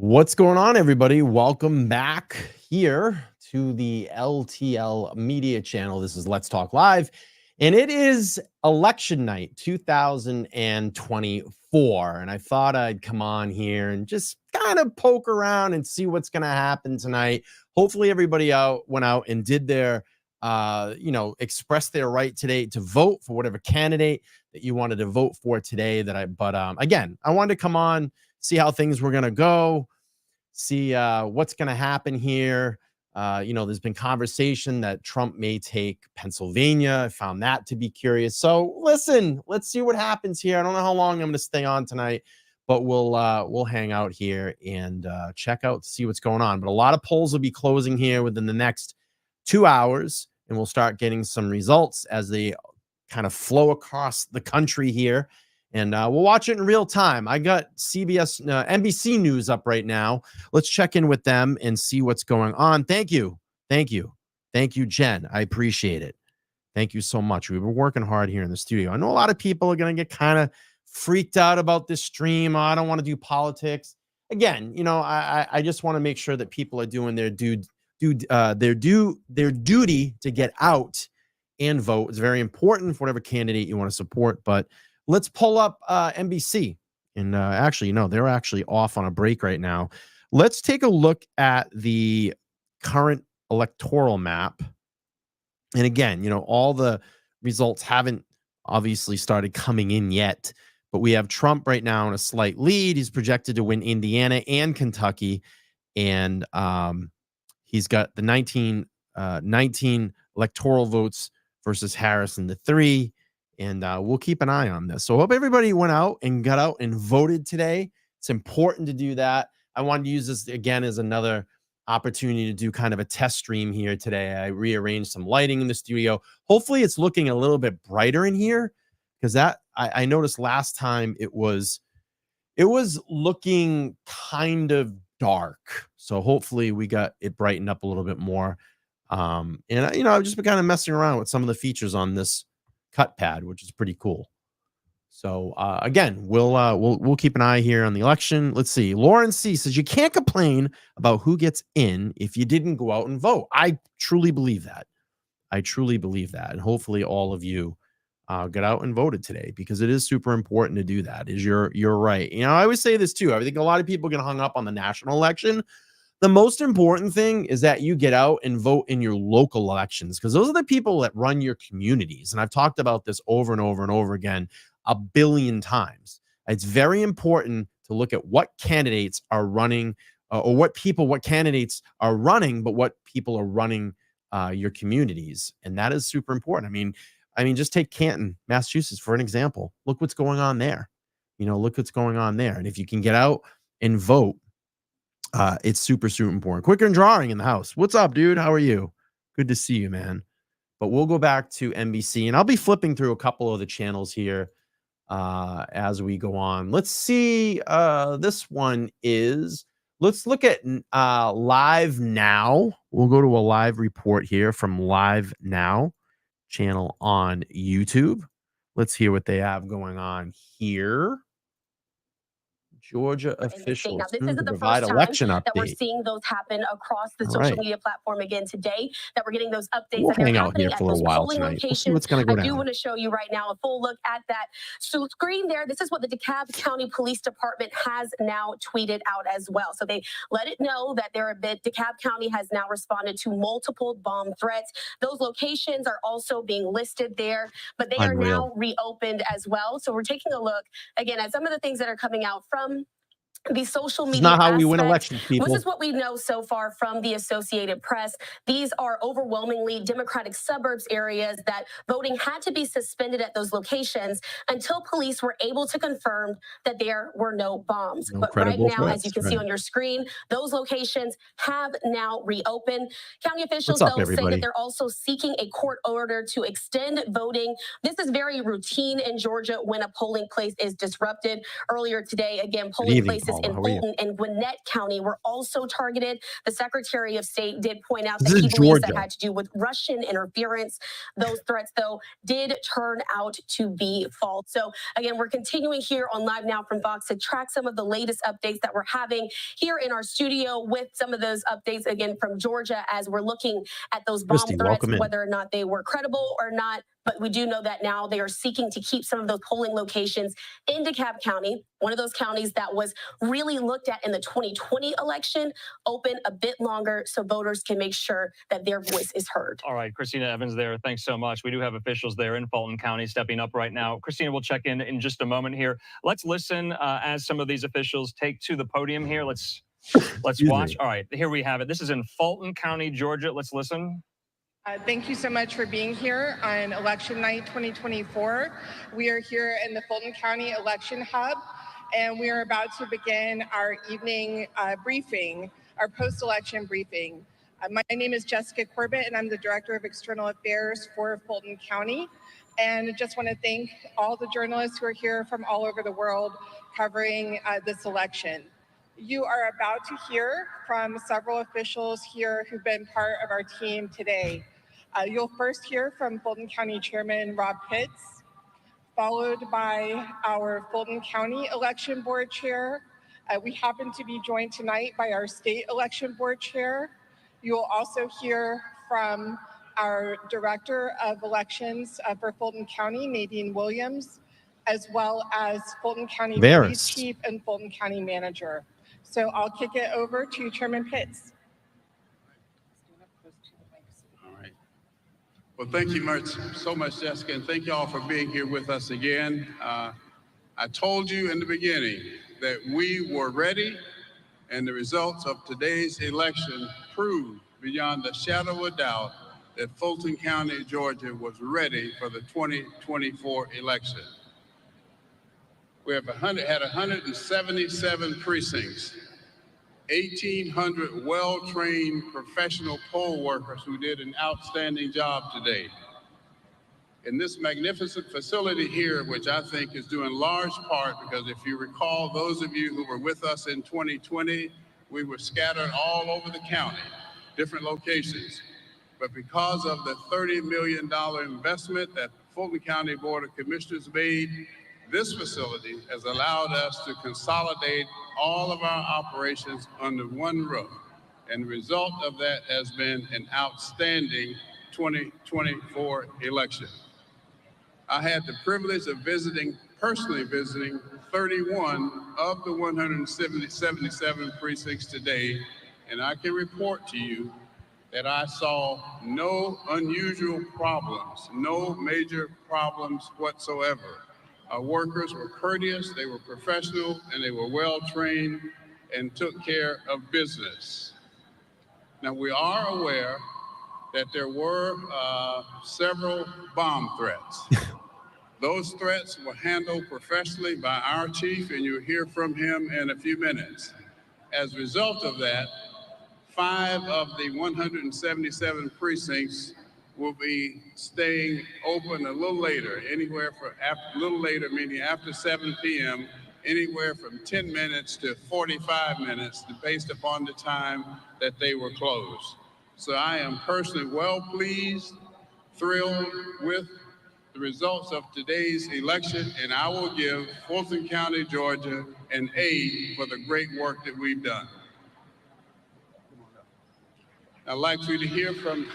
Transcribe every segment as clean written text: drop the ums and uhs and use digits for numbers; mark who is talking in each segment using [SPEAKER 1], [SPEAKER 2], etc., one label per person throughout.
[SPEAKER 1] What's going on, everybody? Welcome back here to the LTL media channel. This is Let's Talk Live, and it is election night 2024. And I thought I'd come on here and just kind of poke around and see what's going to happen tonight. Hopefully, everybody went out and did their, expressed their right today to vote for whatever candidate that you wanted to vote for today. Again, I wanted to come on, see how things were going to go, see what's going to happen here. There's been conversation that Trump may take Pennsylvania. I found that to be curious. So listen, let's see what happens here. I don't know how long I'm going to stay on tonight, but we'll hang out here and check out to see what's going on. But a lot of polls will be closing here within the next 2 hours, and we'll start getting some results as they kind of flow across the country here. And we'll watch it in real time. I got NBC News up right now. Let's check in with them and see what's going on. Thank you, Jen. I appreciate it. Thank you so much. We've been working hard here in the studio. I know a lot of people are going to get kind of freaked out about this stream. I don't want to do politics. Again, I just want to make sure that people are doing their duty to get out and vote. It's very important for whatever candidate you want to support. But let's pull up NBC. And they're actually off on a break right now. Let's take a look at the current electoral map. And again, all the results haven't obviously started coming in yet. But we have Trump right now in a slight lead. He's projected to win Indiana and Kentucky. And he's got the 19 electoral votes versus Harris in the 3. And we'll keep an eye on this. So I hope everybody went out and got out and voted today. It's important to do that. I wanted to use this again as another opportunity to do kind of a test stream here today. I rearranged some lighting in the studio. Hopefully it's looking a little bit brighter in here, because I noticed last time it was looking kind of dark. So hopefully we got it brightened up a little bit more. I've just been kind of messing around with some of the features on this cut pad, which is pretty cool. So again, we'll keep an eye here on the election. Let's see. Lauren C says you can't complain about who gets in if you didn't go out and vote. I truly believe that. And hopefully all of you got out and voted today, because it is super important to do that. You're right. I always say this too. I think a lot of people get hung up on the national election. The most important thing is that you get out and vote in your local elections, because those are the people that run your communities. And I've talked about this over and over and over again a billion times. It's very important to look at what candidates are running, what candidates are running, but what people are running your communities. And that is super important. I mean, just take Canton, Massachusetts, for an example. Look what's going on there. And if you can get out and vote, it's super, super important. Quicker and Drawing in the house. What's up, dude? How are you? Good to see you, man. But we'll go back to NBC, and I'll be flipping through a couple of the channels here as we go on. Let's see. This one is, let's look at Live Now. We'll go to a live report here from Live Now channel on YouTube. Let's hear what they have going on here. Georgia officials
[SPEAKER 2] now, this isn't the
[SPEAKER 1] provide
[SPEAKER 2] first time
[SPEAKER 1] election update.
[SPEAKER 2] that we're seeing those happen across the social media platform again today, that we're getting those updates.
[SPEAKER 1] We'll
[SPEAKER 2] that they're
[SPEAKER 1] hang out here
[SPEAKER 2] happening
[SPEAKER 1] for a
[SPEAKER 2] at
[SPEAKER 1] little
[SPEAKER 2] those
[SPEAKER 1] while
[SPEAKER 2] polling
[SPEAKER 1] tonight. We'll see
[SPEAKER 2] locations.
[SPEAKER 1] what's going to go
[SPEAKER 2] I
[SPEAKER 1] down.
[SPEAKER 2] do want to show you right now a full look at that screen there. This is what the DeKalb County Police Department has now tweeted out as well. So they let it know that DeKalb County has now responded to multiple bomb threats. Those locations are also being listed there, but they are now reopened as well. So we're taking a look again at some of the things that are coming out from the social media.
[SPEAKER 1] It's not how we win elections, people.
[SPEAKER 2] This is what we know so far from the Associated Press. These are overwhelmingly Democratic suburbs areas that voting had to be suspended at those locations until police were able to confirm that there were no bombs. But right now, as you can see on your screen, those locations have now reopened. County officials, though, say that they're also seeking a court order to extend voting. This is very routine in Georgia when a polling place is disrupted. Earlier today, again, polling places areas in
[SPEAKER 1] How are you?
[SPEAKER 2] Fulton and Gwinnett County were also targeted. The Secretary of State did point out
[SPEAKER 1] This
[SPEAKER 2] that
[SPEAKER 1] is
[SPEAKER 2] he believes that
[SPEAKER 1] Georgia.
[SPEAKER 2] had to do with Russian interference. Those threats, though, did turn out to be false. So again, we're continuing here on Live Now from Fox to track some of the latest updates that we're having here in our studio with some of those updates, again, from Georgia, as we're looking at those bomb
[SPEAKER 1] Christy,
[SPEAKER 2] threats,
[SPEAKER 1] welcome in.
[SPEAKER 2] whether or not they were credible or not. But we do know that now they are seeking to keep some of those polling locations in DeKalb County, one of those counties that was really looked at in the 2020 election, open a bit longer so voters can make sure that their voice is heard.
[SPEAKER 3] All right, Christina Evans there. Thanks so much. We do have officials there in Fulton County stepping up right now. Christina, we'll check in just a moment here. Let's listen as some of these officials take to the podium here. Let's watch. All right, here we have it. This is in Fulton County, Georgia. Let's listen.
[SPEAKER 4] Thank you so much for being here on election night 2024. We are here in the Fulton County Election Hub, and we are about to begin our evening briefing, our post-election briefing. My name is Jessica Corbett, and I'm the Director of External Affairs for Fulton County. And I just want to thank all the journalists who are here from all over the world covering this election. You are about to hear from several officials here who've been part of our team today. You'll first hear from Fulton County Chairman Rob Pitts, followed by our Fulton County Election Board Chair. We happen to be joined tonight by our State Election Board Chair. You will also hear from our Director of Elections for Fulton County, Nadine Williams, as well as Fulton County Police Chief and Fulton County Manager. So I'll kick it over to Chairman Pitts.
[SPEAKER 5] Well, thank you so much, Jessica, and thank you all for being here with us again. I told you in the beginning that we were ready, and the results of today's election proved beyond a shadow of a doubt that Fulton County, Georgia was ready for the 2024 election. We have had 177 precincts, 1,800 well-trained professional poll workers who did an outstanding job today. In this magnificent facility here, which I think is due in large part because if you recall, those of you who were with us in 2020, we were scattered all over the county, different locations. But because of the $30 million investment that Fulton County Board of Commissioners made, this facility has allowed us to consolidate all of our operations under one roof. And the result of that has been an outstanding 2024 election. I had the privilege of personally visiting 31 of the 177 precincts today, and I can report to you that I saw no unusual problems, no major problems whatsoever. Our workers were courteous, they were professional, and they were well-trained and took care of business. Now, we are aware that there were several bomb threats. Those threats were handled professionally by our chief, and you'll hear from him in a few minutes. As a result of that, 5 of the 177 precincts will be staying open a little later, a little later, meaning after 7 p.m., anywhere from 10 minutes to 45 minutes, based upon the time that they were closed. So I am personally well pleased, thrilled with the results of today's election, and I will give Fulton County, Georgia, an A for the great work that we've done. I'd like you to hear from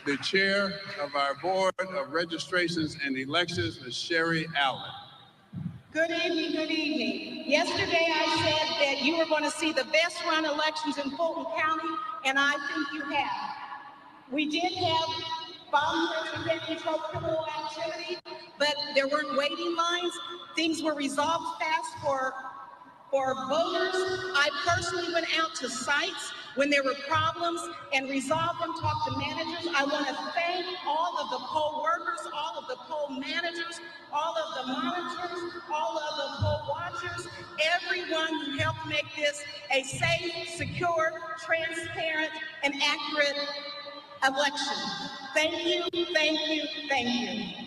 [SPEAKER 5] the chair of our Board of Registrations and Elections, Ms. Sherry Allen.
[SPEAKER 6] Good evening, good evening. Yesterday I said that you were going to see the best run elections in Fulton County, and I think you have. We did have bomb threats and criminal activity, but there weren't waiting lines. Things were resolved fast for voters. I personally went out to sites when there were problems and resolved them, talked to managers. I want to thank all of the poll workers, all of the poll managers, all of the monitors, all of the poll watchers, everyone who helped make this a safe, secure, transparent, and accurate election. Thank you, thank you, thank you.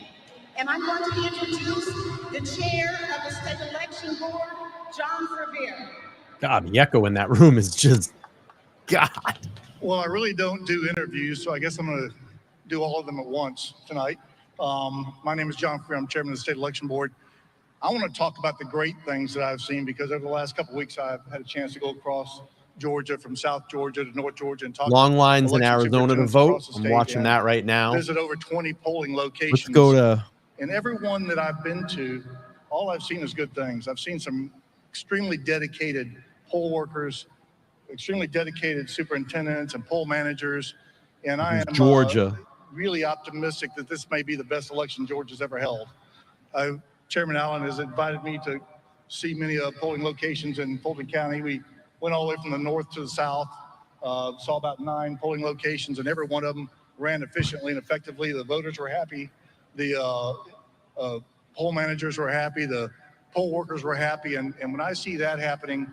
[SPEAKER 6] And I'm going to introduce the chair of the State Election Board, John Revere.
[SPEAKER 1] God, the echo in that room is just, God.
[SPEAKER 7] Well, I really don't do interviews, so I guess I'm going to do all of them at once tonight. My name is John Freer. I'm chairman of the State Election Board. I want to talk about the great things that I've seen because over the last couple of weeks, I've had a chance to go across Georgia, from South Georgia to North Georgia, and talk
[SPEAKER 1] Long lines in
[SPEAKER 7] election
[SPEAKER 1] Arizona to
[SPEAKER 7] superintendents
[SPEAKER 1] vote.
[SPEAKER 7] across the
[SPEAKER 1] I'm
[SPEAKER 7] state
[SPEAKER 1] watching
[SPEAKER 7] and
[SPEAKER 1] that right now.
[SPEAKER 7] visit over 20 polling
[SPEAKER 1] Let's
[SPEAKER 7] locations.
[SPEAKER 1] go to,
[SPEAKER 7] And every one that I've been to, all I've seen is good things. I've seen some extremely dedicated poll workers, extremely dedicated superintendents and poll managers. And I am
[SPEAKER 1] Georgia.
[SPEAKER 7] really optimistic that this may be the best election Georgia's ever held. Chairman Allen has invited me to see many polling locations in Fulton County. We went all the way from the north to the south, saw about 9 polling locations, and every one of them ran efficiently and effectively. The voters were happy. The poll managers were happy. The poll workers were happy. And when I see that happening,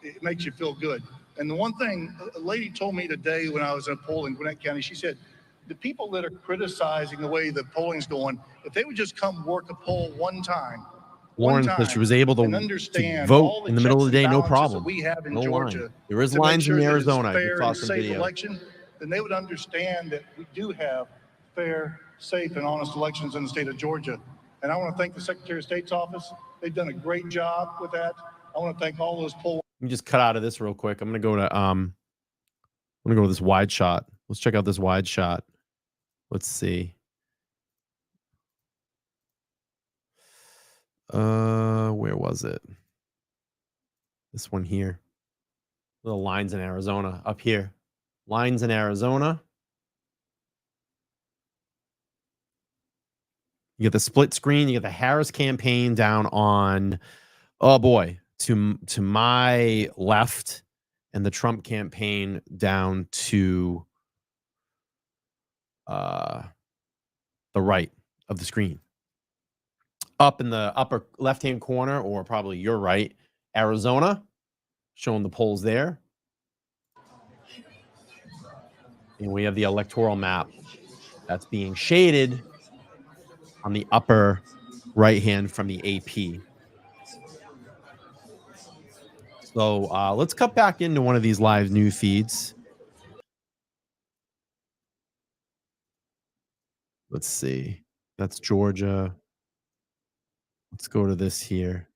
[SPEAKER 7] it makes you feel good. And the one thing a lady told me today when I was in a poll in Gwinnett County, she said, the people that are criticizing the way the polling's going, if they would just come work a poll one time,
[SPEAKER 1] Lauren said she was able to vote in the middle of the day, no problem.
[SPEAKER 7] We have in
[SPEAKER 1] No
[SPEAKER 7] Georgia
[SPEAKER 1] line. There is
[SPEAKER 7] to make
[SPEAKER 1] lines
[SPEAKER 7] sure
[SPEAKER 1] in
[SPEAKER 7] that it's
[SPEAKER 1] Arizona. I
[SPEAKER 7] fair
[SPEAKER 1] just saw
[SPEAKER 7] and
[SPEAKER 1] some
[SPEAKER 7] safe
[SPEAKER 1] video.
[SPEAKER 7] election, then they would understand that we do have fair, safe, and honest elections in the state of Georgia. And I want to thank the Secretary of State's office. They've done a great job with that. I want to thank all those poll.
[SPEAKER 1] Let me just cut out of this real quick. I'm gonna go to this wide shot. Let's check out this wide shot. Let's see. Where was it? This one here. Little lines in Arizona up here. Lines in Arizona. You get the split screen. You get the Harris campaign down on, oh boy, to my left, and the Trump campaign down to the right of the screen. Up in the upper left-hand corner, or probably your right, Arizona, showing the polls there. And we have the electoral map that's being shaded on the upper right-hand from the AP. So let's cut back into one of these live news feeds. Let's see. That's Georgia. Let's go to this here.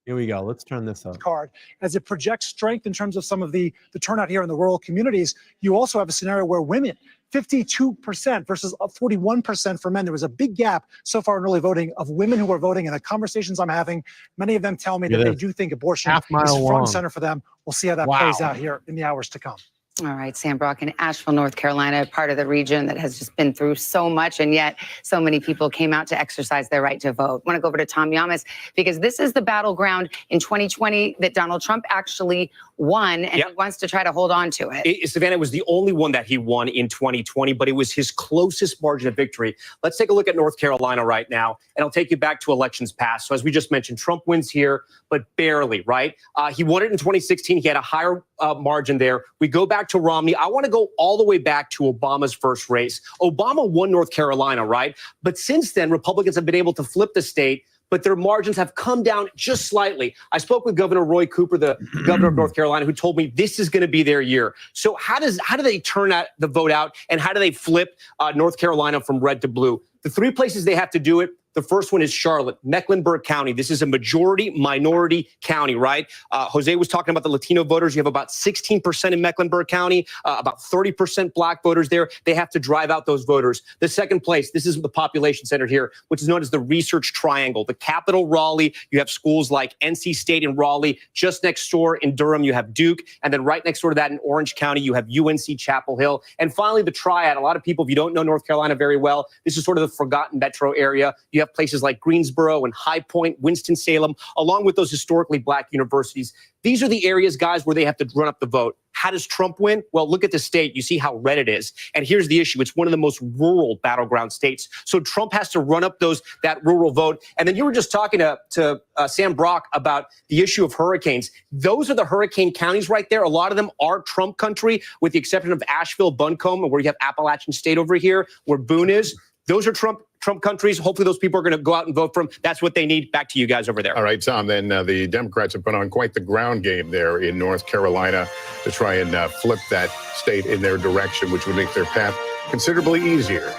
[SPEAKER 1] Here we go. Let's turn this up.
[SPEAKER 8] Card as it projects strength in terms of some of the turnout here in the rural communities. You also have a scenario where women, 52% versus 41% for men. There was a big gap so far in early voting of women who are voting. And the conversations I'm having, many of them tell me that they do think abortion is front and center for them. We'll see how that plays out here in the hours to come.
[SPEAKER 9] All right, Sam Brock in Asheville, North Carolina, part of the region that has just been through so much, and yet so many people came out to exercise their right to vote. I want to go over to Tom Yamas because this is the battleground in 2020 that Donald Trump actually won, and he wants to try to hold on to it.
[SPEAKER 10] Savannah was the only one that he won in 2020, but it was his closest margin of victory. Let's take a look at North Carolina right now, and I'll take you back to elections past. So as we just mentioned, Trump wins here, but barely, right? He won it in 2016. He had a higher margin there. We go back to Romney. I want to go all the way back to Obama's first race. Obama won North Carolina, right? But since then, Republicans have been able to flip the state, but their margins have come down just slightly. I spoke with Governor Roy Cooper, the governor of North Carolina, who told me this is going to be their year. So how do they turn the vote out, and how do they flip North Carolina from red to blue? The 3 places they have to do it. The first one is Charlotte, Mecklenburg County. This is a majority minority county, right? Jose was talking about the Latino voters. You have about 16% in Mecklenburg County, about 30% black voters there. They have to drive out those voters. The second place, this is the population center here, which is known as the Research Triangle. The capital, Raleigh, you have schools like NC State in Raleigh. Just next door in Durham, you have Duke. And then right next door to that in Orange County, you have UNC Chapel Hill. And finally, the Triad. A lot of people, if you don't know North Carolina very well, this is sort of the forgotten metro area. You have places like Greensboro and High Point, Winston-Salem, along with those historically black universities. These are the areas, guys, where they have to run up the vote. How does Trump win? Well, look at the state. You see how red it is. And here's the issue. It's one of the most rural battleground states. So Trump has to run up that rural vote. And then you were just talking to Sam Brock about the issue of hurricanes. Those are the hurricane counties right there. A lot of them are Trump country, with the exception of Asheville, Buncombe, where you have Appalachian State over here, where Boone is. Those are Trump Trump countries. Hopefully those people are going to go out and vote for him. That's what they need. Back to you guys over there.
[SPEAKER 11] All right, Tom, then the Democrats have put on quite the ground game there in North Carolina to try and flip that state in their direction, which would make their path considerably easier.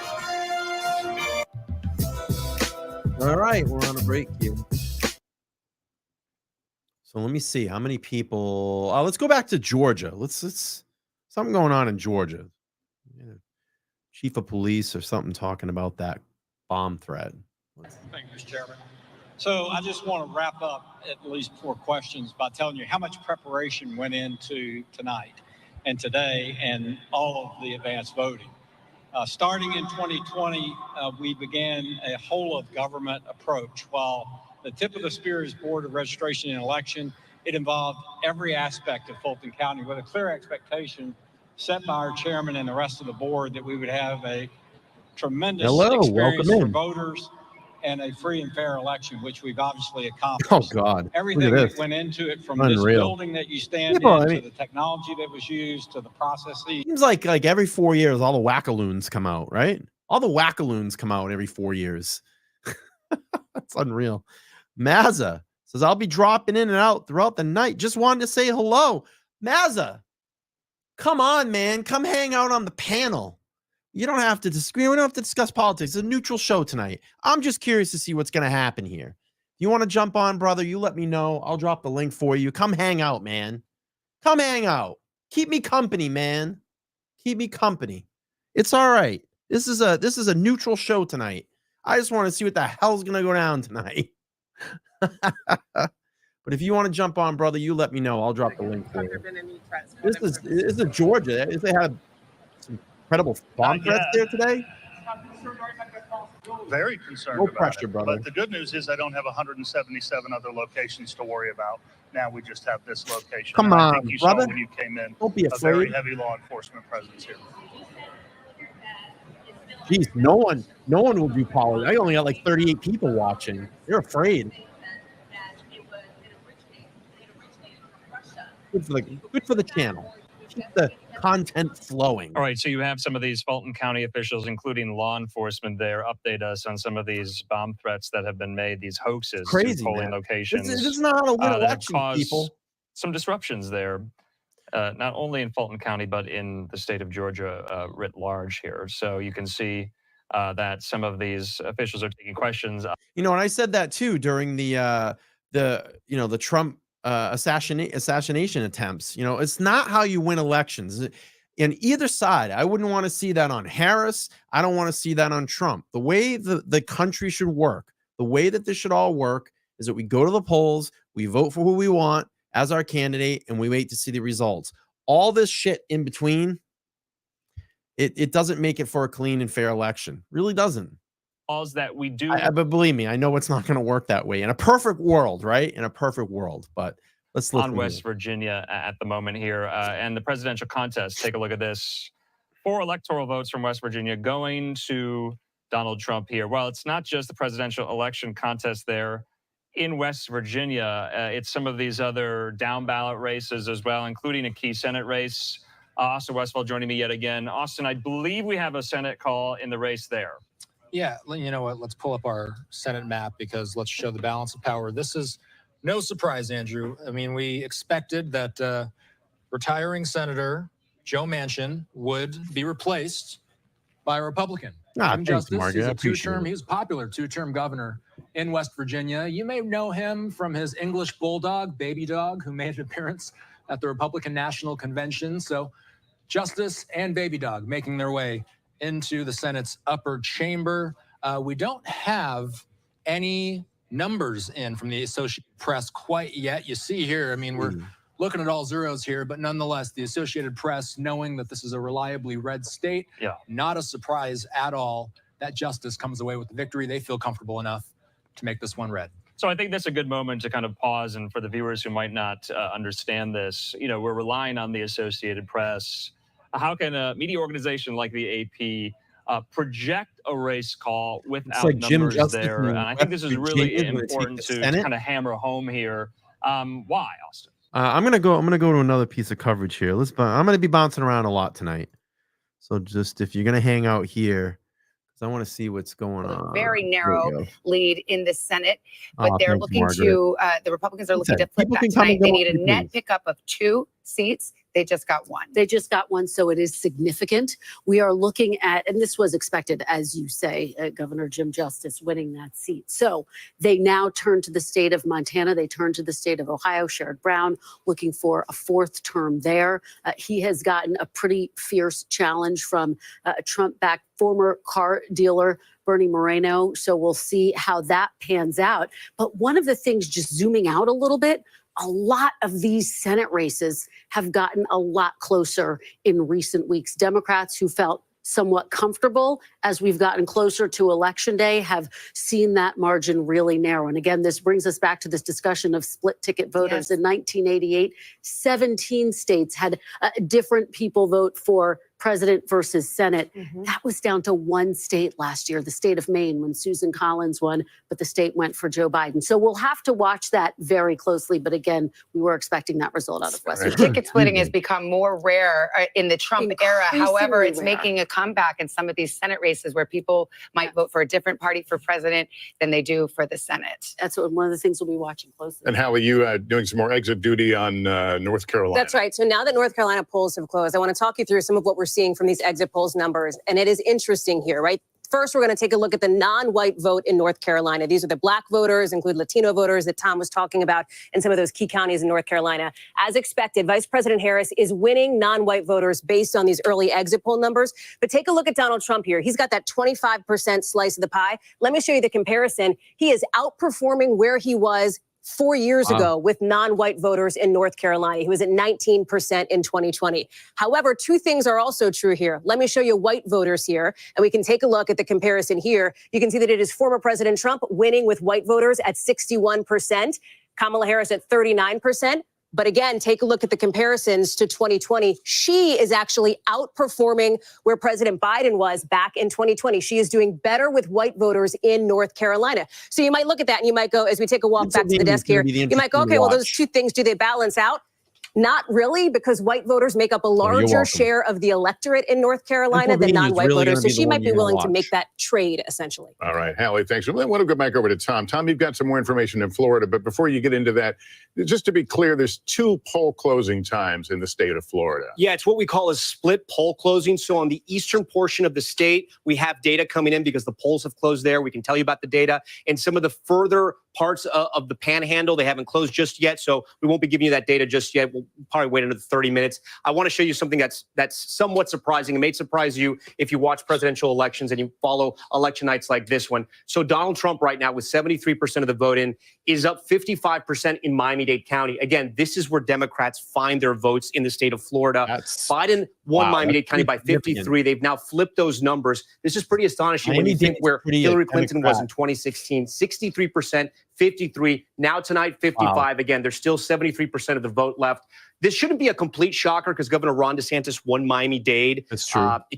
[SPEAKER 1] All right, we're on a break here. So let me see how many people. Let's go back to Georgia. Let's something going on in Georgia. Yeah. Chief of police or something talking about that bomb threat.
[SPEAKER 12] Thank you, Mr. Chairman. So I just want to wrap up at least 4 questions by telling you how much preparation went into tonight and today and all of the advanced voting. Starting in 2020, we began a whole of government approach. While the tip of the spear is Board of Registration and Election, it involved every aspect of Fulton County with a clear expectation set by our chairman and the rest of the board that we would have a tremendous experience for voters and a free and fair election, which we've obviously accomplished.
[SPEAKER 1] Oh, God.
[SPEAKER 12] Everything that went into it, from this building that you stand in, to the technology that was used, to the processes.
[SPEAKER 1] Seems like every 4 years, all the wackaloons come out, right? All the wackaloons come out every 4 years. That's unreal. Mazza says, I'll be dropping in and out throughout the night. Just wanted to say hello. Mazza, come on, man. Come hang out on the panel. You don't have to disagree. We don't have to discuss politics. It's a neutral show tonight. I'm just curious to see what's going to happen here. You want to jump on, brother? You let me know. I'll drop the link for you. Come hang out, man. Come hang out. Keep me company, man. Keep me company. It's all right. This is a neutral show tonight. I just want to see what the hell's going to go down tonight. But if you want to jump on, brother, you let me know. I'll drop the link for you. This is Georgia. They had some incredible bomb threats there today.
[SPEAKER 7] Very concerned
[SPEAKER 1] No pressure,
[SPEAKER 7] about it.
[SPEAKER 1] brother.
[SPEAKER 7] But the good news is I don't have 177 other locations to worry about. Now we just have this location.
[SPEAKER 1] Come
[SPEAKER 7] And I
[SPEAKER 1] on,
[SPEAKER 7] think you
[SPEAKER 1] brother.
[SPEAKER 7] saw when you came in.
[SPEAKER 1] Don't be
[SPEAKER 7] A very
[SPEAKER 1] afraid.
[SPEAKER 7] heavy law enforcement presence here.
[SPEAKER 1] Jeez, no one will do politics. I only got like 38 people watching. They're afraid. Good for the channel. Keep the content flowing.
[SPEAKER 3] All right, so you have some of these Fulton County officials, including law enforcement there, update us on some of these bomb threats that have been made, these hoaxes
[SPEAKER 1] Crazy,
[SPEAKER 3] to polling
[SPEAKER 1] man.
[SPEAKER 3] locations.
[SPEAKER 1] This is not how to win
[SPEAKER 3] that have
[SPEAKER 1] elections,
[SPEAKER 3] caused
[SPEAKER 1] people.
[SPEAKER 3] some disruptions there, not only in Fulton County, but in the state of Georgia writ large here. So you can see that some of these officials are taking questions.
[SPEAKER 1] You know, and I said that too during the Trump assassination attempts. You know, it's not how you win elections. In either side, I wouldn't want to see that on Harris. I don't want to see that on Trump. The way the country should work, the way that this should all work, is that we go to the polls, we vote for who we want as our candidate, and we wait to see the results. All this shit in between, it doesn't make it for a clean and fair election. Really doesn't.
[SPEAKER 3] Laws that we do.
[SPEAKER 1] But believe me, I know it's not going to work that way in a perfect world, right? In a perfect world. But let's look
[SPEAKER 3] on West Virginia at the moment here, and the presidential contest. Take a look at this. 4 electoral votes from West Virginia going to Donald Trump here. Well, it's not just the presidential election contest there in West Virginia. It's some of these other down ballot races as well, including a key Senate race. Austin Westfall joining me yet again. Austin, I believe we have a Senate call in the race there.
[SPEAKER 13] Yeah, you know what? Let's pull up our Senate map because let's show the balance of power. This is no surprise, Andrew. I mean, we expected that retiring Senator Joe Manchin would be replaced by a Republican. Jim Justice, he's a two-term, he was a popular two-term governor in West Virginia. You may know him from his English bulldog, Baby Dog, who made an appearance at the Republican National Convention. So Justice and Baby Dog making their way into the Senate's upper chamber. We don't have any numbers in from the Associated Press quite yet. You see here, I mean, we're looking at all zeros here, but nonetheless, the Associated Press, knowing that this is a reliably red state, not a surprise at all that Justice comes away with the victory. They feel comfortable enough to make this one red.
[SPEAKER 3] So I think that's a good moment to kind of pause, and for the viewers who might not understand this, you know, we're relying on the Associated Press. How can a media organization like the AP project a race call without
[SPEAKER 1] like
[SPEAKER 3] numbers
[SPEAKER 1] Jim
[SPEAKER 3] there? And I think this is really important to kind of hammer home here. Why, Austin?
[SPEAKER 1] I'm gonna go to another piece of coverage here. I'm gonna be bouncing around a lot tonight. So just if you're gonna hang out here, because I want to see what's going on.
[SPEAKER 9] Very
[SPEAKER 1] There we
[SPEAKER 9] narrow
[SPEAKER 1] go.
[SPEAKER 9] lead in the Senate, but
[SPEAKER 1] Oh,
[SPEAKER 9] they're
[SPEAKER 1] thanks,
[SPEAKER 9] looking
[SPEAKER 1] Margaret.
[SPEAKER 9] to, the Republicans are looking to flip
[SPEAKER 1] People
[SPEAKER 9] that
[SPEAKER 1] can come
[SPEAKER 9] tonight.
[SPEAKER 1] and go
[SPEAKER 9] They need a
[SPEAKER 1] as they
[SPEAKER 9] net
[SPEAKER 1] please.
[SPEAKER 9] pickup of 2 seats. They just got 1.
[SPEAKER 14] They just got 1, so it is significant. We are looking at, and this was expected, as you say, Governor Jim Justice winning that seat. So they now turn to the state of Montana. They turn to the state of Ohio. Sherrod Brown looking for a 4th term there. He has gotten a pretty fierce challenge from a Trump-backed former car dealer, Bernie Moreno. So we'll see how that pans out. But one of the things, just zooming out a little bit, a lot of these Senate races have gotten a lot closer in recent weeks. Democrats who felt somewhat comfortable as we've gotten closer to Election Day have seen that margin really narrow. And again, this brings us back to this discussion of split ticket voters.
[SPEAKER 9] Yes.
[SPEAKER 14] In 1988, 17 states had different people vote for president versus Senate. That was down to 1 state last year, the state of Maine, when Susan Collins won, but the state went for Joe Biden. So we'll have to watch that very closely. But again, we were expecting that result out of West Virginia.
[SPEAKER 9] Ticket splitting has become more rare in the Trump era. However, it's
[SPEAKER 14] Increasingly rare.
[SPEAKER 9] making a comeback in some of these Senate races where people might vote for a different party for president than they do for the Senate.
[SPEAKER 14] That's one of the things we'll be watching closely.
[SPEAKER 11] And how are you doing some more exit duty on North Carolina?
[SPEAKER 15] That's right. So now that North Carolina polls have closed, I want to talk you through some of what we're seeing from these exit polls numbers. And it is interesting here, right? First, we're going to take a look at the non-white vote in North Carolina. These are the black voters, include Latino voters that Tom was talking about in some of those key counties in North Carolina. As expected, Vice President Harris is winning non-white voters based on these early exit poll numbers. But take a look at Donald Trump here. He's got that 25% slice of the pie. Let me show you the comparison. He is outperforming where he was 4 years ago with non-white voters in North Carolina. He was at 19% in 2020. However, 2 things are also true here. Let me show you white voters here, and we can take a look at the comparison here. You can see that it is former President Trump winning with white voters at 61%, Kamala Harris at 39%. But again, take a look at the comparisons to 2020. She is actually outperforming where President Biden was back in 2020. She is doing better with white voters in North Carolina. So you might look at that and you might go, as we take a walk back to the desk here, you might go, okay, well, those 2 things, do they balance out? Not really, because white voters make up a larger share of the electorate in North Carolina than non-white voters. So she might be willing to make that trade, essentially.
[SPEAKER 11] All right, Hallie, thanks. I want to go back over to Tom. Tom, you've got some more information in Florida, but before you get into that, just to be clear, there's 2 poll closing times in the state of Florida.
[SPEAKER 10] Yeah, it's what we call a split poll closing. So on the eastern portion of the state, we have data coming in because the polls have closed there. We can tell you about the data. And some of the further parts of the panhandle, they haven't closed just yet. So we won't be giving you that data just yet. We'll probably wait another 30 minutes. I want to show you something that's somewhat surprising. It may surprise you if you watch presidential elections and you follow election nights like this one. So Donald Trump right now with 73% of the vote in is up 55% in Miami-Dade County. Again, this is where Democrats find their votes in the state of Florida. Biden won Miami-Dade County by 53. They've now flipped those numbers. This is pretty astonishing when you think where Hillary Clinton was in 2016, 63%, 53. Now tonight, 55. Again, there's still 73% of the vote left. This shouldn't be a complete shocker because Governor Ron DeSantis won Miami-Dade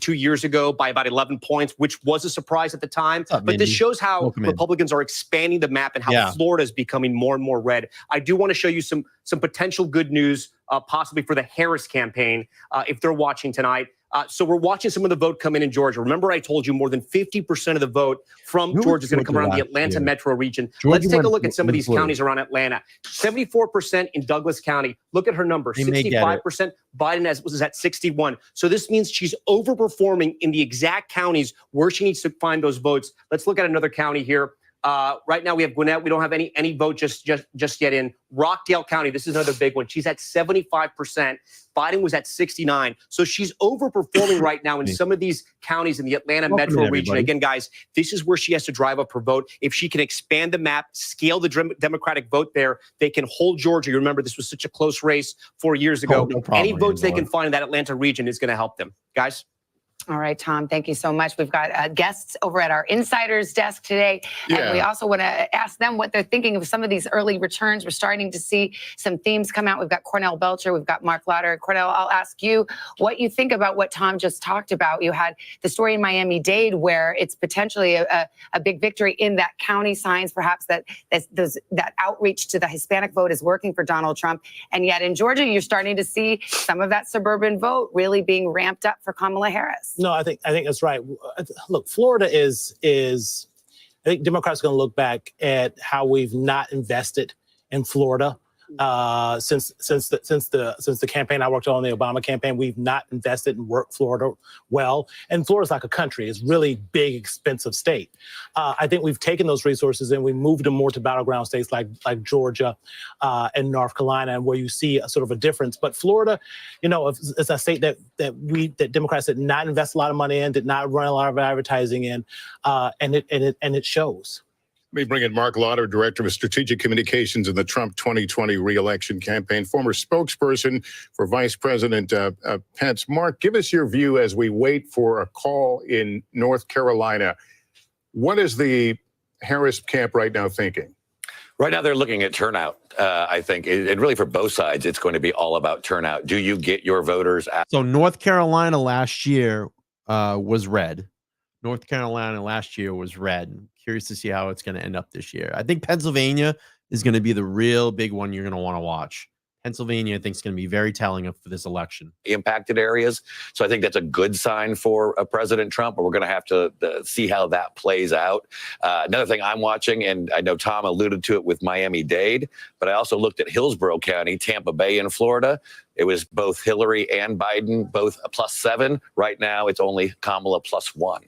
[SPEAKER 10] 2 years ago by about 11 points, which was a surprise at the time. But this shows how Republicans are expanding the map and how Florida is becoming more and more red. I do want to show you some potential good news, possibly for the Harris campaign, if they're watching tonight. So we're watching some of the vote come in Georgia. Remember, I told you more than 50% of the vote from Georgia is going to come around the Atlanta metro region. Let's take a look at some of these counties around Atlanta. 74% in Douglas County. Look at her number. 65%. Biden was at 61. So this means she's overperforming in the exact counties where she needs to find those votes. Let's look at another county here. Right now we have Gwinnett. We don't have any vote just yet in Rockdale County. This is another big one. She's at 75%. Biden was at 69. So she's overperforming right now in some of these counties in the Atlanta metro region. Again, guys, this is where she has to drive up her vote. If she can expand the map, scale the Democratic vote there, they can hold Georgia. You remember this was such a close race 4 years ago.
[SPEAKER 1] No problem,
[SPEAKER 10] any votes they can find in that Atlanta region is going to help them. Guys?
[SPEAKER 9] All right, Tom, thank you so much. We've got guests over at our Insiders desk today. And we also want to ask them what they're thinking of some of these early returns. We're starting to see some themes come out. We've got Cornell Belcher. We've got Mark Lauder. Cornell, I'll ask you what you think about what Tom just talked about. You had the story in Miami-Dade where it's potentially a big victory in that county, signs perhaps that outreach to the Hispanic vote is working for Donald Trump. And yet in Georgia, you're starting to see some of that suburban vote really being ramped up for Kamala Harris. this.
[SPEAKER 16] No, I think that's right. Look, Florida is I think Democrats are going to look back at how we've not invested in Florida since the campaign I worked on, the Obama campaign. We've not invested and worked Florida well. And Florida's like a country. It's really big, expensive state. I think we've taken those resources and we moved them more to battleground states like Georgia and North Carolina, and where you see a sort of a difference. But Florida, is a state that Democrats did not invest a lot of money in, did not run a lot of advertising in, and it shows.
[SPEAKER 11] Let me bring in Mark Lauder, Director of Strategic Communications in the Trump 2020 re-election campaign, former spokesperson for Vice President Pence. Mark, give us your view as we wait for a call in North Carolina. What is the Harris camp right now thinking?
[SPEAKER 17] Right now, they're looking at turnout. I think, and really for both sides, it's going to be all about turnout. Do you get your voters out?
[SPEAKER 1] So North Carolina last year was red. North Carolina last year was red. Curious to see how it's going to end up this year. I think Pennsylvania is going to be the real big one you're going to want to watch. Pennsylvania, I think, is going to be very telling for this election.
[SPEAKER 17] Impacted areas. So I think that's a good sign for President Trump, but we're going to have to see how that plays out. Another thing I'm watching, and I know Tom alluded to it with Miami-Dade, but I also looked at Hillsborough County, Tampa Bay in Florida. It was both Hillary and Biden, both a +7. Right now, it's only Kamala +1.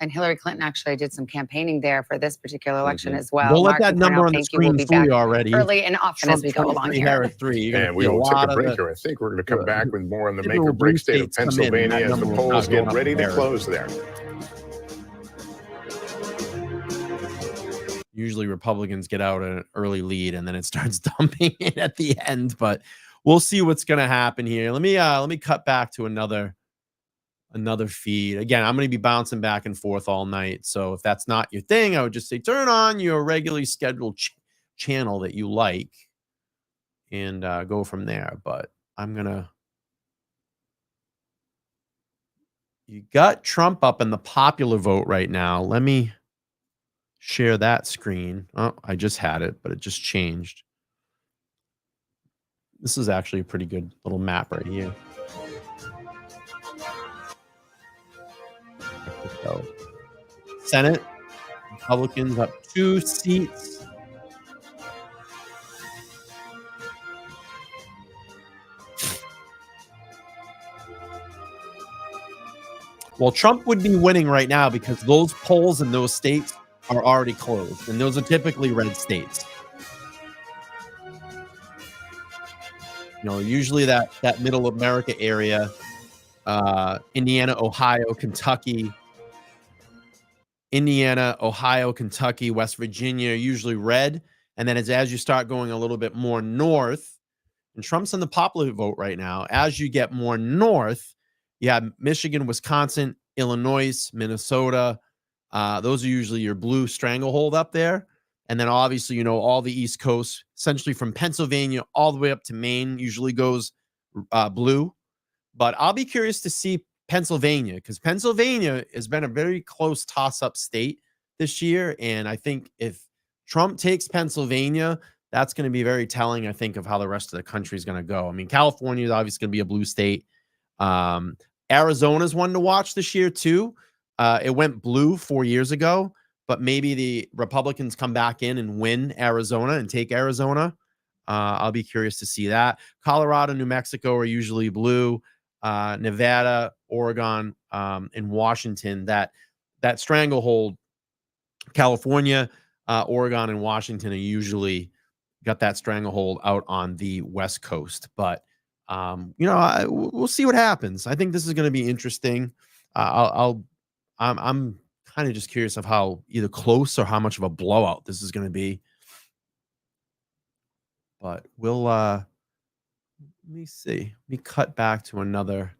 [SPEAKER 9] And Hillary Clinton actually did some campaigning there for this particular election as well.
[SPEAKER 1] We'll let
[SPEAKER 9] Mark
[SPEAKER 1] that number on the screen fool you already.
[SPEAKER 9] Early and often as we go along here.
[SPEAKER 1] Harris 3.
[SPEAKER 11] And we will take a break here. I think we're going to come back with more on the make or break state of Pennsylvania as the polls get ready to close there.
[SPEAKER 1] Usually Republicans get out an early lead and then it starts dumping in at the end, but we'll see what's going to happen here. Let me cut back to another feed. Again, I'm going to be bouncing back and forth all night. So if that's not your thing, I would just say turn on your regularly scheduled channel that you like and go from there. But you got Trump up in the popular vote right now. Let me share that screen. Oh, I just had it, but it just changed. This is actually a pretty good little map right here. So, Senate, Republicans up 2 seats. Well, Trump would be winning right now because those polls in those states are already closed, and those are typically red states. Usually that middle America area, Indiana, Ohio, Kentucky, West Virginia are usually red. And then as you start going a little bit more north, and Trump's in the popular vote right now, as you get more north, you have Michigan, Wisconsin, Illinois, Minnesota. Those are usually your blue stranglehold up there. And then obviously, all the East Coast, essentially from Pennsylvania all the way up to Maine, usually goes blue. But I'll be curious to see Pennsylvania, because Pennsylvania has been a very close toss-up state this year. And I think if Trump takes Pennsylvania, that's going to be very telling, I think, of how the rest of the country is going to go. I mean, California is obviously going to be a blue state. Arizona's one to watch this year, too. It went blue 4 years ago, but maybe the Republicans come back in and win Arizona and take Arizona. I'll be curious to see that. Colorado, New Mexico are usually blue. Nevada, Oregon, and Washington, that stranglehold. California, Oregon, and Washington are usually got that stranglehold out on the West Coast. But we'll see what happens. I think this is going to be interesting. I'm kind of just curious of how either close or how much of a blowout this is going to be. But we'll let me see. Let me cut back to another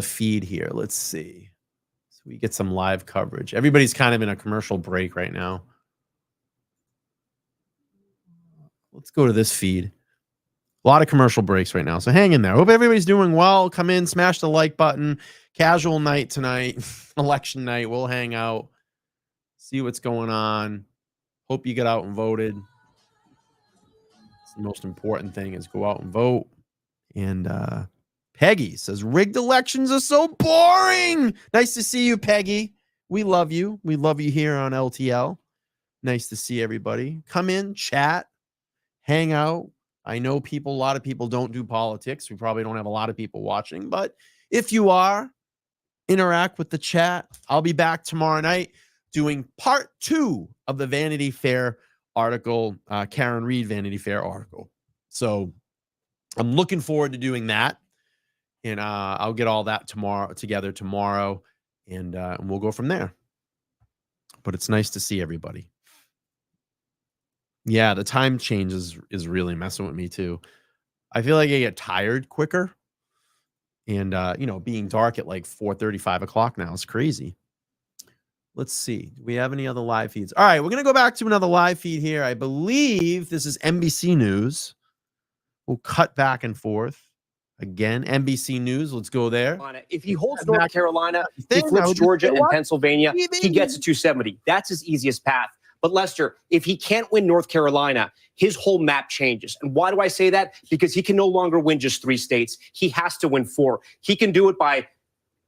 [SPEAKER 1] feed here. Let's see. So we get some live coverage. Everybody's kind of in a commercial break right now. Let's go to this feed. A lot of commercial breaks right now. So hang in there. Hope everybody's doing well. Come in, smash the like button. Casual night tonight. Election night. We'll hang out. See what's going on. Hope you get out and voted. The most important thing is go out and vote. And Peggy says, rigged elections are so boring. Nice to see you, Peggy. We love you. We love you here on LTL. Nice to see everybody. Come in, chat, hang out. I know a lot of people don't do politics. We probably don't have a lot of people watching, but if you are, interact with the chat. I'll be back tomorrow night doing part 2 of the Vanity Fair article, Karen Reed Vanity Fair article. So I'm looking forward to doing that. And I'll get all that together tomorrow, and we'll go from there. But it's nice to see everybody. Yeah, the time change is really messing with me too. I feel like I get tired quicker. And, being dark at like 4:30, 5 o'clock now is crazy. Let's see. Do we have any other live feeds? All right, we're going to go back to another live feed here. I believe this is NBC News. We'll cut back and forth. Again, NBC News. Let's go there.
[SPEAKER 10] If he holds North Carolina, he flips Georgia and Pennsylvania, he gets to 270. That's his easiest path. But Lester, if he can't win North Carolina, his whole map changes. And why do I say that? Because he can no longer win just 3 states. He has to win 4. He can do it by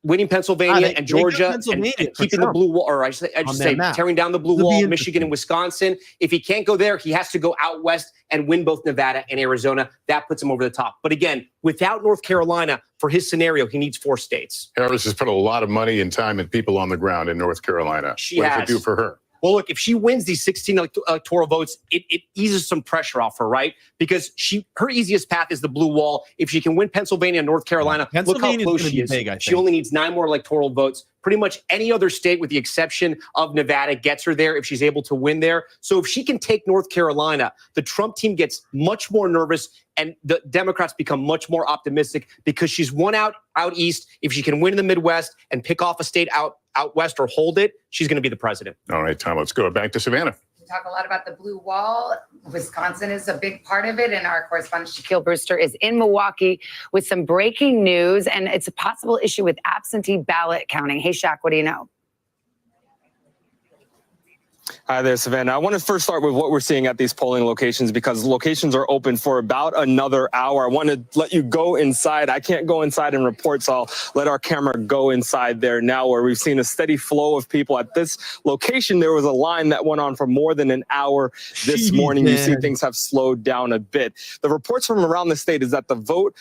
[SPEAKER 10] winning Pennsylvania and Georgia and keeping the blue wall, or I should say tearing down the blue wall, Michigan and Wisconsin. If he can't go there, he has to go out west and win both Nevada and Arizona. That puts him over the top. But again, without North Carolina, for his scenario, he needs 4 states.
[SPEAKER 11] Harris has put a lot of money and time and people on the ground in North Carolina. What does it do for her?
[SPEAKER 10] Well, look, if she wins these 16 electoral votes, it eases some pressure off her, right? Because her easiest path is the blue wall. If she can win Pennsylvania and North Carolina, look how close she is. She only needs 9 more electoral votes. Pretty much any other state, with the exception of Nevada, gets her there if she's able to win there. So if she can take North Carolina, the Trump team gets much more nervous and the Democrats become much more optimistic because she's won out east. If she can win in the Midwest and pick off a state out west or hold it, she's going to be the president.
[SPEAKER 11] All right, Tom, let's go back to Savannah.
[SPEAKER 9] We talk a lot about the blue wall. Wisconsin is a big part of it. And our correspondent, Shaquille Brewster, is in Milwaukee with some breaking news. And it's a possible issue with absentee ballot counting. Hey, Shaq, what do you know?
[SPEAKER 18] Hi there, Savannah. I want to first start with what we're seeing at these polling locations because locations are open for about another hour. I want to let you go inside. I can't go inside and report, so I'll let our camera go inside there now, where we've seen a steady flow of people. At this location, there was a line that went on for more than an hour this morning. You see things have slowed down a bit. The reports from around the state is that the vote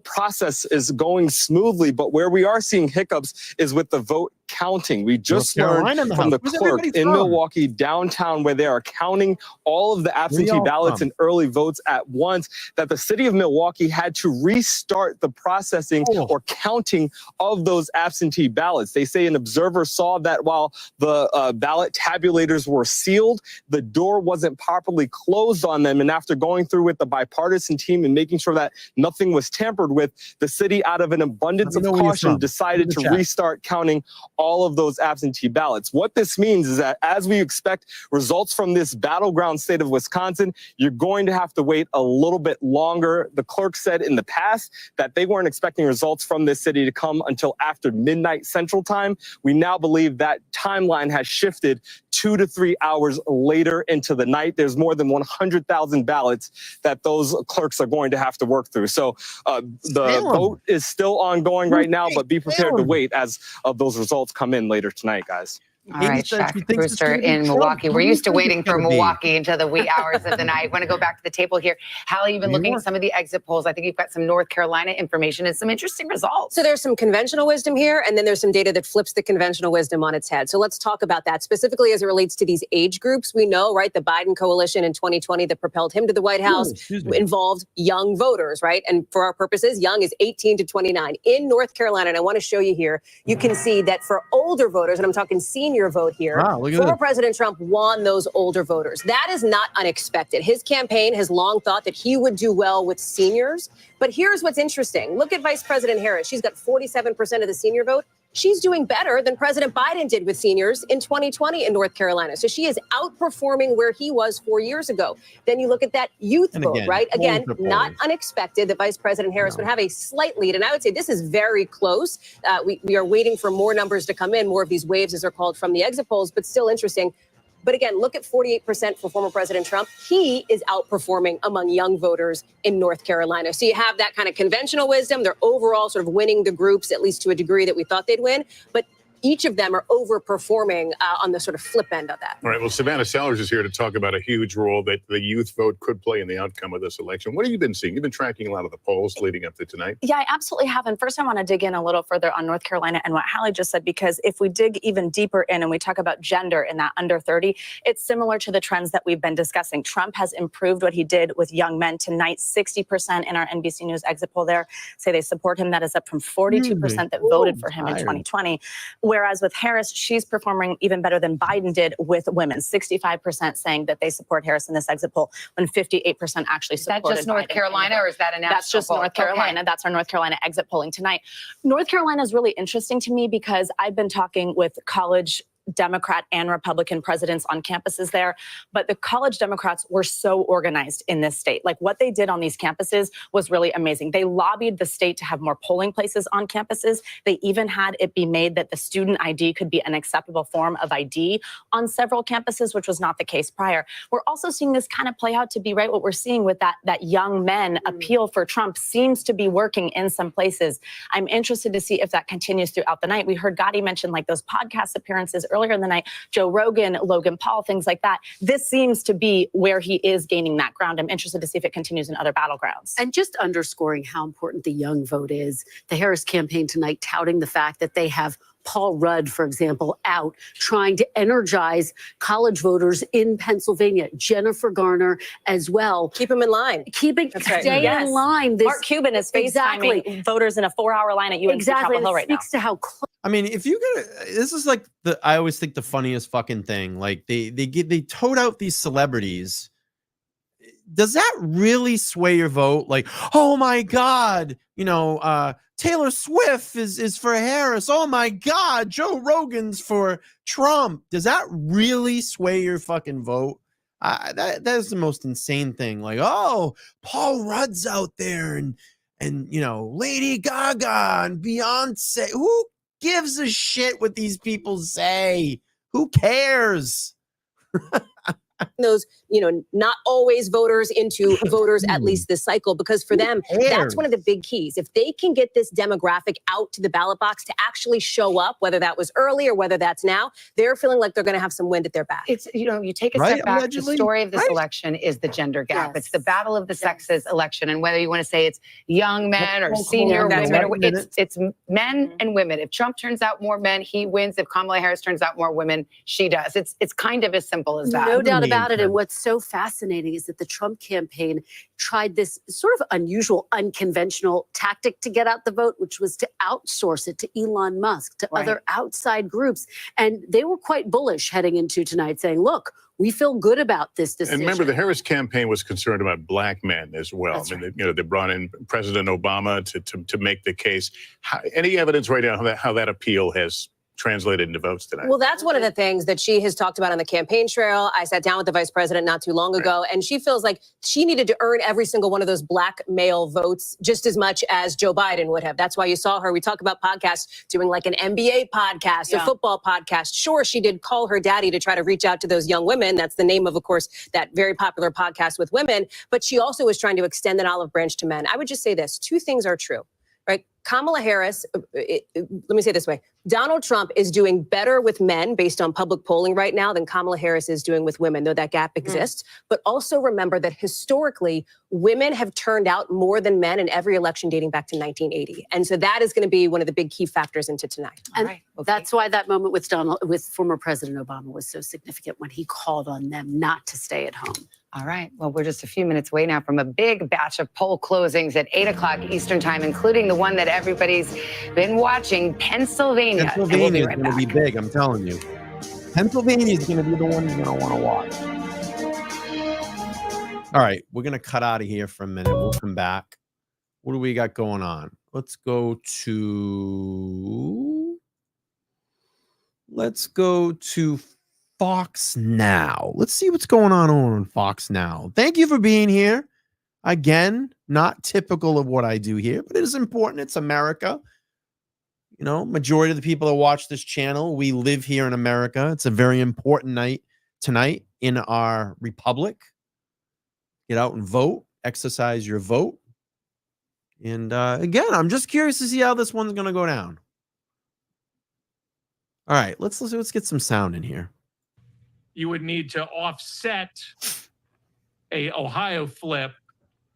[SPEAKER 18] process is going smoothly, but where we are seeing hiccups is with the vote counting. We just learned from the clerk in Milwaukee downtown, where they are counting all of the absentee ballots and early votes at once, that the city of Milwaukee had to restart the processing or counting of those absentee ballots. They say an observer saw that while the ballot tabulators were sealed, the door wasn't properly closed on them. And after going through with the bipartisan team and making sure that nothing was tampered with, the city, out of an abundance of caution, decided to restart counting all of those absentee ballots. What this means is that as we expect results from this battleground state of Wisconsin, you're going to have to wait a little bit longer. The clerk said in the past that they weren't expecting results from this city to come until after midnight Central Time. We now believe that timeline has shifted 2 to 3 hours later into the night. There's more than 100,000 ballots that those clerks are going to have to work through. So the vote is still ongoing right now, but be prepared to wait as those results come in later tonight, guys.
[SPEAKER 9] All right, Shaq Brewster in Milwaukee. We're used to waiting for Milwaukee until the wee hours of the night. I want to go back to the table here. Hallie, you've been looking at some of the exit polls. I think you've got some North Carolina information and some interesting results.
[SPEAKER 15] So there's some conventional wisdom here, and then there's some data that flips the conventional wisdom on its head. So let's talk about that specifically as it relates to these age groups. We know, right, the Biden coalition in 2020 that propelled him to the White House involved young voters, right? And for our purposes, young is 18 to 29. In North Carolina, and I want to show you here, you can see that for older voters, and I'm talking senior vote here, former President Trump won those older voters. That is not unexpected. His campaign has long thought that he would do well with seniors. But here's what's interesting. Look at Vice President Harris. She's got 47% of the senior vote. She's doing better than President Biden did with seniors in 2020 in North Carolina. So she is outperforming where he was 4 years ago. Then you look at that youth vote, right? Again, not unexpected that Vice President Harris would have a slight lead. And I would say this is very close. We are waiting for more numbers to come in, more of these waves as they're called from the exit polls, but still interesting. But again, look at 48% for former President Trump. He is outperforming among young voters in North Carolina. So you have that kind of conventional wisdom. They're overall sort of winning the groups, at least to a degree that we thought they'd win. But each of them are overperforming on the sort of flip end of that.
[SPEAKER 11] All right. Well, Savannah Sellers is here to talk about a huge role that the youth vote could play in the outcome of this election. What have you been seeing? You've been tracking a lot of the polls leading up to tonight.
[SPEAKER 19] Yeah, I absolutely have. And first, I want to dig in a little further on North Carolina and what Hallie just said, because if we dig even deeper in and we talk about gender in that under 30, it's similar to the trends that we've been discussing. Trump has improved what he did with young men. Tonight, 60% in our NBC News exit poll there say they support him. That is up from 42% that voted for him in 2020. Whereas with Harris, she's performing even better than Biden did with women. 65% saying that they support Harris in this exit poll, when 58% actually supported Biden.
[SPEAKER 9] Is that just North Carolina, or is that a national
[SPEAKER 19] That's just
[SPEAKER 9] poll?
[SPEAKER 19] North Carolina.
[SPEAKER 9] Okay.
[SPEAKER 19] That's our North Carolina exit polling tonight. North Carolina is really interesting to me because I've been talking with college Democrat and Republican presidents on campuses there, but the college Democrats were so organized in this state. Like, what they did on these campuses was really amazing. They lobbied the state to have more polling places on campuses. They even had it be made that the student ID could be an acceptable form of ID on several campuses, which was not the case prior. We're also seeing this kind of play out to be right what we're seeing with that young men appeal for Trump seems to be working in some places. I'm interested to see if that continues throughout the night. We heard Gotti mention like those podcast appearances earlier in the night, Joe Rogan, Logan Paul, things like that. This seems to be where he is gaining that ground. I'm interested to see if it continues in other battlegrounds.
[SPEAKER 14] And just underscoring how important the young vote is, the Harris campaign tonight touting the fact that they have Paul Rudd, for example, out trying to energize college voters in Pennsylvania. Jennifer Garner as well.
[SPEAKER 15] Keep them in line.
[SPEAKER 14] Stay in line.
[SPEAKER 19] Mark Cuban is FaceTiming voters in a 4-hour line at UNC Chapel Hill right now.
[SPEAKER 14] Speaks to how close.
[SPEAKER 1] I mean, if you get this is like I always think the funniest fucking thing. Like they tote out these celebrities. Does that really sway your vote? Like, oh my God, Taylor Swift is for Harris. Oh my God, Joe Rogan's for Trump. Does that really sway your fucking vote? That is the most insane thing. Like, oh, Paul Rudd's out there and Lady Gaga and Beyonce. Who gives a shit what these people say? Who cares?
[SPEAKER 15] Those, not always voters into voters at least this cycle, because for them, that's one of the big keys. If they can get this demographic out to the ballot box to actually show up, whether that was early or whether that's now, they're feeling like they're going to have some wind at their back.
[SPEAKER 9] It's, you take a step back. The story of this election is the gender gap. Yes. It's the battle of the sexes election. And whether you want to say it's young men or senior women, it's men and women. If Trump turns out more men, he wins. If Kamala Harris turns out more women, she does. It's kind of as simple as that.
[SPEAKER 14] No doubt about it. And what's so fascinating is that the Trump campaign tried this sort of unusual, unconventional tactic to get out the vote, which was to outsource it to Elon Musk, to other outside groups. And they were quite bullish heading into tonight, saying, look, we feel good about this decision.
[SPEAKER 11] And remember, the Harris campaign was concerned about black men as well. That's right. They brought in President Obama to make the case. Any evidence right now how that appeal has translated into votes tonight?
[SPEAKER 15] Well, that's one of the things that she has talked about on the campaign trail. I sat down with the vice president not too long ago, and she feels like she needed to earn every single one of those black male votes just as much as Joe Biden would have. That's why you saw her. We talk about podcasts, doing like an NBA podcast, a football podcast. Sure, she did call her daddy to try to reach out to those young women. That's the name of course, that very popular podcast with women. But she also was trying to extend an olive branch to men. I would just say this. Two things are true, right? Kamala Harris, let me say it this way. Donald Trump is doing better with men based on public polling right now than Kamala Harris is doing with women, though that gap exists. But also remember that historically, women have turned out more than men in every election dating back to 1980. And so that is going to be one of the big key factors into tonight.
[SPEAKER 14] And that's why that moment with former President Obama was so significant when he called on them not to stay at home.
[SPEAKER 9] All right. Well, we're just a few minutes away now from a big batch of poll closings at 8 o'clock Eastern time, including the one that everybody's been watching, Pennsylvania.
[SPEAKER 1] Pennsylvania is going to be big, I'm telling you. Pennsylvania is going to be the one you're going to want to watch. All right. We're going to cut out of here for a minute. We'll come back. What do we got going on? Let's go to Fox Now. Let's see what's going on over on Fox Now. Thank you for being here. Again, not typical of what I do here, but it is important. It's America. Majority of the people that watch this channel, we live here in America. It's a very important night tonight in our republic. Get out and vote, exercise your vote. And again, I'm just curious to see how this one's going to go down. All right, let's get some sound in here.
[SPEAKER 20] You would need to offset a Ohio flip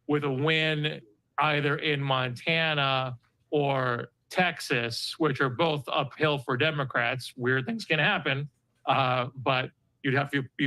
[SPEAKER 20] with a win either in Montana or Texas, which are both uphill for Democrats. Weird things can happen, but you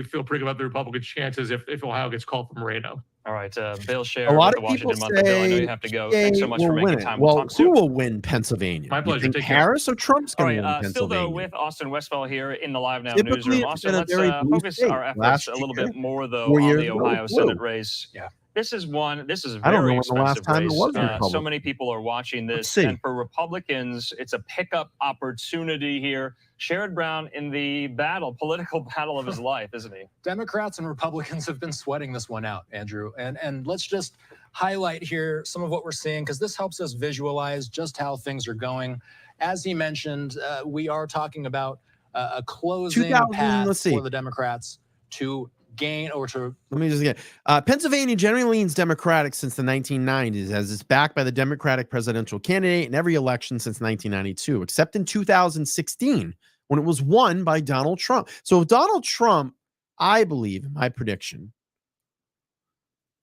[SPEAKER 20] feel pretty good about the Republicans' chances if Ohio gets called from Moreno.
[SPEAKER 3] All right, Bill Scher,
[SPEAKER 1] A lot
[SPEAKER 3] the
[SPEAKER 1] of people
[SPEAKER 3] Washington Monthly. Bill, I know
[SPEAKER 1] say
[SPEAKER 3] you have to go. Thanks so much for
[SPEAKER 1] will
[SPEAKER 3] making
[SPEAKER 1] win it.
[SPEAKER 3] time.
[SPEAKER 1] Well,
[SPEAKER 3] We'll talk
[SPEAKER 1] who
[SPEAKER 3] soon.
[SPEAKER 1] will win Pennsylvania?
[SPEAKER 20] My pleasure.
[SPEAKER 1] You think
[SPEAKER 20] Take care.
[SPEAKER 1] Harris or Trump's
[SPEAKER 3] All
[SPEAKER 1] going to
[SPEAKER 3] right,
[SPEAKER 1] win
[SPEAKER 3] still
[SPEAKER 1] Pennsylvania?
[SPEAKER 3] though with Austin Westfall here in the Live Now
[SPEAKER 1] Typically,
[SPEAKER 3] newsroom.
[SPEAKER 1] it's
[SPEAKER 3] Austin,
[SPEAKER 1] been a
[SPEAKER 3] let's
[SPEAKER 1] very blue
[SPEAKER 3] focus
[SPEAKER 1] state.
[SPEAKER 3] our efforts
[SPEAKER 1] Last
[SPEAKER 3] a little
[SPEAKER 1] year,
[SPEAKER 3] bit more though
[SPEAKER 1] 4
[SPEAKER 3] on
[SPEAKER 1] years
[SPEAKER 3] the
[SPEAKER 1] ago,
[SPEAKER 3] Ohio
[SPEAKER 1] blue.
[SPEAKER 3] Senate race.
[SPEAKER 20] Yeah.
[SPEAKER 3] This is a
[SPEAKER 1] I don't know
[SPEAKER 3] very
[SPEAKER 1] when the last
[SPEAKER 3] expensive
[SPEAKER 1] time it
[SPEAKER 3] race.
[SPEAKER 1] was
[SPEAKER 3] So
[SPEAKER 1] Republican.
[SPEAKER 3] many people are watching this,
[SPEAKER 1] see.
[SPEAKER 3] and for Republicans, it's a pickup opportunity here. Sherrod Brown in the political battle of his life, isn't he?
[SPEAKER 13] Democrats and Republicans have been sweating this one out, Andrew. And let's just highlight here some of what we're seeing, because this helps us visualize just how things are going. As he mentioned, we are talking about a closing path for the Democrats to gain or to...
[SPEAKER 1] Let me just get Pennsylvania generally leans Democratic since the 1990s, as it's backed by the Democratic presidential candidate in every election since 1992, except in 2016 when it was won by Donald Trump. So if Donald Trump, I believe, my prediction,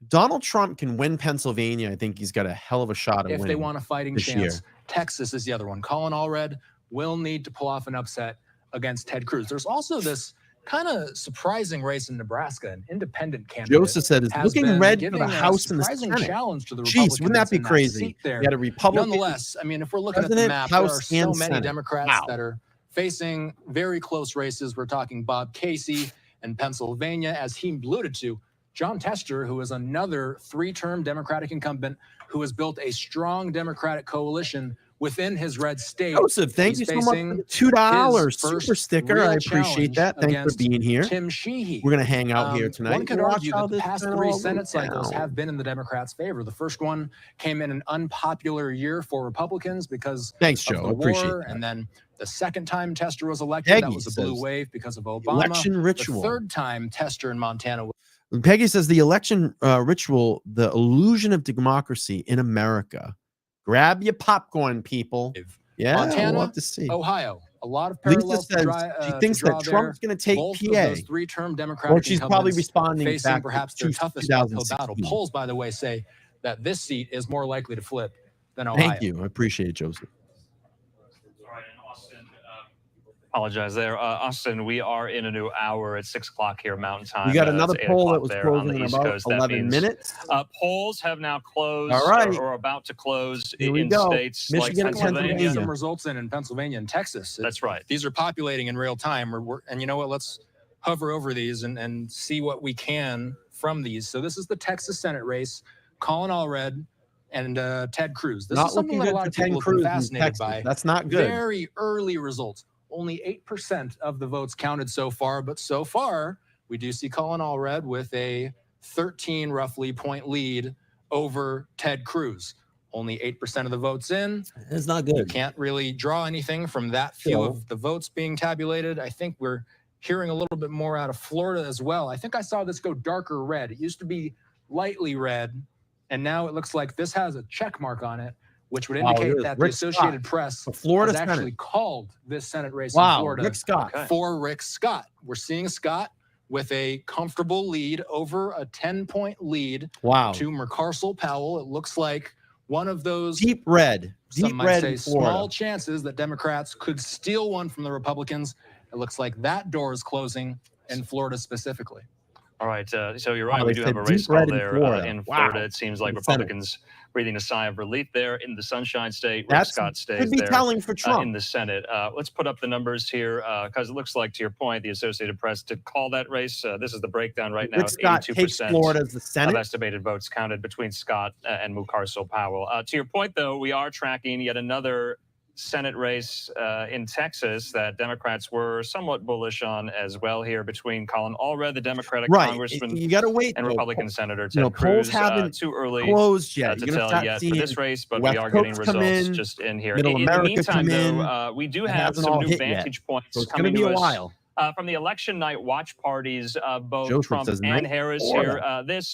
[SPEAKER 1] Donald Trump can win Pennsylvania, I think he's got a hell of a shot at winning.
[SPEAKER 13] If they want a fighting
[SPEAKER 1] this
[SPEAKER 13] chance,
[SPEAKER 1] year.
[SPEAKER 13] Texas is the other one. Colin Allred will need to pull off an upset against Ted Cruz. There's also this kind of surprising race in Nebraska. An independent candidate
[SPEAKER 1] Joseph said it's
[SPEAKER 13] has
[SPEAKER 1] looking
[SPEAKER 13] been
[SPEAKER 1] red for
[SPEAKER 13] giving
[SPEAKER 1] the
[SPEAKER 13] a
[SPEAKER 1] House and the
[SPEAKER 13] surprising
[SPEAKER 1] Senate.
[SPEAKER 13] challenge to the
[SPEAKER 1] Jeez, wouldn't that be
[SPEAKER 13] Republicans in
[SPEAKER 1] crazy?
[SPEAKER 13] seat there.
[SPEAKER 1] You had a Republican,
[SPEAKER 13] Nonetheless, I mean, if we're looking
[SPEAKER 1] President,
[SPEAKER 13] at the map,
[SPEAKER 1] House,
[SPEAKER 13] there are
[SPEAKER 1] and
[SPEAKER 13] so many
[SPEAKER 1] Senate.
[SPEAKER 13] Democrats
[SPEAKER 1] Wow.
[SPEAKER 13] that are facing very close races. We're talking Bob Casey in Pennsylvania, as he alluded to. John Tester, who is another three-term Democratic incumbent who has built a strong Democratic coalition within his red state.
[SPEAKER 1] Joseph, thank you so much for the $2 super sticker. I appreciate that. Thanks for being here.
[SPEAKER 13] Tim Sheehy.
[SPEAKER 1] We're going to hang out here tonight.
[SPEAKER 13] One could
[SPEAKER 1] Watch
[SPEAKER 13] argue
[SPEAKER 1] how
[SPEAKER 13] that the
[SPEAKER 1] this
[SPEAKER 13] past
[SPEAKER 1] kinda
[SPEAKER 13] three
[SPEAKER 1] all
[SPEAKER 13] Senate
[SPEAKER 1] goes
[SPEAKER 13] cycles
[SPEAKER 1] down.
[SPEAKER 13] have been in the Democrats' favor. The first one came in an unpopular year for Republicans because
[SPEAKER 1] Thanks,
[SPEAKER 13] of
[SPEAKER 1] Joe.
[SPEAKER 13] the
[SPEAKER 1] I appreciate
[SPEAKER 13] war,
[SPEAKER 1] that.
[SPEAKER 13] and then the second time Tester was elected, that
[SPEAKER 1] Peggy
[SPEAKER 13] was a blue
[SPEAKER 1] says,
[SPEAKER 13] wave because of Obama.
[SPEAKER 1] election ritual.
[SPEAKER 13] The third time Tester in Montana was
[SPEAKER 1] Peggy says the election ritual, the illusion of democracy in America. Grab your popcorn, people. Yeah,
[SPEAKER 13] Montana,
[SPEAKER 1] we'll have to see.
[SPEAKER 13] Ohio. A lot of
[SPEAKER 1] Lisa
[SPEAKER 13] parallels
[SPEAKER 1] says
[SPEAKER 13] to draw,
[SPEAKER 1] she thinks that Trump's going to take
[SPEAKER 13] Both
[SPEAKER 1] PA.
[SPEAKER 13] of those three-term Democratic
[SPEAKER 1] Well, she's probably
[SPEAKER 13] incumbents
[SPEAKER 1] responding
[SPEAKER 13] facing
[SPEAKER 1] back
[SPEAKER 13] perhaps
[SPEAKER 1] to
[SPEAKER 13] their toughest uphill
[SPEAKER 1] 2016.
[SPEAKER 13] battle. Polls, by the way, say that this seat is more likely to flip than Ohio.
[SPEAKER 1] Thank you. I appreciate it, Joseph.
[SPEAKER 3] Apologize there. Austin, we are in a new hour at 6 o'clock here Mountain Time.
[SPEAKER 1] We got another
[SPEAKER 3] It's 8
[SPEAKER 1] poll that
[SPEAKER 3] o'clock
[SPEAKER 1] was
[SPEAKER 3] there on
[SPEAKER 1] closing
[SPEAKER 3] the
[SPEAKER 1] in
[SPEAKER 3] East
[SPEAKER 1] about
[SPEAKER 3] Coast. That
[SPEAKER 1] 11
[SPEAKER 3] means,
[SPEAKER 1] minutes.
[SPEAKER 3] polls have now closed
[SPEAKER 1] All right.
[SPEAKER 3] or about to close
[SPEAKER 1] Here we
[SPEAKER 3] in
[SPEAKER 1] go.
[SPEAKER 3] states
[SPEAKER 1] Michigan and
[SPEAKER 3] like Pennsylvania.
[SPEAKER 13] Some results in Pennsylvania and Texas.
[SPEAKER 3] That's right.
[SPEAKER 13] These are populating in real time. And you know what? Let's hover over these and see what we can from these. So this is the Texas Senate race. Colin Allred and Ted Cruz. This
[SPEAKER 1] Not
[SPEAKER 13] is something
[SPEAKER 1] looking
[SPEAKER 13] that a
[SPEAKER 1] good
[SPEAKER 13] lot
[SPEAKER 1] for
[SPEAKER 13] of people
[SPEAKER 1] Ted
[SPEAKER 13] have been
[SPEAKER 1] Cruz in
[SPEAKER 13] fascinated
[SPEAKER 1] Texas.
[SPEAKER 13] by.
[SPEAKER 1] That's not good.
[SPEAKER 13] Very early results. Only 8% of the votes counted so far, but so far we do see Colin Allred with a 13 roughly point lead over Ted Cruz. Only 8% of the votes in.
[SPEAKER 1] It's not good.
[SPEAKER 13] You can't really draw anything from that few of the votes being tabulated. I think we're hearing a little bit more out of Florida as well. I think I saw this go darker red. It used to be lightly red, and now it looks like this has a check mark on it, which would indicate that the
[SPEAKER 1] Rick
[SPEAKER 13] Associated
[SPEAKER 1] Scott.
[SPEAKER 13] Press
[SPEAKER 1] Florida
[SPEAKER 13] has actually
[SPEAKER 1] Senate.
[SPEAKER 13] called this Senate race
[SPEAKER 1] Wow,
[SPEAKER 13] in Florida
[SPEAKER 1] Rick Scott.
[SPEAKER 13] for Rick Scott. We're seeing Scott with a comfortable lead over a 10-point lead
[SPEAKER 1] Wow.
[SPEAKER 13] to McCarcel Powell. It looks like one of those
[SPEAKER 1] Deep red.
[SPEAKER 13] some
[SPEAKER 1] Deep
[SPEAKER 13] might
[SPEAKER 1] red
[SPEAKER 13] say
[SPEAKER 1] in Florida.
[SPEAKER 13] small chances that Democrats could steal one from the Republicans. It looks like that door is closing in Florida specifically.
[SPEAKER 3] All right. So you're right.
[SPEAKER 1] Wow,
[SPEAKER 3] We
[SPEAKER 1] they
[SPEAKER 3] do have
[SPEAKER 1] said
[SPEAKER 3] a race
[SPEAKER 1] deep red
[SPEAKER 3] call
[SPEAKER 1] in
[SPEAKER 3] there
[SPEAKER 1] Florida.
[SPEAKER 3] in
[SPEAKER 1] Wow.
[SPEAKER 3] Florida. It seems like
[SPEAKER 1] In the Senate.
[SPEAKER 3] Republicans breathing a sigh of relief there in the Sunshine State. Rick
[SPEAKER 1] That's
[SPEAKER 3] Scott stays
[SPEAKER 1] could be
[SPEAKER 3] there
[SPEAKER 1] telling for Trump.
[SPEAKER 3] in the Senate. Let's put up the numbers here because it looks like, to your point, the Associated Press did call that race. This is the breakdown right now.
[SPEAKER 1] Rick Scott takes
[SPEAKER 3] 82%
[SPEAKER 1] Florida as the
[SPEAKER 3] of
[SPEAKER 1] Senate.
[SPEAKER 3] estimated votes counted between Scott and Mucarsel Powell. To your point, though, we are tracking yet another Senate race in Texas that Democrats were somewhat bullish on as well here between Colin Allred, the Democratic
[SPEAKER 1] Right.
[SPEAKER 3] congressman,
[SPEAKER 1] You got to wait.
[SPEAKER 3] and
[SPEAKER 1] though.
[SPEAKER 3] Republican Senator Ted
[SPEAKER 1] You know, polls
[SPEAKER 3] Cruz.
[SPEAKER 1] haven't
[SPEAKER 3] Too early
[SPEAKER 1] closed yet.
[SPEAKER 3] to
[SPEAKER 1] You're gonna
[SPEAKER 3] tell
[SPEAKER 1] start
[SPEAKER 3] yet for
[SPEAKER 1] seeing
[SPEAKER 3] this race, but
[SPEAKER 1] West
[SPEAKER 3] we are getting
[SPEAKER 1] Coast come
[SPEAKER 3] results
[SPEAKER 1] in,
[SPEAKER 3] just in here.
[SPEAKER 1] Middle
[SPEAKER 3] In
[SPEAKER 1] America
[SPEAKER 3] the meantime,
[SPEAKER 1] come in.
[SPEAKER 3] though, we do
[SPEAKER 1] It
[SPEAKER 3] have
[SPEAKER 1] hasn't
[SPEAKER 3] some
[SPEAKER 1] all
[SPEAKER 3] new
[SPEAKER 1] hit yet.
[SPEAKER 3] vantage points
[SPEAKER 1] So it's
[SPEAKER 3] coming
[SPEAKER 1] gonna be
[SPEAKER 3] to
[SPEAKER 1] a
[SPEAKER 3] us
[SPEAKER 1] while.
[SPEAKER 3] from the election night watch parties of both
[SPEAKER 1] Joseph
[SPEAKER 3] Trump
[SPEAKER 1] says,
[SPEAKER 3] and
[SPEAKER 1] "Nice
[SPEAKER 3] Harris
[SPEAKER 1] Florida."
[SPEAKER 3] here.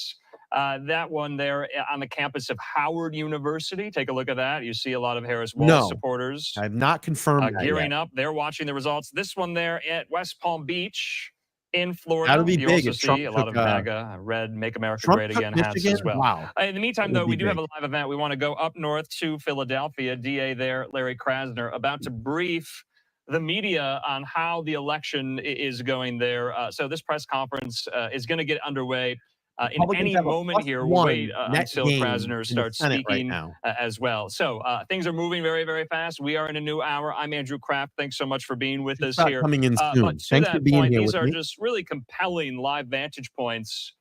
[SPEAKER 3] That one there on the campus of Howard University. Take a look at that. You see a lot of Harris Walz
[SPEAKER 1] No,
[SPEAKER 3] supporters
[SPEAKER 1] I've not confirmed that
[SPEAKER 3] gearing
[SPEAKER 1] yet.
[SPEAKER 3] up. They're watching the results. This one there at West Palm Beach in Florida.
[SPEAKER 1] That'll be
[SPEAKER 3] You
[SPEAKER 1] big
[SPEAKER 3] also
[SPEAKER 1] if Trump
[SPEAKER 3] see a lot of
[SPEAKER 1] took,
[SPEAKER 3] MAGA, red, Make America
[SPEAKER 1] Trump
[SPEAKER 3] Great
[SPEAKER 1] took
[SPEAKER 3] Again hats
[SPEAKER 1] Michigan?
[SPEAKER 3] as well.
[SPEAKER 1] Wow.
[SPEAKER 3] In the meantime,
[SPEAKER 1] That would
[SPEAKER 3] though, we
[SPEAKER 1] be
[SPEAKER 3] do have
[SPEAKER 1] big.
[SPEAKER 3] a live event. We want to go up north to Philadelphia. DA there, Larry Krasner, about to brief the media on how the election is going there. So this press conference is going to get underway in
[SPEAKER 1] Republicans
[SPEAKER 3] any
[SPEAKER 1] have a
[SPEAKER 3] moment here. We'll
[SPEAKER 1] +1
[SPEAKER 3] wait
[SPEAKER 1] net
[SPEAKER 3] until
[SPEAKER 1] gain
[SPEAKER 3] Krasner
[SPEAKER 1] in the
[SPEAKER 3] starts
[SPEAKER 1] Senate right
[SPEAKER 3] speaking
[SPEAKER 1] now.
[SPEAKER 3] as well. So things are moving very, very fast. We are in a new hour. I'm Andrew Kraft. Thanks so much for being with us
[SPEAKER 1] Start
[SPEAKER 3] here.
[SPEAKER 1] coming in soon.
[SPEAKER 3] But to
[SPEAKER 1] Thanks for
[SPEAKER 3] that
[SPEAKER 1] being
[SPEAKER 3] point,
[SPEAKER 1] here
[SPEAKER 3] these
[SPEAKER 1] with
[SPEAKER 3] are
[SPEAKER 1] me.
[SPEAKER 3] just really compelling live vantage points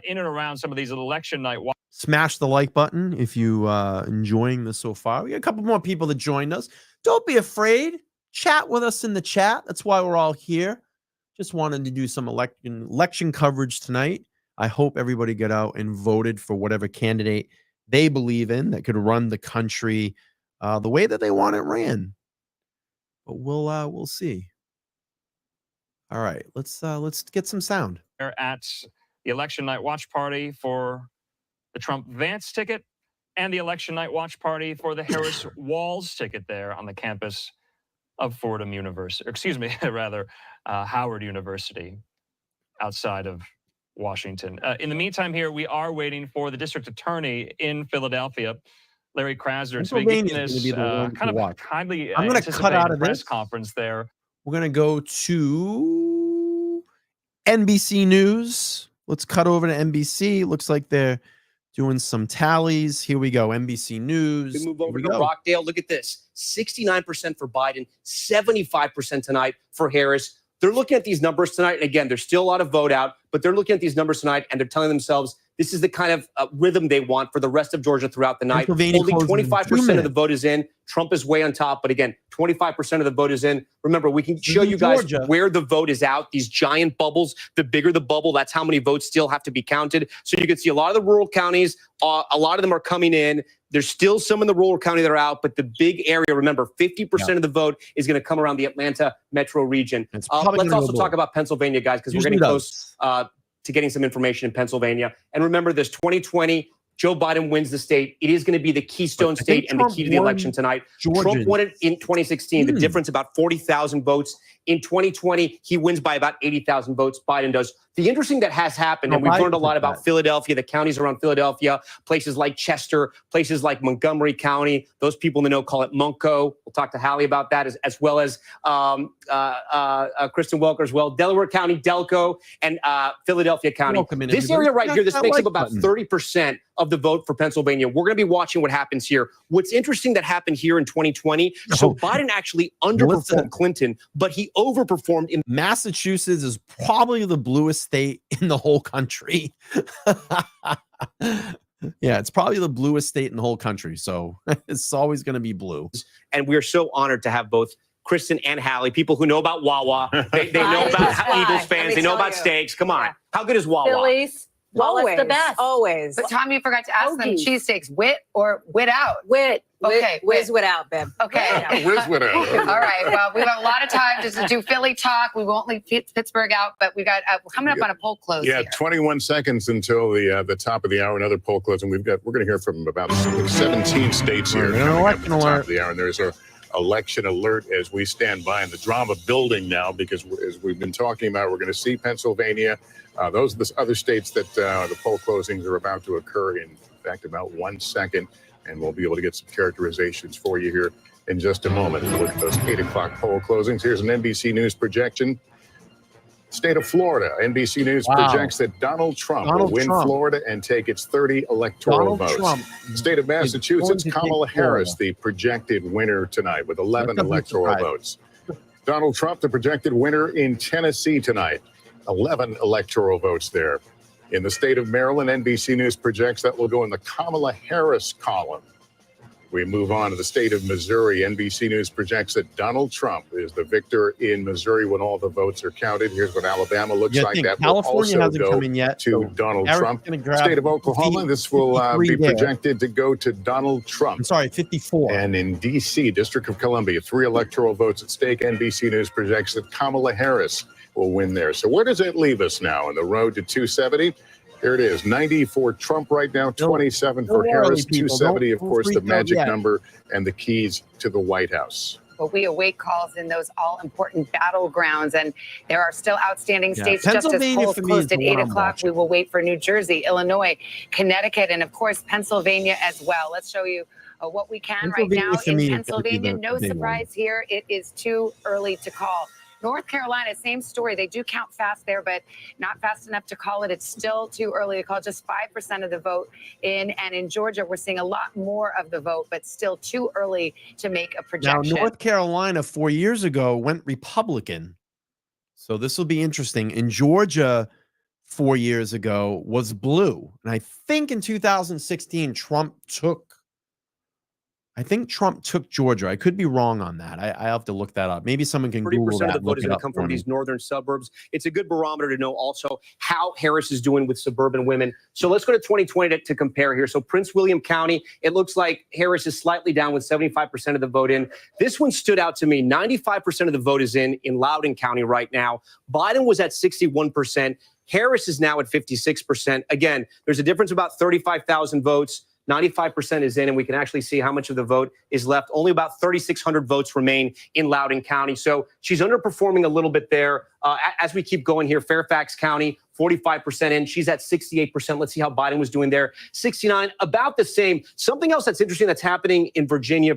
[SPEAKER 3] in and around some of these election night.
[SPEAKER 1] Smash the like button if you enjoying this so far. We got a couple more people that joined us. Don't be afraid. Chat with us in the chat. That's why we're all here. Just wanted to do some election coverage tonight. I hope everybody got out and voted for whatever candidate they believe in that could run the country the way that they want it ran. But we'll see. All right, let's get some sound.
[SPEAKER 3] At the election night watch party for the Trump Vance ticket and the election night watch party for the Harris Walz ticket there on the campus of Fordham University. Excuse me, rather, Howard University outside of Washington. In the meantime here, we are waiting for the district attorney in Philadelphia, Larry Krasner, to begin this kind of kindly
[SPEAKER 1] I'm going to cut out of
[SPEAKER 3] press
[SPEAKER 1] this
[SPEAKER 3] conference there.
[SPEAKER 1] We're going to go to NBC News. Let's cut over to NBC. Looks like they're doing some tallies. Here we go. NBC News.
[SPEAKER 10] We move over to Rockdale. Look at this. 69% for Biden, 75% tonight for Harris. They're looking at these numbers tonight. And again, there's still a lot of vote out, but they're looking at these numbers tonight and they're telling themselves this is the kind of rhythm they want for the rest of Georgia throughout the night. Only 25% of the vote is in. Trump is way on top. But again, 25% of the vote is in. Remember, we can show you guys where the vote is out. These giant bubbles, the bigger the bubble, that's how many votes still have to be counted. So you can see a lot of the rural counties, a lot of them are coming in. There's still some in the rural county that are out, but the big area, remember, 50% of the vote is going to come around the Atlanta metro region. Let's also talk about Pennsylvania, guys, because we're getting close to getting some information in Pennsylvania. And remember this, 2020, Joe Biden wins the state. It is going to be the keystone state and the key to the election tonight. Trump won it in 2016. The difference, about 40,000 votes. In 2020, he wins by about 80,000 votes. Biden does. The interesting that has happened, and we've learned a lot about Philadelphia, the counties around Philadelphia, places like Chester, places like Montgomery County. Those people in the know call it Munco. We'll talk to Hallie about that, as well as Kristen Welker as well. Delaware County, Delco, and Philadelphia County. This area right here, this makes up about 30% of the vote for Pennsylvania. We're going to be watching what happens here. What's interesting that happened here in 2020, so Biden actually underperformed Clinton, but he overperformed in
[SPEAKER 1] Massachusetts is probably the bluest state in the whole country. Yeah, it's probably the bluest state in the whole country. So it's always going to be blue.
[SPEAKER 10] And we're so honored to have both Kristen and Hallie, people who know about Wawa. They know about Eagles fans. They know about steaks. Come on. How good is Wawa?
[SPEAKER 9] Phillies.
[SPEAKER 15] Always,
[SPEAKER 9] the best.
[SPEAKER 15] Always.
[SPEAKER 9] But Tommy, you forgot to ask them cheesesteaks, wit or wit out?
[SPEAKER 15] Wit.
[SPEAKER 9] Okay.
[SPEAKER 15] Whiz without, babe.
[SPEAKER 9] Okay.
[SPEAKER 11] Whiz without.
[SPEAKER 9] All right. Well, we have a lot of time just to do Philly talk. We won't leave Pittsburgh out, but we got we're coming up on a poll close.
[SPEAKER 11] Yeah,
[SPEAKER 9] here.
[SPEAKER 11] 21 seconds until the top of the hour. Another poll close, and we're going to hear from about 17 states here coming up at the top of the hour. And there's our election alert as we stand by, and the drama building now because as we've been talking about, we're going to see Pennsylvania. Those are the other states that the poll closings are about to occur in fact about 1 second, and we'll be able to get some characterizations for you here in just a moment. We'll look at those 8 o'clock poll closings. Here's an NBC News projection. State of Florida, NBC News projects that Donald Trump will win Florida and take its 30 electoral votes. State of Massachusetts, Kamala Harris, the projected winner tonight with 11 electoral votes. Donald Trump, the projected winner in Tennessee tonight, 11 electoral votes there. In the state of Maryland, NBC News projects that will go in the Kamala Harris column. We move on to the state of Missouri. NBC News projects that Donald Trump is the victor in Missouri when all the votes are counted. Here's what Alabama looks like. That
[SPEAKER 1] California
[SPEAKER 11] will
[SPEAKER 1] hasn't
[SPEAKER 11] also
[SPEAKER 1] come
[SPEAKER 11] go
[SPEAKER 1] in yet,
[SPEAKER 11] to
[SPEAKER 1] so
[SPEAKER 11] Donald
[SPEAKER 1] Eric's
[SPEAKER 11] Trump.
[SPEAKER 1] gonna grab
[SPEAKER 11] State of Oklahoma, this will be projected to go to Donald Trump.
[SPEAKER 1] I'm sorry, 54.
[SPEAKER 11] And in D.C., District of Columbia, 3 electoral votes at stake. NBC News projects that Kamala Harris will win there. So where does it leave us now on the road to 270? Here it is, 90 for Trump right now, 27 for Harris, 270, of course, the magic number and the keys to the White House.
[SPEAKER 9] But we await calls in those all-important battlegrounds, and there are still outstanding states. Just as polls closed at 8 o'clock, we will wait for New Jersey, Illinois, Connecticut, and, of course, Pennsylvania as well. Let's show you what we can right now in Pennsylvania. No surprise here. It is too early to call. North Carolina, same story. They do count fast there, but not fast enough to call it. It's still too early to call. Just 5% of the vote in. And in Georgia, we're seeing a lot more of the vote, but still too early to make a projection.
[SPEAKER 1] Now, North Carolina 4 years ago went Republican. So this will be interesting. In Georgia 4 years ago was blue. And I think in 2016, Trump took Georgia. I could be wrong on that. I have to look that up. Maybe someone can Google that.
[SPEAKER 10] 30% of the vote is going to come from these northern suburbs. It's a good barometer to know also how Harris is doing with suburban women. So let's go to 2020 to compare here. So Prince William County, it looks like Harris is slightly down with 75% of the vote in. This one stood out to me. 95% of the vote is in Loudoun County right now. Biden was at 61%. Harris is now at 56%. Again, there's a difference of about 35,000 votes. 95% is in, and we can actually see how much of the vote is left. Only about 3,600 votes remain in Loudoun County. So she's underperforming a little bit there. As we keep going here, Fairfax County, 45% in. She's at 68%. Let's see how Biden was doing there. 69, about the same. Something else that's interesting that's happening in Virginia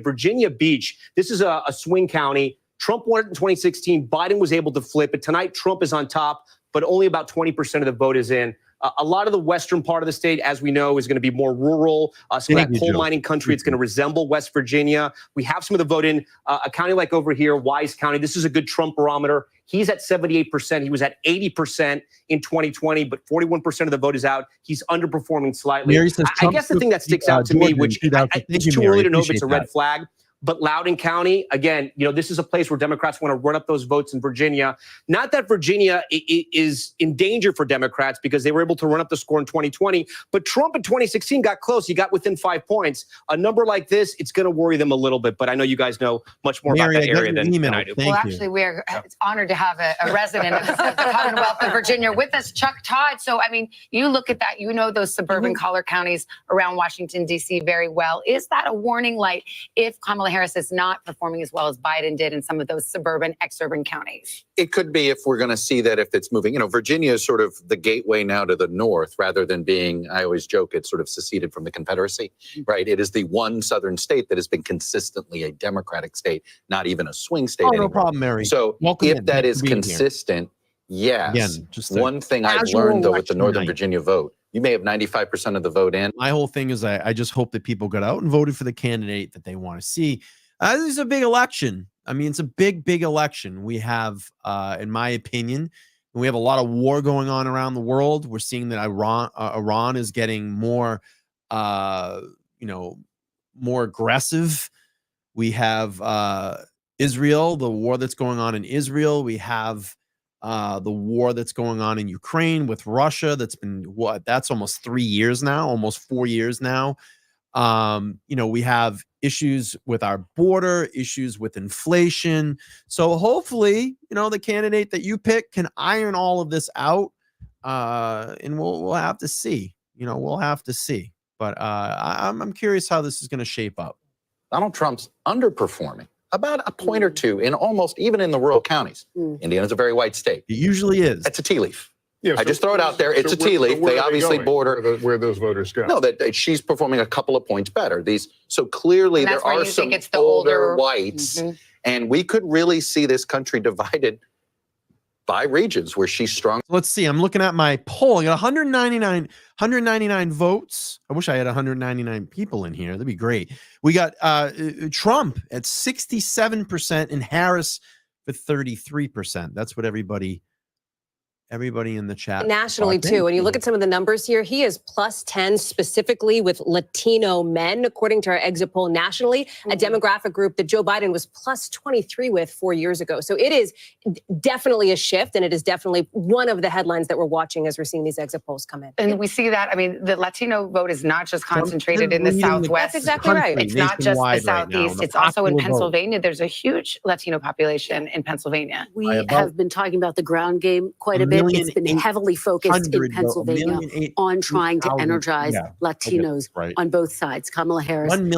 [SPEAKER 10] Beach. This is a swing county. Trump won it in 2016. Biden was able to flip it. Tonight, Trump is on top, but only about 20% of the vote is in. A lot of the western part of the state, as we know, is going to be more rural. Some of that coal mining country, it's going to resemble West Virginia. We have some of the vote in a county like over here, Wise County. This is a good Trump barometer. He's at 78%. He was at 80% in 2020, but 41% of the vote is out. He's underperforming slightly. I guess the thing that sticks out to me, which it's too early to know if it's a red flag, but Loudoun County, again, this is a place where Democrats want to run up those votes in Virginia. Not that Virginia is in danger for Democrats because they were able to run up the score in 2020, but Trump in 2016 got close. He got within 5 points. A number like this, it's going to worry them a little bit, but I know you guys know much more about that area than I do.
[SPEAKER 9] Well, actually, we're honored to have a resident of the Commonwealth of Virginia with us, Chuck Todd. So, I mean, you look at that, those suburban collar counties around Washington, D.C. very well. Is that a warning light if Kamala Harris is not performing as well as Biden did in some of those suburban, exurban counties?
[SPEAKER 21] It could be if we're going to see that if it's moving. Virginia is sort of the gateway now to the north rather than being, I always joke, it's sort of seceded from the Confederacy, right? It is the one southern state that has been consistently a Democratic state, not even a swing state anymore.
[SPEAKER 1] No problem, Mary.
[SPEAKER 21] So if that is consistent, yes.
[SPEAKER 1] Again, just
[SPEAKER 21] one thing I've learned, though, with the Northern Virginia vote, you may have 95% of the vote in.
[SPEAKER 1] My whole thing is I just hope that people got out and voted for the candidate that they want to see. This is a big election. I mean, it's a big, big election. We have, in my opinion, we have a lot of war going on around the world. We're seeing that Iran is getting more, more aggressive. We have Israel, the war that's going on in Israel. We have the war that's going on in Ukraine with Russia. That's been that's almost 3 years now, almost 4 years now. We have issues with our border, issues with inflation. So hopefully, the candidate that you pick can iron all of this out. And we'll have to see. We'll have to see. But I'm curious how this is going to shape up.
[SPEAKER 21] Donald Trump's underperforming about a point or two in even in the rural counties. Indiana's a very white state.
[SPEAKER 1] It usually is.
[SPEAKER 21] It's a tea leaf. Yeah, I just throw it out there. It's a tea leaf. They obviously border
[SPEAKER 11] where those voters go.
[SPEAKER 21] No, that she's performing a couple of points better. So clearly there are some older whites, and we could really see this country divided by regions where she's strong.
[SPEAKER 1] Let's see. I'm looking at my poll. I got 199 votes. I wish I had 199 people in here. That'd be great. We got Trump at 67% and Harris at 33%. That's what everybody everybody in the chat.
[SPEAKER 15] Nationally, too. When you look at some of the numbers here, he is +10 specifically with Latino men, according to our exit poll nationally, a demographic group that Joe Biden was +23 with 4 years ago. So it is definitely a shift, and it is definitely one of the headlines that we're watching as we're seeing these exit polls come in.
[SPEAKER 9] And we see that, I mean, the Latino vote is not just concentrated in the Southwest.
[SPEAKER 15] That's exactly right.
[SPEAKER 9] It's not just the Southeast. It's also in Pennsylvania.
[SPEAKER 1] Vote.
[SPEAKER 9] There's a huge Latino population in Pennsylvania.
[SPEAKER 14] We have been talking about the ground game quite a bit. It's been heavily focused in Pennsylvania on trying to energize Latinos on both sides. Kamala Harris and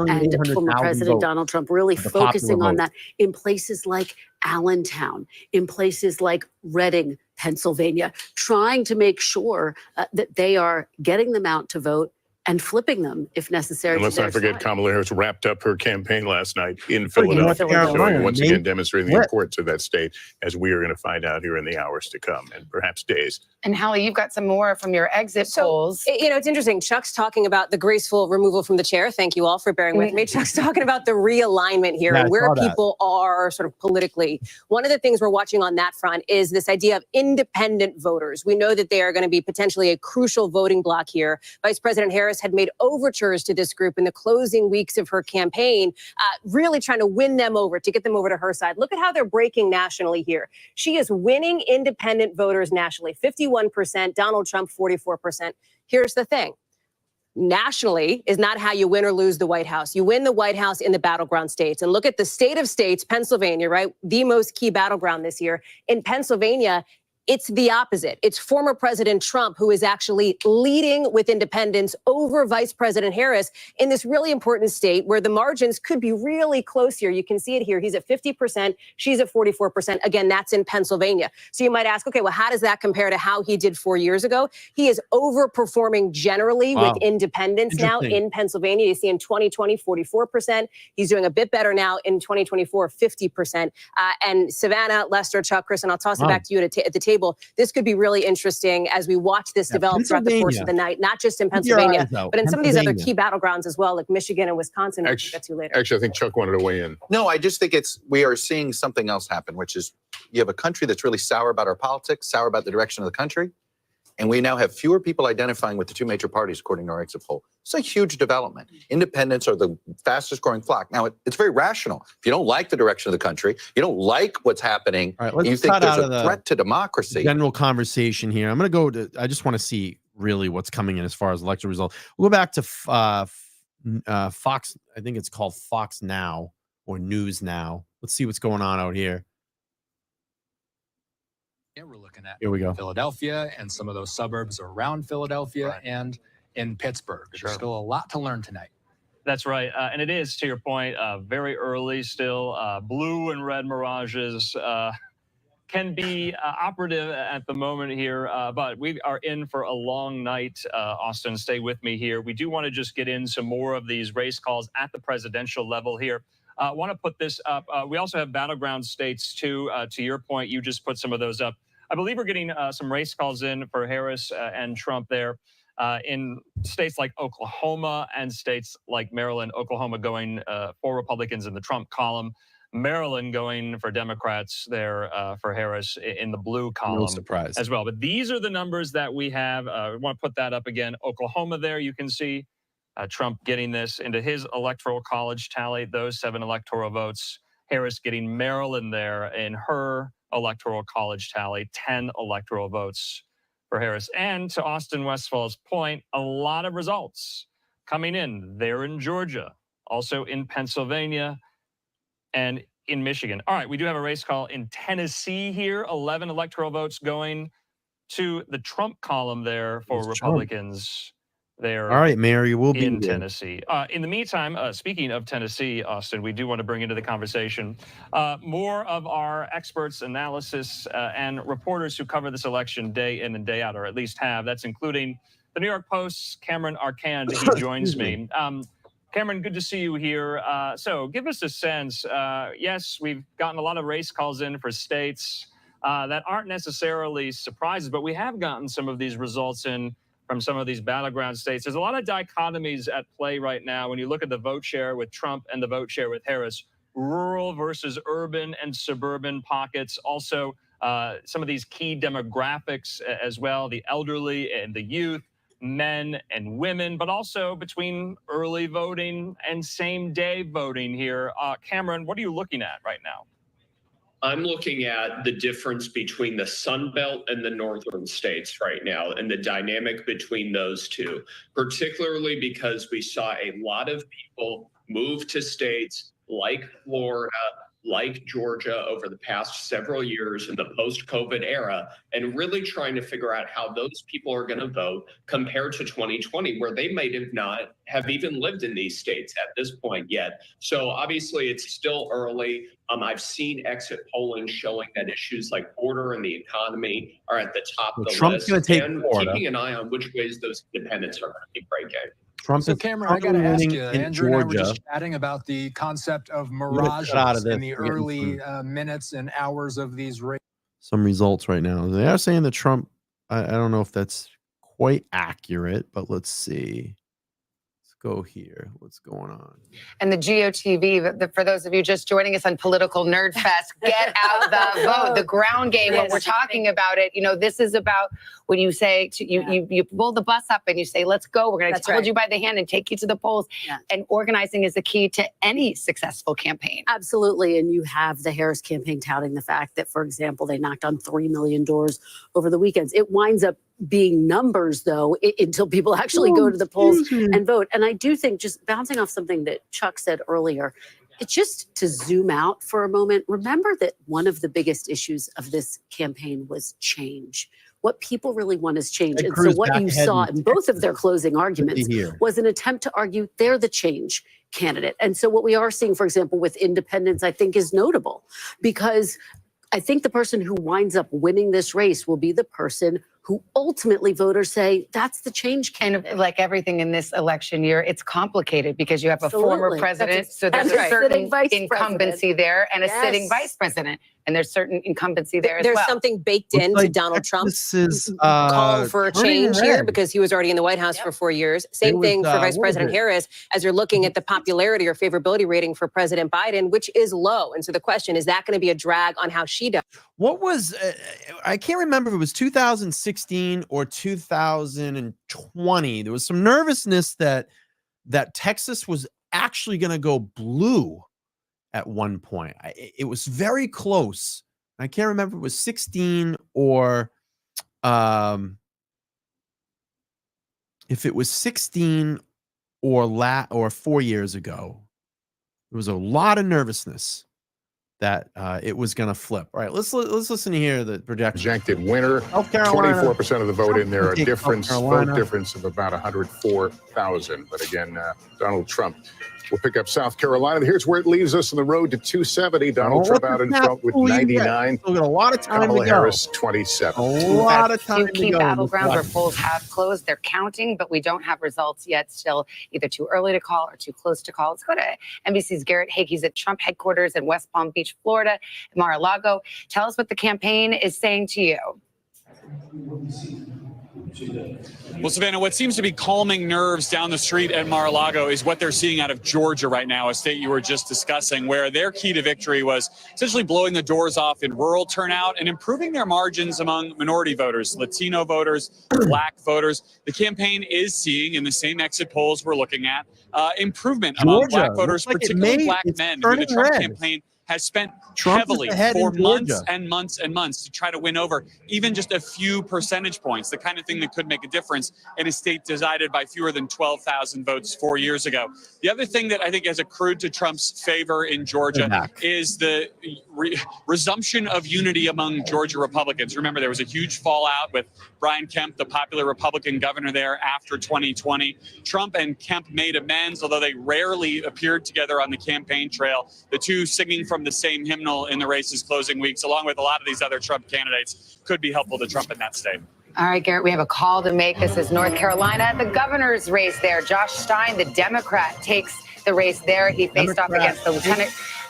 [SPEAKER 14] former President Donald Trump really focusing on that in places like Allentown, in places like Reading, Pennsylvania, trying to make sure that they are getting them out to vote and flipping them if necessary.
[SPEAKER 11] And let's not forget,
[SPEAKER 14] side.
[SPEAKER 11] Kamala Harris wrapped up her campaign last night in Philadelphia, showing once again demonstrating the importance of that state, as we are going to find out here in the hours to come and perhaps days.
[SPEAKER 9] And Hallie, you've got some more from your exit polls.
[SPEAKER 15] You know, it's interesting. Chuck's talking about the graceful removal from the chair. Thank you all for bearing with me. Chuck's talking about the realignment here and where people are sort of politically. One of the things we're watching on that front is this idea of independent voters. We know that they are going to be potentially a crucial voting bloc here. Vice President Harris had made overtures to this group in the closing weeks of her campaign, really trying to win them over, to get them over to her side. Look at how they're breaking nationally here. She is winning independent voters nationally, 51%, Donald Trump, 44%. Here's the thing. Nationally is not how you win or lose the White House. You win the White House in the battleground states. And look at the state of states, Pennsylvania, right? The most key battleground this year. In Pennsylvania, it's the opposite. It's former President Trump who is actually leading with independents over Vice President Harris in this really important state where the margins could be really close here. You can see it here. He's at 50%. She's at 44%. Again, that's in Pennsylvania. So you might ask, okay, well, how does that compare to how he did 4 years ago? He is overperforming generally with independents now in Pennsylvania. You see in 2020, 44%. He's doing a bit better now in 2024, 50%. And Savannah, Lester, Chuck, Chris, and I'll toss it back to you at the table. This could be really interesting as we watch this develop throughout the course of the night, not just in Pennsylvania, but in some of these other key battlegrounds as well, like Michigan and Wisconsin. We'll get to later.
[SPEAKER 11] Actually, I think Chuck wanted to weigh in.
[SPEAKER 21] No, I just think we are seeing something else happen, which is you have a country that's really sour about our politics, sour about the direction of the country. And we now have fewer people identifying with the two major parties, according to our exit poll. It's a huge development. Independents are the fastest growing flock. Now, it's very rational. If you don't like the direction of the country, you don't like what's happening, and you think there's a threat to democracy.
[SPEAKER 1] General conversation here. I'm going to go to, I just want to see really what's coming in as far as election results. We'll go back to Fox. I think it's called Fox Now or News Now. Let's see what's going on out here.
[SPEAKER 13] Yeah, we're looking at
[SPEAKER 1] Here we go.
[SPEAKER 13] Philadelphia and some of those suburbs around Philadelphia and in Pittsburgh. There's still a lot to learn tonight.
[SPEAKER 3] That's right. And it is, to your point, very early still. Blue and red mirages can be operative at the moment here, but we are in for a long night. Austin, stay with me here. We do want to just get in some more of these race calls at the presidential level here. I want to put this up. We also have battleground states, too. To your point, you just put some of those up. I believe we're getting some race calls in for Harris and Trump there in states like Oklahoma and states like Maryland. Oklahoma going for Republicans in the Trump column. Maryland going for Democrats there for Harris in the blue column.
[SPEAKER 1] No surprise.
[SPEAKER 3] As well. But these are the numbers that we have. We want to put that up again. Oklahoma there, you can see. Trump getting this into his electoral college tally, those 7 electoral votes. Harris getting Maryland there in her electoral college tally, 10 electoral votes for Harris. And to Austin Westfall's point, a lot of results coming in there in Georgia, also in Pennsylvania and in Michigan. All right, we do have a race call in Tennessee here, 11 electoral votes going to the Trump column there for Republicans. There.
[SPEAKER 1] All right, Mary, we'll be
[SPEAKER 3] in Tennessee. In the meantime, speaking of Tennessee, Austin, we do want to bring into the conversation more of our experts, analysis, and reporters who cover this election day in and day out, or at least have. That's including the New York Post's Cameron Arcand. He joins me. Cameron, good to see you here. So give us a sense. Yes, we've gotten a lot of race calls in for states that aren't necessarily surprises, but we have gotten some of these results in from some of these battleground states. There's a lot of dichotomies at play right now when you look at the vote share with Trump and the vote share with Harris. Rural versus urban and suburban pockets. Also, some of these key demographics as well, the elderly and the youth, men and women, but also between early voting and same-day voting here. Cameron, what are you looking at right now?
[SPEAKER 2] I'm looking at the difference between the Sun Belt and the northern states right now and the dynamic between those two, particularly because we saw a lot of people move to states like Florida, like Georgia over the past several years in the post-COVID era, and really trying to figure out how those people are going to vote compared to 2020, where they might not have even lived in these states at this point yet. So obviously it's still early. I've seen exit polling showing that issues like border and the economy are at the top of the
[SPEAKER 1] Trump's
[SPEAKER 2] list,
[SPEAKER 1] gonna take
[SPEAKER 2] and
[SPEAKER 1] Florida.
[SPEAKER 2] keeping an eye on which ways those independents are going to be breaking.
[SPEAKER 1] Trump
[SPEAKER 13] So
[SPEAKER 1] is
[SPEAKER 13] Cameron, I got to
[SPEAKER 1] currently
[SPEAKER 13] ask
[SPEAKER 1] winning
[SPEAKER 13] you,
[SPEAKER 1] in
[SPEAKER 13] Andrew and I were
[SPEAKER 1] Georgia.
[SPEAKER 13] just chatting about the concept of
[SPEAKER 1] cut out
[SPEAKER 13] mirages
[SPEAKER 1] of this.
[SPEAKER 13] in the
[SPEAKER 1] We're getting
[SPEAKER 13] early minutes and hours of these races.
[SPEAKER 1] Some results right now. They are saying that Trump, I don't know if that's quite accurate, but let's see. Let's go here. What's going on?
[SPEAKER 9] And the GOTV, for those of you just joining us on Political Nerd Fest, get out the vote, the ground game, when we're talking about it. You know, this is about when you say, you pull the bus up and you say, let's go. We're going to hold you by the hand and take you to the polls. And organizing is the key to any successful campaign.
[SPEAKER 14] Absolutely. And you have the Harris campaign touting the fact that, for example, they knocked on 3 million doors over the weekends. It winds up being numbers, though, until people actually go to the polls and vote. And I do think, just bouncing off something that Chuck said earlier, it's just to zoom out for a moment. Remember that one of the biggest issues of this campaign was change. What people really want is change.
[SPEAKER 1] Ted
[SPEAKER 14] And
[SPEAKER 1] Cruz
[SPEAKER 14] so what
[SPEAKER 1] back
[SPEAKER 14] you
[SPEAKER 1] ahead
[SPEAKER 14] saw
[SPEAKER 1] in
[SPEAKER 14] in both of their closing arguments
[SPEAKER 1] here.
[SPEAKER 14] was an attempt to argue they're the change candidate. And so what we are seeing, for example, with independents, I think is notable, because I think the person who winds up winning this race will be the person who ultimately voters say, that's the change candidate.
[SPEAKER 9] And like everything in this election year, it's complicated because you have a former
[SPEAKER 14] Absolutely.
[SPEAKER 9] president,
[SPEAKER 14] That's
[SPEAKER 9] so there's
[SPEAKER 14] right.
[SPEAKER 9] a certain
[SPEAKER 14] Sitting vice
[SPEAKER 9] incumbency
[SPEAKER 14] president.
[SPEAKER 9] there and a
[SPEAKER 14] Yes.
[SPEAKER 9] sitting vice president. And there's certain incumbency there as
[SPEAKER 15] There's
[SPEAKER 9] well.
[SPEAKER 15] something baked
[SPEAKER 1] Looks
[SPEAKER 15] into
[SPEAKER 1] like
[SPEAKER 15] Donald Trump
[SPEAKER 1] Texas is,
[SPEAKER 15] call for a
[SPEAKER 1] turning
[SPEAKER 15] change here
[SPEAKER 1] red.
[SPEAKER 15] because he was already in the White House for 4 years. Same
[SPEAKER 1] was,
[SPEAKER 15] thing for Vice
[SPEAKER 1] what was
[SPEAKER 15] President
[SPEAKER 1] it?
[SPEAKER 15] Harris, as you're looking at the popularity or favorability rating for President Biden, which is low. And so the question, is that going to be a drag on how she does?
[SPEAKER 1] What was, I can't remember if it was 2016 or 2020. There was some nervousness that Texas was actually going to go blue at one point. It was very close. I can't remember if it was 16 or if it was 16 or 4 years ago. There was a lot of nervousness that it was going to flip. All right, let's listen to here the projection.
[SPEAKER 11] Projected winner,
[SPEAKER 1] South Carolina.
[SPEAKER 11] 24% of the vote in there, a
[SPEAKER 1] South
[SPEAKER 11] difference, vote
[SPEAKER 1] Carolina.
[SPEAKER 11] difference of about 104,000. But again, Donald Trump will pick up South Carolina. Here's where it leaves us on the road to 270. Donald Trump out in front with 99.
[SPEAKER 1] Still got a lot of time
[SPEAKER 11] Kamala
[SPEAKER 1] to go.
[SPEAKER 11] Harris, 27.
[SPEAKER 1] A lot of time
[SPEAKER 9] Two
[SPEAKER 1] to
[SPEAKER 9] key
[SPEAKER 1] go.
[SPEAKER 9] battlegrounds where polls have closed. They're counting, but we don't have results yet. Still either too early to call or too close to call. Let's go to NBC's Garrett Haake. He's at Trump headquarters in West Palm Beach, Florida, Mar-a-Lago. Tell us what the campaign is saying to you.
[SPEAKER 22] Well, Savannah, what seems to be calming nerves down the street at Mar-a-Lago is what they're seeing out of Georgia right now, a state you were just discussing, where their key to victory was essentially blowing the doors off in rural turnout and improving their margins among minority voters, Latino voters, Black voters. The campaign is seeing, in the same exit polls we're looking at, improvement among
[SPEAKER 1] Georgia,
[SPEAKER 22] Black voters,
[SPEAKER 1] looks like it
[SPEAKER 22] particularly
[SPEAKER 1] may-
[SPEAKER 22] Black
[SPEAKER 1] it's
[SPEAKER 22] men, who the
[SPEAKER 1] turning
[SPEAKER 22] Trump
[SPEAKER 1] red.
[SPEAKER 22] campaign has spent
[SPEAKER 1] Trump is
[SPEAKER 22] heavily
[SPEAKER 1] ahead in
[SPEAKER 22] for months
[SPEAKER 1] Georgia.
[SPEAKER 22] and months and months to try to win over even just a few percentage points, the kind of thing that could make a difference in a state decided by fewer than 12,000 votes 4 years ago. The other thing that I think has accrued to Trump's favor in Georgia is the resumption of unity among Georgia Republicans. Remember, there was a huge fallout with Brian Kemp, the popular Republican governor there after 2020. Trump and Kemp made amends, although they rarely appeared together on the campaign trail, the two singing from the same hymnal in the race's closing weeks, along with a lot of these other Trump candidates, could be helpful to Trump in that state.
[SPEAKER 9] All right, Garrett, we have a call to make. This is North Carolina, the governor's race there. Josh Stein, the Democrat, takes the race there. He faced off against the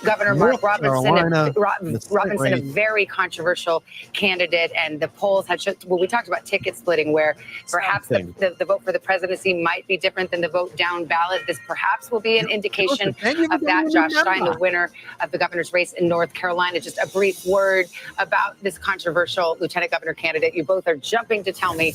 [SPEAKER 9] Governor
[SPEAKER 1] North
[SPEAKER 9] Mark
[SPEAKER 1] Carolina,
[SPEAKER 9] Robinson, a very controversial candidate, and the polls had well, we talked about ticket splitting, where perhaps the vote for the presidency might be different than the vote down ballot. This perhaps will be an indication of that. Josh Stein, the winner of the governor's race in North Carolina. Just a brief word about this controversial lieutenant governor candidate. You both are jumping to tell me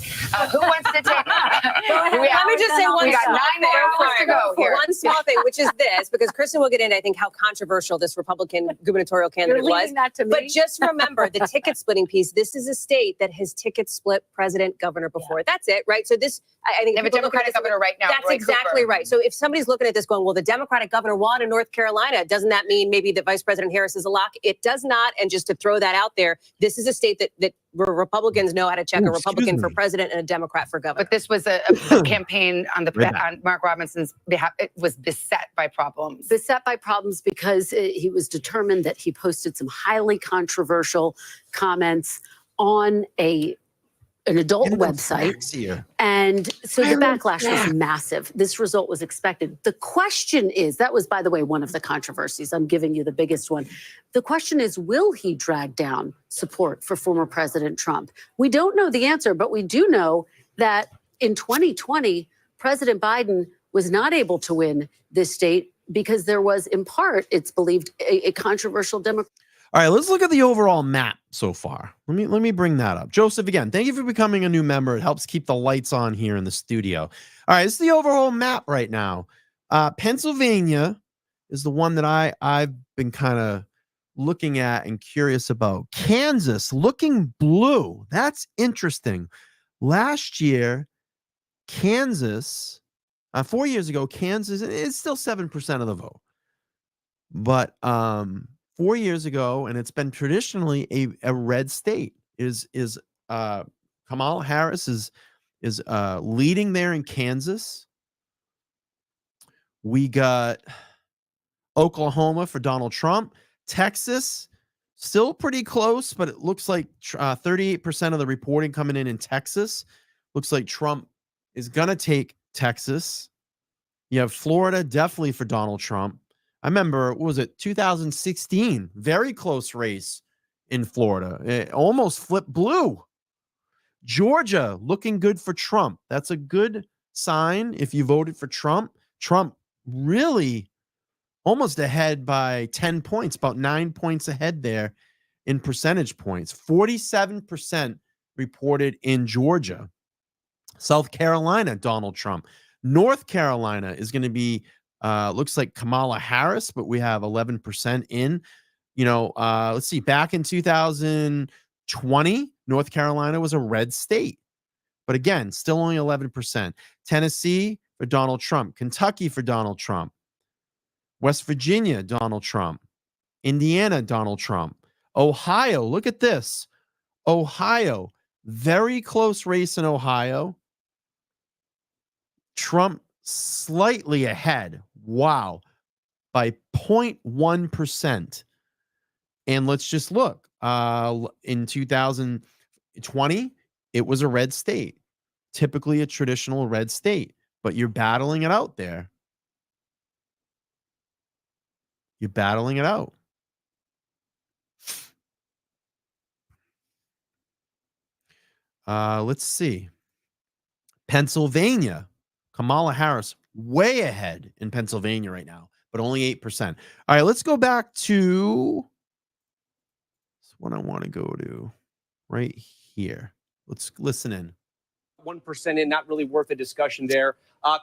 [SPEAKER 9] who wants to take.
[SPEAKER 15] Go ahead. Let me just say one.
[SPEAKER 9] We got 9 more hours to go here.
[SPEAKER 15] One small thing, which is this, because Kristen will get into, I think, how controversial this Republican gubernatorial candidate was.
[SPEAKER 14] That to me.
[SPEAKER 15] But just remember the ticket splitting piece. This is a state that has ticket split president, governor before. That's it, right? So this, I think,
[SPEAKER 9] they have a Democratic governor right now.
[SPEAKER 15] That's
[SPEAKER 9] Roy
[SPEAKER 15] exactly
[SPEAKER 9] Cooper.
[SPEAKER 15] right. So if somebody's looking at this going, well, the Democratic governor won in North Carolina, doesn't that mean maybe that Vice President Harris is a lock? It does not. And just to throw that out there, this is a state that where Republicans know how to check a Republican for president and a Democrat for governor.
[SPEAKER 9] But this was a campaign on Mark Robinson's behalf. It was beset by problems.
[SPEAKER 14] Beset by problems because he was determined that he posted some highly controversial comments on an adult website. And so the backlash was massive. This result was expected. The question is, that was, by the way, one of the controversies. I'm giving you the biggest one. The question is, will he drag down support for former President Trump? We don't know the answer, but we do know that in 2020, President Biden was not able to win this state because there was, in part, it's believed, a controversial Democrat.
[SPEAKER 1] All right, let's look at the overall map so far. Let me bring that up. Joseph, again, thank you for becoming a new member. It helps keep the lights on here in the studio. All right, this is the overall map right now. Pennsylvania is the one that I've been kind of looking at and curious about. Kansas looking blue. That's interesting. Last year, Kansas, 4 years ago, Kansas is still 7% of the vote. But 4 years ago, and it's been traditionally a red state, is Kamala Harris is leading there in Kansas. We got Oklahoma for Donald Trump. Texas, still pretty close, but it looks like 38% of the reporting coming in Texas. Looks like Trump is going to take Texas. You have Florida, definitely for Donald Trump. I remember, what was it, 2016? Very close race in Florida. It almost flipped blue. Georgia, looking good for Trump. That's a good sign if you voted for Trump. Trump really almost ahead by 10 points, about 9 points ahead there in percentage points. 47% reported in Georgia. South Carolina, Donald Trump. North Carolina is going to be looks like Kamala Harris, but we have 11% in. Let's see, back in 2020, North Carolina was a red state. But again, still only 11%. Tennessee for Donald Trump. Kentucky for Donald Trump. West Virginia, Donald Trump. Indiana, Donald Trump. Ohio, look at this. Ohio, very close race in Ohio. Trump slightly ahead. Wow. By 0.1%. And let's just look. In 2020, it was a red state. Typically a traditional red state. But you're battling it out there. You're battling it out. Let's see. Pennsylvania. Kamala Harris way ahead in Pennsylvania right now, but only 8%. All right, let's go back to what I want to go to right here. Let's listen in.
[SPEAKER 10] 1% in, not really worth a discussion there.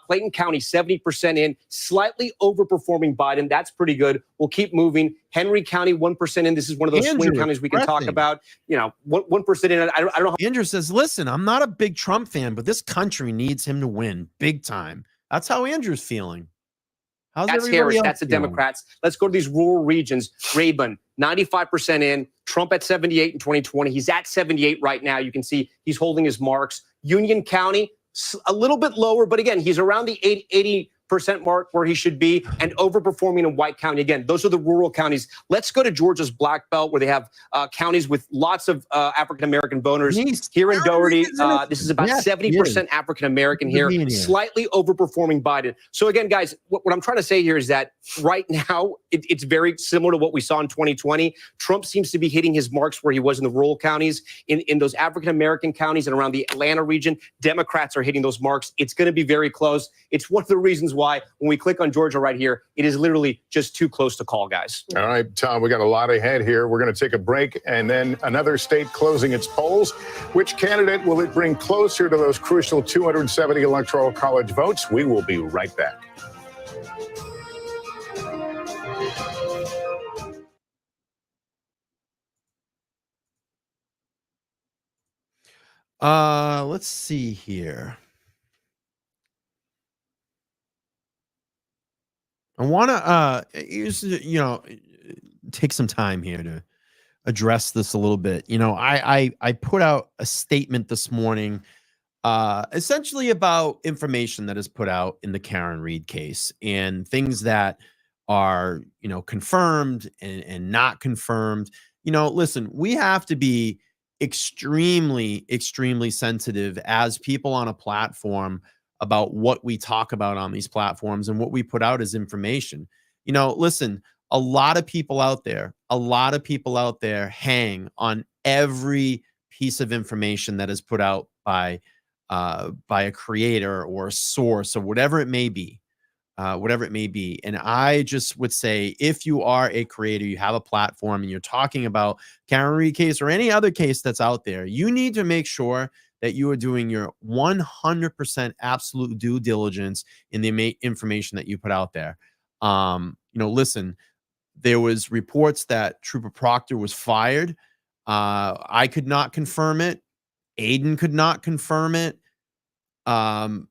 [SPEAKER 10] Clayton County, 70% in, slightly overperforming Biden. That's pretty good. We'll keep moving. Henry County, 1% in. This is one of those swing counties we can talk about. 1% in. I don't know how.
[SPEAKER 1] Andrew says, listen, I'm not a big Trump fan, but this country needs him to win big time. That's how Andrew's feeling. How's
[SPEAKER 10] That's Harris. That's the Democrats. Let's go to these rural regions. Rabun, 95% in. Trump at 78 in 2020. He's at 78 right now. You can see he's holding his marks. Union County, a little bit lower, but again, he's around the 80 mark where he should be and overperforming in White County. Again, those are the rural counties. Let's go to Georgia's Black Belt where they have counties with lots of African-American voters. Here in Doherty, this is about 70% African-American here, slightly overperforming Biden. So again, guys, what I'm trying to say here is that right now, it's very similar to what we saw in 2020. Trump seems to be hitting his marks where he was in the rural counties. In those African-American counties and around the Atlanta region, Democrats are hitting those marks. It's going to be very close. It's one of the reasons why when we click on Georgia right here, it is literally just too close to call, guys.
[SPEAKER 11] All right, Tom, we got a lot ahead here. We're going to take a break and then another state closing its polls. Which candidate will it bring closer to those crucial 270 electoral college votes? We will be right back.
[SPEAKER 1] Let's see here. I want to, take some time here to address this a little bit. I put out a statement this morning, essentially about information that is put out in the Karen Reed case and things that are, confirmed and not confirmed. Listen, we have to be extremely, extremely sensitive as people on a platform about what we talk about on these platforms and what we put out as information. Listen, a lot of people out there hang on every piece of information that is put out by a creator or a source or whatever it may be. And I just would say, if you are a creator, you have a platform and you're talking about Karen Reed case or any other case that's out there, you need to make sure that you are doing your 100% absolute due diligence in the information that you put out there. Listen, there was reports that Trooper Proctor was fired. I could not confirm it. Aiden could not confirm it. You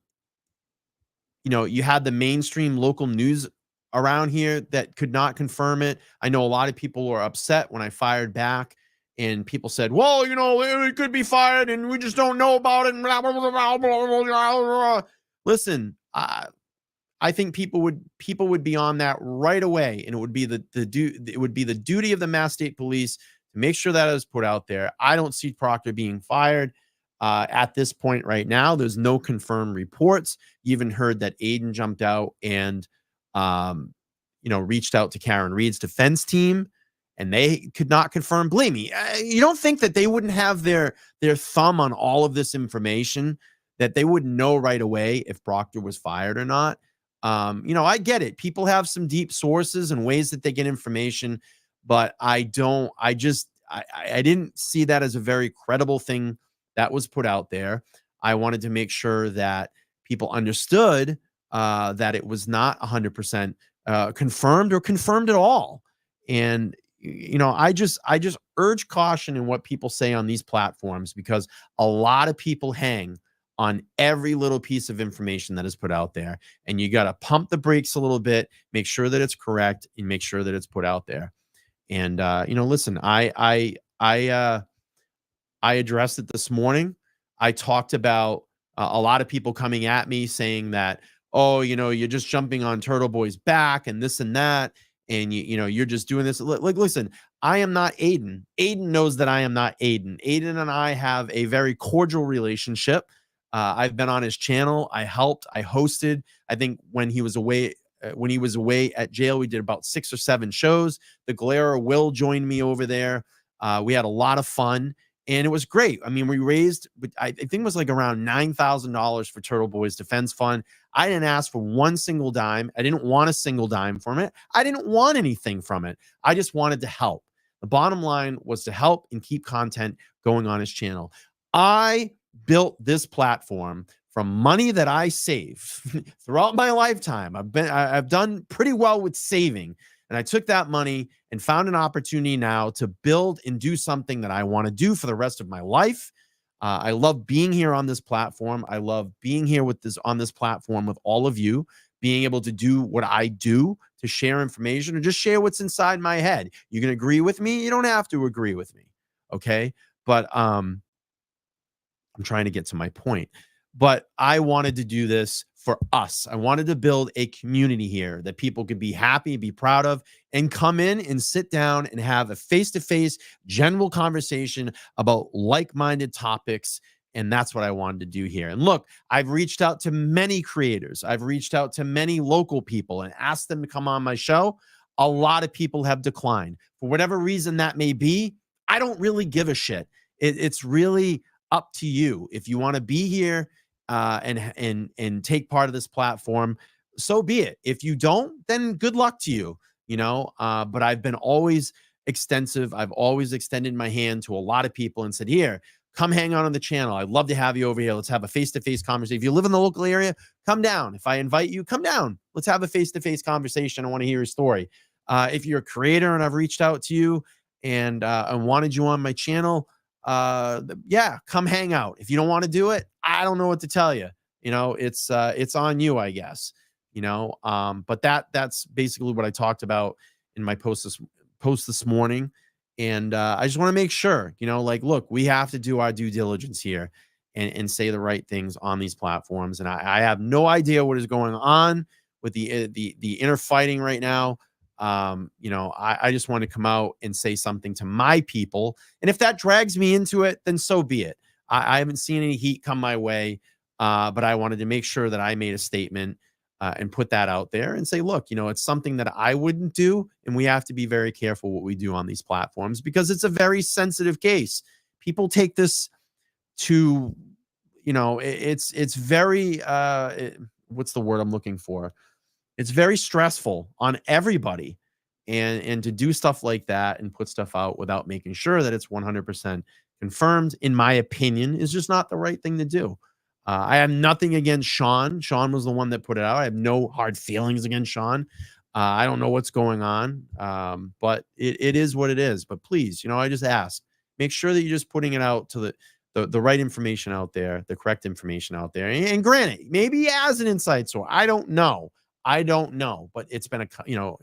[SPEAKER 1] had the mainstream local news around here that could not confirm it. I know a lot of people were upset when I fired back and people said, well, it could be fired and we just don't know about it. Listen, I think people would be on that right away, and it would be the duty of the Mass State Police to make sure that is put out there. I don't see Proctor being fired. At this point right now, there's no confirmed reports. You even heard that Aiden jumped out and, reached out to Karen Reed's defense team, and they could not confirm. Believe me, you don't think that they wouldn't have their thumb on all of this information, that they wouldn't know right away if Proctor was fired or not. I get it. People have some deep sources and ways that they get information, but I didn't see that as a very credible thing that was put out there. I wanted to make sure that people understood that it was not 100% confirmed or confirmed at all. And, I just urge caution in what people say on these platforms, because a lot of people hang on every little piece of information that is put out there. And you got to pump the brakes a little bit, make sure that it's correct, and make sure that it's put out there. And, listen, I addressed it this morning. I talked about a lot of people coming at me saying that, oh, you're just jumping on Turtle Boy's back and this and that. And you're just doing this. Like, listen, I am not Aiden. Aiden knows that I am not Aiden. Aiden and I have a very cordial relationship. I've been on his channel. I helped. I hosted. I think when he was away at jail, we did about 6 or 7 shows. The Glare Will joined me over there. We had a lot of fun. And it was great. I mean, we raised, I think it was like around $9,000 for Turtle Boy's Defense Fund. I didn't ask for one single dime. I didn't want a single dime from it. I didn't want anything from it. I just wanted to help. The bottom line was to help and keep content going on his channel. I built this platform from money that I save throughout my lifetime. I've done pretty well with saving. And I took that money and found an opportunity now to build and do something that I want to do for the rest of my life. I love being here on this platform. I love being here on this platform with all of you, being able to do what I do, to share information or just share what's inside my head. You can agree with me. You don't have to agree with me. Okay. But I'm trying to get to my point. but I wanted to do this for us. I wanted to build a community here that people could be happy, be proud of, and come in and sit down and have a face-to-face general conversation about like-minded topics. And that's what I wanted to do here. And look, I've reached out to many creators. I've reached out to many local people and asked them to come on my show. A lot of people have declined. For whatever reason that may be, I don't really give a shit. It's really up to you. If you want to be here and take part of this platform, so be it. If you don't, then good luck to you. But I've been always extensive. I've always extended my hand to a lot of people and said, here, come hang out on the channel. I'd love to have you over here. Let's have a face-to-face conversation. If you live in the local area, come down. If I invite you, come down. Let's have a face-to-face conversation. I want to hear your story. If you're a creator and I've reached out to you and wanted you on my channel, yeah, come hang out. If you don't want to do it, I don't know what to tell you. It's on you, I guess. But that's basically what I talked about in my post this morning. And I just want to make sure, look, we have to do our due diligence here and say the right things on these platforms. And I have no idea what is going on with the inner fighting right now. I just want to come out and say something to my people. And if that drags me into it, then so be it. I haven't seen any heat come my way, but I wanted to make sure that I made a statement and put that out there and say, look, it's something that I wouldn't do. And we have to be very careful what we do on these platforms because it's a very sensitive case. People take this to, it's very, what's the word I'm looking for? It's very stressful on everybody. And to do stuff like that and put stuff out without making sure that it's 100% confirmed, in my opinion, is just not the right thing to do. I have nothing against Sean. Sean was the one that put it out. I have no hard feelings against Sean. I don't know what's going on, but it is what it is. But please, I just ask, make sure that you're just putting it out to the right information out there, the correct information out there. And granted, maybe he has an inside source. I don't know. But it's been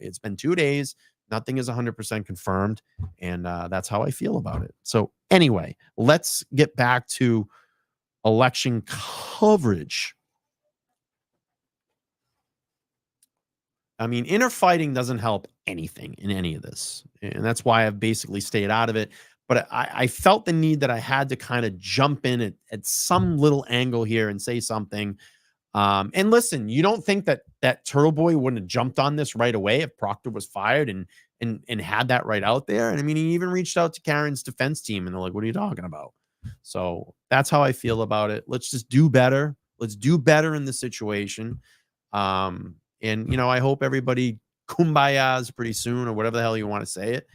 [SPEAKER 1] it's been 2 days. Nothing is 100% confirmed. And that's how I feel about it. So anyway, let's get back to election coverage. I mean, inner fighting doesn't help anything in any of this. And that's why I've basically stayed out of it. But I felt the need that I had to kind of jump in at some little angle here and say something. And listen, you don't think that Turtle Boy wouldn't have jumped on this right away if Proctor was fired and had that right out there. And I mean, he even reached out to Karen's defense team and they're like, what are you talking about? So that's how I feel about it. Let's just do better. Let's do better in the situation. And, I hope everybody kumbayas pretty soon or whatever the hell you want to say it.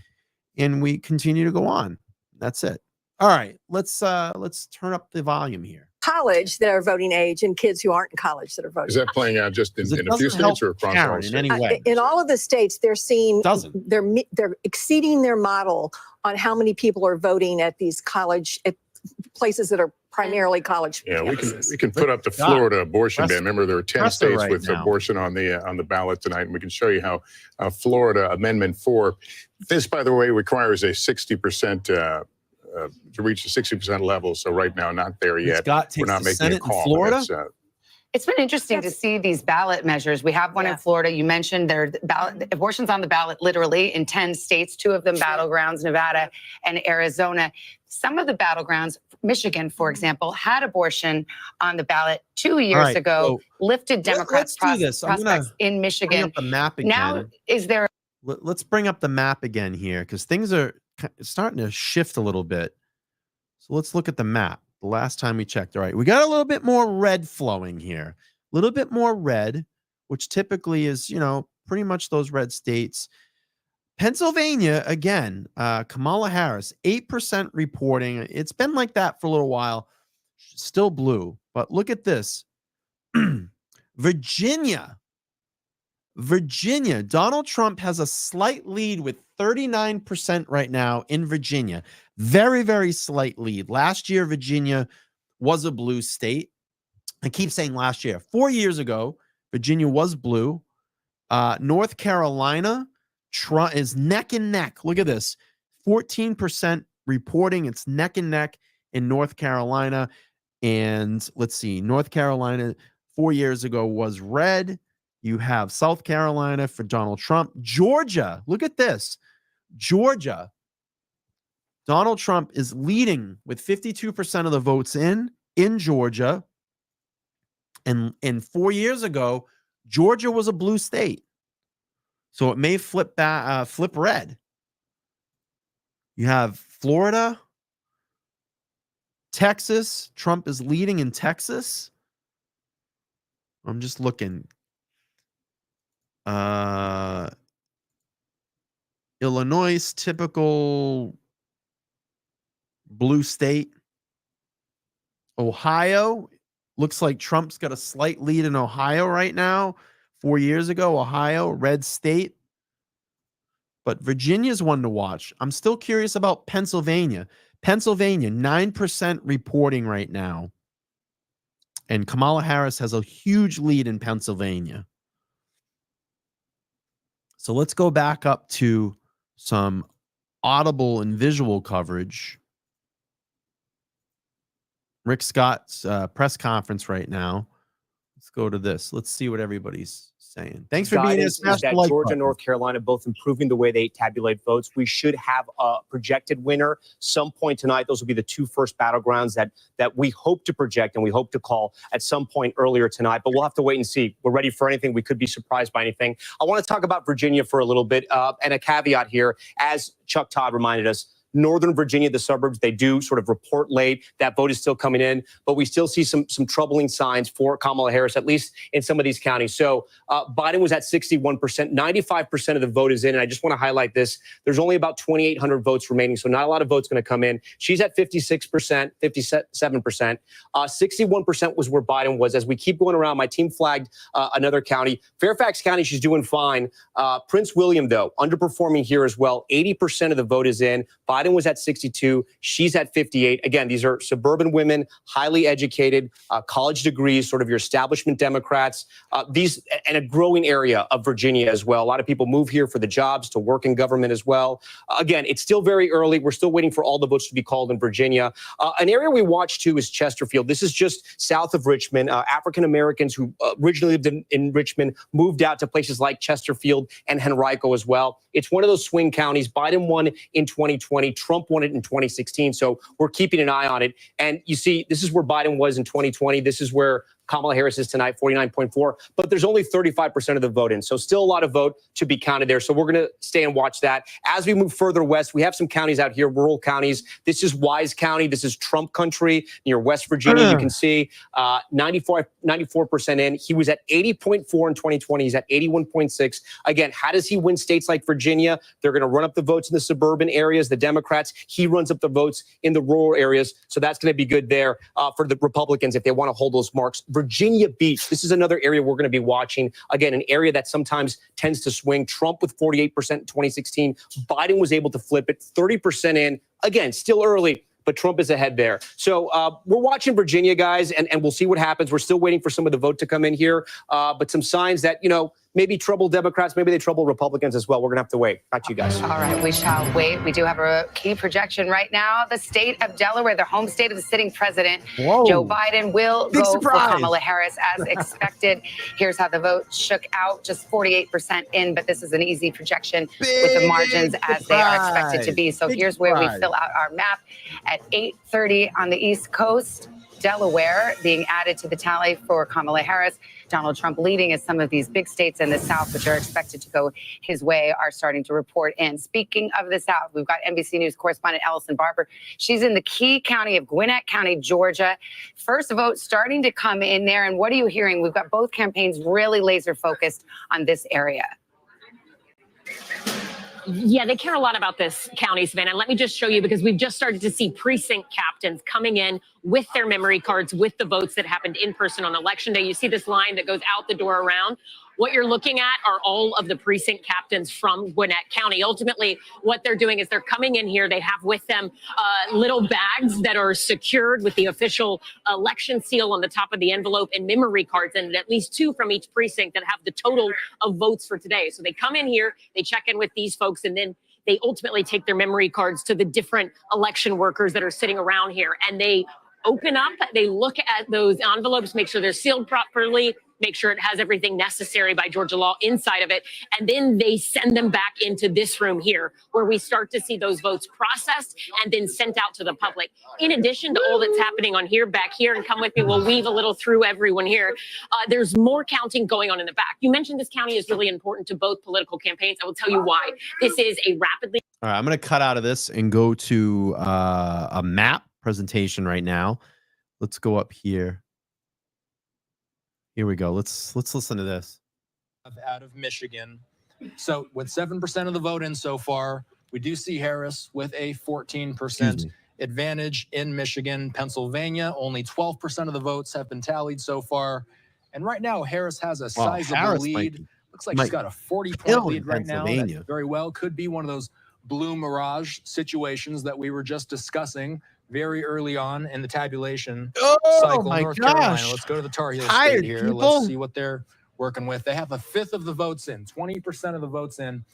[SPEAKER 1] And we continue to go on. That's it. All right. Let's turn up the volume here.
[SPEAKER 4] College that are voting age and kids who aren't in college that are voting.
[SPEAKER 11] Is that playing out just in a few states or across all states?
[SPEAKER 1] In any way?
[SPEAKER 4] In all of the states, they're seeing they're exceeding their model on how many people are voting at these college at places that are primarily college.
[SPEAKER 11] Yeah,
[SPEAKER 4] campuses.
[SPEAKER 11] we can put up the Florida abortion ban. Remember, there are 10 states with abortion on the ballot tonight, and we can show you how Florida Amendment 4. This, by the way, requires a 60%. To reach the 60% level. So right now, not there yet. We're not making a call.
[SPEAKER 1] Florida?
[SPEAKER 9] It's been interesting to see these ballot measures. We have one in Florida. You mentioned there abortions on the ballot literally in 10 states, 2 of them battlegrounds, Nevada and Arizona. Some of the battlegrounds, Michigan, for example, had abortion on the ballot 2 years ago, lifted Democrats' prospects in Michigan.
[SPEAKER 1] Bring up the map again.
[SPEAKER 9] Now, is there...
[SPEAKER 1] Let's bring up the map again here because things are starting to shift a little bit. So let's look at the map. The last time we checked. All right, we got a little bit more red flowing here. A little bit more red, which typically is, pretty much those red states. Pennsylvania, again, Kamala Harris, 8% reporting. It's been like that for a little while. Still blue. But look at this. Virginia, Donald Trump has a slight lead with 39% right now in Virginia. Very, very slight lead. Last year, Virginia was a blue state. I keep saying last year. 4 years ago, Virginia was blue. North Carolina is neck and neck. Look at this. 14% reporting. It's neck and neck in North Carolina. And let's see, North Carolina 4 years ago was red. You have South Carolina for Donald Trump. Georgia, look at this. Georgia, Donald Trump is leading with 52% of the votes in Georgia. And 4 years ago, Georgia was a blue state. So it may flip red. You have Florida, Texas. Trump is leading in Texas. I'm just looking. Illinois, typical blue state. Ohio, looks like Trump's got a slight lead in Ohio right now. 4 years ago, Ohio, red state. But Virginia's one to watch. I'm still curious about Pennsylvania. Pennsylvania, 9% reporting right now. And Kamala Harris has a huge lead in Pennsylvania. So let's go back up to some audible and visual coverage. Rick Scott's press conference right now. Let's go to this. Let's see what everybody's saying. Thanks for being here.
[SPEAKER 10] Is that Georgia and North Carolina both improving the way they tabulate votes. We should have a projected winner some point tonight. Those will be the two first battlegrounds that we hope to project and we hope to call at some point earlier tonight. But we'll have to wait and see. We're ready for anything. We could be surprised by anything. I want to talk about Virginia for a little bit and a caveat here. As Chuck Todd reminded us, Northern Virginia, the suburbs, they do sort of report late. That vote is still coming in, but we still see some troubling signs for Kamala Harris, at least in some of these counties. So Biden was at 61%, 95% of the vote is in. And I just want to highlight this. There's only about 2,800 votes remaining, so not a lot of votes going to come in. She's at 56%, 57%. 61% was where Biden was. As we keep going around, my team flagged another county. Fairfax County, she's doing fine. Prince William, though, underperforming here as well. 80% of the vote is in. Biden was at 62. She's at 58. Again, these are suburban women, highly educated, college degrees, sort of your establishment Democrats. These and a growing area of Virginia as well. A lot of people move here for the jobs, to work in government as well. Again, it's still very early. We're still waiting for all the votes to be called in Virginia. An area we watch too is Chesterfield. This is just south of Richmond. African Americans who originally lived in Richmond moved out to places like Chesterfield and Henrico as well. It's one of those swing counties. Biden won in 2020. Trump won it in 2016. So we're keeping an eye on it. And you see, this is where Biden was in 2020. This is where Kamala Harris is tonight, 49.4, but there's only 35% of the vote in. So still a lot of vote to be counted there. So we're going to stay and watch that. As we move further west, we have some counties out here, rural counties. This is County. This is Trump country near West Virginia. You can see 94% in. He was at 80.4 in 2020. He's at 81.6. Again, how does he win states like Virginia? They're going to run up the votes in the suburban areas, the Democrats. He runs up the votes in the rural areas. So that's going to be good there for the Republicans if they want to hold those marks. Virginia Beach, this is another area we're going to be watching. Again, an area that sometimes tends to swing. Trump with 48% in 2016. Biden was able to flip it 30% in. Again, still early, but Trump is ahead there. So we're watching Virginia, guys, and we'll see what happens. We're still waiting for some of the vote to come in here, but some signs that, maybe trouble Democrats, maybe they trouble Republicans as well. We're going to have to wait. Back to you guys.
[SPEAKER 9] All right, we shall wait. We do have a key projection right now. The state of Delaware, the home state of the sitting president, Joe Biden, will go for Kamala Harris as expected. Here's how the vote shook out, just 48% in, but this is an easy projection with the margins as they are expected to be. So here's where we fill out our map at 8:30 on the East Coast. Delaware being added to the tally for Kamala Harris. Donald Trump leading as some of these big states in the South, which are expected to go his way, are starting to report in. Speaking of the South, we've got NBC News correspondent Allison Barber. She's in the key county of Gwinnett County, Georgia. First vote starting to come in there. And what are you hearing? We've got both campaigns really laser focused on this area.
[SPEAKER 5] Yeah, they care a lot about this county, Savannah. And let me just show you, because we've just started to see precinct captains coming in with their memory cards, with the votes that happened in person on Election Day. You see this line that goes out the door around. What you're looking at are all of the precinct captains from Gwinnett County. Ultimately, what they're doing is they're coming in here. They have with them little bags that are secured with the official election seal on the top of the envelope and memory cards, and at least 2 from each precinct that have the total of votes for today. So they come in here, they check in with these folks, and then they ultimately take their memory cards to the different election workers that are sitting around here, and they open up, they look at those envelopes, make sure they're sealed properly, make sure it has everything necessary by Georgia law inside of it, and then they send them back into this room here where we start to see those votes processed and then sent out to the public. In addition to all that's happening on here, back here, and come with me, we'll weave a little through everyone here. There's more counting going on in the back. You mentioned this county is really important to both political campaigns. I will tell you why. This is a rapidly...
[SPEAKER 1] All right, I'm going to cut out of this and go to a map presentation right now. Let's go up here. Here we go. Let's listen to this.
[SPEAKER 13] Out of Michigan. So with 7% of the vote in so far, we do see Harris with a 14% advantage in Michigan. Pennsylvania, only 12% of the votes have been tallied so far. And right now, Harris has a sizable lead. Looks like she's got a 40-point lead right now. That very well could be one of those blue mirage situations that we were just discussing very early on in the tabulation cycle. North Carolina. Let's go to the Tar Heel state here. Let's see what they're working with. They have a fifth of the votes in, 20% of the votes in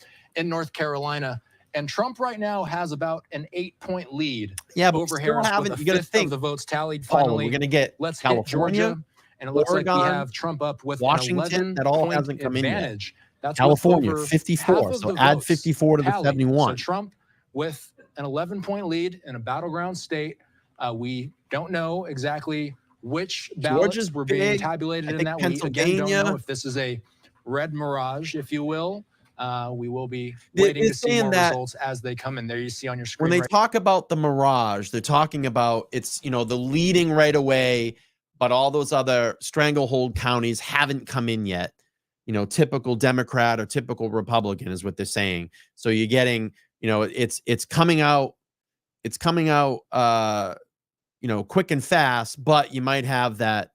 [SPEAKER 13] North Carolina. And Trump right now has about an 8-point lead over Harris with a fifth of the votes tallied. Finally,
[SPEAKER 1] we're going to get
[SPEAKER 13] hit Georgia. And it looks
[SPEAKER 1] Oregon,
[SPEAKER 13] like we have Trump up with
[SPEAKER 1] Washington,
[SPEAKER 13] an
[SPEAKER 1] that all
[SPEAKER 13] 11-point
[SPEAKER 1] hasn't come
[SPEAKER 13] advantage.
[SPEAKER 1] in yet.
[SPEAKER 13] That's
[SPEAKER 1] California,
[SPEAKER 13] over
[SPEAKER 1] 54. So add 54 to the 71.
[SPEAKER 13] So Trump with an 11-point lead in a battleground state. We don't know exactly which ballots were being tabulated in that. We again don't know if this is a red mirage, if you will. We will be waiting to see more results as they come in. There you see on your screen.
[SPEAKER 1] When they talk about the mirage, they're talking about it's, the leading right away, but all those other stranglehold counties haven't come in yet. Typical Democrat or typical Republican is what they're saying. So you're getting, it's coming out, quick and fast, but you might have that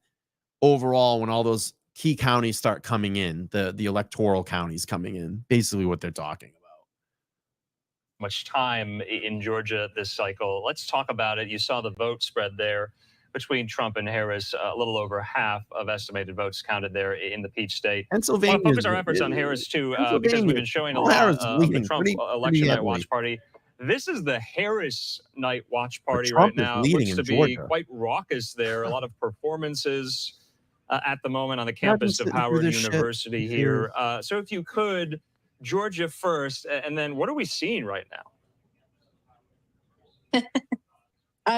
[SPEAKER 1] overall when all those key counties start coming in, the electoral counties coming in, basically what they're talking about.
[SPEAKER 3] Much time in Georgia this cycle. Let's talk about it. You saw the vote spread there between Trump and Harris. A little over half of estimated votes counted there in the Peach State.
[SPEAKER 1] Pennsylvania.
[SPEAKER 3] I want to focus our efforts on Harris too, because we've been showing a lot of the Trump election night watch party. This is the Harris night watch party right now. It looks to be quite raucous there. A lot of performances at the moment on the campus of Howard University here. So if you could, Georgia first, and then what are we seeing right now?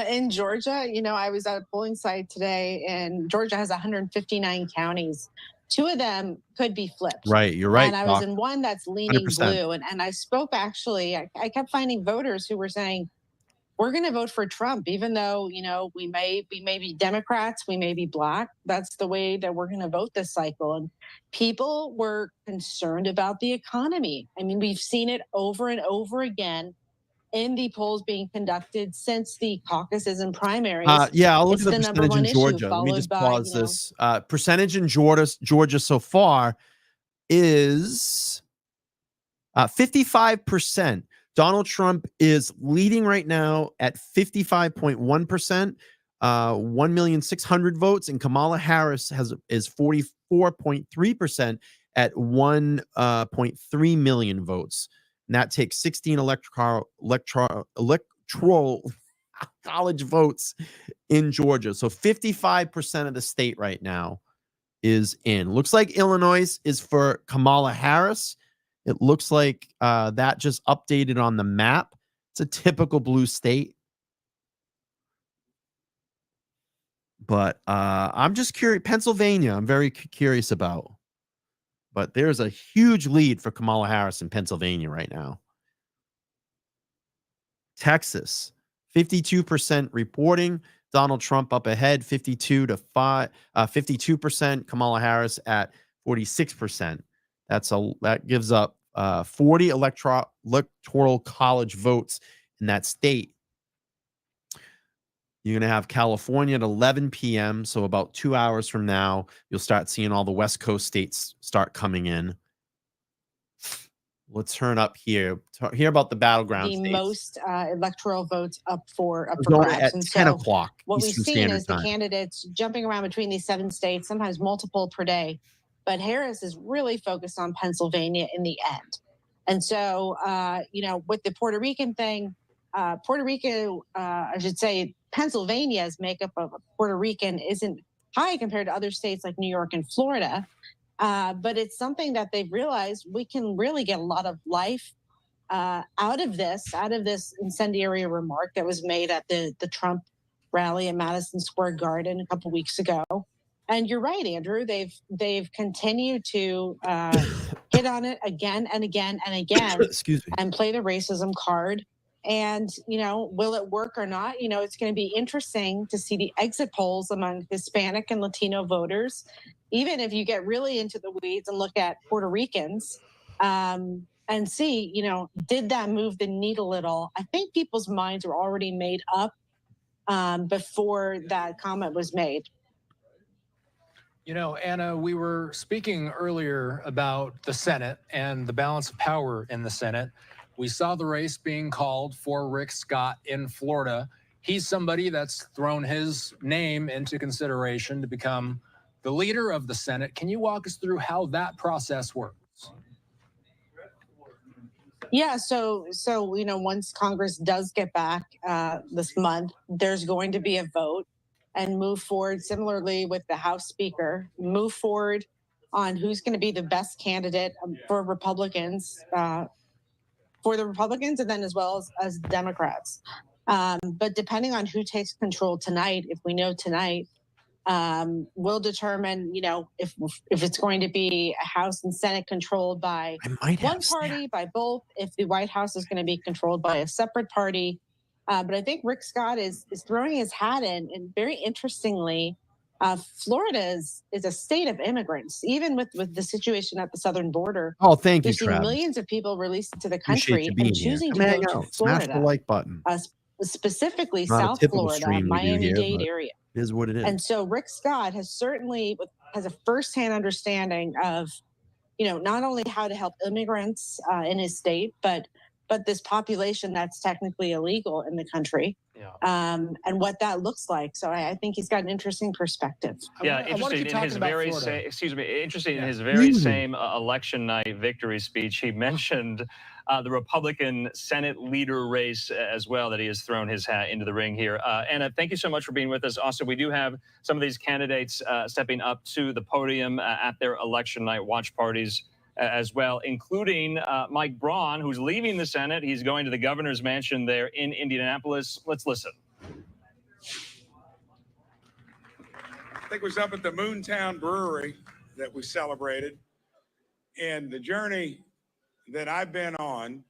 [SPEAKER 6] In Georgia, I was at a polling site today, and Georgia has 159 counties. 2 of them could be flipped.
[SPEAKER 1] Right, you're right.
[SPEAKER 6] And I was in one that's leaning
[SPEAKER 1] 100%.
[SPEAKER 6] blue. And I spoke actually, I kept finding voters who were saying, we're going to vote for Trump, even though, we may be Democrats, we may be Black. That's the way that we're going to vote this cycle. And people were concerned about the economy. I mean, we've seen it over and over again in the polls being conducted since the caucuses and primaries.
[SPEAKER 1] I'll look at the percentage in Georgia. Let me just pause this. Percentage in Georgia so far is 55%. Donald Trump is leading right now at 55.1%, 1,600,000 votes, and Kamala Harris is 44.3% at 1.3 million votes. And that takes 16 electoral college votes in Georgia. So 55% of the state right now is in. Looks like Illinois is for Kamala Harris. It looks like that just updated on the map. It's a typical blue state. But I'm just curious. Pennsylvania, I'm very curious about. But there's a huge lead for Kamala Harris in Pennsylvania right now. Texas, 52% reporting. Donald Trump up ahead, 52%. Kamala Harris at 46%. That gives up 40 electoral college votes in that state. You're going to have California at 11 p.m. So about 2 hours from now, you'll start seeing all the West Coast states start coming in. Let's turn up here. Hear about the battleground states.
[SPEAKER 6] The most electoral votes up for
[SPEAKER 1] grabs.
[SPEAKER 6] At
[SPEAKER 1] and 10 o'clock.
[SPEAKER 6] What
[SPEAKER 1] Eastern
[SPEAKER 6] we've seen
[SPEAKER 1] Standard
[SPEAKER 6] is the
[SPEAKER 1] Time.
[SPEAKER 6] candidates jumping around between these 7 states, sometimes multiple per day. But Harris is really focused on Pennsylvania in the end. And so, with the Puerto Rican thing, Puerto Rico, I should say, Pennsylvania's makeup of a Puerto Rican isn't high compared to other states like New York and Florida. But it's something that they've realized we can really get a lot of life out of this incendiary remark that was made at the Trump rally at Madison Square Garden a couple weeks ago. And you're right, Andrew. They've continued to hit on it again and again and again.
[SPEAKER 1] Excuse me.
[SPEAKER 6] And play the racism card. And, will it work or not? It's going to be interesting to see the exit polls among Hispanic and Latino voters, even if you get really into the weeds and look at Puerto Ricans and see, did that move the needle at all? I think people's minds were already made up before that comment was made.
[SPEAKER 13] Anna, we were speaking earlier about the Senate and the balance of power in the Senate. We saw the race being called for Rick Scott in Florida. He's somebody that's thrown his name into consideration to become the leader of the Senate. Can you walk us through how that process works?
[SPEAKER 6] Yeah, so once Congress does get back this month, there's going to be a vote and move forward similarly with the House Speaker, move forward on who's going to be the best candidate for Republicans, and then as well as Democrats. But depending on who takes control tonight, if we know tonight, will determine, if it's going to be a House and Senate controlled by one party, by both, if the White House is going to be controlled by a separate party. But I think Rick Scott is throwing his hat in, and very interestingly, Florida is a state of immigrants, even with the situation at the southern border.
[SPEAKER 1] Oh, thank you,
[SPEAKER 6] We've seen
[SPEAKER 1] Travis.
[SPEAKER 6] millions of people released to the
[SPEAKER 1] Appreciate
[SPEAKER 6] country
[SPEAKER 1] you being
[SPEAKER 6] and
[SPEAKER 1] here.
[SPEAKER 6] choosing
[SPEAKER 1] Come
[SPEAKER 6] to
[SPEAKER 1] hang
[SPEAKER 6] go to
[SPEAKER 1] out. Smash the
[SPEAKER 6] Florida,
[SPEAKER 1] like button.
[SPEAKER 6] specifically
[SPEAKER 1] Not a
[SPEAKER 6] South
[SPEAKER 1] typical
[SPEAKER 6] Florida,
[SPEAKER 1] stream we do here,
[SPEAKER 6] Miami-Dade
[SPEAKER 1] but
[SPEAKER 6] area.
[SPEAKER 1] it is what it is.
[SPEAKER 6] And so Rick Scott has certainly has a firsthand understanding of, not only how to help immigrants in his state, but this population that's technically illegal in the country, and what that looks like. So I think he's got an interesting perspective.
[SPEAKER 3] Yeah, interesting in his very same election night victory speech, he mentioned the Republican Senate leader race as well, that he has thrown his hat into the ring here. Anna, thank you so much for being with us. Also, we do have some of these candidates stepping up to the podium at their election night watch parties as well, including Mike Braun, who's leaving the Senate. He's going to the governor's mansion there in Indianapolis. Let's listen.
[SPEAKER 8] I think it was up at the Moontown Brewery that we celebrated. And the journey that I've been on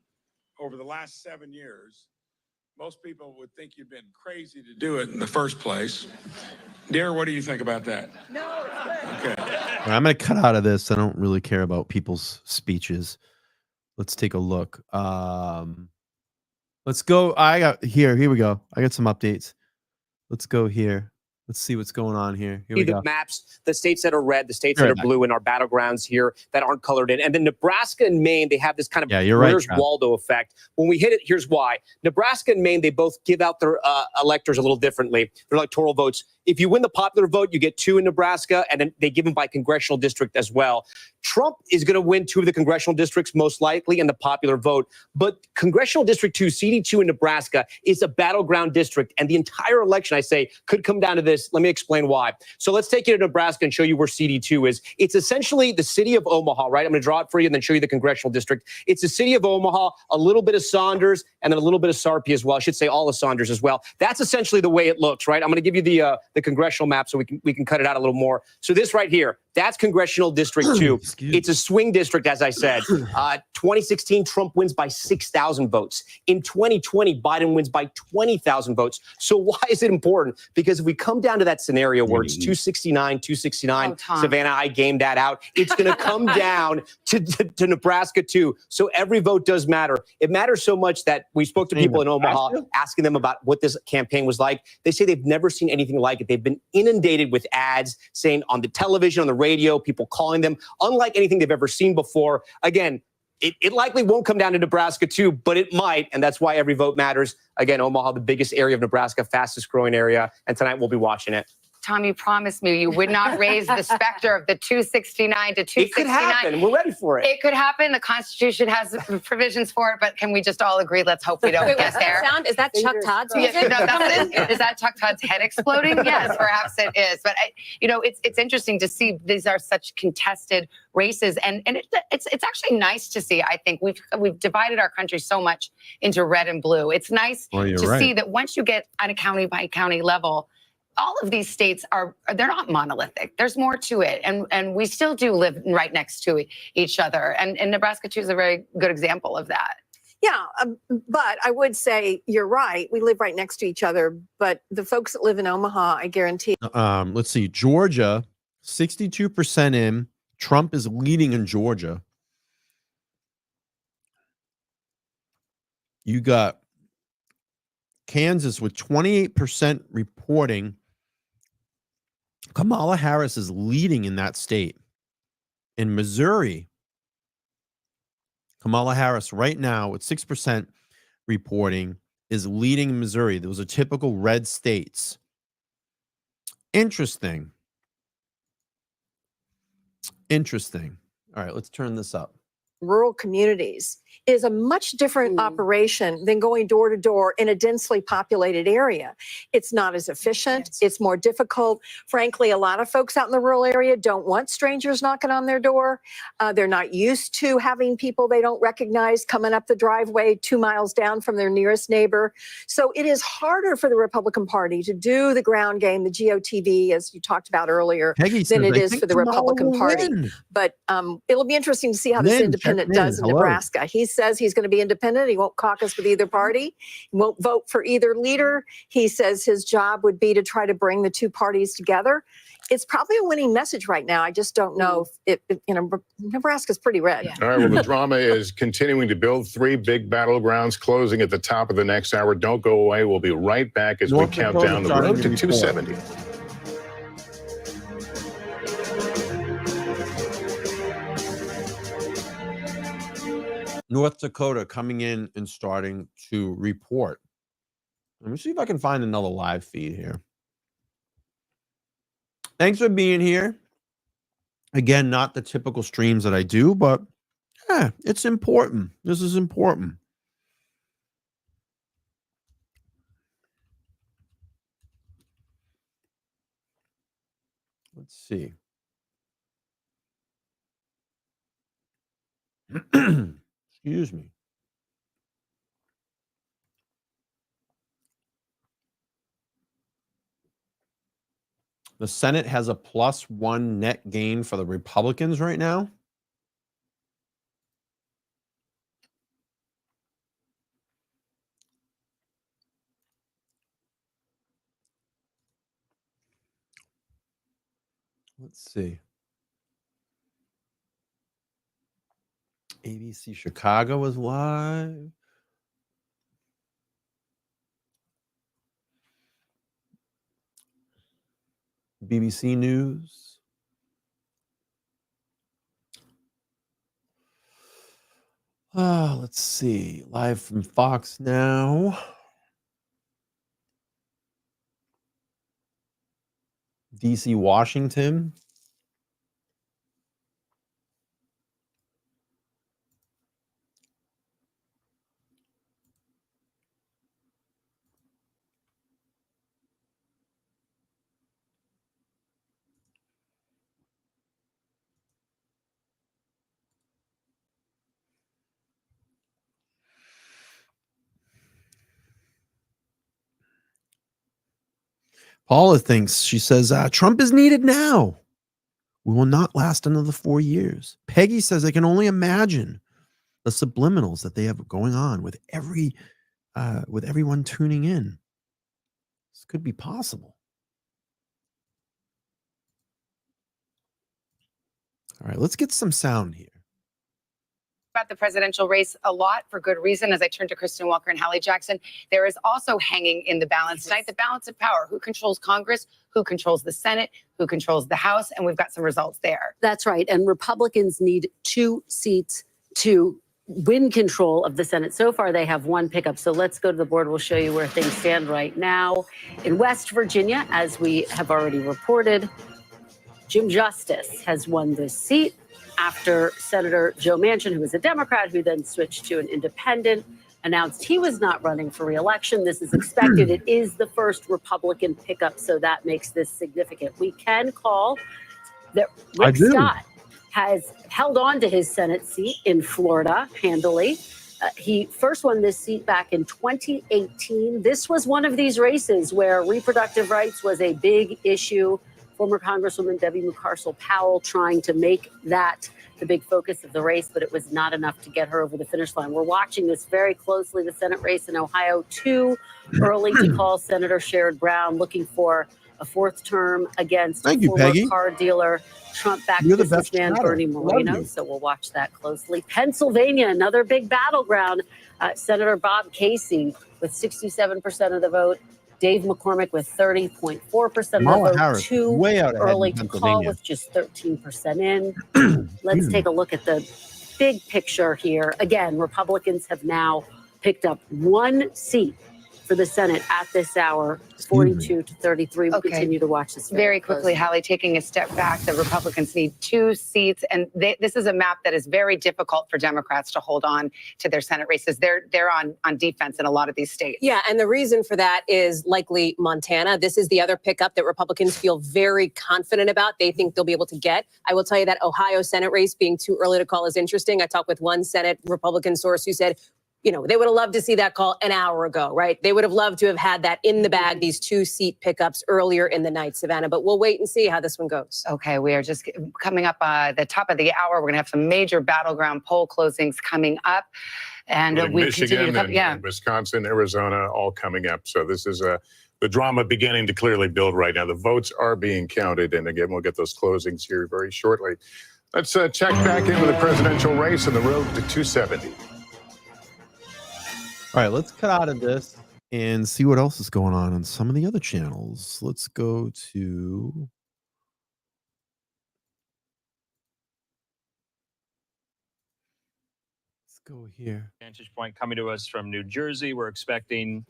[SPEAKER 8] over the last 7 years, most people would think you've been crazy to do it in the first place. Dear, what do you think about that? No. Okay.
[SPEAKER 1] I'm going to cut out of this. I don't really care about people's speeches. Let's take a look. Let's go. Here we go. I got some updates. Let's go here. Let's see what's going on here. Here we
[SPEAKER 10] the
[SPEAKER 1] go.
[SPEAKER 10] maps, the states that are red, the states that are blue in our battlegrounds here that aren't colored in. And then Nebraska and Maine, they have this kind of Where's Waldo effect. When we hit it, here's why. Nebraska and Maine, they both give out their electors a little differently. They're electoral votes. If you win the popular vote, you get 2 in Nebraska, and then they give them by congressional district as well. Trump is going to win 2 of the congressional districts, most likely, in the popular vote. But Congressional District 2, CD2 in Nebraska, is a battleground district. And the entire election, I say, could come down to this. Let me explain why. So let's take you to Nebraska and show you where CD2 is. It's essentially the city of Omaha, right? I'm going to draw it for you and then show you the congressional district. It's the city of Omaha, a little bit of Saunders, and then a little bit of Sarpy as well. I should say all of Saunders as well. That's essentially the way it looks, right? I'm going to give you the congressional map so we can cut it out a little more. So this right here, that's Congressional District 2. It's a swing district, as I said. 2016, Trump wins by 6,000 votes. In 2020, Biden wins by 20,000 votes. So why is it important? Because if we come down to that scenario where it's 269, Savannah, I gamed that out. It's going to come down to Nebraska too. So every vote does matter. It matters so much that we spoke to people in Omaha, asking them about what this campaign was like. They say they've never seen anything like it. They've been inundated with ads saying on the television, on the radio, people calling them, unlike anything they've ever seen before. Again, it likely won't come down to Nebraska too, but it might, and that's why every vote matters. Again, Omaha, the biggest area of Nebraska, fastest growing area, and tonight we'll be watching it.
[SPEAKER 9] Tom, you promised me you would not raise the specter of the 269 to 269.
[SPEAKER 10] It could happen. We're ready for it.
[SPEAKER 9] It could happen. The Constitution has provisions for it, but can we just all agree? Let's hope we don't get there.
[SPEAKER 15] Is that Chuck Todd's music?
[SPEAKER 9] Is that Chuck Todd's head exploding? Yes, perhaps it is. But it's interesting to see these are such contested races, and it's actually nice to see. I think we've divided our country so much into red and blue. It's nice to see that once you get on a county by county level, all of these states they're not monolithic. There's more to it, and we still do live right next to each other. And Nebraska too is a very good example of that.
[SPEAKER 4] Yeah, but I would say you're right. We live right next to each other, but the folks that live in Omaha, I guarantee.
[SPEAKER 1] Let's see, Georgia, 62% in. Trump is leading in Georgia. You got Kansas with 28% reporting. Kamala Harris is leading in that state. In Missouri, Kamala Harris right now with 6% reporting is leading in Missouri. Those are typical red states. Interesting. All right, let's turn this up.
[SPEAKER 4] Rural communities is a much different operation than going door to door in a densely populated area. It's not as efficient. It's more difficult. Frankly, a lot of folks out in the rural area don't want strangers knocking on their door. They're not used to having people they don't recognize coming up the driveway 2 miles down from their nearest neighbor. So it is harder for the Republican Party to do the ground game, the GOTV, as you talked about earlier, than it is for the Republican Party. But it'll be interesting to see how this independent does in Nebraska. He says he's going to be independent. He won't caucus with either party. He won't vote for either leader. He says his job would be to try to bring the two parties together. It's probably a winning message right now. I just don't know if Nebraska's pretty red.
[SPEAKER 11] All right, well, the drama is continuing to build. 3 big battlegrounds closing at the top of the next hour. Don't go away. We'll be right back as we count down the road to 270.
[SPEAKER 1] North Dakota coming in and starting to report. Let me see if I can find another live feed here. Thanks for being here. Again, not the typical streams that I do, but yeah, it's important. This is important. Let's see. Excuse me. The Senate has a +1 net gain for the Republicans right now. Let's see. ABC Chicago is live. BBC News. Let's see. Live from Fox now. DC, Washington. Paula thinks, she says, Trump is needed now. We will not last another 4 years. Peggy says, I can only imagine the subliminals that they have going on with everyone tuning in. This could be possible. All right, let's get some sound here.
[SPEAKER 9] About the presidential race a lot for good reason. As I turn to Kristen Walker and Hallie Jackson, there is also hanging in the balance tonight the balance of power. Who controls Congress? Who controls the Senate? Who controls the House? And we've got some results there.
[SPEAKER 14] That's right. And Republicans need 2 seats to win control of the Senate. So far, they have one pickup. So let's go to the board. We'll show you where things stand right now. In West Virginia, as we have already reported, Jim Justice has won this seat after Senator Joe Manchin, who was a Democrat, who then switched to an independent, announced he was not running for re-election. This is expected. It is the first Republican pickup, so that makes this significant. We can call that Rick Scott has held on to his Senate seat in Florida handily. He first won this seat back in 2018. This was one of these races where reproductive rights was a big issue. Former Congresswoman Debbie Mucarsel-Powell trying to make that the big focus of the race, but it was not enough to get her over the finish line. We're watching this very closely. The Senate race in Ohio, too early to call. Senator Sherrod Brown looking for a fourth term against former car dealer, Trump-backed businessman Bernie Moreno. So we'll watch that closely. Pennsylvania, another big battleground. Senator Bob Casey with 67% of the vote. Dave McCormick with 30.4% of the vote.
[SPEAKER 1] Harris,
[SPEAKER 14] Two
[SPEAKER 1] way out ahead
[SPEAKER 14] early
[SPEAKER 1] in
[SPEAKER 14] to call
[SPEAKER 1] Pennsylvania.
[SPEAKER 14] with just 13% in. Let's take a look at the big picture here. Again, Republicans have now picked up one seat for the Senate at this hour, 42 to 33. We'll continue to watch this
[SPEAKER 9] Very quickly, Hallie, taking a step back, the Republicans need 2 seats, and this is a map that is very difficult for Democrats to hold on to their Senate races. They're on defense in a lot of these states.
[SPEAKER 15] Yeah, and the reason for that is likely Montana. This is the other pickup that Republicans feel very confident about. They think they'll be able to get. I will tell you that Ohio Senate race being too early to call is interesting. I talked with one Senate Republican source who said, you know, they would have loved to see that call an hour ago, right? They would have loved to have had that in the bag, these 2-seat pickups earlier in the night, Savannah. But we'll wait and see how this one goes.
[SPEAKER 9] Okay, we are just coming up the top of the hour. We're going to have some major battleground poll closings coming up. And we
[SPEAKER 11] Michigan
[SPEAKER 9] continue to
[SPEAKER 11] and Wisconsin, Arizona, all coming up. So this is the drama beginning to clearly build right now. The votes are being counted. And again, we'll get those closings here very shortly. Let's check back in with the presidential race and the road to 270.
[SPEAKER 1] All right, let's cut out of this and see what else is going on some of the other channels. Let's go to go here.
[SPEAKER 3] Vantage point coming to us from New Jersey. We're expecting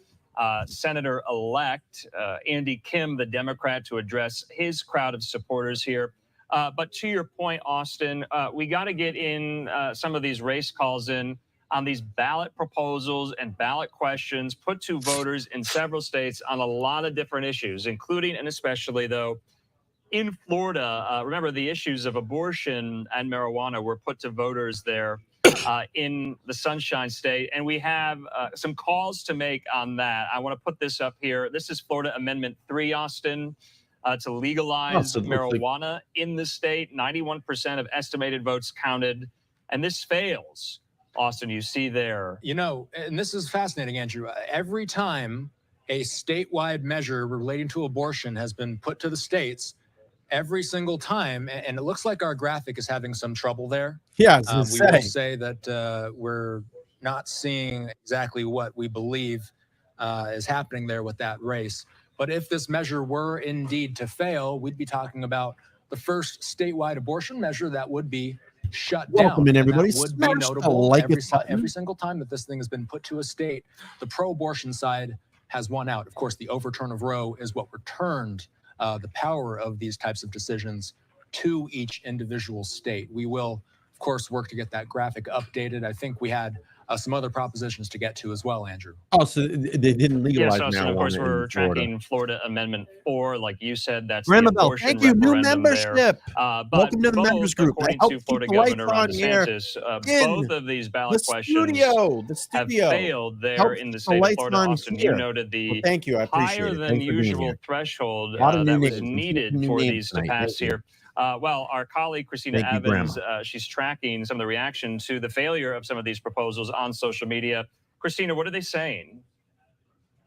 [SPEAKER 3] Senator-elect Andy Kim, the Democrat, to address his crowd of supporters here. But to your point, Austin, we got to get in some of these race calls in on these ballot proposals and ballot questions put to voters in several states on a lot of different issues, including and especially, though, in Florida. Remember, the issues of abortion and marijuana were put to voters there in the Sunshine State. And we have some calls to make on that. I want to put this up here. This is Florida Amendment 3, Austin, to legalize marijuana in the state. 91% of estimated votes counted. And this fails. Austin, you see there.
[SPEAKER 13] You know, and this is fascinating, Andrew. Every time a statewide measure relating to abortion has been put to the states, every single time, and it looks like our graphic is having some trouble there.
[SPEAKER 1] Yeah,
[SPEAKER 13] we will say that we're not seeing exactly what we believe is happening there with that race. But if this measure were indeed to fail, we'd be talking about the first statewide abortion measure that would be shut down.
[SPEAKER 1] Welcome in, everybody.
[SPEAKER 13] That would be
[SPEAKER 1] Smash the
[SPEAKER 13] notable.
[SPEAKER 1] like
[SPEAKER 13] Every single time that this thing has been put to a state, the pro-abortion side has won out. Of course, the overturn of Roe is what returned the power of these types of decisions to each individual state. We will, of course, work to get that graphic updated. I think we had some other propositions to get to as well, Andrew.
[SPEAKER 1] Oh, so they didn't legalize
[SPEAKER 3] marijuana. Yes,
[SPEAKER 1] marijuana.
[SPEAKER 3] of course, we're
[SPEAKER 1] in Florida.
[SPEAKER 3] tracking Florida Amendment 4, like you said. That's
[SPEAKER 1] Grandma
[SPEAKER 3] the
[SPEAKER 1] Bell,
[SPEAKER 3] abortion
[SPEAKER 1] thank you. New
[SPEAKER 3] referendum
[SPEAKER 1] membership.
[SPEAKER 3] there.
[SPEAKER 1] Welcome to the members group.
[SPEAKER 3] According
[SPEAKER 1] Help
[SPEAKER 3] to
[SPEAKER 1] keep
[SPEAKER 3] Florida
[SPEAKER 1] the lights
[SPEAKER 3] Governor Ron
[SPEAKER 1] on here.
[SPEAKER 3] DeSantis, both of these ballot questions have failed there
[SPEAKER 1] Help
[SPEAKER 3] in the
[SPEAKER 1] keep
[SPEAKER 3] state of
[SPEAKER 1] lights
[SPEAKER 3] Florida.
[SPEAKER 1] on
[SPEAKER 3] Austin,
[SPEAKER 1] here.
[SPEAKER 3] you noted the
[SPEAKER 1] Well, thank you. I appreciate
[SPEAKER 3] higher
[SPEAKER 1] it.
[SPEAKER 3] than
[SPEAKER 1] Thanks for being
[SPEAKER 3] usual
[SPEAKER 1] here.
[SPEAKER 3] threshold
[SPEAKER 1] A lot of new
[SPEAKER 3] that was
[SPEAKER 1] names.
[SPEAKER 3] needed
[SPEAKER 1] New
[SPEAKER 3] for
[SPEAKER 1] names
[SPEAKER 3] these to
[SPEAKER 1] tonight.
[SPEAKER 3] pass
[SPEAKER 1] Thank you.
[SPEAKER 3] here. Well, our colleague Christina
[SPEAKER 1] Thank you,
[SPEAKER 3] Evans, she's tracking some of the reaction to the failure of some of these proposals on social media. Christina, what are they saying?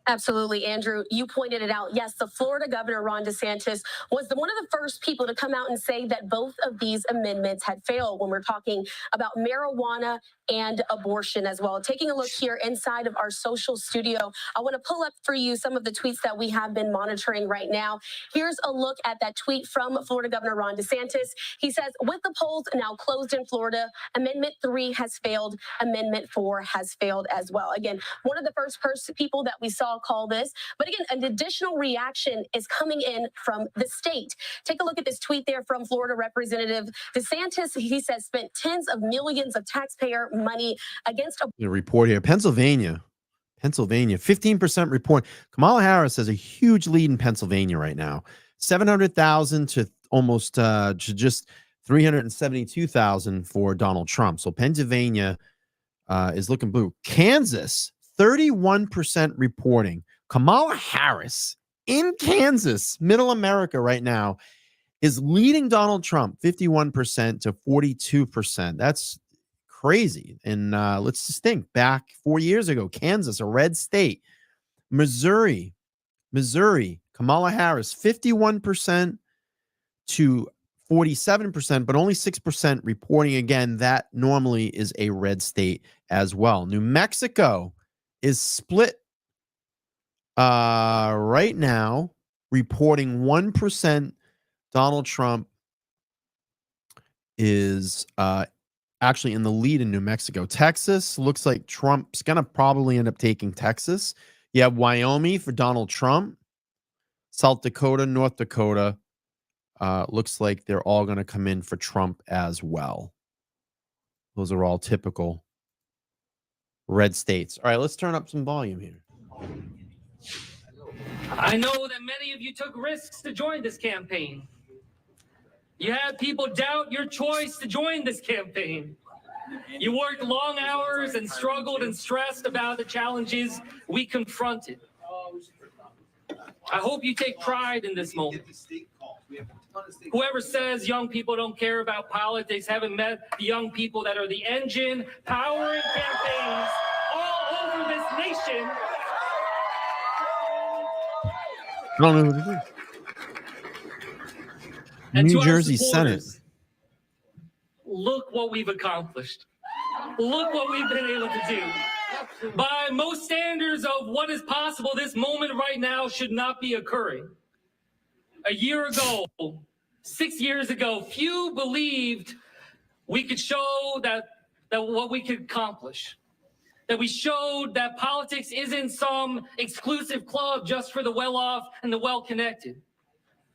[SPEAKER 7] Absolutely, Andrew. You pointed it out. Yes, the Florida governor, Ron DeSantis, was one of the first people to come out and say that both of these amendments had failed when we're talking about marijuana and abortion as well. Taking a look here inside of our social studio, I want to pull up for you some of the tweets that we have been monitoring right now. Here's a look at that tweet from Florida Governor Ron DeSantis. He says, with the polls now closed in Florida, Amendment 3 has failed. Amendment 4 has failed as well. Again, one of the first people that we saw call this. But again, an additional reaction is coming in from the state. Take a look at this tweet there from Florida Representative DeSantis. He says spent tens of millions of taxpayer money against a
[SPEAKER 1] report here. Pennsylvania, 15% report. Kamala Harris has a huge lead in Pennsylvania right now. 700,000 to almost to just 372,000 for Donald Trump. So Pennsylvania is looking blue. Kansas, 31% reporting. Kamala Harris in Kansas, middle America right now, is leading Donald Trump 51% to 42%. That's crazy. And let's just think back 4 years ago, Kansas, a red state. Missouri, Kamala Harris, 51% to 47%, but only 6% reporting. Again, that normally is a red state as well. New Mexico is split right now, reporting 1%. Donald Trump is actually in the lead in New Mexico. Texas looks like Trump's going to probably end up taking Texas. You have Wyoming for Donald Trump. South Dakota, North Dakota. Looks like they're all going to come in for Trump as well. Those are all typical red states. All right, let's turn up some volume here.
[SPEAKER 12] I know that many of you took risks to join this campaign. You had people doubt your choice to join this campaign. You worked long hours and struggled and stressed about the challenges we confronted. I hope you take pride in this moment. Whoever says young people don't care about politics haven't met the young people that are the engine powering campaigns all over this nation.
[SPEAKER 1] I don't know who it is. New Jersey Senate.
[SPEAKER 12] Look what we've accomplished. Look what we've been able to do. By most standards of what is possible, this moment right now should not be occurring. A year ago, 6 years ago, few believed we could show that what we could accomplish. That we showed that politics isn't some exclusive club just for the well-off and the well-connected.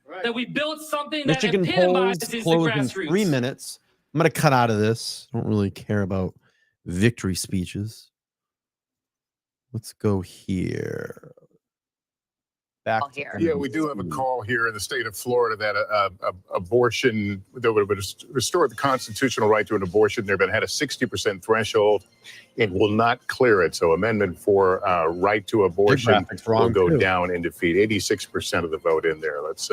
[SPEAKER 12] Right. That we built something
[SPEAKER 1] Michigan
[SPEAKER 12] that
[SPEAKER 1] polls
[SPEAKER 12] epitomizes the
[SPEAKER 1] closed in
[SPEAKER 12] grassroots.
[SPEAKER 1] 3 minutes. I'm going to cut out of this. I don't really care about victory speeches. Let's go here. Back
[SPEAKER 11] here. Yeah, we do have a call here in the state of Florida that abortion, that would have restored the constitutional right to an abortion there, but had a 60% threshold. It will not clear it. So Amendment 4, right to abortion, will go down in defeat. 86% of the vote in there. Let's.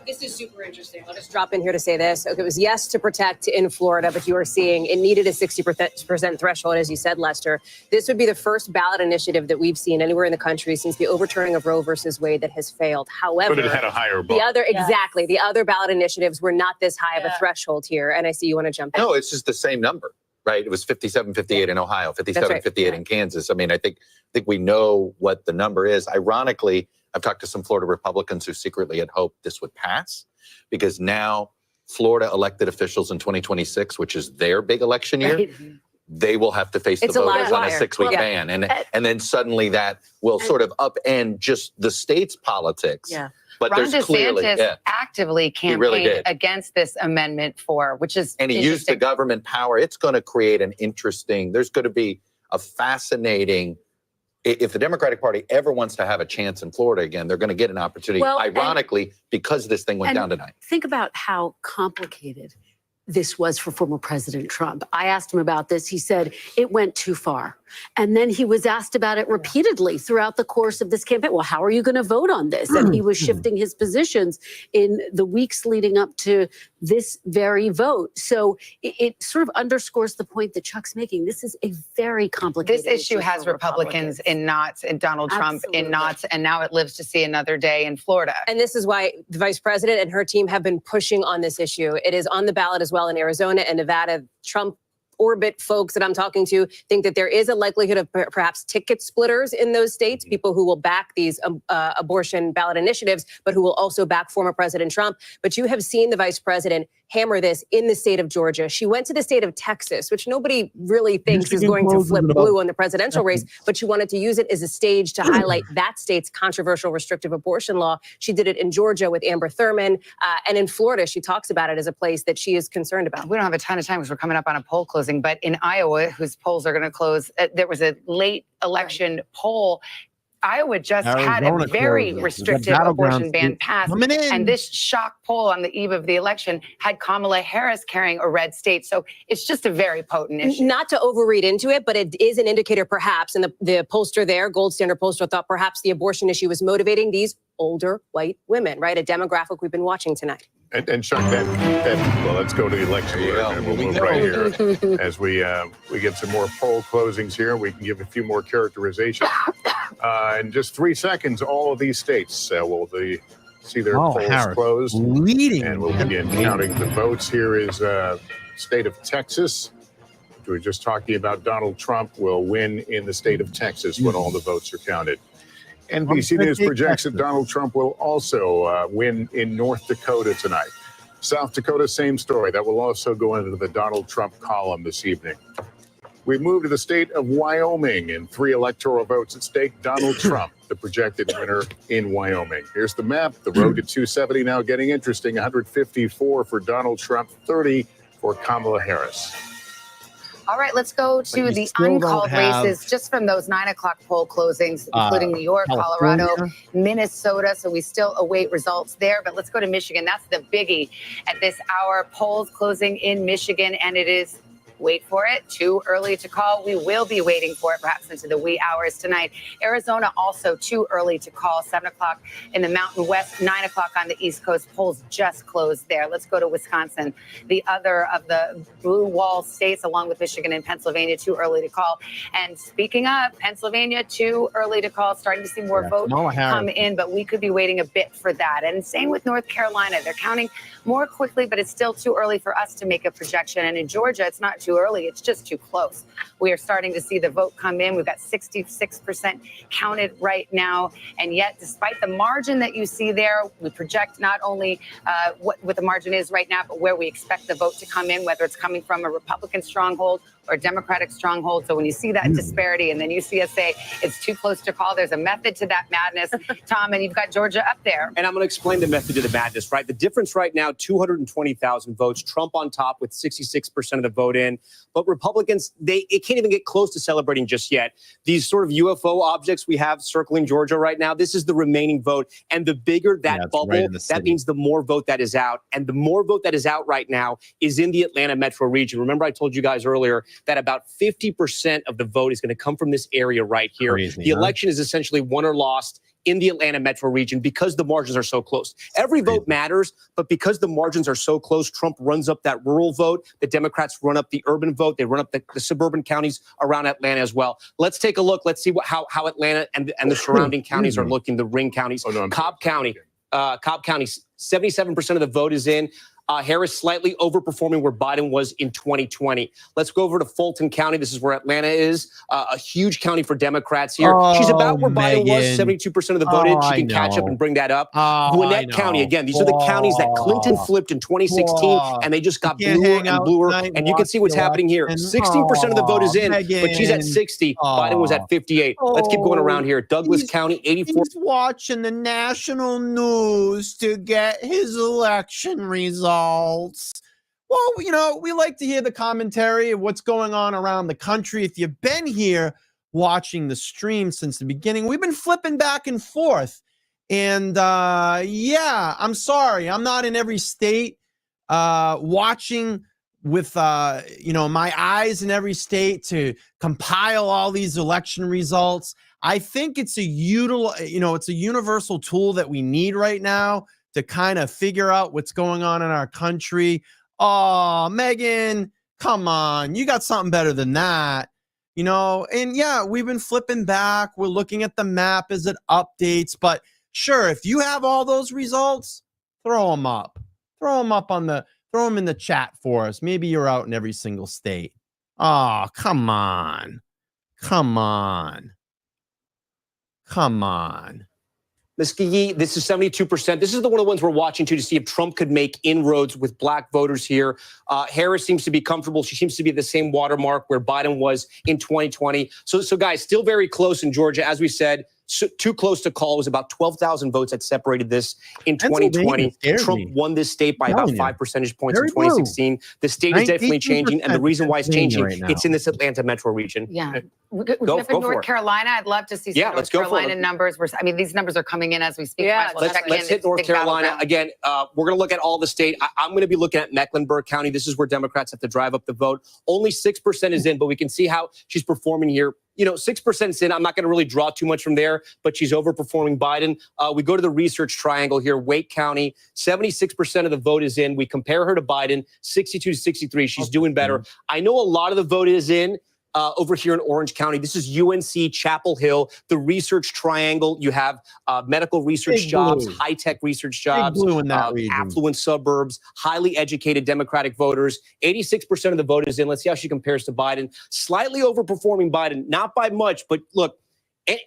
[SPEAKER 15] This is super interesting. I'll just drop in here to say this. Okay, it was yes to protect in Florida, but you are seeing it needed a 60% threshold, as you said, Lester. This would be the first ballot initiative that we've seen anywhere in the country since the overturning of Roe versus Wade that has failed. However,
[SPEAKER 11] but it had a higher bar.
[SPEAKER 15] Exactly. The other ballot initiatives were not this high of a threshold here. And I see you want to jump in.
[SPEAKER 21] No, it's just the same number, right? It was 57, 58 in Ohio, 57, 58 in Kansas. I mean, I think we know what the number is. Ironically, I've talked to some Florida Republicans who secretly had hoped this would pass, because now Florida elected officials in 2026, which is their big election year, they will have to face the voters on a 6-week ban. And then suddenly that will sort of upend just the state's politics.
[SPEAKER 9] Yeah.
[SPEAKER 21] But
[SPEAKER 9] Ron
[SPEAKER 21] there's clearly
[SPEAKER 9] actively campaigned against this Amendment 4, which is
[SPEAKER 21] and he used the government power. It's going to create an interesting, there's going to be a fascinating, if the Democratic Party ever wants to have a chance in Florida again, they're going to get an opportunity, ironically, because this thing went down tonight.
[SPEAKER 14] Think about how complicated this was for former President Trump. I asked him about this. He said it went too far. And then he was asked about it repeatedly throughout the course of this campaign. Well, how are you going to vote on this? And he was shifting his positions in the weeks leading up to this very vote. So it sort of underscores the point that Chuck's making. This is a very complicated
[SPEAKER 9] This issue has
[SPEAKER 14] for
[SPEAKER 9] Republicans in knots and Donald Trump in knots, and now it lives to see another day in Florida.
[SPEAKER 15] And this is why the vice president and her team have been pushing on this issue. It is on the ballot as well in Arizona and Nevada. Trump orbit folks that I'm talking to think that there is a likelihood of perhaps ticket splitters in those states, people who will back these abortion ballot initiatives, but who will also back former President Trump. But you have seen the vice president hammer this in the state of Georgia. She went to the state of Texas, which nobody really thinks is going to flip blue on the presidential race, but she wanted to use it as a stage to highlight that state's controversial restrictive abortion law. She did it in Georgia with Amber Thurman, and in Florida, she talks about it as a place that she is concerned about.
[SPEAKER 9] We don't have a ton of time because we're coming up on a poll closing, but in Iowa, whose polls are going to close, there was a late election poll. Iowa just had a very restrictive abortion ban passed, and this shock poll on the eve of the election had Kamala Harris carrying a red state. So it's just a very potent issue.
[SPEAKER 15] Not to overread into it, but it is an indicator perhaps, and the pollster there, Gold Standard pollster, thought perhaps the abortion issue was motivating these older white women, right? A demographic we've been watching tonight.
[SPEAKER 11] And Chuck, well, let's go to the election and we'll move right here. As we get some more poll closings here, we can give a few more characterizations. In just 3 seconds, all of these states will see their polls
[SPEAKER 1] Harris
[SPEAKER 11] closed.
[SPEAKER 1] Leading.
[SPEAKER 11] And we'll begin counting the votes. Here is state of Texas. We were just talking about Donald Trump will win in the state of Texas when all the votes are counted. NBC News projects that Donald Trump will also win in North Dakota tonight. South Dakota, same story. That will also go into the Donald Trump column this evening. We move to the state of Wyoming, and 3 electoral votes at stake. Donald Trump, the projected winner in Wyoming. Here's the map. The road to 270 now getting interesting. 154 for Donald Trump, 30 for Kamala Harris.
[SPEAKER 9] All right, let's go to the uncalled races just from those 9 o'clock poll closings, including New York, Colorado, Minnesota. So we still await results there. But let's go to Michigan. That's the biggie at this hour. Polls closing in Michigan, and it is, wait for it, too early to call. We will be waiting for it perhaps into the wee hours tonight. Arizona also too early to call. 7 o'clock in the Mountain West, 9 o'clock on the East Coast. Polls just closed there. Let's go to Wisconsin, the other of the blue wall states, along with Michigan and Pennsylvania, too early to call. And speaking of Pennsylvania, too early to call. Starting to see more votes come in, but we could be waiting a bit for that. And same with North Carolina. They're counting more quickly, but it's still too early for us to make a projection. And in Georgia, it's not too early. It's just too close. We are starting to see the vote come in. We've got 66% counted right now. And yet, despite the margin that you see there, we project not only what the margin is right now, but where we expect the vote to come in, whether it's coming from a Republican stronghold or a Democratic stronghold. So when you see that disparity and then you see us say it's too close to call, there's a method to that madness, Tom, and you've got Georgia up there.
[SPEAKER 10] And I'm going to explain the method to the madness, right? The difference right now, 220,000 votes, Trump on top with 66% of the vote in. But Republicans, it can't even get close to celebrating just yet. These sort of UFO objects we have circling Georgia right now, this is the remaining vote. And the bigger that bubble, that means the more vote that is out. And the more vote that is out right now is in the Atlanta metro region. Remember, I told you guys earlier that about 50% of the vote is going to come from this area right here.
[SPEAKER 1] Crazy,
[SPEAKER 10] the election is essentially won or lost in the Atlanta metro region because the margins are so close. Every vote matters, but because the margins are so close, Trump runs up that rural vote. The Democrats run up the urban vote. They run up the suburban counties around Atlanta as well. Let's take a look. Let's see how Atlanta and the surrounding counties are looking, the ring counties. Cobb County, 77% of the vote is in. Harris slightly overperforming where Biden was in 2020. Let's go over to Fulton County. This is where Atlanta is. A huge county for Democrats here. She's about where Biden was, 72% of the vote in. She can catch up and bring that up. Gwinnett County, again, these are the counties that Clinton flipped in 2016, and they just got bluer and bluer. And you can see what's happening here. 16% of the vote is in, but she's at 60. Biden was at 58. Let's keep going around here. Douglas County, 84.
[SPEAKER 1] He's watching the national news to get his election results. Well, you know, we like to hear the commentary of what's going on around the country. If you've been here watching the stream since the beginning, we've been flipping back and forth. And yeah, I'm sorry, I'm not in every state watching with my eyes in every state to compile all these election results. I think it's a universal tool that we need right now to kind of figure out what's going on in our country. Oh, Megan, come on, you got something better than that. And yeah, we've been flipping back. We're looking at the map as it updates, but sure, if you have all those results, throw them up. Throw them in the chat for us. Maybe you're out in every single state. Oh, come on. Come on. Come on.
[SPEAKER 10] Ms. Gigi, this is 72%. This is one of the ones we're watching to see if Trump could make inroads with black voters here. Harris seems to be comfortable. She seems to be at the same watermark where Biden was in 2020. So guys, still very close in Georgia. As we said, too close to call. It was about 12,000 votes that separated this in 2020. Trump won this state by about 5 percentage points in 2016. The state is definitely changing. And the reason why it's changing, it's in this Atlanta metro region.
[SPEAKER 9] Yeah. Go for North Carolina. I'd love to see some North Carolina numbers. These numbers are coming in as we speak.
[SPEAKER 10] Yeah, let's hit North Carolina. Again, we're going to look at all the state. I'm going to be looking at Mecklenburg County. This is where Democrats have to drive up the vote. Only 6% is in, but we can see how she's performing here. 6% is in. I'm not going to really draw too much from there, but she's overperforming Biden. We go to the research triangle here. Wake County, 76% of the vote is in. We compare her to Biden, 62 to 63. She's doing better. I know a lot of the vote is in. Over here in Orange County. This is UNC, Chapel Hill, the research triangle. You have medical research jobs, high-tech research jobs, affluent suburbs, highly educated Democratic voters. 86% of the vote is in. Let's see how she compares to Biden. Slightly overperforming Biden, not by much, but look,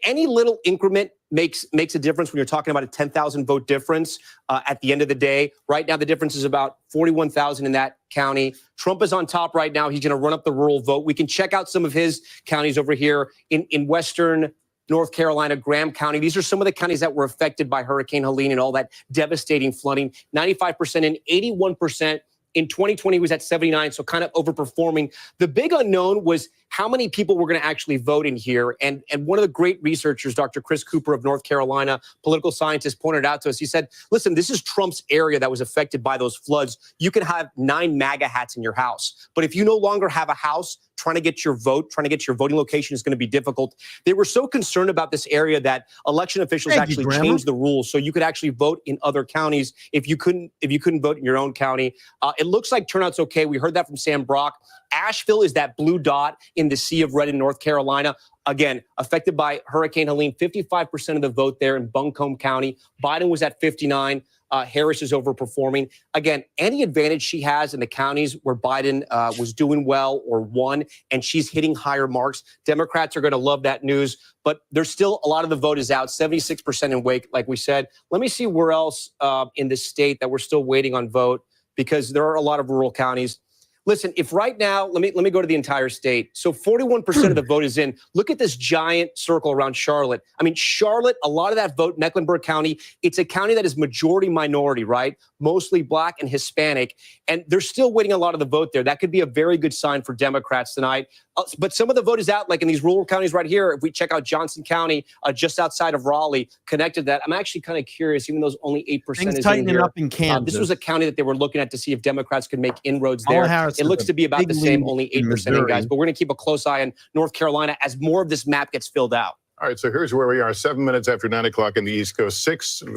[SPEAKER 10] any little increment makes a difference when you're talking about a 10,000 vote difference at the end of the day. Right now, the difference is about 41,000 in that county. Trump is on top right now. He's going to run up the rural vote. We can check out some of his counties over here in Western North Carolina, Graham County. These are some of the counties that were affected by Hurricane Helene and all that devastating flooding. 95% and 81%. In 2020, he was at 79, so kind of overperforming. The big unknown was how many people were going to actually vote in here. And one of the great researchers, Dr. Chris Cooper of North Carolina, political scientist, pointed out to us. He said, listen, this is Trump's area that was affected by those floods. You can have 9 MAGA hats in your house. But if you no longer have a house, trying to get your vote, trying to get your voting location is going to be difficult. They were so concerned about this area that election officials changed the rules so you could actually vote in other counties if you couldn't vote in your own county. It looks like turnout's okay. We heard that from Sam Brock. Asheville is that blue dot in the sea of red in North Carolina. Again, affected by Hurricane Helene, 55% of the vote there in Buncombe County. Biden was at 59. Harris is overperforming. Again, any advantage she has in the counties where Biden was doing well or won, and she's hitting higher marks, Democrats are going to love that news. But there's still a lot of the vote is out, 76% in Wake, like we said. Let me see where else in the state that we're still waiting on vote, because there are a lot of rural counties. Listen, if right now, let me go to the entire state. So 41% of the vote is in. Look at this giant circle around Charlotte. I mean, Charlotte, a lot of that vote, Mecklenburg County, it's a county that is majority minority, right? Mostly Black and Hispanic. And they're still waiting a lot of the vote there. That could be a very good sign for Democrats tonight. But some of the vote is out, like in these rural counties right here. If we check out Johnson County, just outside of Raleigh, connected to that, I'm actually kind of curious, even though those only 8% is in here.
[SPEAKER 1] Up in Kansas.
[SPEAKER 10] This was a county that they were looking at to see if Democrats could make inroads there. It looks to be about the same, only 8% in, guys. But we're going to keep a close eye on North Carolina as more of this map gets filled out.
[SPEAKER 11] All right, so here's where we are, 7 minutes after 9 o'clock in the East Coast.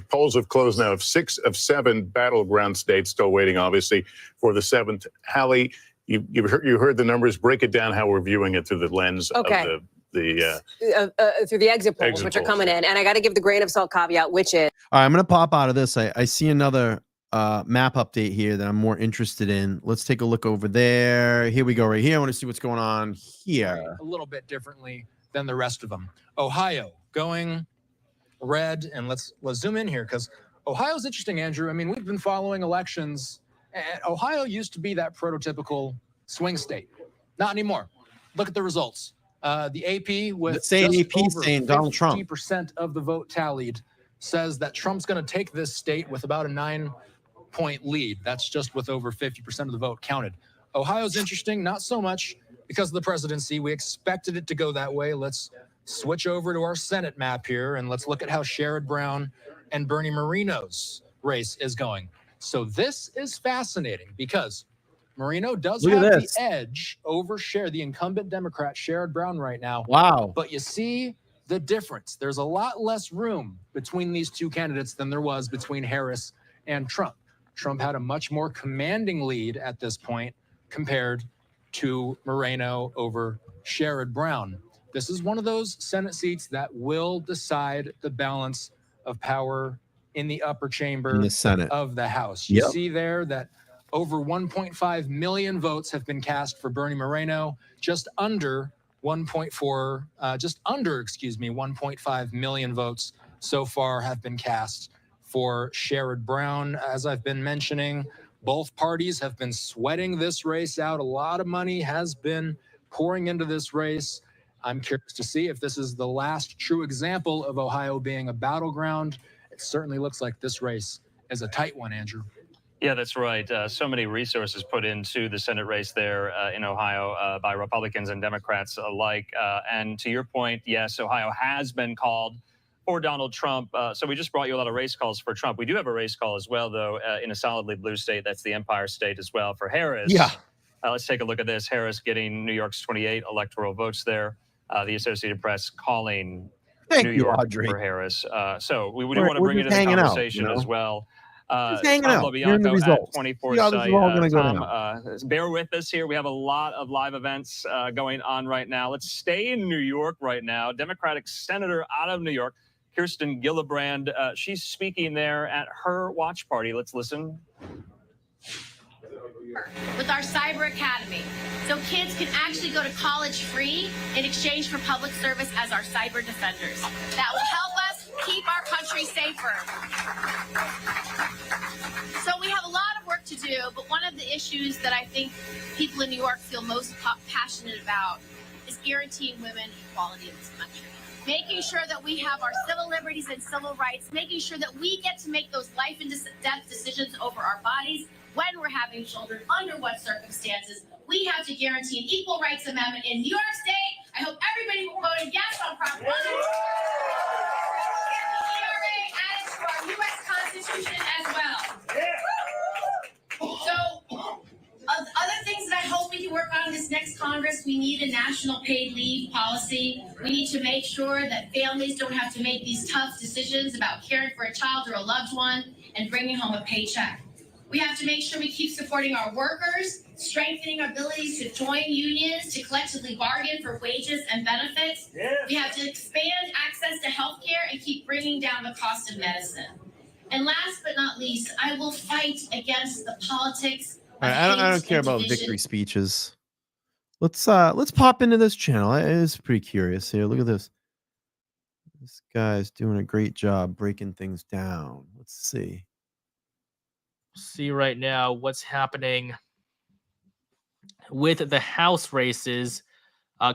[SPEAKER 11] Polls have closed now of 6 of 7 battleground states, still waiting, obviously, for the 7th. Hallie, you heard the numbers. Break it down how we're viewing it through the lens of
[SPEAKER 15] through the exit polls, which are coming in. And I got to give the grain of salt caveat, which is...
[SPEAKER 1] All right, I'm going to pop out of this. I see another map update here that I'm more interested in. Let's take a look over there. Here we go right here. I want to see what's going on here.
[SPEAKER 13] A little bit differently than the rest of them. Ohio going red, and let's zoom in here because Ohio's interesting, Andrew. I mean, we've been following elections. And Ohio used to be that prototypical swing state. Not anymore. Look at the results. The AP with
[SPEAKER 1] saying Donald Trump.
[SPEAKER 13] 50% of the vote tallied says that Trump's going to take this state with about a 9-point lead. That's just with over 50% of the vote counted. Ohio's interesting, not so much because of the presidency. We expected it to go that way. Let's switch over to our Senate map here, and let's look at how Sherrod Brown and Bernie Moreno's race is going. So this is fascinating because Moreno does
[SPEAKER 1] Look at
[SPEAKER 13] have the
[SPEAKER 1] this.
[SPEAKER 13] edge over the incumbent Democrat, Sherrod Brown, right now.
[SPEAKER 1] Wow.
[SPEAKER 13] But you see the difference. There's a lot less room between these two candidates than there was between Harris and Trump. Trump had a much more commanding lead at this point compared to Moreno over Sherrod Brown. This is one of those Senate seats that will decide the balance of power in the upper chamber
[SPEAKER 1] In the Senate.
[SPEAKER 13] of the House. You
[SPEAKER 1] Yep.
[SPEAKER 13] see there that over 1.5 million votes have been cast for Bernie Moreno, just under 1.5 million votes so far have been cast for Sherrod Brown. As I've been mentioning, both parties have been sweating this race out. A lot of money has been pouring into this race. I'm curious to see if this is the last true example of Ohio being a battleground. It certainly looks like this race is a tight one, Andrew.
[SPEAKER 3] Yeah, that's right. So many resources put into the Senate race there in Ohio by Republicans and Democrats alike. And to your point, yes, Ohio has been called for Donald Trump. So we just brought you a lot of race calls for Trump. We do have a race call as well, though, in a solidly blue state. That's the Empire State as well for Harris.
[SPEAKER 1] Yeah.
[SPEAKER 3] Let's take a look at this. Harris getting New York's 28 electoral votes there. The Associated Press calling
[SPEAKER 1] Thank
[SPEAKER 3] New
[SPEAKER 1] you,
[SPEAKER 3] York
[SPEAKER 1] Audrey.
[SPEAKER 3] for Harris. So we do
[SPEAKER 1] We're-
[SPEAKER 3] want to
[SPEAKER 1] we're
[SPEAKER 3] bring
[SPEAKER 1] just
[SPEAKER 3] into the
[SPEAKER 1] hanging out,
[SPEAKER 3] conversation
[SPEAKER 1] you know?
[SPEAKER 3] as well.
[SPEAKER 1] Just hanging
[SPEAKER 3] Tom
[SPEAKER 1] out, hearing the
[SPEAKER 3] LaBianco
[SPEAKER 1] results.
[SPEAKER 3] at 24
[SPEAKER 1] See how this is all gonna go
[SPEAKER 3] Tom,
[SPEAKER 1] down.
[SPEAKER 3] bear with us here. We have a lot of live events going on right now. Let's stay in New York right now. Democratic Senator out of New York, Kirsten Gillibrand. She's speaking there at her watch party. Let's listen.
[SPEAKER 16] With our Cyber Academy, so kids can actually go to college free in exchange for public service as our cyber defenders. That will help us keep our country safer. So we have a lot of work to do, but one of the issues that I think people in New York feel most passionate about is guaranteeing women equality in this country. Making sure that we have our civil liberties and civil rights, making sure that we get to make those life and death decisions over our bodies, when we're having children, under what circumstances. We have to guarantee an equal rights amendment in New York State. I hope everybody voted yes on Prop 1. ERA added to our U.S. Constitution as well. So, other things that I hope we can work on in this next Congress, we need a national paid leave policy. We need to make sure that families don't have to make these tough decisions about caring for a child or a loved one and bringing home a paycheck. We have to make sure we keep supporting our workers, strengthening our abilities to join unions, to collectively bargain for wages and benefits. Yes. We have to expand access to healthcare and keep bringing down the cost of medicine. And last but not least, I will fight against the politics.
[SPEAKER 1] All right, I don't care about victory speeches. Let's pop into this channel. It's pretty curious here. Look at this. This guy's doing a great job breaking things down. Let's see.
[SPEAKER 17] See right now what's happening with the House races.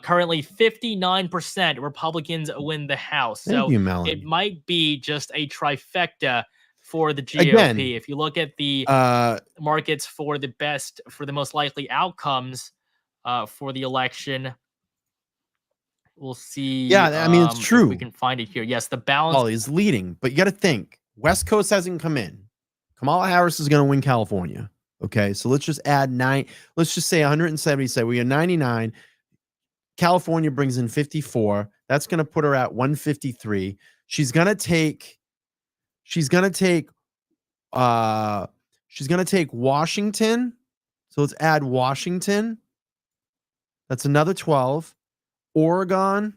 [SPEAKER 17] Currently 59% Republicans win the House.
[SPEAKER 1] Thank
[SPEAKER 17] So
[SPEAKER 1] you, Melanie.
[SPEAKER 17] it might be just a trifecta for the GOP.
[SPEAKER 1] Again,
[SPEAKER 17] if you look at the markets for the most likely outcomes for the election, we'll see.
[SPEAKER 1] Yeah, I mean, it's
[SPEAKER 17] if
[SPEAKER 1] true.
[SPEAKER 17] we can find it here. Yes, the balance.
[SPEAKER 1] Well, he's leading, but you got to think West Coast hasn't come in. Kamala Harris is going to win California. Okay, so let's just add 9. Let's just say 177. We have 99. California brings in 54. That's going to put her at 153. She's going to take Washington. So let's add Washington. That's another 12. Oregon.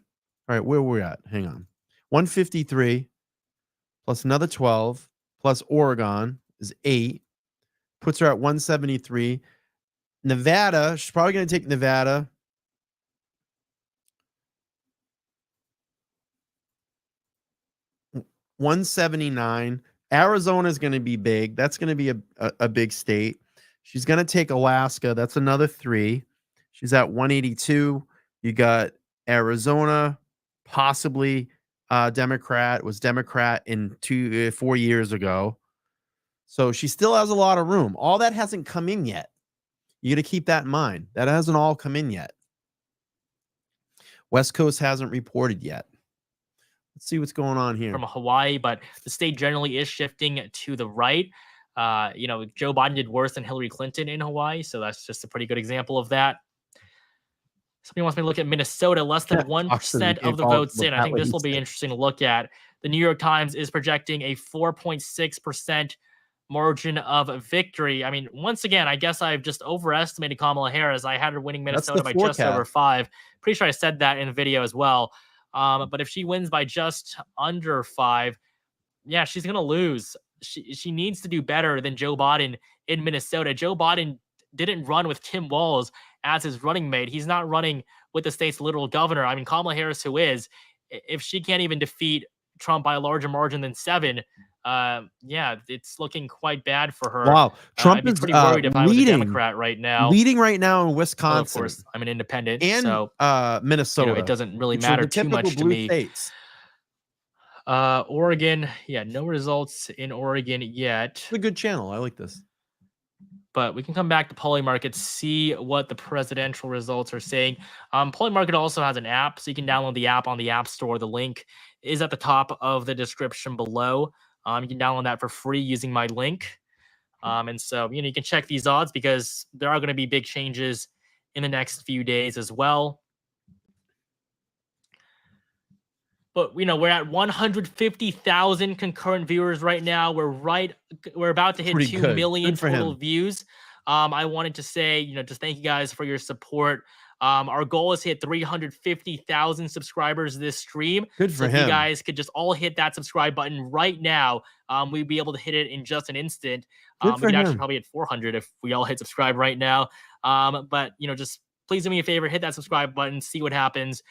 [SPEAKER 1] All right, where we're at? Hang on. 153 plus another 12 plus Oregon is 8. Puts her at 173. Nevada, she's probably going to take Nevada. $179. Arizona is going to be big. That's going to be a big state. She's going to take Alaska. That's another 3. She's at 182. You got Arizona, possibly Democrat, was Democrat in 4 years ago. So she still has a lot of room. All that hasn't come in yet. You got to keep that in mind. That hasn't all come in yet. West Coast hasn't reported yet. Let's see what's going on here.
[SPEAKER 17] From Hawaii, but the state generally is shifting to the right. You know, Joe Biden did worse than Hillary Clinton in Hawaii, so that's just a pretty good example of that. Somebody wants me to look at Minnesota, less than 1% of the votes in. I think this will be interesting to look at. The New York Times is projecting a 4.6% margin of victory. I mean, once again, I guess I've just overestimated Kamala Harris. I had her winning Minnesota by just over 5. Pretty sure I said that in the video as well. But if she wins by just under 5, yeah, she's going to lose. She needs to do better than Joe Biden in Minnesota. Joe Biden didn't run with Tim Walz as his running mate. He's not running with the state's literal governor. I mean, Kamala Harris, who is, if she can't even defeat Trump by a larger margin than 7, yeah, it's looking quite bad for her.
[SPEAKER 1] Wow, Trump
[SPEAKER 17] I'd be
[SPEAKER 1] is
[SPEAKER 17] pretty worried if I was a
[SPEAKER 1] leading
[SPEAKER 17] Democrat right now.
[SPEAKER 1] Leading right now in
[SPEAKER 17] Well,
[SPEAKER 1] Wisconsin.
[SPEAKER 17] of course, I'm an independent,
[SPEAKER 1] and
[SPEAKER 17] so
[SPEAKER 1] Minnesota.
[SPEAKER 17] you know, it doesn't really
[SPEAKER 1] which are
[SPEAKER 17] matter
[SPEAKER 1] the
[SPEAKER 17] too
[SPEAKER 1] typical
[SPEAKER 17] much to
[SPEAKER 1] blue
[SPEAKER 17] me.
[SPEAKER 1] states.
[SPEAKER 17] Oregon, yeah, no results in Oregon yet.
[SPEAKER 1] It's a good channel. I like this.
[SPEAKER 17] But we can come back to Polymarket, see what the presidential results are saying. Polymarket also has an app, so you can download the app on the App Store. The link is at the top of the description below. You can download that for free using my link. And so, you know, you can check these odds because there are going to be big changes in the next few days as well. But, you know, we're at 150,000 concurrent viewers right now. We're about to hit
[SPEAKER 1] Pretty
[SPEAKER 17] 2
[SPEAKER 1] good.
[SPEAKER 17] million
[SPEAKER 1] Good for
[SPEAKER 17] total
[SPEAKER 1] him.
[SPEAKER 17] views. I wanted to say, you know, just thank you guys for your support. Our goal is to hit 350,000 subscribers this stream.
[SPEAKER 1] Good
[SPEAKER 17] So
[SPEAKER 1] for
[SPEAKER 17] if you
[SPEAKER 1] him.
[SPEAKER 17] guys could just all hit that subscribe button right now, we'd be able to hit it in just an instant.
[SPEAKER 1] Good
[SPEAKER 17] We
[SPEAKER 1] for
[SPEAKER 17] could actually
[SPEAKER 1] him.
[SPEAKER 17] probably hit 400 if we all hit subscribe right now. But, you know, just please do me a favor, hit that subscribe button, see what happens,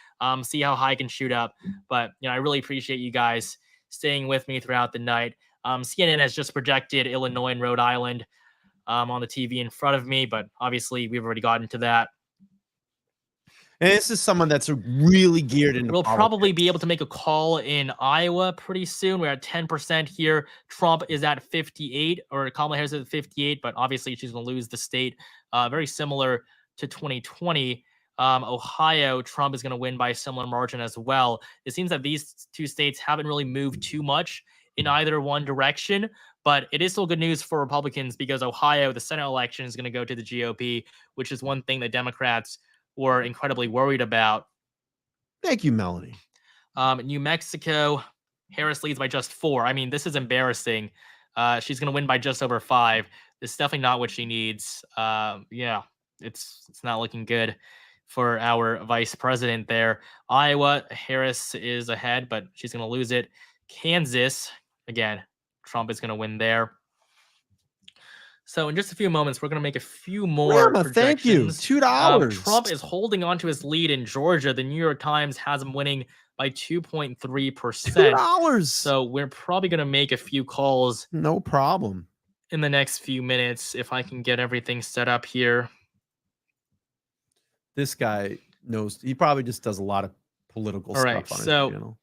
[SPEAKER 17] see how high I can shoot up. But, you know, I really appreciate you guys staying with me throughout the night. CNN has just projected Illinois and Rhode Island on the TV in front of me, but obviously we've already gotten to that.
[SPEAKER 1] And this is someone that's really geared into
[SPEAKER 17] We'll
[SPEAKER 1] politics.
[SPEAKER 17] probably be able to make a call in Iowa pretty soon. We're at 10% here. Trump is at 58, or Kamala Harris is at 58, but obviously she's going to lose the state. Very similar to 2020. Ohio, Trump is going to win by a similar margin as well. It seems that these two states haven't really moved too much in either one direction, but it is still good news for Republicans because Ohio, the Senate election, is going to go to the GOP, which is one thing that Democrats were incredibly worried about.
[SPEAKER 1] Thank you, Melanie.
[SPEAKER 17] New Mexico, Harris leads by just 4. I mean, this is embarrassing. She's going to win by just over 5. This is definitely not what she needs. Yeah, it's not looking good for our vice president there. Iowa, Harris is ahead, but she's going to lose it. Kansas, again, Trump is going to win there. So in just a few moments, we're going to make a few more
[SPEAKER 1] Grandma, thank you.
[SPEAKER 17] projections.
[SPEAKER 1] $2.
[SPEAKER 17] Trump is holding on to his lead in Georgia. The New York Times has him winning by 2.3%.
[SPEAKER 1] $2.
[SPEAKER 17] So we're probably going to make a few calls.
[SPEAKER 1] No problem.
[SPEAKER 17] In the next few minutes, if I can get everything set up here.
[SPEAKER 1] This guy knows. He probably just does a lot of political
[SPEAKER 17] All
[SPEAKER 1] stuff
[SPEAKER 17] right,
[SPEAKER 1] on his
[SPEAKER 17] so
[SPEAKER 1] channel.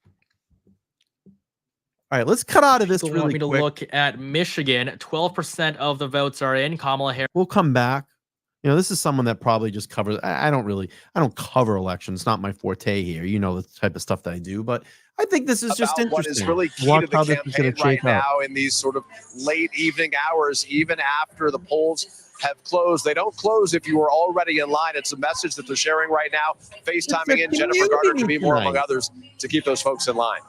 [SPEAKER 1] All right, let's cut out of this
[SPEAKER 17] people
[SPEAKER 1] really
[SPEAKER 17] want me to
[SPEAKER 1] quick.
[SPEAKER 17] look at Michigan. 12% of the votes are in. Kamala Harris.
[SPEAKER 1] We'll come back. You know, this is someone that probably just covers. I don't cover elections. It's not my forte here. You know, the type of stuff that I do, but I think this is just interesting.
[SPEAKER 18] What is really key
[SPEAKER 1] Watch
[SPEAKER 18] to the
[SPEAKER 1] how this is
[SPEAKER 18] campaign
[SPEAKER 1] gonna
[SPEAKER 18] right
[SPEAKER 1] shake out.
[SPEAKER 18] now in these sort of late evening hours, even after the polls have closed. They don't close if you were already in line. It's a message that they're sharing right now. FaceTiming in Jennifer Garner to be more among
[SPEAKER 11] tonight.
[SPEAKER 18] others to keep those folks in line.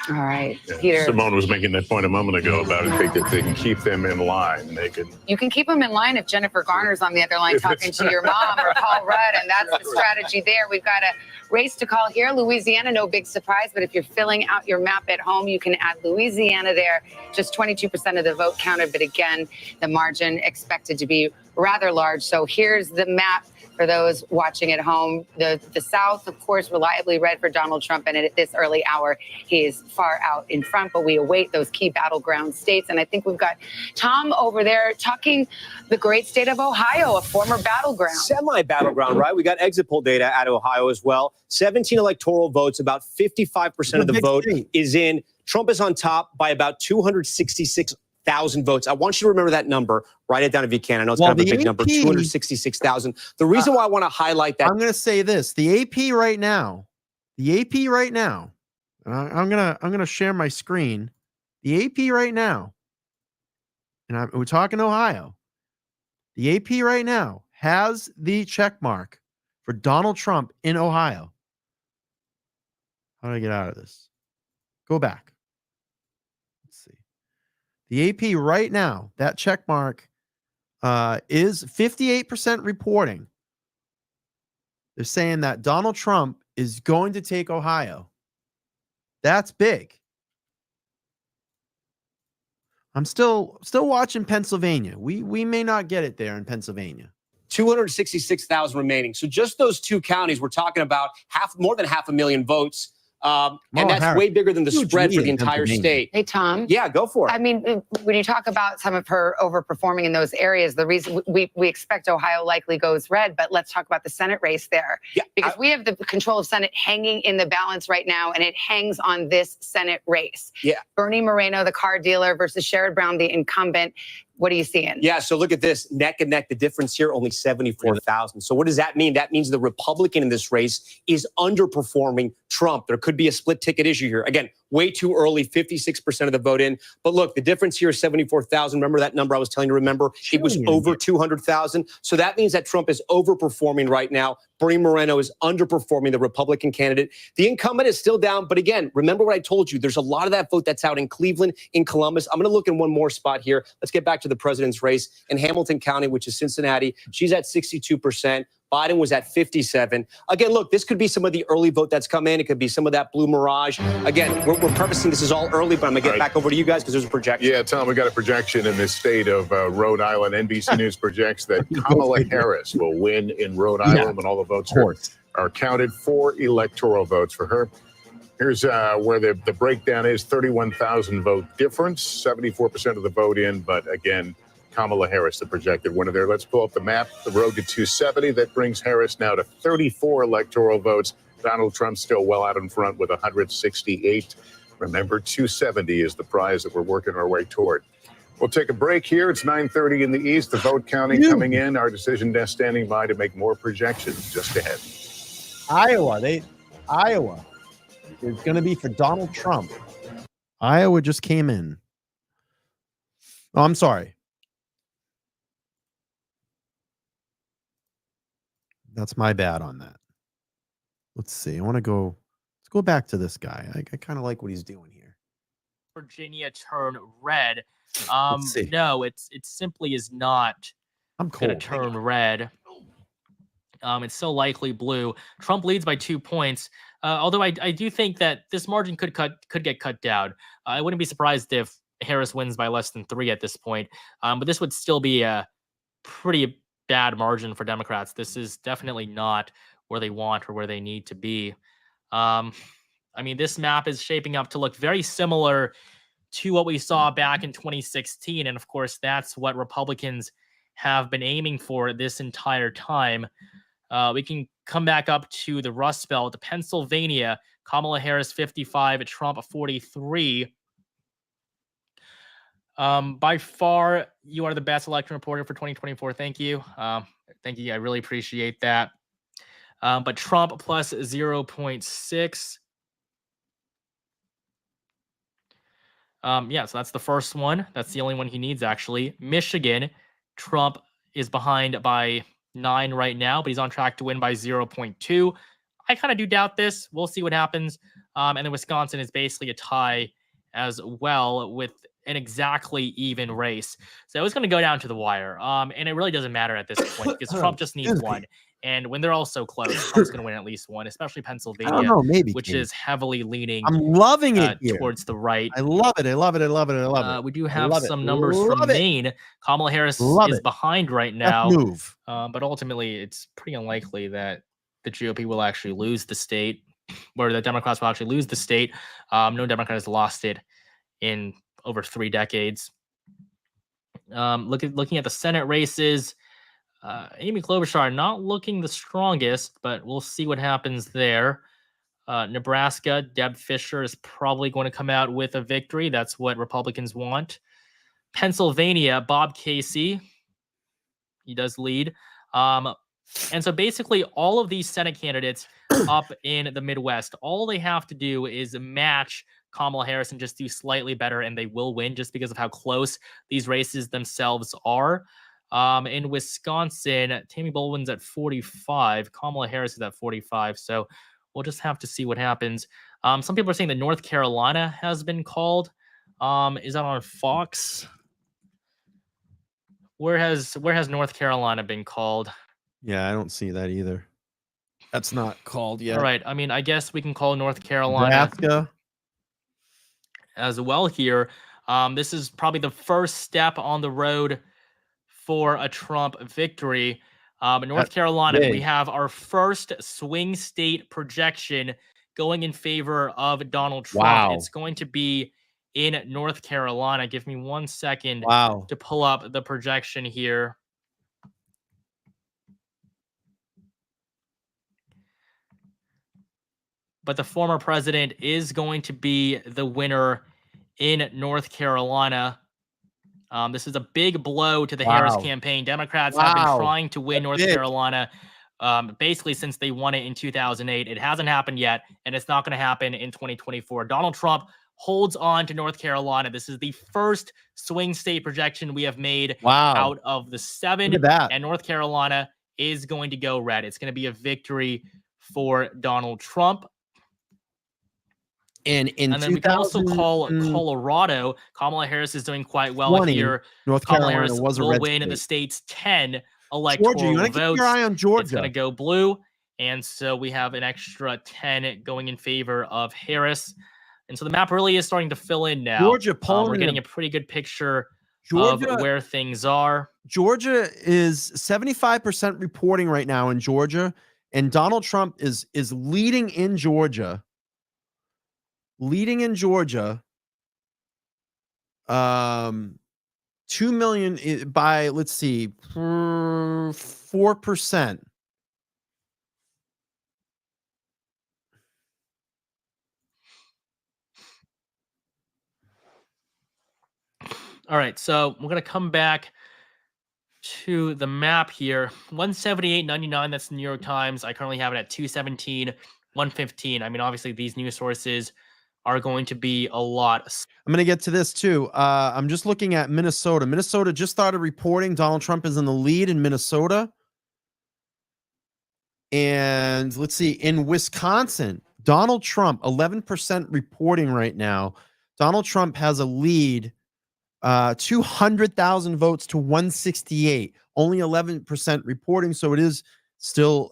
[SPEAKER 9] All right, Peter.
[SPEAKER 11] Simone was making that point a moment ago about I think that they can keep them in line. They can.
[SPEAKER 9] You can keep them in line if Jennifer Garner's on the other line talking to your mom or Paul Rudd, and that's the strategy there. We've got a race to call here. Louisiana, no big surprise, but if you're filling out your map at home, you can add Louisiana there. Just 22% of the vote counted, but again, the margin expected to be rather large. So here's the map for those watching at home. The South, of course, reliably red for Donald Trump, and at this early hour, he is far out in front, but we await those key battleground states. And I think we've got Tom over there talking the great state of Ohio, a former battleground.
[SPEAKER 10] Semi-battleground, right? We got exit poll data out of Ohio as well. 17 electoral votes, about 55% of the vote is in. Trump is on top by about 266,000 votes. I want you to remember that number. Write it down if you can. I know it's kind of a big number, 266,000. The reason why I want to highlight that.
[SPEAKER 1] I'm going to say this: the AP right now. I'm going to share my screen. The AP right now and we're talking Ohio. The AP right now has the check mark for Donald Trump in Ohio. How do I get out of this? Go back. Let's see. The AP right now, that check mark is 58% reporting. They're saying that Donald Trump is going to take Ohio. That's big. I'm still watching Pennsylvania. We may not get it there in Pennsylvania.
[SPEAKER 10] 266,000 remaining. So just those two counties, we're talking about more than 500,000 votes. And that's
[SPEAKER 1] Harris,
[SPEAKER 10] way bigger than the
[SPEAKER 1] huge
[SPEAKER 10] spread
[SPEAKER 1] lead
[SPEAKER 10] for the
[SPEAKER 1] in
[SPEAKER 10] entire
[SPEAKER 1] Pennsylvania.
[SPEAKER 10] state.
[SPEAKER 9] Hey, Tom.
[SPEAKER 10] Yeah, go for it.
[SPEAKER 9] I mean, when you talk about some of her overperforming in those areas, the reason we expect Ohio likely goes red, but let's talk about the Senate race there.
[SPEAKER 10] Yeah,
[SPEAKER 9] because we have the control of Senate hanging in the balance right now, and it hangs on this Senate race.
[SPEAKER 10] Yeah.
[SPEAKER 9] Bernie Moreno, the car dealer, versus Sherrod Brown, the incumbent. What are you seeing?
[SPEAKER 10] Yeah, so look at this, neck and neck. The difference here, only 74,000. So what does that mean? That means the Republican in this race is underperforming Trump. There could be a split ticket issue here. Again, way too early, 56% of the vote in. But look, the difference here is 74,000. Remember that number I was telling you to remember? It was over 200,000. So that means that Trump is overperforming right now. Bernie Moreno is underperforming the Republican candidate. The incumbent is still down. But again, remember what I told you. There's a lot of that vote that's out in Cleveland, in Columbus. I'm going to look in one more spot here. Let's get back to the president's race in Hamilton County, which is Cincinnati. She's at 62%. Biden was at 57. Again, look, this could be some of the early vote that's come in. It could be some of that blue mirage. Again, we're prefacing this is all early, but I'm going to get back over to you guys because there's a projection.
[SPEAKER 11] Yeah, Tom, we got a projection in the state of Rhode Island. NBC News projects that Kamala Harris will win in Rhode Island when all the votes are counted. 4 electoral votes for her. Here's where the breakdown is. 31,000 vote difference, 74% of the vote in, but again, Kamala Harris, the projected winner there. Let's pull up the map. The road to 270. That brings Harris now to 34 electoral votes. Donald Trump still well out in front with 168. Remember, 270 is the prize that we're working our way toward. We'll take a break here. It's 9:30 in the East. The vote counting coming in. Our decision desk standing by to make more projections just ahead.
[SPEAKER 1] Iowa is going to be for Donald Trump. Iowa just came in. Oh, I'm sorry. That's my bad on that. Let's see. Let's go back to this guy. I kind of like what he's doing here.
[SPEAKER 17] Virginia turn red. No, it simply is not going to turn red. It's so likely blue. Trump leads by 2 points. Although I do think that this margin could get cut down. I wouldn't be surprised if Harris wins by less than 3 at this point. But this would still be a pretty bad margin for Democrats. This is definitely not where they want or where they need to be. I mean, this map is shaping up to look very similar to what we saw back in 2016. And of course, that's what Republicans have been aiming for this entire time. We can come back up to the Rust Belt, Pennsylvania, Kamala Harris 55, Trump 43. By far, you are the best election reporter for 2024. Thank you. Thank you. I really appreciate that. But Trump plus 0.6. Yeah, so that's the first one. That's the only one he needs, actually. Michigan, Trump is behind by 9 right now, but he's on track to win by 0.2. I kind of do doubt this. We'll see what happens. And then Wisconsin is basically a tie as well with an exactly even race. So it's going to go down to the wire. And it really doesn't matter at this point because Trump just needs one. And when they're all so close, Trump's going to win at least one, especially Pennsylvania,
[SPEAKER 1] I don't know, maybe,
[SPEAKER 17] which
[SPEAKER 1] King.
[SPEAKER 17] is heavily leaning
[SPEAKER 1] I'm loving it here.
[SPEAKER 17] towards the right.
[SPEAKER 1] I love it. I love it. I love it. I love it.
[SPEAKER 17] We do have some numbers from Maine. Kamala Harris is behind right now.
[SPEAKER 1] Move.
[SPEAKER 17] But ultimately, it's pretty unlikely that the GOP will actually lose the state, or the Democrats will actually lose the state. No Democrat has lost it in over 3 decades. Looking at the Senate races, Amy Klobuchar not looking the strongest, but we'll see what happens there. Nebraska, Deb Fischer is probably going to come out with a victory. That's what Republicans want. Pennsylvania, Bob Casey, he does lead. And so basically all of these Senate candidates up in the Midwest, all they have to do is match Kamala Harris and just do slightly better, and they will win just because of how close these races themselves are. In Wisconsin, Tammy Baldwin's at 45. Kamala Harris is at 45. So we'll just have to see what happens. Some people are saying that North Carolina has been called. Is that on Fox? Where has North Carolina been called?
[SPEAKER 1] Yeah, I don't see that either. That's not called yet.
[SPEAKER 17] All right. I mean, I guess we can call North Carolina
[SPEAKER 1] Nebraska
[SPEAKER 17] as well here. This is probably the first step on the road for a Trump victory. In North Carolina, we have our first swing state projection going in favor of Donald Trump.
[SPEAKER 1] Wow.
[SPEAKER 17] It's going to be in North Carolina. Give me 1 second
[SPEAKER 1] Wow.
[SPEAKER 17] to pull up the projection here. But the former president is going to be the winner in North Carolina. This is a big blow to the Harris campaign. Democrats have been trying to win North Carolina basically since they won it in 2008. It hasn't happened yet, and it's not going to happen in 2024. Donald Trump holds on to North Carolina. This is the first swing state projection we have made out of the 7.
[SPEAKER 1] Look at that.
[SPEAKER 17] And North Carolina is going to go red. It's going to be a victory for Donald Trump.
[SPEAKER 1] And
[SPEAKER 17] then we can also call Colorado. Kamala Harris is doing quite well here.
[SPEAKER 1] North
[SPEAKER 17] Kamala
[SPEAKER 1] Carolina
[SPEAKER 17] Harris
[SPEAKER 1] was a
[SPEAKER 17] will
[SPEAKER 1] red
[SPEAKER 17] win in the
[SPEAKER 1] state.
[SPEAKER 17] state's 10 electoral
[SPEAKER 1] Georgia, you want to keep your eye on Georgia.
[SPEAKER 17] It's going to go blue. And so we have an extra 10 going in favor of Harris. And so the map really is starting to fill in now.
[SPEAKER 1] Georgia,
[SPEAKER 17] we're getting a pretty good picture of where things are.
[SPEAKER 1] Georgia is 75% reporting right now in Georgia, and Donald Trump is leading in Georgia. Leading in Georgia, 2 million by, let's see, 4%.
[SPEAKER 17] All right, so we're going to come back to the map here. 178.99, that's the New York Times. I currently have it at 217, 115. I mean, obviously, these news sources are going to be a lot.
[SPEAKER 1] I'm going to get to this too. I'm just looking at Minnesota. Minnesota just started reporting. Donald Trump is in the lead in Minnesota. And let's see, in Wisconsin, Donald Trump, 11% reporting right now. Donald Trump has a lead, 200,000 votes to 168. Only 11% reporting, so it is still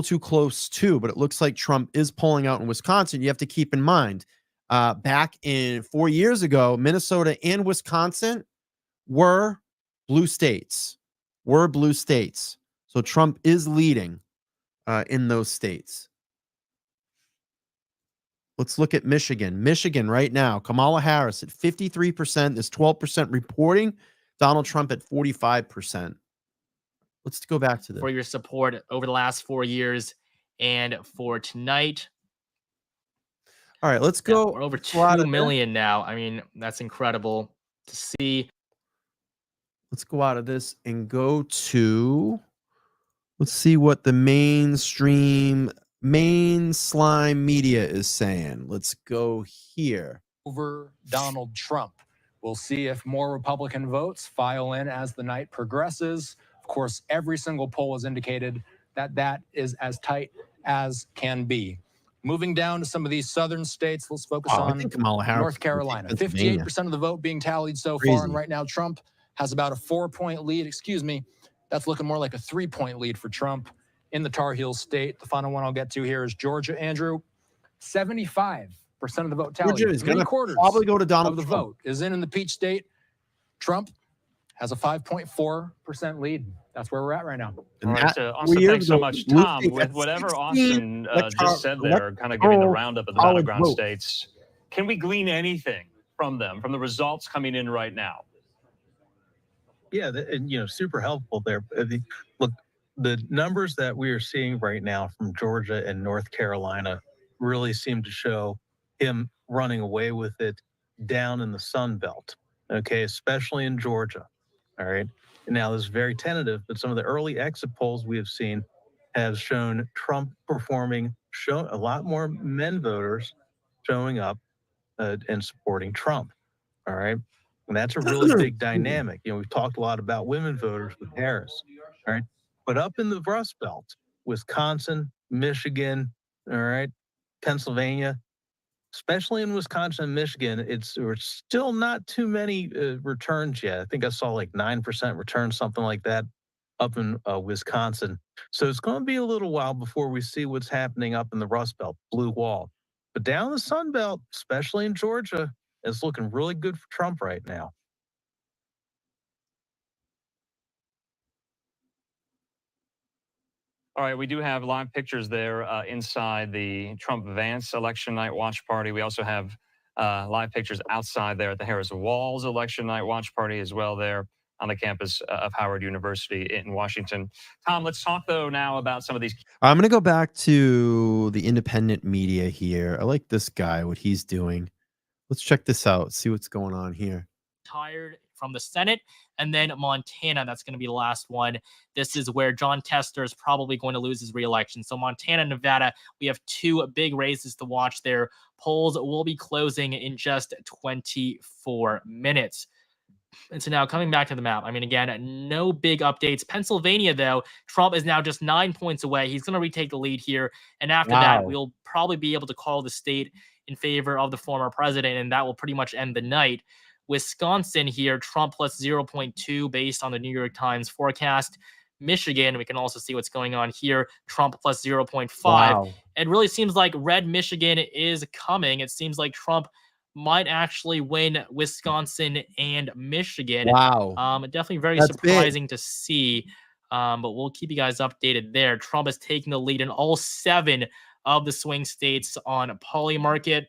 [SPEAKER 1] too close too, but it looks like Trump is pulling out in Wisconsin. You have to keep in mind, back in 4 years ago, Minnesota and Wisconsin were blue states. So Trump is leading in those states. Let's look at Michigan. Michigan right now, Kamala Harris at 53%. There's 12% reporting. Donald Trump at 45%. Let's go back to this.
[SPEAKER 17] For your support over the last 4 years and for tonight.
[SPEAKER 1] All right, let's go.
[SPEAKER 17] We're over 2 million now. I mean, that's incredible to see.
[SPEAKER 1] Let's go out of this and go to, let's see what the main slime media is saying. Let's go here.
[SPEAKER 13] Over Donald Trump. We'll see if more Republican votes file in as the night progresses. Of course, every single poll has indicated that that is as tight as can be. Moving down to some of these southern states, let's focus on North Carolina. 58% of the vote being tallied so far, and right now Trump has about a 4-point lead. Excuse me, that's looking more like a 3-point lead for Trump in the Tar Heel state. The final one I'll get to here is Georgia. Andrew, 75% of the vote tallied.
[SPEAKER 1] Georgia is going to probably go to Donald
[SPEAKER 13] Trump. The vote is in the Peach State. Trump has a 5.4% lead. That's where we're at right now.
[SPEAKER 3] All right, Austin, thanks so much. Tom, with whatever Austin just said there, kind of giving the roundup of the battleground states, can we glean anything from them, from the results coming in right now?
[SPEAKER 19] Yeah, and super helpful there. Look, the numbers that we are seeing right now from Georgia and North Carolina really seem to show him running away with it down in the Sun Belt, okay, especially in Georgia. All right. Now, this is very tentative, but some of the early exit polls we have seen have shown Trump shown a lot more men voters showing up and supporting Trump. All right. And that's a really big dynamic. You know, we've talked a lot about women voters with Harris. All right. But up in the Rust Belt, Wisconsin, Michigan, all right, Pennsylvania, especially in Wisconsin and Michigan, there's still not too many returns yet. I think I saw like 9% return, something like that, up in Wisconsin. So it's going to be a little while before we see what's happening up in the Rust Belt, Blue Wall. But down the Sun Belt, especially in Georgia, it's looking really good for Trump right now.
[SPEAKER 3] All right, we do have live pictures there inside the Trump-Vance election night watch party. We also have live pictures outside there at the Harris-Walz election night watch party as well there on the campus of Howard University in Washington. Tom, let's talk, though, now about some of these.
[SPEAKER 1] I'm going to go back to the independent media here. I like this guy, what he's doing. Let's check this out, see what's going on here.
[SPEAKER 17] Retired from the Senate, and then Montana, that's going to be the last one. This is where John Tester is probably going to lose his reelection. So Montana, Nevada, we have two big races to watch there. Polls will be closing in just 24 minutes. And so now coming back to the map, I mean, again, no big updates. Pennsylvania, though, Trump is now just 9 points away. He's going to retake the lead here. And after that, we'll probably be able to call the state in favor of the former president, and that will pretty much end the night. Wisconsin here, Trump plus 0.2 based on the New York Times forecast. Michigan, we can also see what's going on here, Trump plus 0.5.
[SPEAKER 1] Wow.
[SPEAKER 17] It really seems like red Michigan is coming. It seems like Trump might actually win Wisconsin and Michigan.
[SPEAKER 1] Wow.
[SPEAKER 17] Definitely very
[SPEAKER 1] That's
[SPEAKER 17] surprising to see, but we'll keep you guys updated there. Trump is taking the lead in all 7 of the swing states on Polymarket.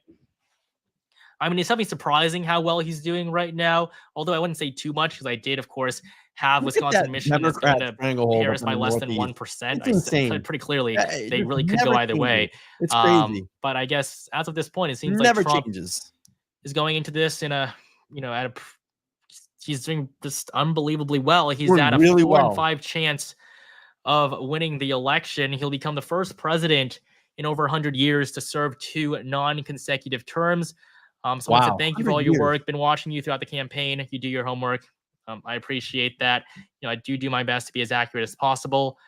[SPEAKER 17] I mean, it's something surprising how well he's doing right now, although I wouldn't say too much because I did, of course, have Wisconsin and Michigan that's going to Harris by less than 1%. I said pretty clearly they really could go either way.
[SPEAKER 1] It's crazy.
[SPEAKER 17] But I guess as of this point, it seems
[SPEAKER 1] Never
[SPEAKER 17] like Trump
[SPEAKER 1] changes.
[SPEAKER 17] is going into this in a, he's doing just unbelievably well. He's
[SPEAKER 1] Doing
[SPEAKER 17] at a
[SPEAKER 1] really
[SPEAKER 17] 4 in
[SPEAKER 1] well.
[SPEAKER 17] 5 chance of winning the election. He'll become the first president in over 100 years to serve 2 non-consecutive terms. So I want to say thank you for all your work. Been watching you throughout the campaign. You do your homework. I appreciate that. I do my best to be as accurate as possible.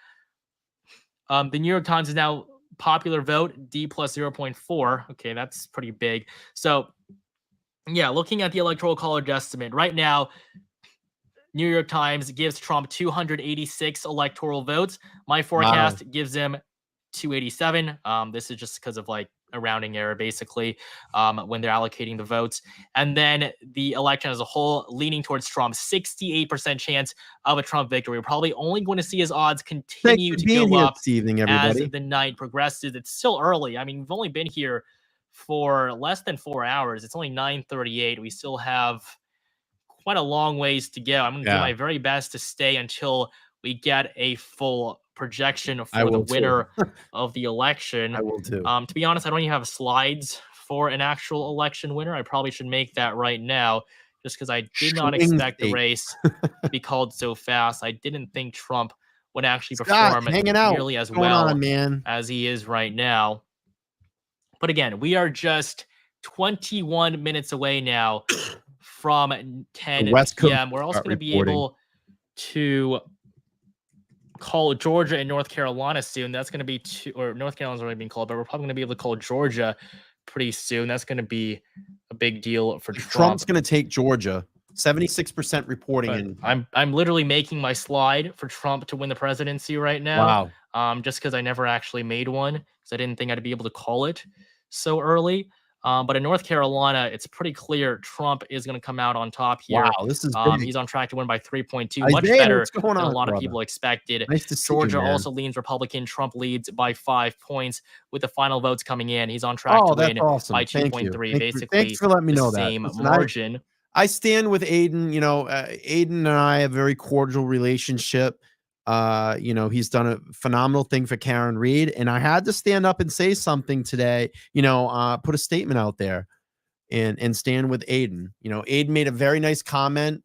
[SPEAKER 17] The New York Times is now popular vote D plus 0.4. Okay, that's pretty big. So yeah, looking at the Electoral College estimate right now, New York Times gives Trump 286 electoral votes. My forecast gives him 287. This is just because of like a rounding error, basically, when they're allocating the votes. And then the election as a whole leaning towards Trump, 68% chance of a Trump victory. We're probably only going to see his odds continue to go up as the night progresses. It's still early. I mean, we've only been here for less than 4 hours. It's only 9:38. We still have quite a long ways to go. I'm going to do my very best to stay until we get a full projection for the winner of the election.
[SPEAKER 1] I will too.
[SPEAKER 17] To be honest, I don't even have slides for an actual election winner. I probably should make that right now, just because I did not expect the race to be called so fast. I didn't think Trump would actually perform nearly as well as he is right now. But again, we are just 21 minutes away now from 10 p.m. We're also going to be able to call Georgia and North Carolina soon. That's going to be North Carolina's already been called, but we're probably going to be able to call Georgia pretty soon. That's going to be a big deal for Trump.
[SPEAKER 1] Trump's going to take Georgia. 76% reporting.
[SPEAKER 17] I'm literally making my slide for Trump to win the presidency right now.
[SPEAKER 1] Wow.
[SPEAKER 17] Just because I never actually made one because I didn't think I'd be able to call it so early. But in North Carolina, it's pretty clear Trump is going to come out on top here.
[SPEAKER 1] Wow, this is big.
[SPEAKER 17] He's on track to win by 3.2, much better than a lot of people expected.
[SPEAKER 1] Nice to see
[SPEAKER 17] Georgia
[SPEAKER 1] you, man.
[SPEAKER 17] also leans Republican. Trump leads by 5 points with the final votes coming in. He's on track to win by 2.3, basically.
[SPEAKER 1] Thanks for letting me know that.
[SPEAKER 17] Same
[SPEAKER 1] Listen,
[SPEAKER 17] margin.
[SPEAKER 1] I stand with Aiden. Aiden and I have a very cordial relationship. He's done a phenomenal thing for Karen Reed, and I had to stand up and say something today, put a statement out there and stand with Aiden. Aiden made a very nice comment.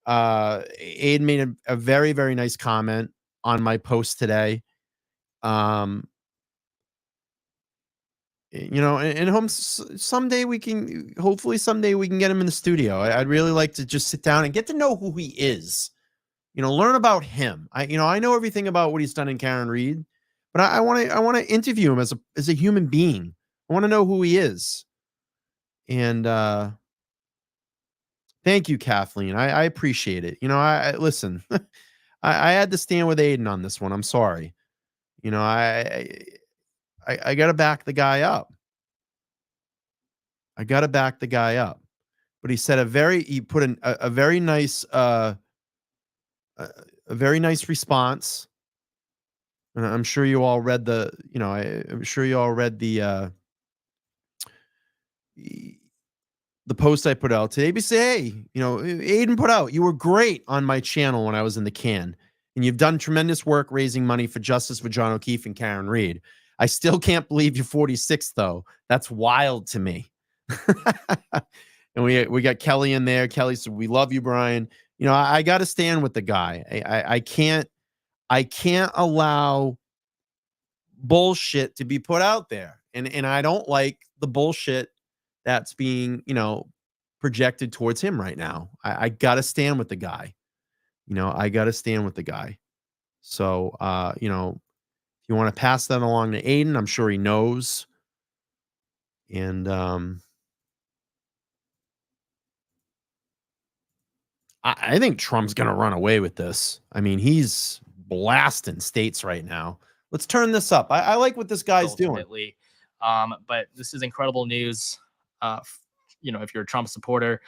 [SPEAKER 1] Aiden made a very, very nice comment on my post today. and someday we can, hopefully someday we can get him in the studio. I'd really like to just sit down and get to know who he is, learn about him. I know everything about what he's done in Karen Reed, but I want to interview him as a human being. I want to know who he is. And thank you, Kathleen. I appreciate it. I listen. I had to stand with Aiden on this one. I'm sorry. I got to back the guy up. But he said he put a very nice a very nice response. And I'm sure you all read I'm sure you all read the post I put out today. But say, hey, Aiden put out, you were great on my channel when I was in the can. And you've done tremendous work raising money for justice for John O'Keefe and Karen Reed. I still can't believe you're 46, though. That's wild to me. And we got Kelly in there. Kelly said, we love you, Brian. I got to stand with the guy. I can't allow bullshit to be put out there. And I don't like the bullshit that's being, projected towards him right now. I got to stand with the guy. I got to stand with the guy. So, if you want to pass that along to Aiden, I'm sure he knows. And I think Trump's going to run away with this. I mean, he's blasting states right now. Let's turn this up. I like what this guy's doing.
[SPEAKER 17] But this is incredible news, if you're a Trump supporter,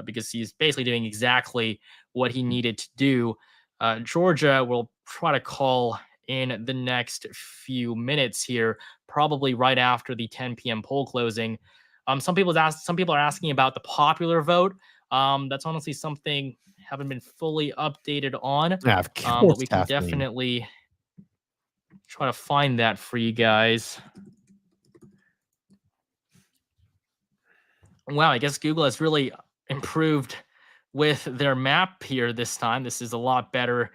[SPEAKER 17] because he's basically doing exactly what he needed to do. Georgia will try to call in the next few minutes here, probably right after the 10 p.m. poll closing. Some people are asking about the popular vote. That's honestly something haven't been fully updated on.
[SPEAKER 1] Yeah, of course,
[SPEAKER 17] but we can definitely try to find that for you guys. Wow, I guess Google has really improved with their map here this time. This is a lot better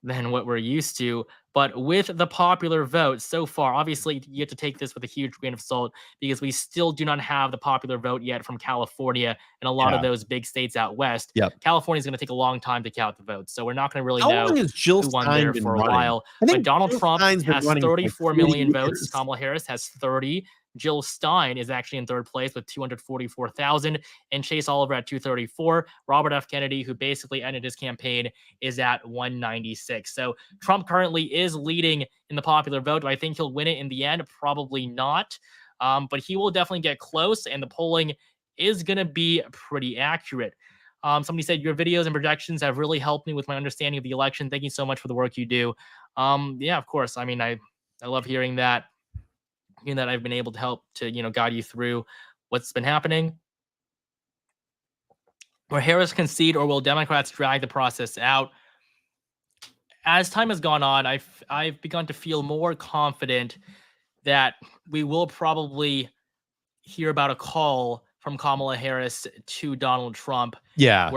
[SPEAKER 17] than what we're used to. But with the popular vote so far, obviously you have to take this with a huge grain of salt because we still do not have the popular vote yet from California and a lot of those big states out west.
[SPEAKER 1] Yep.
[SPEAKER 17] California is going to take a long time to count the votes. So we're not going to really
[SPEAKER 1] How
[SPEAKER 17] know
[SPEAKER 1] long has Jill
[SPEAKER 17] who won
[SPEAKER 1] Stein
[SPEAKER 17] there
[SPEAKER 1] been
[SPEAKER 17] for a
[SPEAKER 1] running?
[SPEAKER 17] while.
[SPEAKER 1] I think
[SPEAKER 17] But Donald
[SPEAKER 1] Jill
[SPEAKER 17] Trump
[SPEAKER 1] Stein's been
[SPEAKER 17] has
[SPEAKER 1] running for like
[SPEAKER 17] 34
[SPEAKER 1] 40
[SPEAKER 17] million votes.
[SPEAKER 1] years.
[SPEAKER 17] Kamala Harris has 30. Jill Stein is actually in third place with 244,000 and Chase Oliver at 234. Robert F. Kennedy, who basically ended his campaign, is at 196. So Trump currently is leading in the popular vote. Do I think he'll win it in the end? Probably not. But he will definitely get close, and the polling is going to be pretty accurate. Somebody said your videos and projections have really helped me with my understanding of the election. Thank you so much for the work you do. Yeah, of course. I mean, I love hearing that. That I've been able to help to, guide you through what's been happening. Will Harris concede or will Democrats drag the process out? As time has gone on, I've begun to feel more confident that we will probably hear about a call from Kamala Harris to Donald Trump.
[SPEAKER 1] Yeah.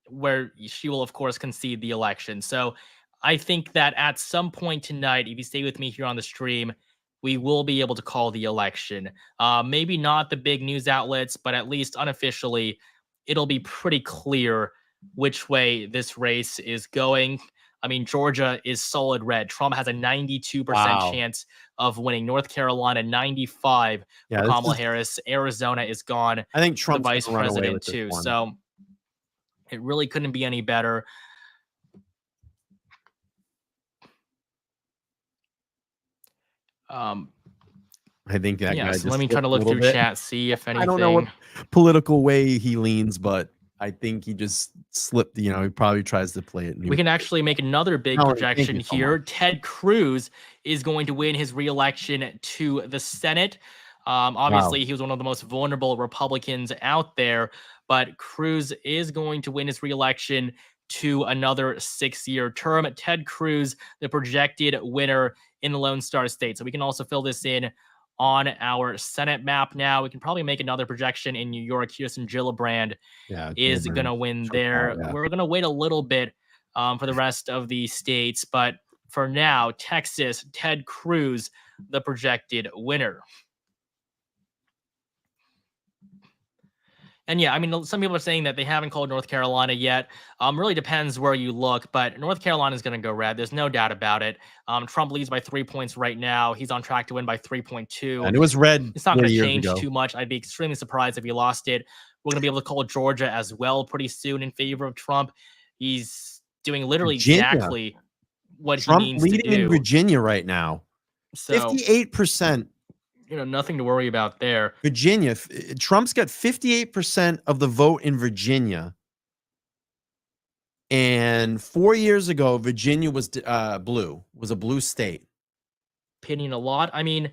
[SPEAKER 17] Where she will, of course, concede the election. So I think that at some point tonight, if you stay with me here on the stream, we will be able to call the election. Maybe not the big news outlets, but at least unofficially, it'll be pretty clear which way this race is going. I mean, Georgia is solid red. Trump has a 92% chance of winning. North Carolina, 95 for Kamala Harris. Arizona is gone.
[SPEAKER 1] I think Trump's
[SPEAKER 17] the vice
[SPEAKER 1] gonna run away
[SPEAKER 17] president
[SPEAKER 1] with this
[SPEAKER 17] too.
[SPEAKER 1] one.
[SPEAKER 17] So it really couldn't be any better.
[SPEAKER 1] I think that guy.
[SPEAKER 17] So let me try to look through chat, see if anything.
[SPEAKER 1] I don't know what political way he leans, but I think he just slipped. He probably tries to play it.
[SPEAKER 17] We can actually make another big projection here. Ted Cruz is going to win his reelection to the Senate. Obviously, he was one of the most vulnerable Republicans out there, but Cruz is going to win his reelection to another 6-year term. Ted Cruz, the projected winner in the Lone Star State. So we can also fill this in on our Senate map now. We can probably make another projection in New York. Kirsten Gillibrand is going to win there. We're going to wait a little bit for the rest of the states. But for now, Texas, Ted Cruz, the projected winner. And yeah, I mean, some people are saying that they haven't called North Carolina yet. Really depends where you look, but North Carolina is going to go red. There's no doubt about it. Trump leads by 3 points right now. He's on track to win by 3.2.
[SPEAKER 1] And it was red
[SPEAKER 17] It's not
[SPEAKER 1] 4
[SPEAKER 17] going to
[SPEAKER 1] years
[SPEAKER 17] change
[SPEAKER 1] ago.
[SPEAKER 17] too much. I'd be extremely surprised if he lost it. We're going to be able to call Georgia as well pretty soon in favor of Trump. He's doing literally exactly what
[SPEAKER 1] Trump
[SPEAKER 17] he needs to
[SPEAKER 1] leading in
[SPEAKER 17] do.
[SPEAKER 1] Virginia right now.
[SPEAKER 17] So
[SPEAKER 1] 58%.
[SPEAKER 17] Nothing to worry about there.
[SPEAKER 1] Virginia, Trump's got 58% of the vote in Virginia. And 4 years ago, Virginia was blue, was a blue state.
[SPEAKER 17] Opinion a lot. I mean,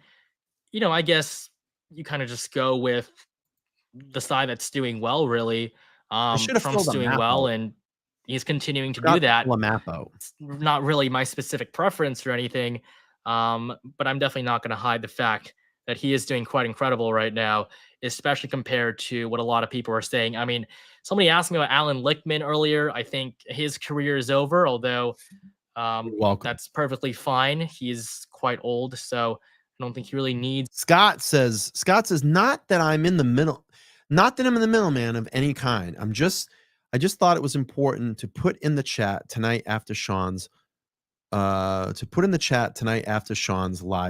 [SPEAKER 17] I guess you kind of just go with the side that's doing well, really.
[SPEAKER 1] should've
[SPEAKER 17] Trump's
[SPEAKER 1] filled a
[SPEAKER 17] doing
[SPEAKER 1] map
[SPEAKER 17] well,
[SPEAKER 1] out.
[SPEAKER 17] and he's continuing to
[SPEAKER 1] Forgot
[SPEAKER 17] do
[SPEAKER 1] to
[SPEAKER 17] that.
[SPEAKER 1] fill a map out.
[SPEAKER 17] It's not really my specific preference or anything, but I'm definitely not going to hide the fact that he is doing quite incredible right now, especially compared to what a lot of people are saying. I mean, somebody asked me about Alan Lichtman earlier. I think his career is over, although that's perfectly fine. He's quite old, so I don't think he really needs.
[SPEAKER 1] Scott says, not that I'm in the middle, not that I'm in the middleman of any kind. I just thought it was important to put in the chat tonight after Sean's live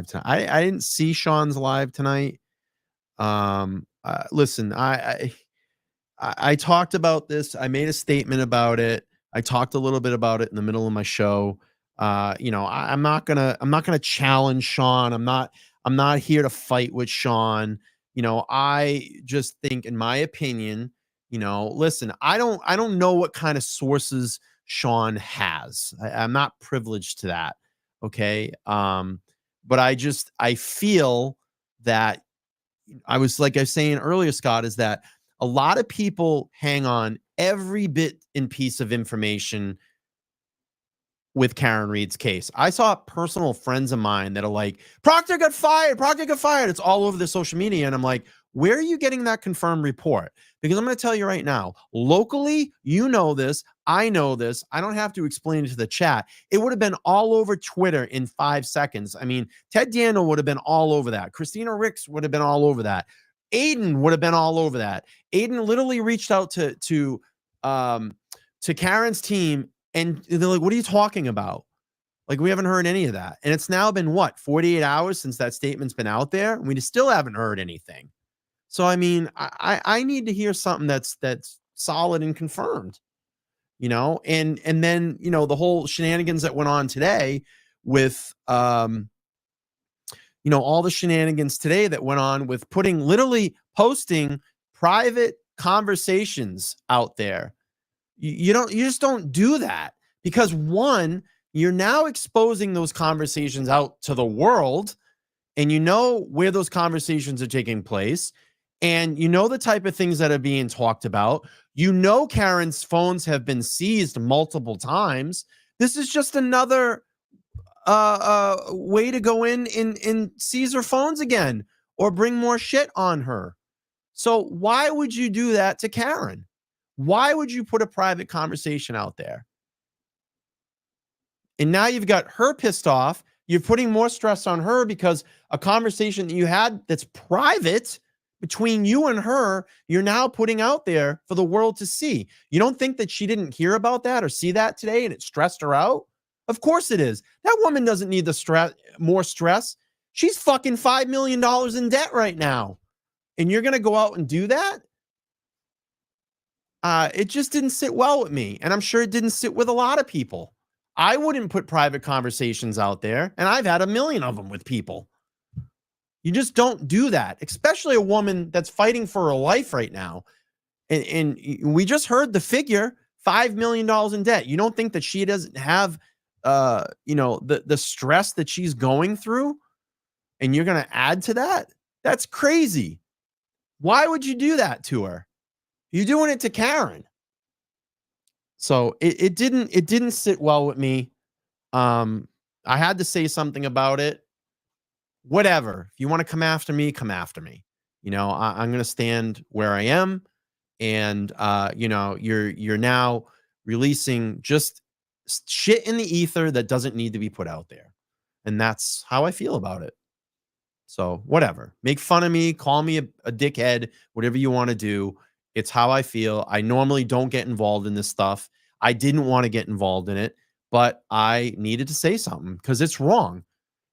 [SPEAKER 1] tonight. I didn't see Sean's live tonight. Listen, I talked about this. I made a statement about it. I talked a little bit about it in the middle of my show. I'm not gonna challenge Sean. I'm not here to fight with Sean. I just think, in my opinion, listen, I don't know what kind of sources Sean has. I'm not privileged to that. Okay. But I feel that I was saying earlier, Scott, is that a lot of people hang on every bit and piece of information with Karen Reed's case. I saw personal friends of mine that are like, Proctor got fired. It's all over the social media. And I'm like, where are you getting that confirmed report? Because I'm going to tell you right now, locally, this. I know this. I don't have to explain it to the chat. It would have been all over Twitter in 5 seconds. I mean, Ted Daniel would have been all over that. Christina Ricks would have been all over that. Aiden would have been all over that. Aiden literally reached out to Karen's team, and they're like, what are you talking about? Like, we haven't heard any of that. And it's now been 48 hours since that statement's been out there, and we still haven't heard anything. So, I mean, I need to hear something that's solid and confirmed, and then, the whole shenanigans that went on today with, all the shenanigans today that went on with literally posting private conversations out there. You just don't do that, because one, you're now exposing those conversations out to the world, and where those conversations are taking place, and the type of things that are being talked about. Karen's phones have been seized multiple times. This is just another way to go in and seize her phones again, or bring more shit on her. So why would you do that to Karen? Why would you put a private conversation out there? And now you've got her pissed off. You're putting more stress on her because a conversation that you had that's private between you and her, you're now putting out there for the world to see. You don't think that she didn't hear about that or see that today and it stressed her out? Of course it is. That woman doesn't need more stress. She's fucking $5 million in debt right now. And you're going to go out and do that? It just didn't sit well with me. And I'm sure it didn't sit with a lot of people. I wouldn't put private conversations out there. And I've had a million of them with people. You just don't do that, especially a woman that's fighting for her life right now. And we just heard the figure, $5 million in debt. You don't think that she doesn't have, the stress that she's going through, and you're going to add to that? That's crazy. Why would you do that to her? You're doing it to Karen. So it didn't sit well with me. I had to say something about it. Whatever. If you want to come after me, come after me. I'm going to stand where I am. And, you're now releasing just shit in the ether that doesn't need to be put out there. And that's how I feel about it. So whatever. Make fun of me, call me a dickhead, whatever you want to do. It's how I feel. I normally don't get involved in this stuff. I didn't want to get involved in it, but I needed to say something because it's wrong.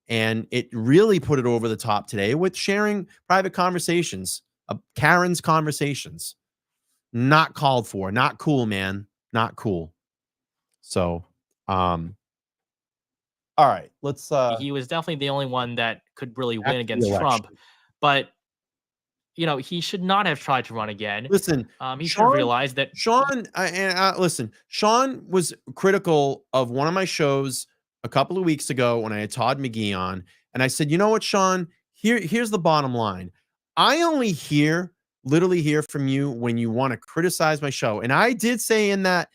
[SPEAKER 1] And it really put it over the top today with sharing private conversations, Karen's conversations. Not called for, not cool, man. Not cool. So, all right, let's
[SPEAKER 17] He was definitely the only one that could really
[SPEAKER 1] back
[SPEAKER 17] win
[SPEAKER 1] to the
[SPEAKER 17] against Trump,
[SPEAKER 1] election.
[SPEAKER 17] but he should not have tried to run again.
[SPEAKER 1] Listen,
[SPEAKER 17] He should have realized that
[SPEAKER 1] Sean, listen, Sean was critical of one of my shows a couple of weeks ago when I had Todd McGee on, and I said, you know what, Sean, here's the bottom line. I only literally hear from you when you want to criticize my show. And I did say in that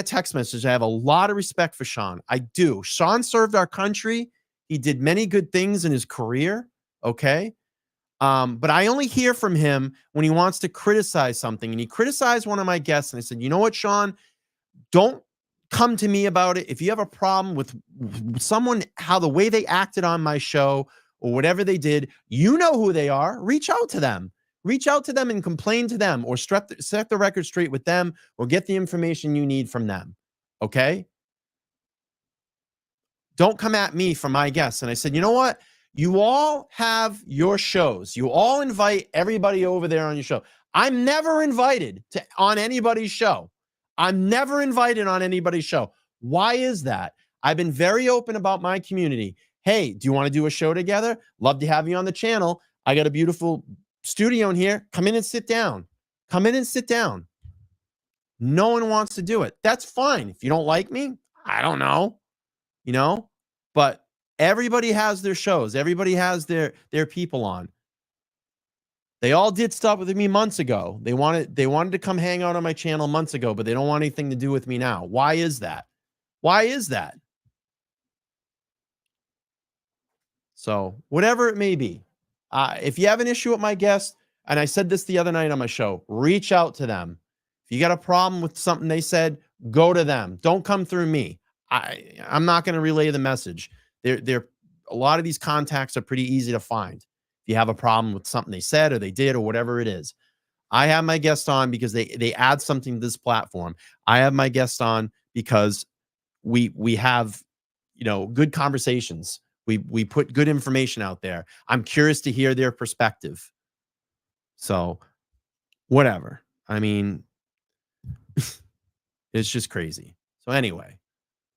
[SPEAKER 1] text message, I have a lot of respect for Sean. I do. Sean served our country. He did many good things in his career. Okay. But I only hear from him when he wants to criticize something. And he criticized one of my guests. And I said, you know what, Sean, don't come to me about it. If you have a problem with someone, how the way they acted on my show or whatever they did, you know who they are. Reach out to them. Reach out to them and complain to them, or set the record straight with them, or get the information you need from them. Okay? Don't come at me for my guests. And I said, you know what? You all have your shows. You all invite everybody over there on your show. I'm never invited on anybody's show. I'm never invited on anybody's show. Why is that? I've been very open about my community. Hey, do you want to do a show together? Love to have you on the channel. I got a beautiful studio in here. Come in and sit down. Come in and sit down. No one wants to do it. That's fine. If you don't like me, I don't know. But everybody has their shows. Everybody has their people on. They all did stuff with me months ago. They wanted to come hang out on my channel months ago, but they don't want anything to do with me now. Why is that? Why is that? So whatever it may be, if you have an issue with my guest, and I said this the other night on my show, reach out to them. If you got a problem with something they said, go to them. Don't come through me. I'm not going to relay the message. A lot of these contacts are pretty easy to find. If you have a problem with something they said or they did or whatever it is, I have my guest on because they add something to this platform. I have my guest on because we have good conversations. We put good information out there. I'm curious to hear their perspective. So whatever. I mean, it's just crazy. So anyway,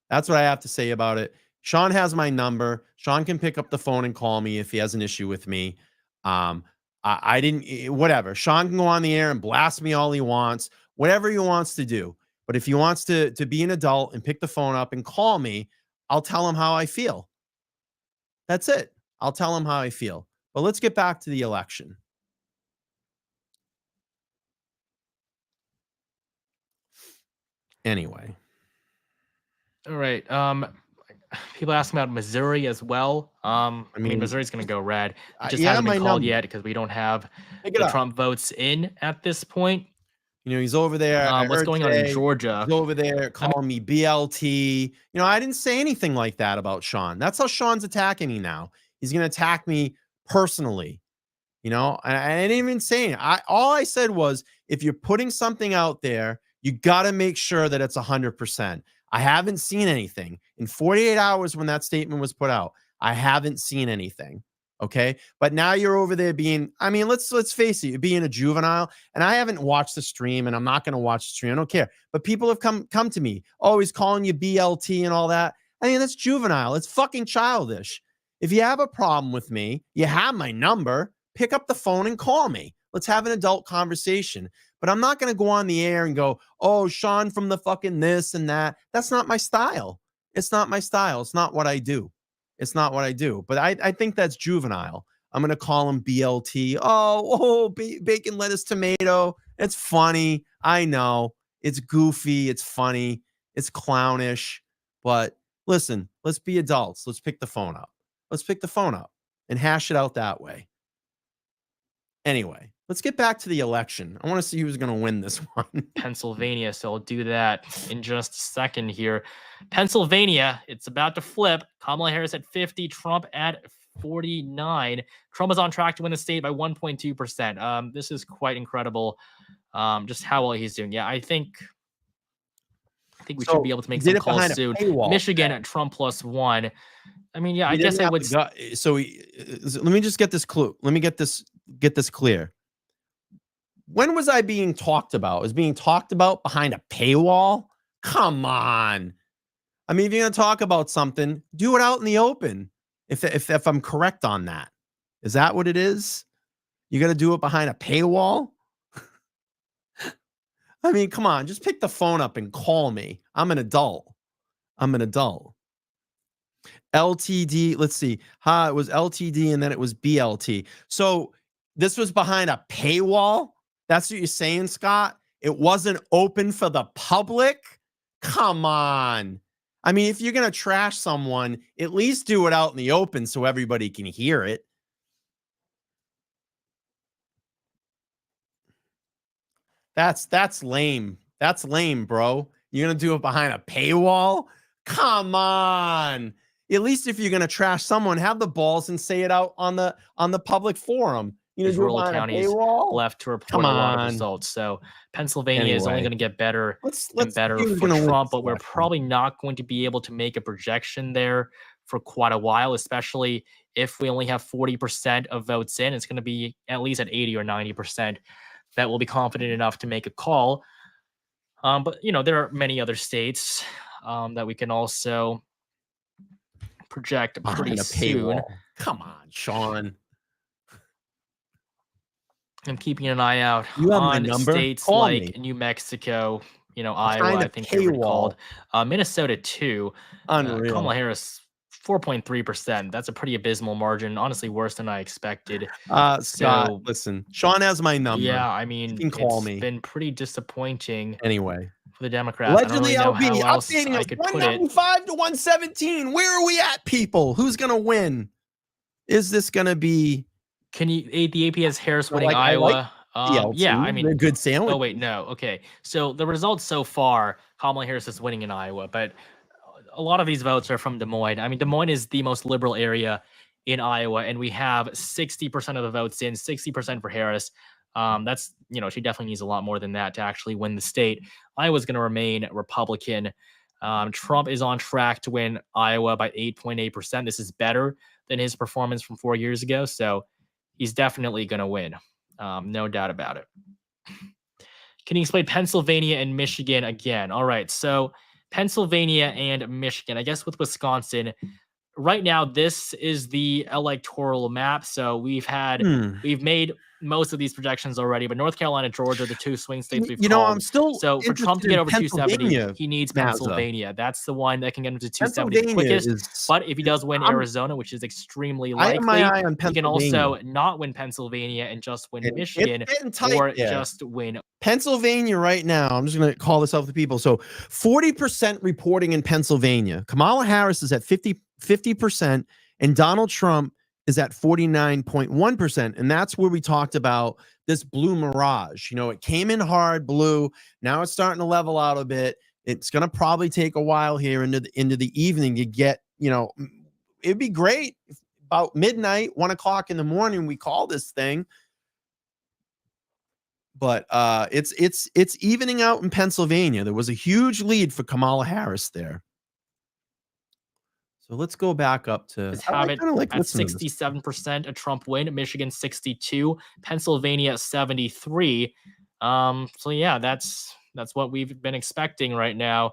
[SPEAKER 1] that's what I have to say about it. Sean has my number. Sean can pick up the phone and call me if he has an issue with me. I didn't, whatever. Sean can go on the air and blast me all he wants, whatever he wants to do. But if he wants to be an adult and pick the phone up and call me, I'll tell him how I feel. That's it. I'll tell him how I feel. But let's get back to the election. Anyway.
[SPEAKER 17] All right. People asking about Missouri as well. I mean, Missouri's going to go red. It just hasn't been called yet because we don't have the Trump votes in at this point.
[SPEAKER 1] He's over there.
[SPEAKER 17] What's going on in Georgia?
[SPEAKER 1] He's over there calling me BLT. I didn't say anything like that about Sean. That's how Sean's attacking me now. He's going to attack me personally. I didn't even say it. All I said was, if you're putting something out there, you got to make sure that it's 100%. I haven't seen anything in 48 hours when that statement was put out. I haven't seen anything. Okay. But now you're over there being, let's face it, you're being a juvenile. And I haven't watched the stream and I'm not going to watch the stream. I don't care. But people have come to me. Oh, he's calling you BLT and all that. That's juvenile. It's fucking childish. If you have a problem with me, you have my number, pick up the phone and call me. Let's have an adult conversation. But I'm not going to go on the air and go, oh, Sean from the fucking this and that. That's not my style. It's not my style. It's not what I do. It's not what I do. But I think that's juvenile. I'm going to call him BLT. Oh, bacon, lettuce, tomato. It's funny. I know. It's goofy. It's funny. It's clownish. But listen, let's be adults. Let's pick the phone up. Let's pick the phone up and hash it out that way. Anyway, let's get back to the election. I want to see who's going to win this one.
[SPEAKER 17] Pennsylvania. So I'll do that in just a second here. Pennsylvania, it's about to flip. Kamala Harris at 50, Trump at 49. Trump is on track to win the state by 1.2%. This is quite incredible. Just how well he's doing. Yeah, I think we should be able to make some calls soon. Michigan at Trump +1. I mean, yeah, I guess I would.
[SPEAKER 1] So let me just get this clue. Let me get this clear. When was I being talked about? Was being talked about behind a paywall? Come on. I mean, if you're gonna talk about something, do it out in the open. If I'm correct on that, is that what it is? You got to do it behind a paywall? I mean, come on, just pick the phone up and call me. I'm an adult. LTD, let's see. It was LTD and then it was BLT. So this was behind a paywall? That's what you're saying, Scott? It wasn't open for the public? Come on. I mean, if you're going to trash someone, at least do it out in the open so everybody can hear it. That's lame. That's lame, bro. You're going to do it behind a paywall? Come on. At least if you're going to trash someone, have the balls and say it out on the public forum.
[SPEAKER 17] Rural counties left to report a lot of results. So Pennsylvania is only going to get better and better for Trump, but we're probably not going to be able to make a projection there for quite a while, especially if we only have 40% of votes in. It's going to be at least at 80 or 90% that will be confident enough to make a call. But, there are many other states that we can also project pretty soon.
[SPEAKER 1] Come on, Sean.
[SPEAKER 17] I'm keeping an eye out
[SPEAKER 1] You have my
[SPEAKER 17] on
[SPEAKER 1] number?
[SPEAKER 17] states
[SPEAKER 1] Call
[SPEAKER 17] like
[SPEAKER 1] me.
[SPEAKER 17] New Mexico, Iowa,
[SPEAKER 1] Behind a
[SPEAKER 17] I think they were
[SPEAKER 1] paywall.
[SPEAKER 17] called. Minnesota, too.
[SPEAKER 1] Unreal.
[SPEAKER 17] Kamala Harris, 4.3%. That's a pretty abysmal margin. Honestly, worse than I expected.
[SPEAKER 1] Scott, listen. Sean has my number.
[SPEAKER 17] Yeah, I mean,
[SPEAKER 1] You can call
[SPEAKER 17] it's
[SPEAKER 1] me.
[SPEAKER 17] been pretty disappointing
[SPEAKER 1] Anyway.
[SPEAKER 17] for the Democrats.
[SPEAKER 1] Allegedly,
[SPEAKER 17] I don't really know
[SPEAKER 1] LB
[SPEAKER 17] how else
[SPEAKER 1] updating
[SPEAKER 17] I
[SPEAKER 1] us
[SPEAKER 17] could put it.
[SPEAKER 1] 195 to 117. Where are we at, people? Who's going to win? Is this going to be...
[SPEAKER 17] The AP has Harris winning
[SPEAKER 1] I
[SPEAKER 17] Iowa.
[SPEAKER 1] like
[SPEAKER 17] Yeah, I mean,
[SPEAKER 1] they're good sandwich.
[SPEAKER 17] Oh wait, no. Okay, so the results so far, Kamala Harris is winning in Iowa, but a lot of these votes are from Des Moines. I mean, Des Moines is the most liberal area in Iowa, and we have 60% of the votes in, 60% for Harris. That's she definitely needs a lot more than that to actually win the state. Iowa's going to remain Republican. Trump is on track to win Iowa by 8.8%. This is better than his performance from 4 years ago, so he's definitely going to win. No doubt about it. Can you explain Pennsylvania and Michigan again? All right, so Pennsylvania and Michigan. I guess with Wisconsin, right now this is the electoral map. So we've made most of these projections already, but North Carolina, Georgia, the two swing states we've called.
[SPEAKER 1] I'm still
[SPEAKER 17] so for Trump to get over 270, he needs Pennsylvania. That's the one that can get him to 270 the quickest. But if he does win Arizona, which is extremely likely, he can also not win Pennsylvania and just win Michigan, or just win
[SPEAKER 1] Pennsylvania right now. I'm just going to call this out to people. So 40% reporting in Pennsylvania. Kamala Harris is at 50%, and Donald Trump is at 49.1%. And that's where we talked about this blue mirage. It came in hard blue. Now it's starting to level out a bit. It's going to probably take a while here into the evening to get, it'd be great if about midnight, 1 o'clock in the morning, we call this thing. But it's evening out in Pennsylvania. There was a huge lead for Kamala Harris there. So let's go back up to
[SPEAKER 17] have it at 67% a Trump win, Michigan 62, Pennsylvania 73. So yeah, that's what we've been expecting right now.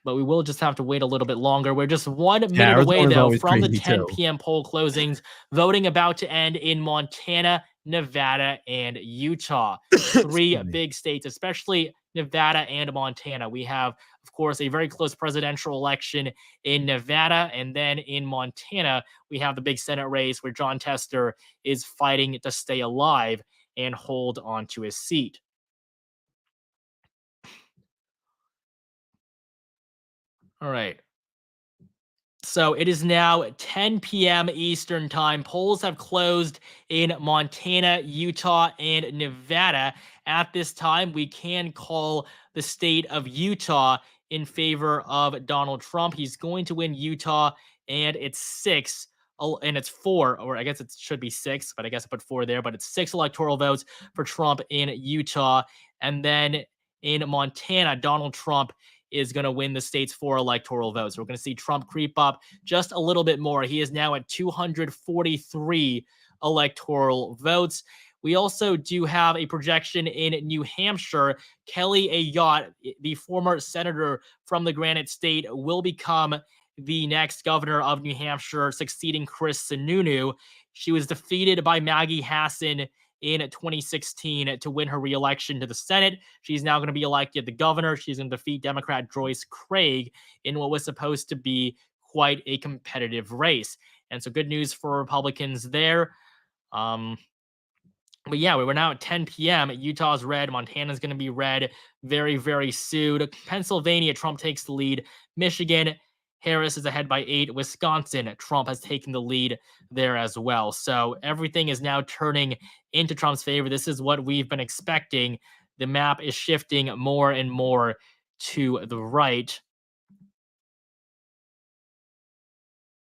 [SPEAKER 17] But we will just have to wait a little bit longer. We're just 1 minute away though from the 10 p.m. poll closings. Voting about to end in Montana, Nevada, and Utah. Three big states, especially Nevada and Montana. We have, of course, a very close presidential election in Nevada. And then in Montana, we have the big Senate race where John Tester is fighting to stay alive and hold on to his seat. All right. So it is now 10 p.m. Eastern time. Polls have closed in Montana, Utah, and Nevada. At this time, we can call the state of Utah in favor of Donald Trump. He's going to win Utah, and it's 6, and it's 4, or I guess it should be 6, but I guess I put 4 there, but it's 6 electoral votes for Trump in Utah. And then in Montana, Donald Trump is going to win the state's 4 electoral votes. We're going to see Trump creep up just a little bit more. He is now at 243 electoral votes. We also do have a projection in New Hampshire. Kelly Ayotte, the former senator from the Granite State, will become the next governor of New Hampshire, succeeding Chris Sununu. She was defeated by Maggie Hassan in 2016 to win her reelection to the Senate. She's now going to be elected the governor. She's going to defeat Democrat Joyce Craig in what was supposed to be quite a competitive race. And so good news for Republicans there. But yeah, we're now at 10 p.m. Utah's red. Montana's going to be red very, very soon. Pennsylvania, Trump takes the lead. Michigan, Harris is ahead by 8. Wisconsin, Trump has taken the lead there as well. So everything is now turning into Trump's favor. This is what we've been expecting. The map is shifting more and more to the right.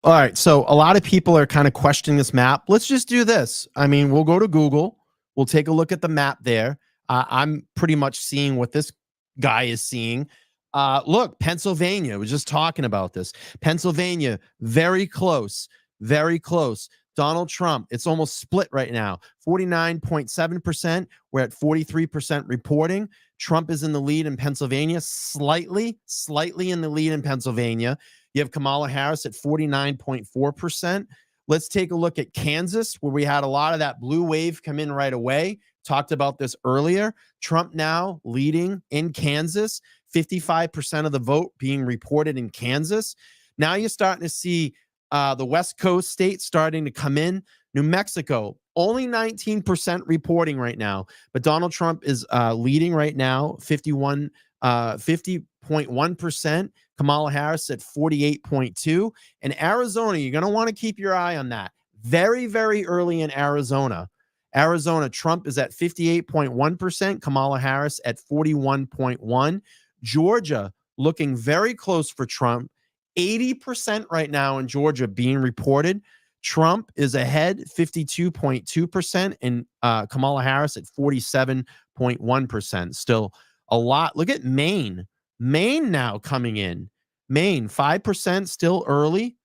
[SPEAKER 1] All right, so a lot of people are kind of questioning this map. Let's just do this. I mean, we'll go to Google. We'll take a look at the map there. I'm pretty much seeing what this guy is seeing. Look, Pennsylvania, we're just talking about this. Pennsylvania, very close, very close. Donald Trump, it's almost split right now. 49.7%. We're at 43% reporting. Trump is in the lead in Pennsylvania, slightly in the lead in Pennsylvania. You have Kamala Harris at 49.4%. Let's take a look at Kansas, where we had a lot of that blue wave come in right away. Talked about this earlier. Trump now leading in Kansas, 55% of the vote being reported in Kansas. Now you're starting to see the West Coast states starting to come in. New Mexico, only 19% reporting right now, but Donald Trump is leading right now, 50.1%. Kamala Harris at 48.2%. And Arizona, you're going to want to keep your eye on that. Very, very early in Arizona. Arizona, Trump is at 58.1%. Kamala Harris at 41.1%. Georgia, looking very close for Trump. 80% right now in Georgia being reported. Trump is ahead, 52.2%, and Kamala Harris at 47.1%. Still a lot. Look at Maine. Maine now coming in. Maine, 5%, still early.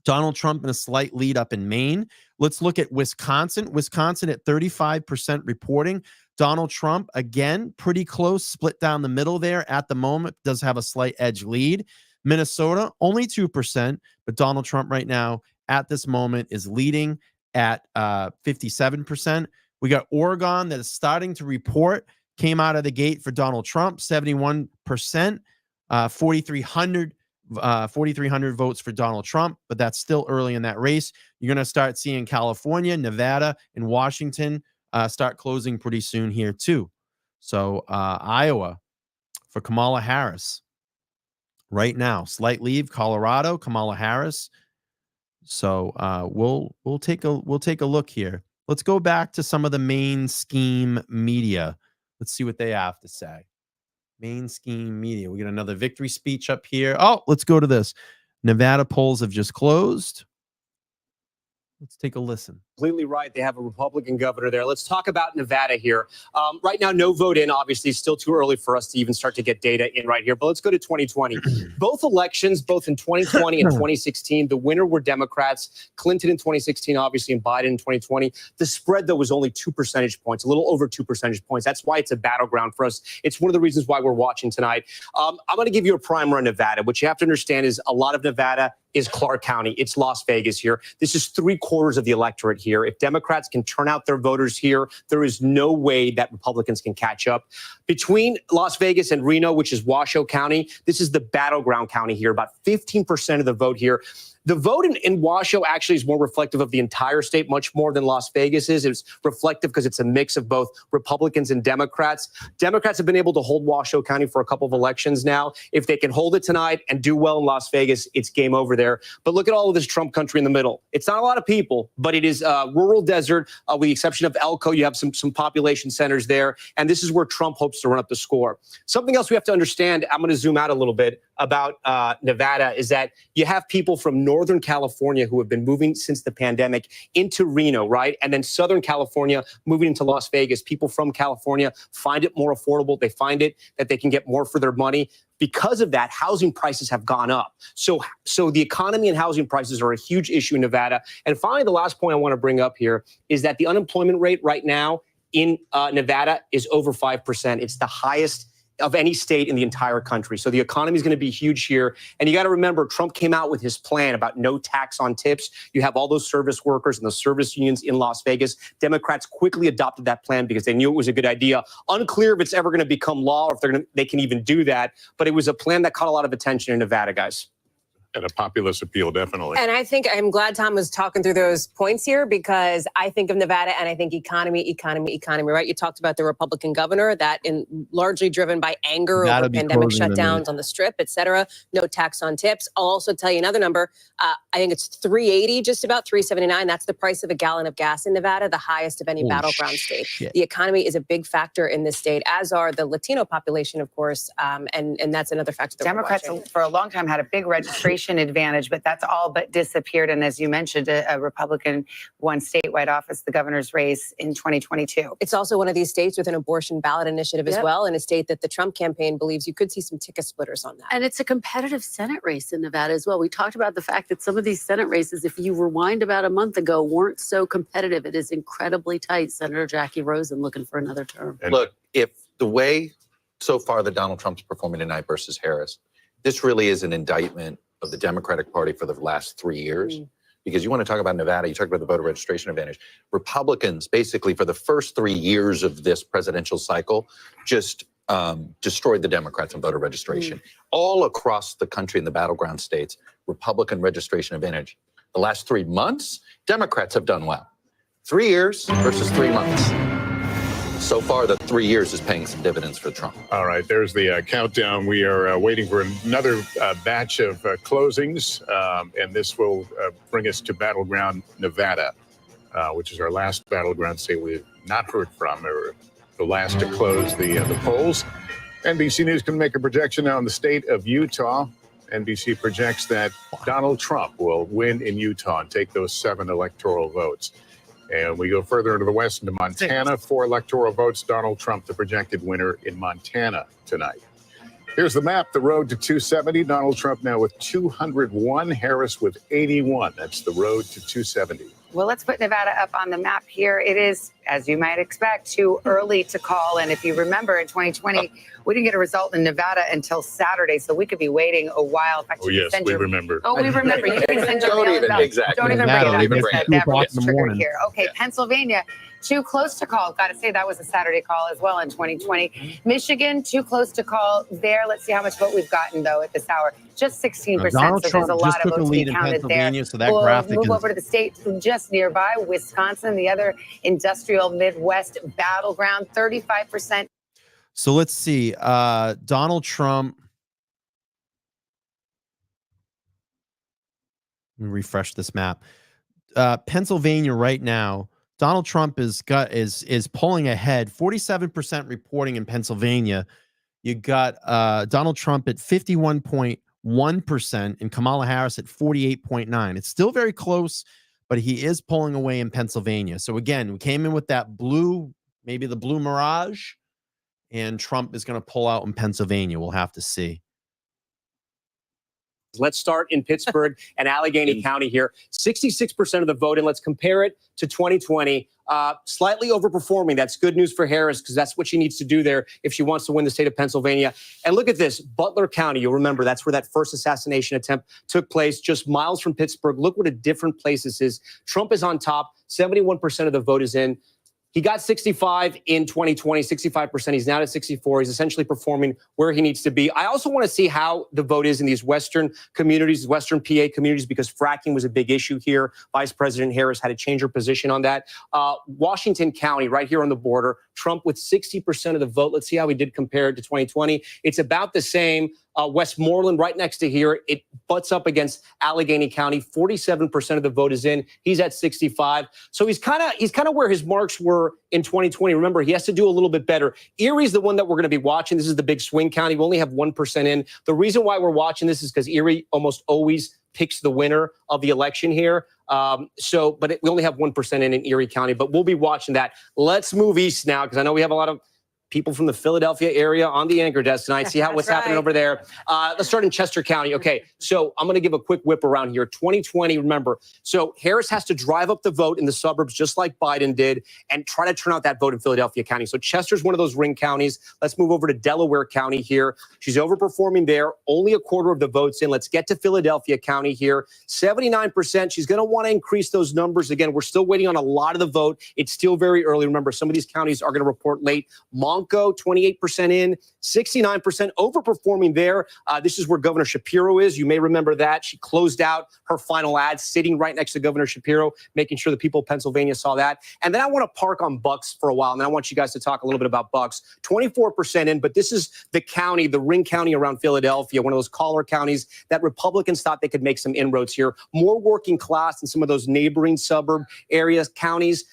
[SPEAKER 1] Donald Trump in a slight lead up in Maine. Let's look at Wisconsin. Wisconsin at 35% reporting. Donald Trump, again, pretty close, split down the middle there at the moment, does have a slight edge lead. Minnesota, only 2%, but Donald Trump right now at this moment is leading at 57%. We got Oregon that is starting to report, came out of the gate for Donald Trump, 71%, 4,300 votes for Donald Trump, but that's still early in that race. You're going to start seeing California, Nevada, and Washington start closing pretty soon here too. So Iowa for Kamala Harris right now, slight lead. Colorado, Kamala Harris. So we'll take a look here. Let's go back to some of the main scheme media. Let's see what they have to say. Main scheme media. We got another victory speech up here. Oh, let's go to this. Nevada polls have just closed. Let's take a listen.
[SPEAKER 10] Completely right. They have a Republican governor there. Let's talk about Nevada here. Right now, no vote in. Obviously, still too early for us to even start to get data in right here. But let's go to 2020. Both elections, both in 2020 and 2016, the winner were Democrats. Clinton in 2016, obviously, and Biden in 2020. The spread, though, was only 2 percentage points, a little over 2 percentage points. That's why it's a battleground for us. It's one of the reasons why we're watching tonight. I'm going to give you a primer on Nevada. What you have to understand is a lot of Nevada is Clark County. It's Las Vegas here. This is 3/4 of the electorate here. If Democrats can turn out their voters here, there is no way that Republicans can catch up. Between Las Vegas and Reno, which is Washoe County, this is the battleground county here. About 15% of the vote here. The vote in Washoe actually is more reflective of the entire state, much more than Las Vegas is. It's reflective because it's a mix of both Republicans and Democrats. Democrats have been able to hold Washoe County for a couple of elections now. If they can hold it tonight and do well in Las Vegas, it's game over there. But look at all of this Trump country in the middle. It's not a lot of people, but it is rural desert. With the exception of Elko, you have some population centers there. And this is where Trump hopes to run up the score. Something else we have to understand, I'm going to zoom out a little bit, about Nevada is that you have people from Northern California who have been moving since the pandemic into Reno, right? And then Southern California moving into Las Vegas. People from California find it more affordable. They find it that they can get more for their money. Because of that, housing prices have gone up. So the economy and housing prices are a huge issue in Nevada. And finally, the last point I want to bring up here is that the unemployment rate right now in Nevada is over 5%. It's the highest of any state in the entire country. So the economy is going to be huge here. And you got to remember, Trump came out with his plan about no tax on tips. You have all those service workers and those service unions in Las Vegas. Democrats quickly adopted that plan because they knew it was a good idea. Unclear if it's ever going to become law or if they can even do that. But it was a plan that caught a lot of attention in Nevada, guys.
[SPEAKER 11] And a populist appeal, definitely.
[SPEAKER 15] And I think I'm glad Tom was talking through those points here, because I think of Nevada and I think economy, right? You talked about the Republican governor, that largely driven by anger over pandemic shutdowns on the Strip, et cetera. No tax on tips. I'll also tell you another number. I think it's $3.80, just about $3.79. That's the price of a gallon of gas in Nevada, the highest of any battleground state. The economy is a big factor in this state, as are the Latino population, of course. And that's another factor that
[SPEAKER 9] Democrats for a long time had a big registration advantage, but that's all but disappeared. And as you mentioned, a Republican won statewide office, the governor's race in 2022.
[SPEAKER 15] It's also one of these states with an abortion ballot initiative as well, and a state that the Trump campaign believes you could see some ticket splitters on that.
[SPEAKER 14] And it's a competitive Senate race in Nevada as well. We talked about the fact that some of these Senate races, if you rewind about a month ago, weren't so competitive. It is incredibly tight. Senator Jackie Rosen looking for another term.
[SPEAKER 21] And look, if the way so far that Donald Trump's performing tonight versus Harris, this really is an indictment of the Democratic Party for the last 3 years. Because you want to talk about Nevada, you talk about the voter registration advantage. Republicans, basically, for the first 3 years of this presidential cycle, just destroyed the Democrats on voter registration. All across the country in the battleground states, Republican registration advantage. The last 3 months, Democrats have done well. 3 years versus 3 months. So far, the 3 years is paying some dividends for Trump.
[SPEAKER 11] All right, there's the countdown. We are waiting for another batch of closings, and this will bring us to Battleground Nevada, which is our last battleground state we've not heard from, or the last to close the polls. NBC News can make a projection now in the state of Utah. NBC projects that Donald Trump will win in Utah and take those 7 electoral votes. And we go further into the west, into Montana. 4 electoral votes. Donald Trump, the projected winner in Montana tonight. Here's the map. The road to 270. Donald Trump now with 201. Harris with 81. That's the road to 270.
[SPEAKER 9] Well, let's put Nevada up on the map here. It is, as you might expect, too early to call. And if you remember, in 2020, we didn't get a result in Nevada until Saturday, so we could be waiting a while. In fact,
[SPEAKER 11] oh, yes, we remember.
[SPEAKER 9] Oh, we remember. You can send your mail about. Don't even bring it up. That was triggered here. Okay, yeah. Pennsylvania, too close to call. Got to say, that was a Saturday call as well in 2020. Michigan, too close to call there. Let's see how much vote we've gotten, though, at this hour. Just 16%.
[SPEAKER 1] Donald
[SPEAKER 9] so
[SPEAKER 1] Trump
[SPEAKER 9] there's a lot
[SPEAKER 1] just
[SPEAKER 9] of
[SPEAKER 1] took a
[SPEAKER 9] votes to
[SPEAKER 1] lead
[SPEAKER 9] be
[SPEAKER 1] in
[SPEAKER 9] counted
[SPEAKER 1] Pennsylvania,
[SPEAKER 9] there.
[SPEAKER 1] so that
[SPEAKER 9] we'll
[SPEAKER 1] graphic
[SPEAKER 9] move
[SPEAKER 1] is
[SPEAKER 9] over to the state just nearby, Wisconsin, the other industrial Midwest battleground, 35%.
[SPEAKER 1] So let's see. Donald Trump. Let me refresh this map. Pennsylvania right now, Donald Trump is polling ahead. 47% reporting in Pennsylvania. You got Donald Trump at 51.1% and Kamala Harris at 48.9%. It's still very close, but he is pulling away in Pennsylvania. So again, we came in with that blue, maybe the blue mirage, and Trump is going to pull out in Pennsylvania. We'll have to see.
[SPEAKER 10] Let's start in Pittsburgh and Allegheny County here. 66% of the vote, and let's compare it to 2020. Slightly overperforming. That's good news for Harris because that's what she needs to do there if she wants to win the state of Pennsylvania. And look at this, Butler County. You'll remember that's where that first assassination attempt took place, just miles from Pittsburgh. Look what a different place this is. Trump is on top. 71% of the vote is in. He got 65 in 2020, 65%. He's now at 64. He's essentially performing where he needs to be. I also want to see how the vote is in these Western communities, Western PA communities, because fracking was a big issue here. Vice President Harris had to change her position on that. Washington County, right here on the border, Trump with 60% of the vote. Let's see how he did compared to 2020. It's about the same. Westmoreland right next to here. It butts up against Allegheny County. 47% of the vote is in. He's at 65. So he's kind of where his marks were in 2020. Remember, he has to do a little bit better. Erie's the one that we're going to be watching. This is the big swing county. We only have 1% in. The reason why we're watching this is because Erie almost always picks the winner of the election here. But we only have 1% in Erie County, but we'll be watching that. Let's move east now, because I know we have a lot of people from the Philadelphia area on the anchor desk tonight. See what's happening over there. Let's start in Chester County. Okay, so I'm going to give a quick whip around here. 2020, remember. So Harris has to drive up the vote in the suburbs just like Biden did and try to turn out that vote in Philadelphia County. So Chester's one of those ring counties. Let's move over to Delaware County here. She's overperforming there. Only a quarter of the votes in. Let's get to Philadelphia County here. 79%. She's going to want to increase those numbers. Again, we're still waiting on a lot of the vote. It's still very early. Remember, some of these counties are going to report late. 28% in, 69% overperforming there. This is where Governor Shapiro is. You may remember that. She closed out her final ad sitting right next to Governor Shapiro, making sure the people of Pennsylvania saw that. And then I want to park on Bucks for a while, and then I want you guys to talk a little bit about Bucks. 24% in, but this is the county, the ring county around Philadelphia, one of those collar counties that Republicans thought they could make some inroads here. More working class than some of those neighboring suburb areas, counties.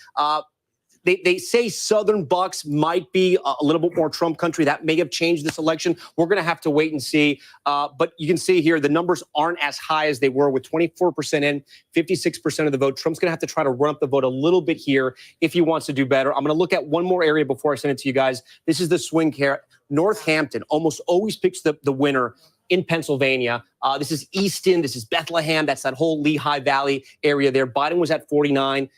[SPEAKER 10] They say Southern Bucks might be a little bit more Trump country. That may have changed this election. We're going to have to wait and see. But you can see here, the numbers aren't as high as they were with 24% in, 56% of the vote. Trump's going to have to try to run up the vote a little bit here if he wants to do better. I'm going to look at one more area before I send it to you guys. This is the swing here. Northampton almost always picks the winner in Pennsylvania. This is Easton. This is Bethlehem. That's that whole Lehigh Valley area there. Biden was at 49.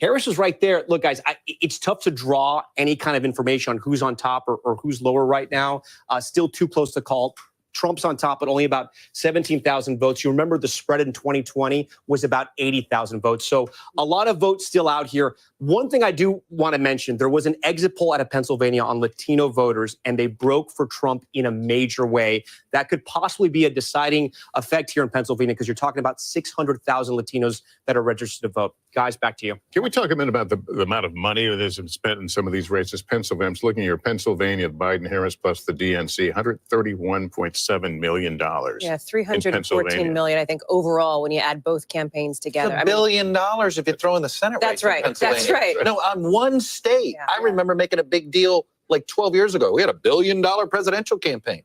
[SPEAKER 10] Harris is right there. Look, guys, it's tough to draw any kind of information on who's on top or who's lower right now. Still too close to call. Trump's on top at only about 17,000 votes. You remember the spread in 2020 was about 80,000 votes. So a lot of votes still out here. One thing I do want to mention, there was an exit poll out of Pennsylvania on Latino voters, and they broke for Trump in a major way. That could possibly be a deciding effect here in Pennsylvania, because you're talking about 600,000 Latinos that are registered to vote. Guys, back to you.
[SPEAKER 11] Can we talk a minute about the amount of money that has been spent in some of these races? Pennsylvania, I'm just looking here, Pennsylvania, Biden, Harris, plus the DNC, $131.7 million.
[SPEAKER 15] Yeah, 314 million, I think, overall, when you add both campaigns together.
[SPEAKER 21] $1 billion if you throw in the Senate race.
[SPEAKER 15] That's right. That's right.
[SPEAKER 21] No, on one state. I remember making a big deal like 12 years ago. We had $1 billion presidential campaign.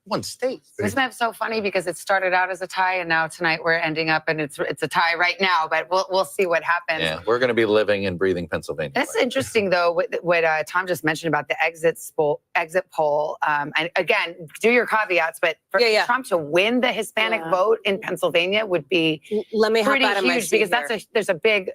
[SPEAKER 21] One state.
[SPEAKER 9] Isn't that so funny? Because it started out as a tie, and now tonight we're ending up, and it's a tie right now. But we'll see what happens.
[SPEAKER 21] Yeah, we're going to be living and breathing Pennsylvania.
[SPEAKER 9] That's interesting, though, what Tom just mentioned about the exit poll. And again, do your caveats, but for Trump to win the Hispanic vote in Pennsylvania would be pretty huge, because there's a big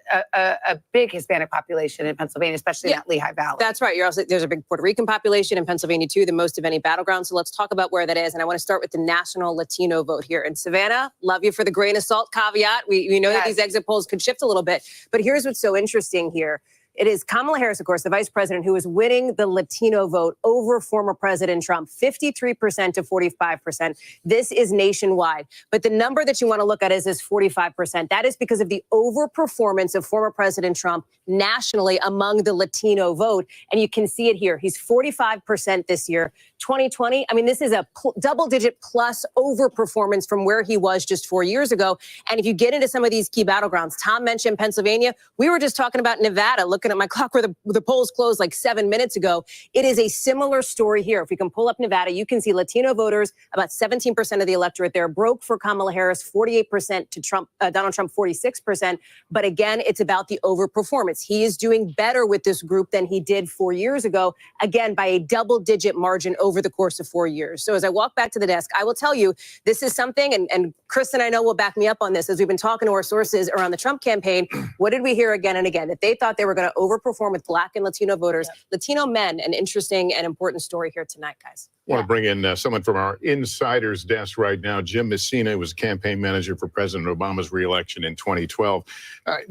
[SPEAKER 9] Hispanic population in Pennsylvania, especially in that Lehigh Valley.
[SPEAKER 15] That's right. There's a big Puerto Rican population in Pennsylvania too, the most of any battleground. So let's talk about where that is. And I want to start with the national Latino vote here. And Savannah, love you for the grain of salt caveat. We know that these exit polls could shift a little bit, but here's what's so interesting here. It is Kamala Harris, of course, the vice president, who is winning the Latino vote over former President Trump, 53% to 45%. This is nationwide. But the number that you want to look at is this 45%. That is because of the overperformance of former President Trump nationally among the Latino vote. And you can see it here. He's 45% this year. 2020, I mean, this is a double-digit plus overperformance from where he was just 4 years ago. And if you get into some of these key battlegrounds, Tom mentioned Pennsylvania. We were just talking about Nevada. Looking at my clock where the polls closed like 7 minutes ago. It is a similar story here. If we can pull up Nevada, you can see Latino voters, about 17% of the electorate there, broke for Kamala Harris, 48% to Donald Trump, 46%. But again, it's about the overperformance. He is doing better with this group than he did 4 years ago, again, by a double-digit margin over the course of 4 years. So as I walk back to the desk, I will tell you, this is something, and Chris and I know will back me up on this, as we've been talking to our sources around the Trump campaign. What did we hear again and again? That they thought they were going to overperform with Black and Latino voters, Latino men. An interesting and important story here tonight, guys.
[SPEAKER 11] I want to bring in someone from our insider's desk right now. Jim Messina was campaign manager for President Obama's reelection in 2012.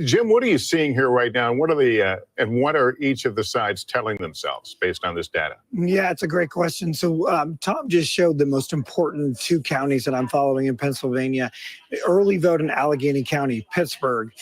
[SPEAKER 11] Jim, what are you seeing here right now? And what are each of the sides telling themselves based on this data?
[SPEAKER 2] Yeah, it's a great question. So Tom just showed the most important two counties that I'm following in Pennsylvania. Early vote in Allegheny County, Pittsburgh,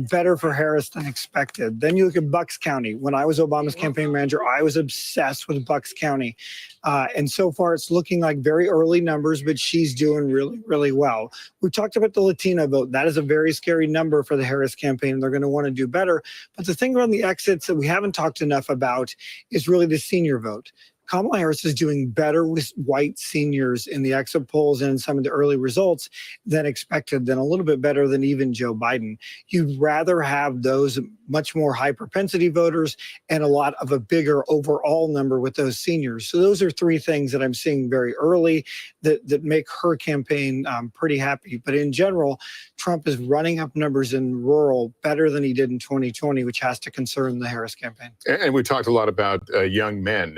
[SPEAKER 2] better for Harris than expected. Then you look at Bucks County. When I was Obama's campaign manager, I was obsessed with Bucks County. And so far, it's looking like very early numbers, but she's doing really, really well. We talked about the Latino vote. That is a very scary number for the Harris campaign. They're going to want to do better. But the thing around the exits that we haven't talked enough about is really the senior vote. Kamala Harris is doing better with white seniors in the exit polls and some of the early results than expected, than a little bit better than even Joe Biden. You'd rather have those much more high propensity voters and a lot of a bigger overall number with those seniors. So those are three things that I'm seeing very early that make her campaign pretty happy. But in general, Trump is running up numbers in rural better than he did in 2020, which has to concern the Harris campaign.
[SPEAKER 11] And we talked a lot about young men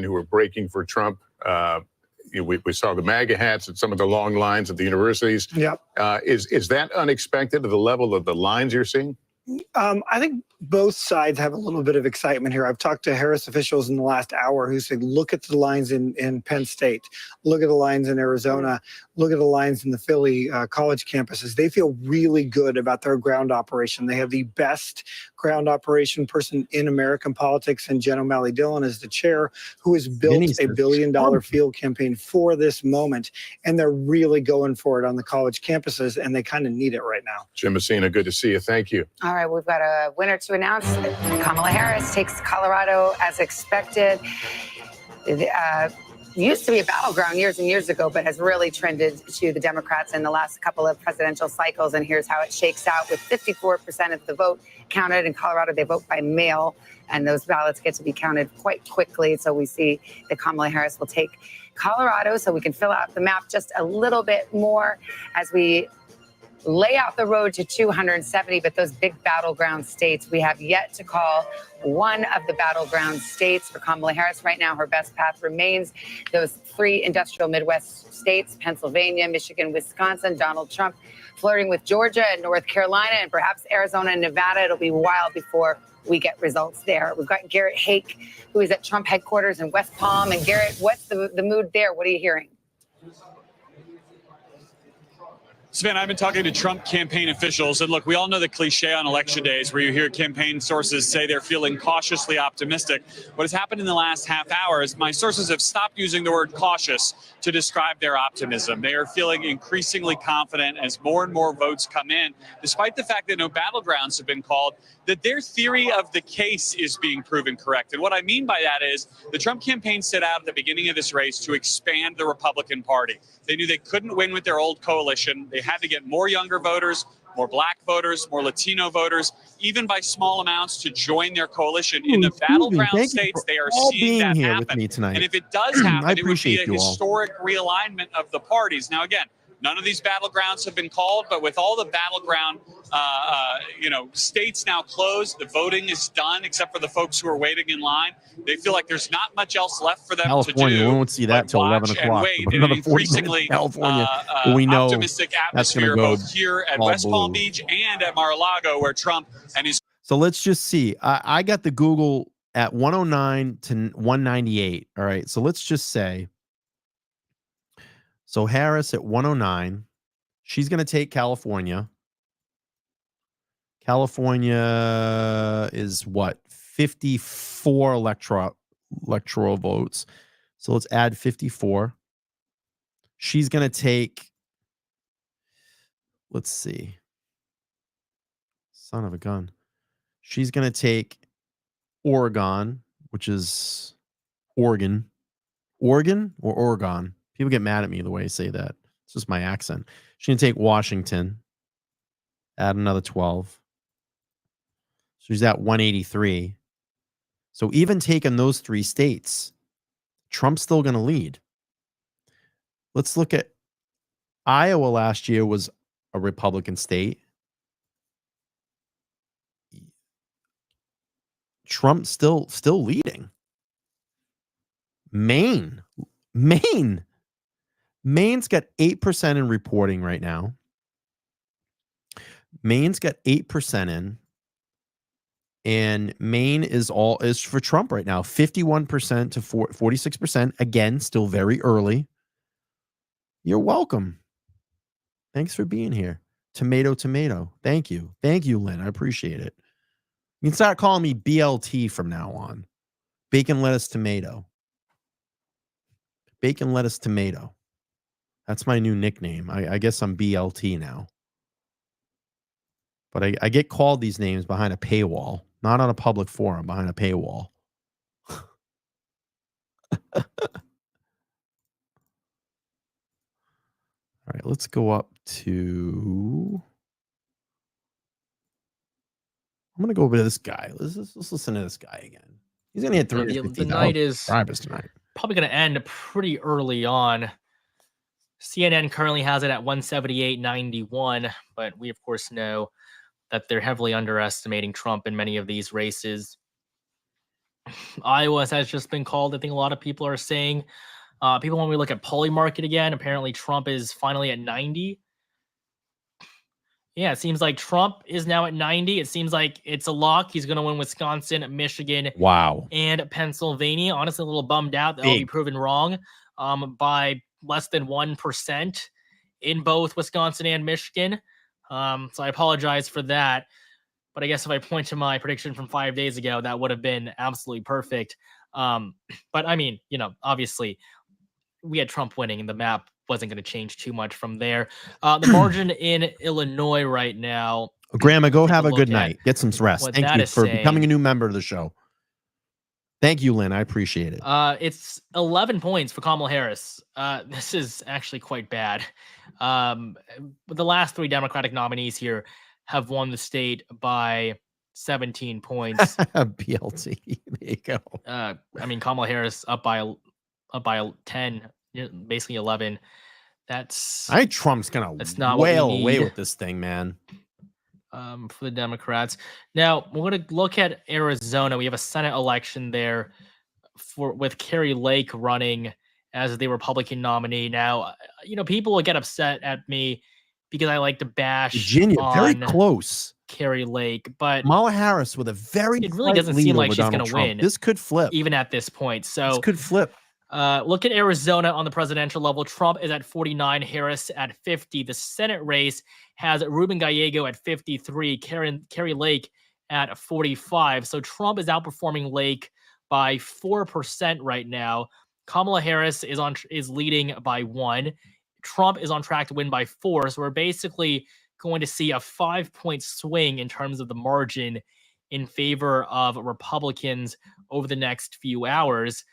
[SPEAKER 11] who were breaking for Trump. We saw the MAGA hats and some of the long lines at the universities.
[SPEAKER 2] Yep.
[SPEAKER 11] Is that unexpected at the level of the lines you're seeing?
[SPEAKER 2] I think both sides have a little bit of excitement here. I've talked to Harris officials in the last hour who said, look at the lines in Penn State, look at the lines in Arizona, look at the lines in the Philly college campuses. They feel really good about their ground operation. They have the best ground operation person in American politics, and Jen O'Malley Dillon is the chair, who has built a $1 billion field campaign for this moment. And they're really going for it on the college campuses, and they kind of need it right now.
[SPEAKER 11] Jim Messina, good to see you. Thank you.
[SPEAKER 9] All right, we've got a winner to announce. Kamala Harris takes Colorado as expected. It used to be a battleground years and years ago, but has really trended to the Democrats in the last couple of presidential cycles. And here's how it shakes out. With 54% of the vote counted in Colorado, they vote by mail, and those ballots get to be counted quite quickly. So we see that Kamala Harris will take Colorado, so we can fill out the map just a little bit more as we lay out the road to 270, but those big battleground states, we have yet to call one of the battleground states for Kamala Harris. Right now, her best path remains those three industrial Midwest states, Pennsylvania, Michigan, Wisconsin. Donald Trump flirting with Georgia and North Carolina and perhaps Arizona and Nevada. It'll be a while before we get results there. We've got Garrett Hake, who is at Trump headquarters in West Palm. And Garrett, what's the mood there? What are you hearing?
[SPEAKER 20] Sven, I've been talking to Trump campaign officials, and look, we all know the cliche on election days where you hear campaign sources say they're feeling cautiously optimistic. What has happened in the last half hour is my sources have stopped using the word cautious to describe their optimism. They are feeling increasingly confident as more and more votes come in, despite the fact that no battlegrounds have been called, that their theory of the case is being proven correct. And what I mean by that is the Trump campaign set out at the beginning of this race to expand the Republican Party. They knew they couldn't win with their old coalition. They had to get more younger voters, more black voters, more Latino voters, even by small amounts, to join their coalition. In the battleground states, they are seeing that happen. And if it does happen, it would be a historic realignment of the parties. Now, again, none of these battlegrounds have been called, but with all the battleground, states now closed, the voting is done, except for the folks who are waiting in line. They feel like there's not much else left for them
[SPEAKER 1] California,
[SPEAKER 20] to do.
[SPEAKER 1] we won't see that till 11 o'clock.
[SPEAKER 20] Wait,
[SPEAKER 1] Another
[SPEAKER 20] an
[SPEAKER 1] 40 minutes in
[SPEAKER 20] increasingly
[SPEAKER 1] California. We know
[SPEAKER 20] optimistic
[SPEAKER 1] that's going to
[SPEAKER 20] atmosphere
[SPEAKER 1] go
[SPEAKER 20] both here at
[SPEAKER 1] all
[SPEAKER 20] West Palm
[SPEAKER 1] blue.
[SPEAKER 20] Beach and at Mar-a-Lago, where Trump and his
[SPEAKER 1] So let's just see. I got the Google at 109 to 198. All right. So let's just say. So Harris at 109. She's going to take California. California is what? 54 electoral votes. So let's add 54. She's going to take, let's see. Son of a gun. She's going to take Oregon, which is Oregon. Oregon or Oregon? People get mad at me the way I say that. It's just my accent. She's going to take Washington. Add another 12. So she's at 183. So even taking those three states, Trump's still going to lead. Let's look at Iowa. Last year was a Republican state. Trump still leading. Maine's got 8% in reporting right now. Maine's got 8% in. And Maine is for Trump right now. 51% to 46%. Again, still very early. You're welcome. Thanks for being here. Tomato. Thank you. Thank you, Lynn. I appreciate it. You can start calling me BLT from now on. Bacon, lettuce, tomato. Bacon, lettuce, tomato. That's my new nickname. I guess I'm BLT now. But I get called these names behind a paywall, not on a public forum, behind a paywall. All right, let's go up to. I'm going to go over to this guy. Let's listen to this guy again. He's going to hit 350,000
[SPEAKER 17] the night is
[SPEAKER 1] subscribers tonight.
[SPEAKER 17] probably going to end pretty early on. CNN currently has it at 178.91, but we, of course, know that they're heavily underestimating Trump in many of these races. Iowa has just been called. I think a lot of people are saying. People, when we look at Poly Market again, apparently Trump is finally at 90. Yeah, it seems like Trump is now at 90. It seems like it's a lock. He's going to win Wisconsin, Michigan,
[SPEAKER 1] wow,
[SPEAKER 17] and Pennsylvania. Honestly, a little bummed out that I'll be proven wrong by less than 1% in both Wisconsin and Michigan. So I apologize for that. But I guess if I point to my prediction from 5 days ago, that would have been absolutely perfect. But I mean, obviously we had Trump winning and the map wasn't going to change too much from there. The margin in Illinois right now.
[SPEAKER 1] Grandma, go have a good night. Get some rest.
[SPEAKER 17] What
[SPEAKER 1] Thank
[SPEAKER 17] that
[SPEAKER 1] you
[SPEAKER 17] is
[SPEAKER 1] for
[SPEAKER 17] saying.
[SPEAKER 1] becoming a new member of the show. Thank you, Lynn. I appreciate it.
[SPEAKER 17] It's 11 points for Kamala Harris. This is actually quite bad. The last three Democratic nominees here have won the state by 17 points.
[SPEAKER 1] BLT. There you go.
[SPEAKER 17] I mean, Kamala Harris up by 10, basically 11. That's
[SPEAKER 1] I think Trump's gonna wail away with this thing, man.
[SPEAKER 17] For the Democrats. Now we're going to look at Arizona. We have a Senate election there with Carrie Lake running as the Republican nominee. Now, people will get upset at me because I like to bash
[SPEAKER 1] Virginia, very close.
[SPEAKER 17] Carrie Lake, but
[SPEAKER 1] Kamala Harris with a very
[SPEAKER 17] it really doesn't seem like she's going to win.
[SPEAKER 1] This could flip.
[SPEAKER 17] Even at this point. So
[SPEAKER 1] this could flip.
[SPEAKER 17] Look at Arizona on the presidential level. Trump is at 49, Harris at 50. The Senate race has Ruben Gallego at 53, Carrie Lake at 45. So Trump is outperforming Lake by 4% right now. Kamala Harris is leading by 1. Trump is on track to win by 4. So we're basically going to see a 5-point swing in terms of the margin in favor of Republicans over the next few hours.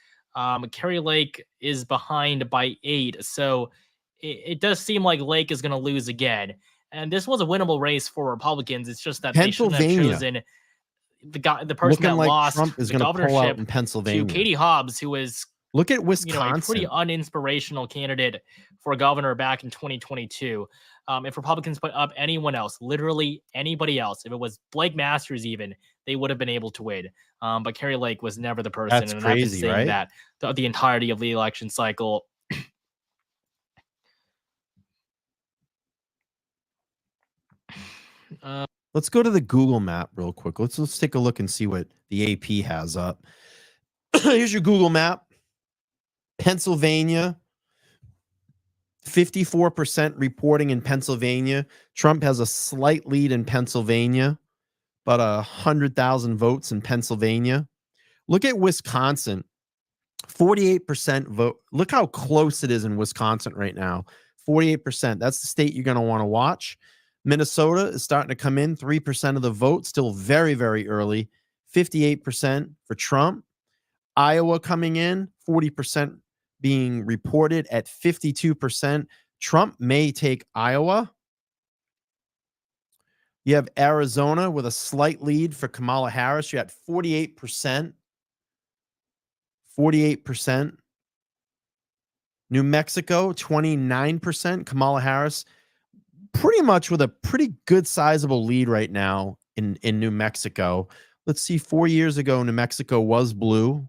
[SPEAKER 17] Carrie Lake is behind by 8. So it does seem like Lake is going to lose again. And this was a winnable race for Republicans. It's just that they shouldn't have chosen the person
[SPEAKER 1] looking
[SPEAKER 17] that
[SPEAKER 1] like
[SPEAKER 17] lost
[SPEAKER 1] Trump is
[SPEAKER 17] the
[SPEAKER 1] going to pull out
[SPEAKER 17] governorship
[SPEAKER 1] in Pennsylvania.
[SPEAKER 17] to Katie Hobbs, who is
[SPEAKER 1] look at Wisconsin,
[SPEAKER 17] a pretty uninspirational candidate for governor back in 2022. If Republicans put up anyone else, literally anybody else, if it was Blake Masters even, they would have been able to win. But Carrie Lake was never the person.
[SPEAKER 1] That's
[SPEAKER 17] and
[SPEAKER 1] crazy,
[SPEAKER 17] I've been saying
[SPEAKER 1] right?
[SPEAKER 17] that the entirety of the election cycle.
[SPEAKER 1] Let's go to the Google map real quick. Let's take a look and see what the AP has up. Here's your Google map. Pennsylvania, 54% reporting in Pennsylvania. Trump has a slight lead in Pennsylvania, about 100,000 votes in Pennsylvania. Look at Wisconsin, 48% vote. Look how close it is in Wisconsin right now. 48%. That's the state you're going to want to watch. Minnesota is starting to come in, 3% of the vote, still very, very early. 58% for Trump. Iowa coming in, 40% being reported at 52%. Trump may take Iowa. You have Arizona with a slight lead for Kamala Harris. You're at 48%. 48%. New Mexico, 29%. Kamala Harris, pretty much with a pretty good sizable lead right now in New Mexico. Let's see, 4 years ago, New Mexico was blue.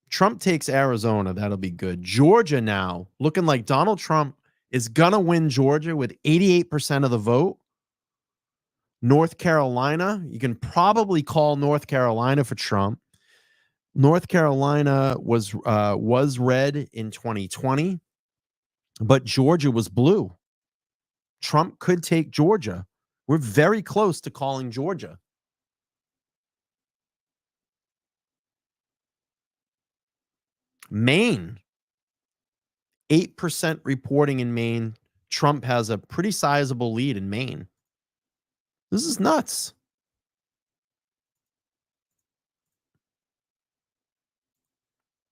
[SPEAKER 1] Trump takes Arizona. That'll be good. Georgia now, looking like Donald Trump is going to win Georgia with 88% of the vote. North Carolina, you can probably call North Carolina for Trump. North Carolina was red in 2020, but Georgia was blue. Trump could take Georgia. We're very close to calling Georgia. Maine, 8% reporting in Maine. Trump has a pretty sizable lead in Maine. This is nuts.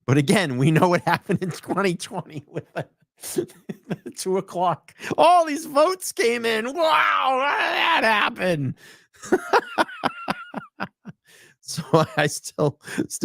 [SPEAKER 1] But again, we know what happened in 2020 with the 2 o'clock. All these votes came in. Wow, how did that happen? So I still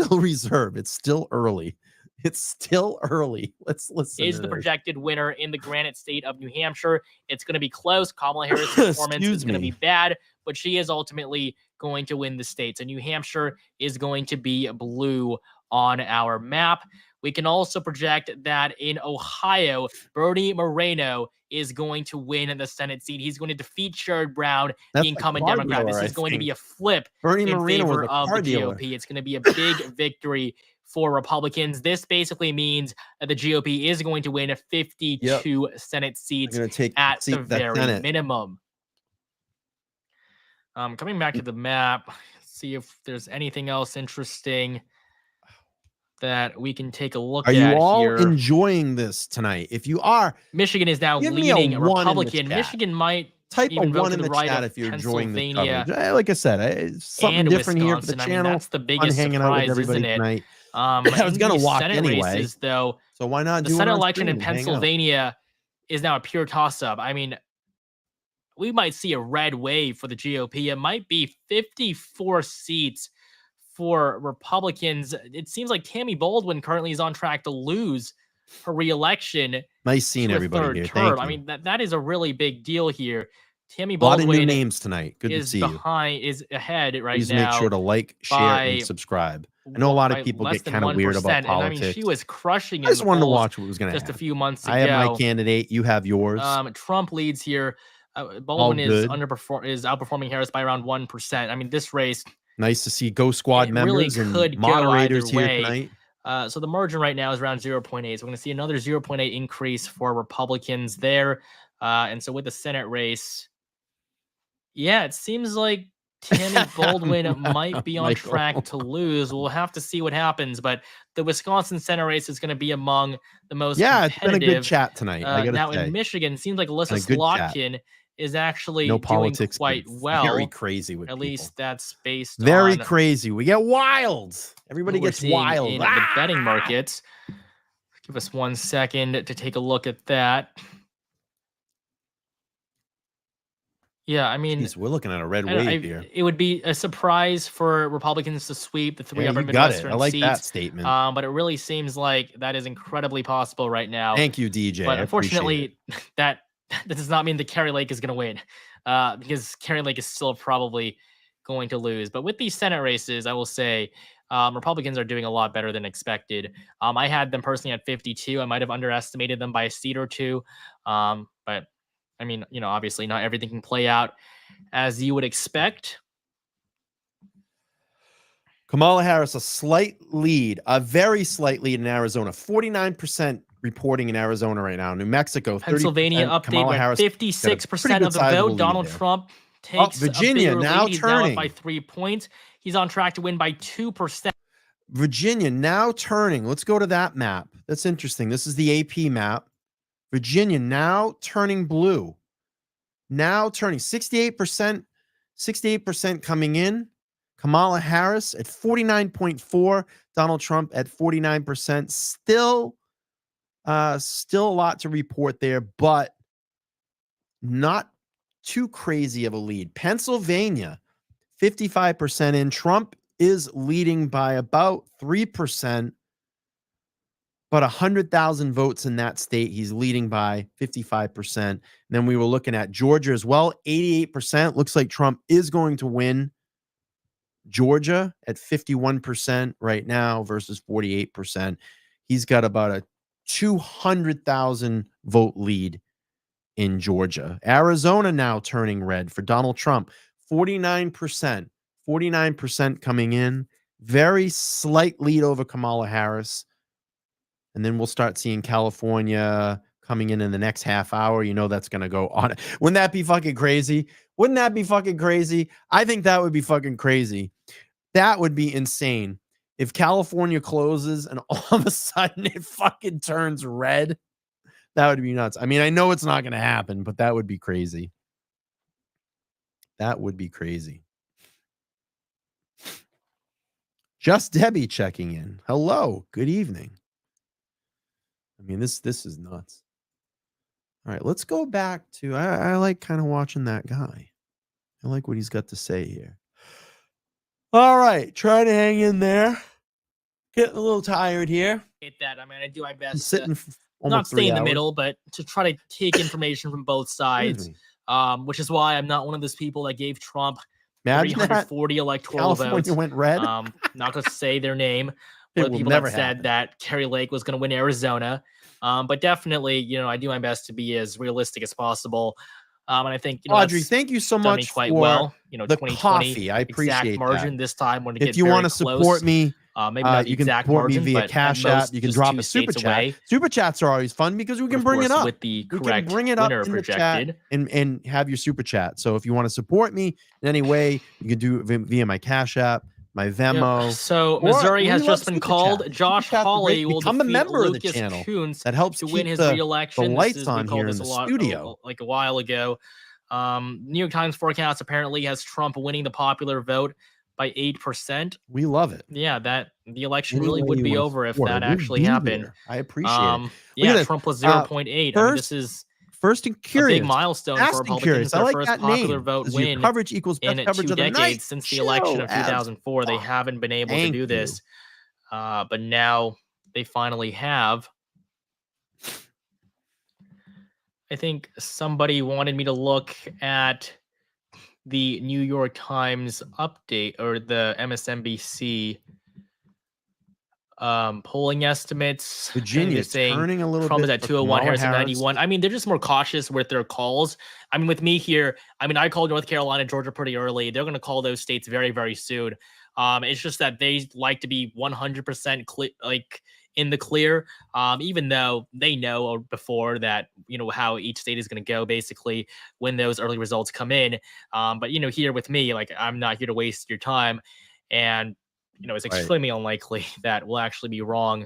[SPEAKER 1] reserve. It's still early. It's still early. Let's listen.
[SPEAKER 17] Is
[SPEAKER 1] to
[SPEAKER 17] the
[SPEAKER 1] this.
[SPEAKER 17] projected winner in the Granite State of New Hampshire. It's going to be close. Kamala Harris' performance is going to be bad, but she is ultimately going to win the state. So New Hampshire is going to be blue on our map. We can also project that in Ohio, Bernie Moreno is going to win the Senate seat. He's going to defeat Sherrod Brown,
[SPEAKER 1] That's
[SPEAKER 17] the
[SPEAKER 1] a
[SPEAKER 17] incumbent
[SPEAKER 1] car
[SPEAKER 17] Democrat.
[SPEAKER 1] dealer,
[SPEAKER 17] This is
[SPEAKER 1] I
[SPEAKER 17] going to be
[SPEAKER 1] think.
[SPEAKER 17] a flip
[SPEAKER 1] Bernie
[SPEAKER 17] in
[SPEAKER 1] Moreno was
[SPEAKER 17] favor
[SPEAKER 1] a
[SPEAKER 17] of
[SPEAKER 1] car
[SPEAKER 17] the
[SPEAKER 1] dealer.
[SPEAKER 17] GOP. It's going to be a big victory for Republicans. This basically means that the GOP is going to win 52 Senate seats at the very minimum. Coming back to the map, see if there's anything else interesting that we can take a look at
[SPEAKER 1] Are you all
[SPEAKER 17] here.
[SPEAKER 1] enjoying this tonight? If you are,
[SPEAKER 17] Michigan is now
[SPEAKER 1] give me a
[SPEAKER 17] leaning
[SPEAKER 1] 1 in the
[SPEAKER 17] Republican.
[SPEAKER 1] chat.
[SPEAKER 17] Michigan might
[SPEAKER 1] Type a
[SPEAKER 17] even vote
[SPEAKER 1] 1
[SPEAKER 17] to
[SPEAKER 1] in
[SPEAKER 17] the
[SPEAKER 1] the
[SPEAKER 17] right
[SPEAKER 1] chat
[SPEAKER 17] of
[SPEAKER 1] if you're enjoying the
[SPEAKER 17] Pennsylvania.
[SPEAKER 1] coverage. Like I said, it's something
[SPEAKER 17] and
[SPEAKER 1] different here for the
[SPEAKER 17] Wisconsin. I mean,
[SPEAKER 1] channel.
[SPEAKER 17] that's the
[SPEAKER 1] Fun
[SPEAKER 17] biggest
[SPEAKER 1] hanging out with
[SPEAKER 17] surprise,
[SPEAKER 1] everybody
[SPEAKER 17] isn't it?
[SPEAKER 1] tonight. I was
[SPEAKER 17] In
[SPEAKER 1] gonna
[SPEAKER 17] these
[SPEAKER 1] walk
[SPEAKER 17] Senate
[SPEAKER 1] anyway,
[SPEAKER 17] races, though,
[SPEAKER 1] so why not
[SPEAKER 17] the
[SPEAKER 1] do it
[SPEAKER 17] Senate
[SPEAKER 1] on
[SPEAKER 17] election in
[SPEAKER 1] stream and hang out?
[SPEAKER 17] Pennsylvania is now a pure toss-up. I mean, we might see a red wave for the GOP. It might be 54 seats for Republicans. It seems like Tammy Baldwin currently is on track to lose her re-election.
[SPEAKER 1] Nice seeing
[SPEAKER 17] to a
[SPEAKER 1] everybody
[SPEAKER 17] third
[SPEAKER 1] here.
[SPEAKER 17] term.
[SPEAKER 1] Thank
[SPEAKER 17] I
[SPEAKER 1] you.
[SPEAKER 17] mean, that is a really big deal here. Tammy
[SPEAKER 1] A lot of new
[SPEAKER 17] Baldwin
[SPEAKER 1] names tonight. Good to
[SPEAKER 17] is
[SPEAKER 1] see you.
[SPEAKER 17] behind, is ahead right
[SPEAKER 1] Please
[SPEAKER 17] now.
[SPEAKER 1] make sure to like, share,
[SPEAKER 17] by
[SPEAKER 1] and subscribe. I know a lot of
[SPEAKER 17] by
[SPEAKER 1] people
[SPEAKER 17] less
[SPEAKER 1] get
[SPEAKER 17] than
[SPEAKER 1] kind of weird
[SPEAKER 17] 1%.
[SPEAKER 1] about
[SPEAKER 17] And I mean,
[SPEAKER 1] politics.
[SPEAKER 17] she was crushing
[SPEAKER 1] I
[SPEAKER 17] in
[SPEAKER 1] just
[SPEAKER 17] the
[SPEAKER 1] wanted to
[SPEAKER 17] polls
[SPEAKER 1] watch what was going to
[SPEAKER 17] just
[SPEAKER 1] happen.
[SPEAKER 17] a few months ago.
[SPEAKER 1] I have my candidate. You have yours.
[SPEAKER 17] Trump leads here. Baldwin is
[SPEAKER 1] good.
[SPEAKER 17] outperforming Harris by around 1%. I mean, this race
[SPEAKER 1] Nice to see Go Squad
[SPEAKER 17] it really
[SPEAKER 1] members and
[SPEAKER 17] could go
[SPEAKER 1] moderators
[SPEAKER 17] either
[SPEAKER 1] here
[SPEAKER 17] way.
[SPEAKER 1] tonight.
[SPEAKER 17] So the margin right now is around 0.8. So we're going to see another 0.8 increase for Republicans there. And so with the Senate race, yeah, it seems like Tammy Baldwin might be on
[SPEAKER 1] Michael.
[SPEAKER 17] track to lose. We'll have to see what happens, but the Wisconsin Senate race is going to be among the most
[SPEAKER 1] Yeah, it's been a
[SPEAKER 17] competitive.
[SPEAKER 1] good chat tonight. I gotta
[SPEAKER 17] Now
[SPEAKER 1] say.
[SPEAKER 17] in Michigan, it seems like
[SPEAKER 1] Been
[SPEAKER 17] Alyssa
[SPEAKER 1] a good chat.
[SPEAKER 17] Slotkin is actually
[SPEAKER 1] No
[SPEAKER 17] doing
[SPEAKER 1] politics, but
[SPEAKER 17] quite well.
[SPEAKER 1] very crazy with
[SPEAKER 17] At
[SPEAKER 1] people.
[SPEAKER 17] least that's based
[SPEAKER 1] Very
[SPEAKER 17] on
[SPEAKER 1] crazy. We get wild. Everybody
[SPEAKER 17] what we're
[SPEAKER 1] gets
[SPEAKER 17] seeing
[SPEAKER 1] wild.
[SPEAKER 17] in the betting markets. Give us 1 second to take a look at that. Yeah, I mean,
[SPEAKER 1] Jeez, we're looking at a red wave here.
[SPEAKER 17] it would be a surprise for Republicans to sweep the 3
[SPEAKER 1] Yeah,
[SPEAKER 17] upper
[SPEAKER 1] you got it.
[SPEAKER 17] Midwestern
[SPEAKER 1] I like
[SPEAKER 17] seats.
[SPEAKER 1] that statement.
[SPEAKER 17] But it really seems like that is incredibly possible right now.
[SPEAKER 1] Thank you, DJ.
[SPEAKER 17] But
[SPEAKER 1] I appreciate
[SPEAKER 17] unfortunately, that does not mean that Carrie Lake is going to win, because Carrie Lake is still probably going to lose. But with these Senate races, I will say Republicans are doing a lot better than expected. I had them personally at 52. I might have underestimated them by a seat or two. But I mean, obviously not everything can play out as you would expect.
[SPEAKER 1] Kamala Harris, a slight lead, a very slight lead in Arizona. 49% reporting in Arizona right now. New Mexico, 30%.
[SPEAKER 17] Pennsylvania update,
[SPEAKER 1] Kamala
[SPEAKER 17] where
[SPEAKER 1] Harris
[SPEAKER 17] 56% of the vote. Donald Trump takes
[SPEAKER 1] Virginia
[SPEAKER 17] a bigger
[SPEAKER 1] now
[SPEAKER 17] lead. He's now up
[SPEAKER 1] turning.
[SPEAKER 17] by 3 points. He's on track to win by 2%.
[SPEAKER 1] Virginia now turning. Let's go to that map. That's interesting. This is the AP map. Virginia now turning blue. Now turning 68% coming in. Kamala Harris at 49.4. Donald Trump at 49%. Still a lot to report there, but not too crazy of a lead. Pennsylvania, 55% in. Trump is leading by about 3%, but 100,000 votes in that state. He's leading by 55%. And then we were looking at Georgia as well, 88%. Looks like Trump is going to win Georgia at 51% right now versus 48%. He's got about a 200,000 vote lead in Georgia. Arizona now turning red for Donald Trump, 49%. 49% coming in. Very slight lead over Kamala Harris. And then we'll start seeing California coming in the next half hour. That's going to go on. Wouldn't that be fucking crazy? Wouldn't that be fucking crazy? I think that would be fucking crazy. That would be insane if California closes and all of a sudden it fucking turns red, that would be nuts. I mean, I know it's not going to happen, but that would be crazy. That would be crazy. Just Debbie checking in. Hello. Good evening. I mean, this is nuts. All right, let's go back to, I like kind of watching that guy. I like what he's got to say here. All right, try to hang in there. Getting a little tired here.
[SPEAKER 17] That. I mean, I do my
[SPEAKER 1] I'm
[SPEAKER 17] best
[SPEAKER 1] sitting
[SPEAKER 17] to
[SPEAKER 1] almost
[SPEAKER 17] not stay
[SPEAKER 1] 3
[SPEAKER 17] in the
[SPEAKER 1] hours.
[SPEAKER 17] middle, but to try to take information from both sides, which is why I'm not one of those people that gave Trump
[SPEAKER 1] Imagine that.
[SPEAKER 17] 340 electoral
[SPEAKER 1] California
[SPEAKER 17] votes.
[SPEAKER 1] went red.
[SPEAKER 17] Not going to say their name,
[SPEAKER 1] It
[SPEAKER 17] but
[SPEAKER 1] will
[SPEAKER 17] people
[SPEAKER 1] never
[SPEAKER 17] that said
[SPEAKER 1] happen.
[SPEAKER 17] that Kerry Lake was going to win Arizona. But definitely, you know, I do my best to be as realistic as possible. And I think, you know,
[SPEAKER 1] Audrey,
[SPEAKER 17] that's
[SPEAKER 1] thank you so
[SPEAKER 17] done me
[SPEAKER 1] much
[SPEAKER 17] quite
[SPEAKER 1] for
[SPEAKER 17] well. You know,
[SPEAKER 1] the
[SPEAKER 17] 2020
[SPEAKER 1] coffee. I
[SPEAKER 17] exact
[SPEAKER 1] appreciate
[SPEAKER 17] margin
[SPEAKER 1] that.
[SPEAKER 17] this time when it
[SPEAKER 1] If
[SPEAKER 17] gets
[SPEAKER 1] you
[SPEAKER 17] very
[SPEAKER 1] want to
[SPEAKER 17] close.
[SPEAKER 1] support me,
[SPEAKER 17] Maybe not the
[SPEAKER 1] you can
[SPEAKER 17] exact
[SPEAKER 1] support
[SPEAKER 17] margin,
[SPEAKER 1] me via
[SPEAKER 17] but at
[SPEAKER 1] Cash App.
[SPEAKER 17] most
[SPEAKER 1] You can
[SPEAKER 17] just
[SPEAKER 1] drop
[SPEAKER 17] 2
[SPEAKER 1] a super
[SPEAKER 17] states
[SPEAKER 1] chat.
[SPEAKER 17] away.
[SPEAKER 1] Super chats are always fun because we can bring it up.
[SPEAKER 17] With the
[SPEAKER 1] We can
[SPEAKER 17] correct
[SPEAKER 1] bring it up
[SPEAKER 17] winner
[SPEAKER 1] in the
[SPEAKER 17] projected.
[SPEAKER 1] chat and have your super chat. So if you want to support me in any way, you can do it via my Cash App, my Venmo.
[SPEAKER 17] Yep. So
[SPEAKER 1] or
[SPEAKER 17] Missouri
[SPEAKER 1] we
[SPEAKER 17] has
[SPEAKER 1] love
[SPEAKER 17] just been
[SPEAKER 1] super
[SPEAKER 17] called.
[SPEAKER 1] chats.
[SPEAKER 17] Josh
[SPEAKER 1] Super chats are great.
[SPEAKER 17] Hawley will
[SPEAKER 1] Become a
[SPEAKER 17] defeat
[SPEAKER 1] member of the
[SPEAKER 17] Lucas
[SPEAKER 1] channel.
[SPEAKER 17] Coons
[SPEAKER 1] That helps
[SPEAKER 17] to
[SPEAKER 1] keep
[SPEAKER 17] win his
[SPEAKER 1] the
[SPEAKER 17] re-election.
[SPEAKER 1] lights
[SPEAKER 17] We
[SPEAKER 1] on
[SPEAKER 17] called
[SPEAKER 1] here
[SPEAKER 17] this
[SPEAKER 1] in the
[SPEAKER 17] a lot,
[SPEAKER 1] studio.
[SPEAKER 17] like a while ago. New York Times forecast apparently has Trump winning the popular vote by 8%.
[SPEAKER 1] We love it.
[SPEAKER 17] Yeah, that the election
[SPEAKER 1] Any
[SPEAKER 17] really
[SPEAKER 1] way
[SPEAKER 17] would
[SPEAKER 1] you
[SPEAKER 17] be
[SPEAKER 1] wanna
[SPEAKER 17] over if
[SPEAKER 1] support
[SPEAKER 17] that
[SPEAKER 1] it, we'll
[SPEAKER 17] actually
[SPEAKER 1] be
[SPEAKER 17] happened.
[SPEAKER 1] there. I appreciate it. Look
[SPEAKER 17] Yeah,
[SPEAKER 1] at this.
[SPEAKER 17] Trump was 0.8. I mean, this is
[SPEAKER 1] First and
[SPEAKER 17] a
[SPEAKER 1] curious.
[SPEAKER 17] big milestone
[SPEAKER 1] Fast
[SPEAKER 17] for
[SPEAKER 1] and
[SPEAKER 17] Republicans.
[SPEAKER 1] curious. I
[SPEAKER 17] Their
[SPEAKER 1] like
[SPEAKER 17] first
[SPEAKER 1] that
[SPEAKER 17] popular
[SPEAKER 1] name.
[SPEAKER 17] vote
[SPEAKER 1] Says your
[SPEAKER 17] win
[SPEAKER 1] coverage equals best
[SPEAKER 17] in
[SPEAKER 1] coverage
[SPEAKER 17] 2
[SPEAKER 1] of the night.
[SPEAKER 17] decades since the election
[SPEAKER 1] Show
[SPEAKER 17] of
[SPEAKER 1] as
[SPEAKER 17] 2004. They haven't been able to
[SPEAKER 1] Thank
[SPEAKER 17] do
[SPEAKER 1] you.
[SPEAKER 17] this, but now they finally have. I think somebody wanted me to look at the New York Times update or the MSNBC polling estimates.
[SPEAKER 1] Virginia
[SPEAKER 17] They're saying
[SPEAKER 1] turning a little
[SPEAKER 17] Trump is
[SPEAKER 1] bit
[SPEAKER 17] at
[SPEAKER 1] for
[SPEAKER 17] 201,
[SPEAKER 1] Kamala
[SPEAKER 17] Harris at
[SPEAKER 1] Harris.
[SPEAKER 17] 91. I mean, they're just more cautious with their calls. I mean, with me here, I mean, I called North Carolina, Georgia pretty early. They're going to call those states very, very soon. It's just that they like to be 100% like in the clear, even though they know before that, you know, how each state is going to go basically when those early results come in. But, you know, here with me, like, I'm not here to waste your time. And, you know, it's extremely unlikely that we'll actually be wrong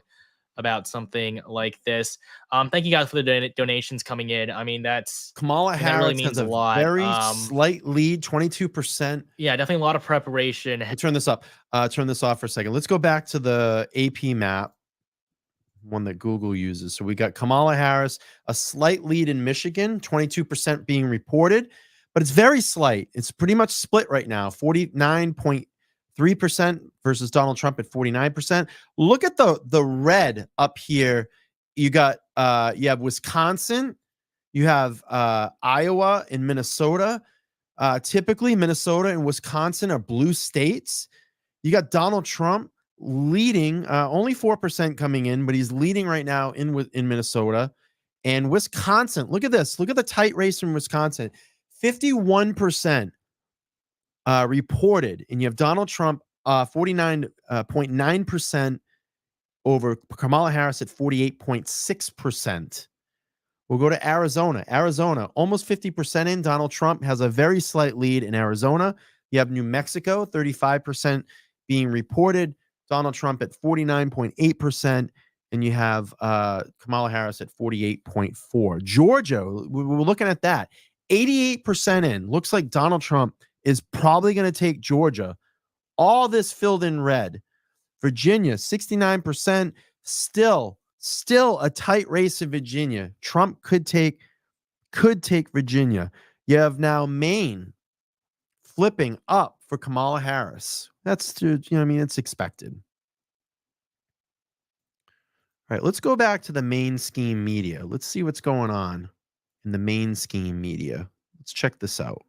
[SPEAKER 17] about something like this. Thank you guys for the donations coming in. I mean,
[SPEAKER 1] Kamala
[SPEAKER 17] that really
[SPEAKER 1] Harris
[SPEAKER 17] means
[SPEAKER 1] has
[SPEAKER 17] a lot.
[SPEAKER 1] very slight lead, 22%.
[SPEAKER 17] Yeah, definitely a lot of preparation.
[SPEAKER 1] We'll turn this up. Turn this off for a second. Let's go back to the AP map, one that Google uses. So we got Kamala Harris, a slight lead in Michigan, 22% being reported, but it's very slight. It's pretty much split right now, 49.3% versus Donald Trump at 49%. Look at the red up here. You got you have Wisconsin, you have Iowa and Minnesota. Typically, Minnesota and Wisconsin are blue states. You got Donald Trump leading, only 4% coming in, but he's leading right now in Minnesota and Wisconsin. Look at this. Look at the tight race in Wisconsin. 51% reported, and you have Donald Trump 49.9% over Kamala Harris at 48.6%. We'll go to Arizona. Arizona, almost 50% in. Donald Trump has a very slight lead in Arizona. You have New Mexico, 35% being reported. Donald Trump at 49.8%. And you have Kamala Harris at 48.4%. Georgia, we're looking at that. 88% in. Looks like Donald Trump is probably going to take Georgia. All this filled in red. Virginia, 69%. Still a tight race in Virginia. Trump could take Virginia. You have now Maine flipping up for Kamala Harris. That's, you know, I mean, it's expected. All right, let's go back to the mainstream media. Let's see what's going on in the mainstream media. Let's check this out.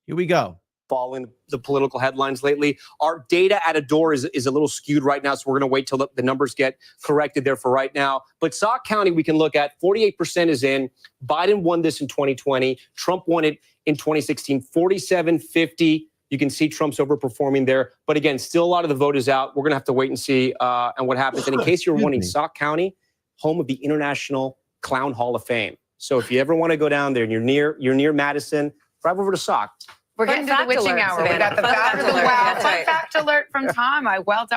[SPEAKER 1] Here we go.
[SPEAKER 10] Following the political headlines lately. Our data at a door is a little skewed right now, so we're going to wait till the numbers get corrected there for right now. But Sauk County, we can look at 48% is in. Biden won this in 2020. Trump won it in 2016. 47-50. You can see Trump's overperforming there. But again, still a lot of the vote is out. We're going to have to wait and see and what happens. And in case you're wondering, Sauk County, home of the International Clown Hall of Fame. So if you ever want to go down there and you're near Madison, drive over to Sauk.
[SPEAKER 9] We're
[SPEAKER 15] Fun
[SPEAKER 9] getting to the
[SPEAKER 15] fact
[SPEAKER 9] witching
[SPEAKER 15] alert,
[SPEAKER 9] hour. We
[SPEAKER 15] Savannah.
[SPEAKER 9] got the
[SPEAKER 15] Fun
[SPEAKER 9] fun
[SPEAKER 15] fact alert. That's
[SPEAKER 9] fun
[SPEAKER 15] right.
[SPEAKER 9] fact alert from Tom.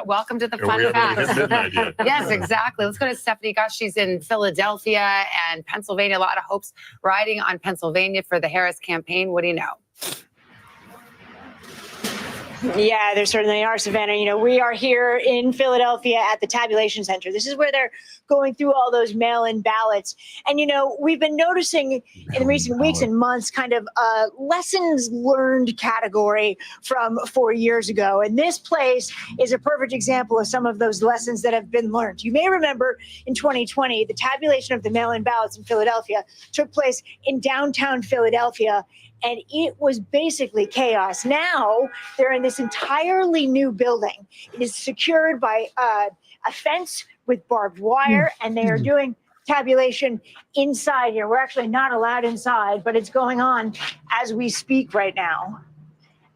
[SPEAKER 9] Welcome to the
[SPEAKER 11] And
[SPEAKER 9] fun
[SPEAKER 11] we haven't even hit
[SPEAKER 9] facts.
[SPEAKER 11] midnight yet.
[SPEAKER 9] Yes, exactly. Let's go to Stephanie. Gosh, she's in Philadelphia and Pennsylvania. A lot of hopes riding on Pennsylvania for the Harris campaign. What do you know?
[SPEAKER 5] Yeah, there certainly are, Savannah. You know, we are here in Philadelphia at the tabulation center. This is where they're going through all those mail-in ballots. And, you know, we've been noticing in recent weeks and months kind of a lessons learned category from 4 years ago. And this place is a perfect example of some of those lessons that have been learned. You may remember in 2020, the tabulation of the mail-in ballots in Philadelphia took place in downtown Philadelphia, and it was basically chaos. Now they're in this entirely new building. It is secured by a fence with barbed wire, and they are doing tabulation inside here. We're actually not allowed inside, but it's going on as we speak right now.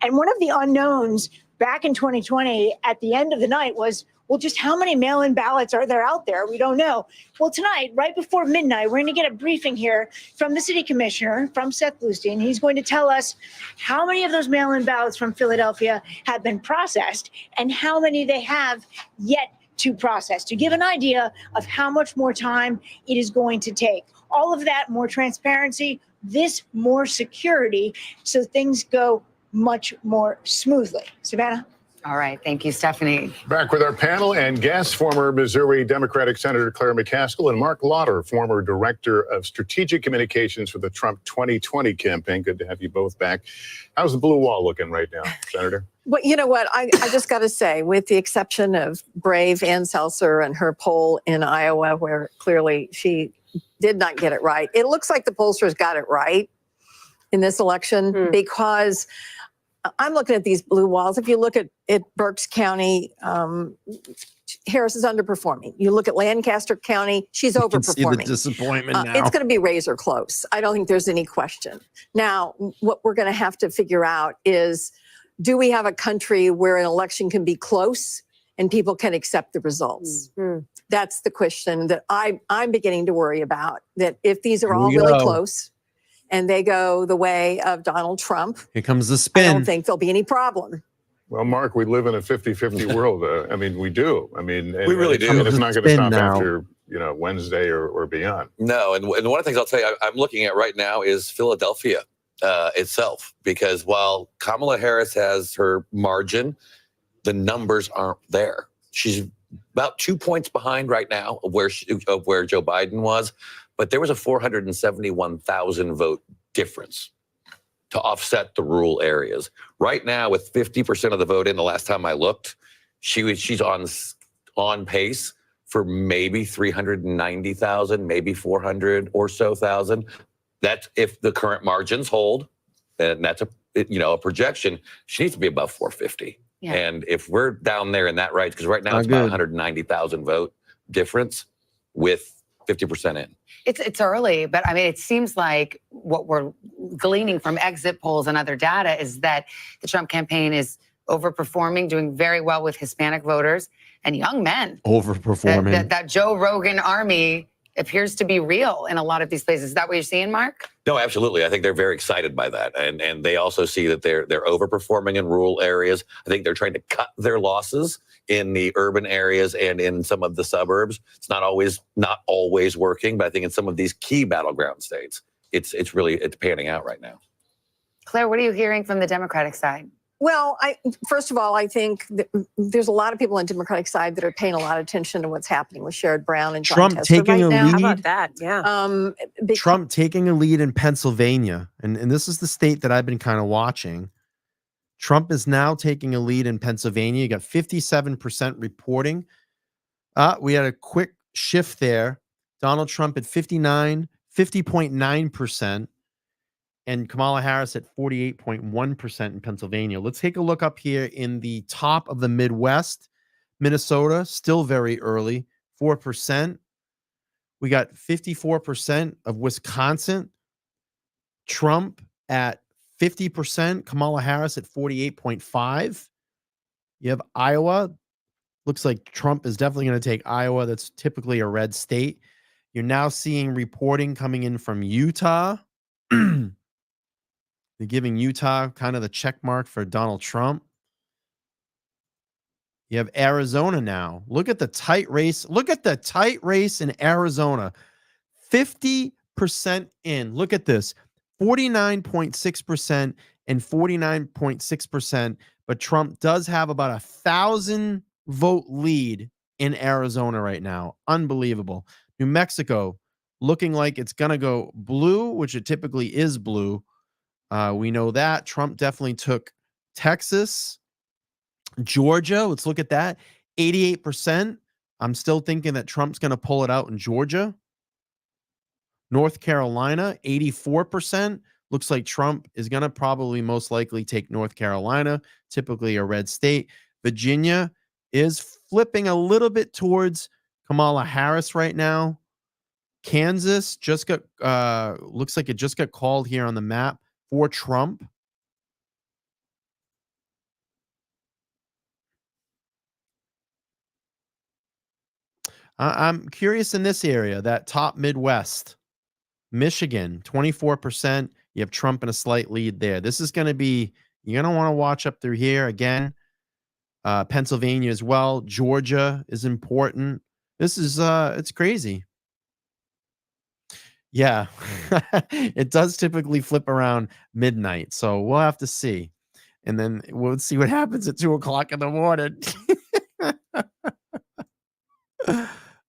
[SPEAKER 5] And one of the unknowns back in 2020 at the end of the night was, well, just how many mail-in ballots are there out there? We don't know. Well, tonight, right before midnight, we're going to get a briefing here from the city commissioner, from Seth Bluestein. He's going to tell us how many of those mail-in ballots from Philadelphia have been processed and how many they have yet to process, to give an idea of how much more time it is going to take. All of that, more transparency, this more security, so things go much more smoothly. Savannah?
[SPEAKER 9] All right. Thank you, Stephanie.
[SPEAKER 11] Back with our panel and guests, former Missouri Democratic Senator Claire McCaskill and Mark Lauder, former Director of Strategic Communications for the Trump 2020 campaign. Good to have you both back. How's the blue wall looking right now, Senator?
[SPEAKER 4] Well, you know what? I just got to say, with the exception of brave Ann Seltzer and her poll in Iowa, where clearly she did not get it right, it looks like the pollsters got it right in this election because I'm looking at these blue walls. If you look at Berks County, Harris is underperforming. You look at Lancaster County, she's overperforming.
[SPEAKER 1] You can see the disappointment now.
[SPEAKER 4] It's going to be razor close. I don't think there's any question. Now, what we're going to have to figure out is, do we have a country where an election can be close and people can accept the results? That's the question that I'm beginning to worry about, that if these are all really close and they go the way of Donald Trump,
[SPEAKER 1] Here comes the
[SPEAKER 4] I
[SPEAKER 1] spin.
[SPEAKER 4] don't think there'll be any problem.
[SPEAKER 11] Well, Mark, we live in a 50-50 world. I mean, we do. I mean,
[SPEAKER 21] We really do.
[SPEAKER 11] It's not going to
[SPEAKER 1] Spin
[SPEAKER 11] stop
[SPEAKER 1] now.
[SPEAKER 11] after, Wednesday or beyond.
[SPEAKER 21] No, and one of the things I'll tell you I'm looking at right now is Philadelphia itself, because while Kamala Harris has her margin, the numbers aren't there. She's about 2 points behind right now of where Joe Biden was, but there was a 471,000 vote difference to offset the rural areas. Right now, with 50% of the vote in, the last time I looked, she's on pace for maybe 390,000, maybe 400 or so thousand. That's if the current margins hold, and that's a projection. She needs to be above 450.
[SPEAKER 9] Yeah.
[SPEAKER 21] And if we're down there in that range, because right now
[SPEAKER 1] Not
[SPEAKER 21] it's about
[SPEAKER 1] good.
[SPEAKER 21] 190,000 vote difference with 50% in.
[SPEAKER 9] It's early, but I mean, it seems like what we're gleaning from exit polls and other data is that the Trump campaign is overperforming, doing very well with Hispanic voters and young men.
[SPEAKER 1] Overperforming.
[SPEAKER 9] That Joe Rogan army appears to be real in a lot of these places. Is that what you're seeing, Mark?
[SPEAKER 21] No, absolutely. I think they're very excited by that. And they also see that they're overperforming in rural areas. I think they're trying to cut their losses in the urban areas and in some of the suburbs. It's not always working, but I think in some of these key battleground states, it's panning out right now.
[SPEAKER 9] Claire, what are you hearing from the Democratic side?
[SPEAKER 4] Well, first of all, I think there's a lot of people on the Democratic side that are paying a lot of attention to what's happening with Sherrod Brown and John
[SPEAKER 1] Trump
[SPEAKER 4] Tester
[SPEAKER 1] taking
[SPEAKER 4] right
[SPEAKER 1] a
[SPEAKER 4] now.
[SPEAKER 1] lead.
[SPEAKER 15] How about that? Yeah.
[SPEAKER 1] Trump taking a lead in Pennsylvania. And this is the state that I've been kind of watching. Trump is now taking a lead in Pennsylvania. You got 57% reporting. We had a quick shift there. Donald Trump at 50.9%. And Kamala Harris at 48.1% in Pennsylvania. Let's take a look up here in the top of the Midwest. Minnesota, still very early, 4%. We got 54% of Wisconsin. Trump at 50%. Kamala Harris at 48.5%. You have Iowa. Looks like Trump is definitely going to take Iowa. That's typically a red state. You're now seeing reporting coming in from Utah. They're giving Utah kind of the check mark for Donald Trump. You have Arizona now. Look at the tight race. Look at the tight race in Arizona. 50% in. Look at this. 49.6% and 49.6%. But Trump does have about 1,000 vote lead in Arizona right now. Unbelievable. New Mexico looking like it's going to go blue, which it typically is blue. We know that. Trump definitely took Texas. Georgia, let's look at that. 88%. I'm still thinking that Trump's going to pull it out in Georgia. North Carolina, 84%. Looks like Trump is going to probably most likely take North Carolina, typically a red state. Virginia is flipping a little bit towards Kamala Harris right now. Kansas just got, looks like it just got called here on the map for Trump. I'm curious in this area, that top Midwest. Michigan, 24%. You have Trump in a slight lead there. This is going to be, you're going to want to watch up through here again. Pennsylvania as well. Georgia is important. This is, it's crazy. Yeah, it does typically flip around midnight. So we'll have to see. And then we'll see what happens at 2 o'clock in the morning.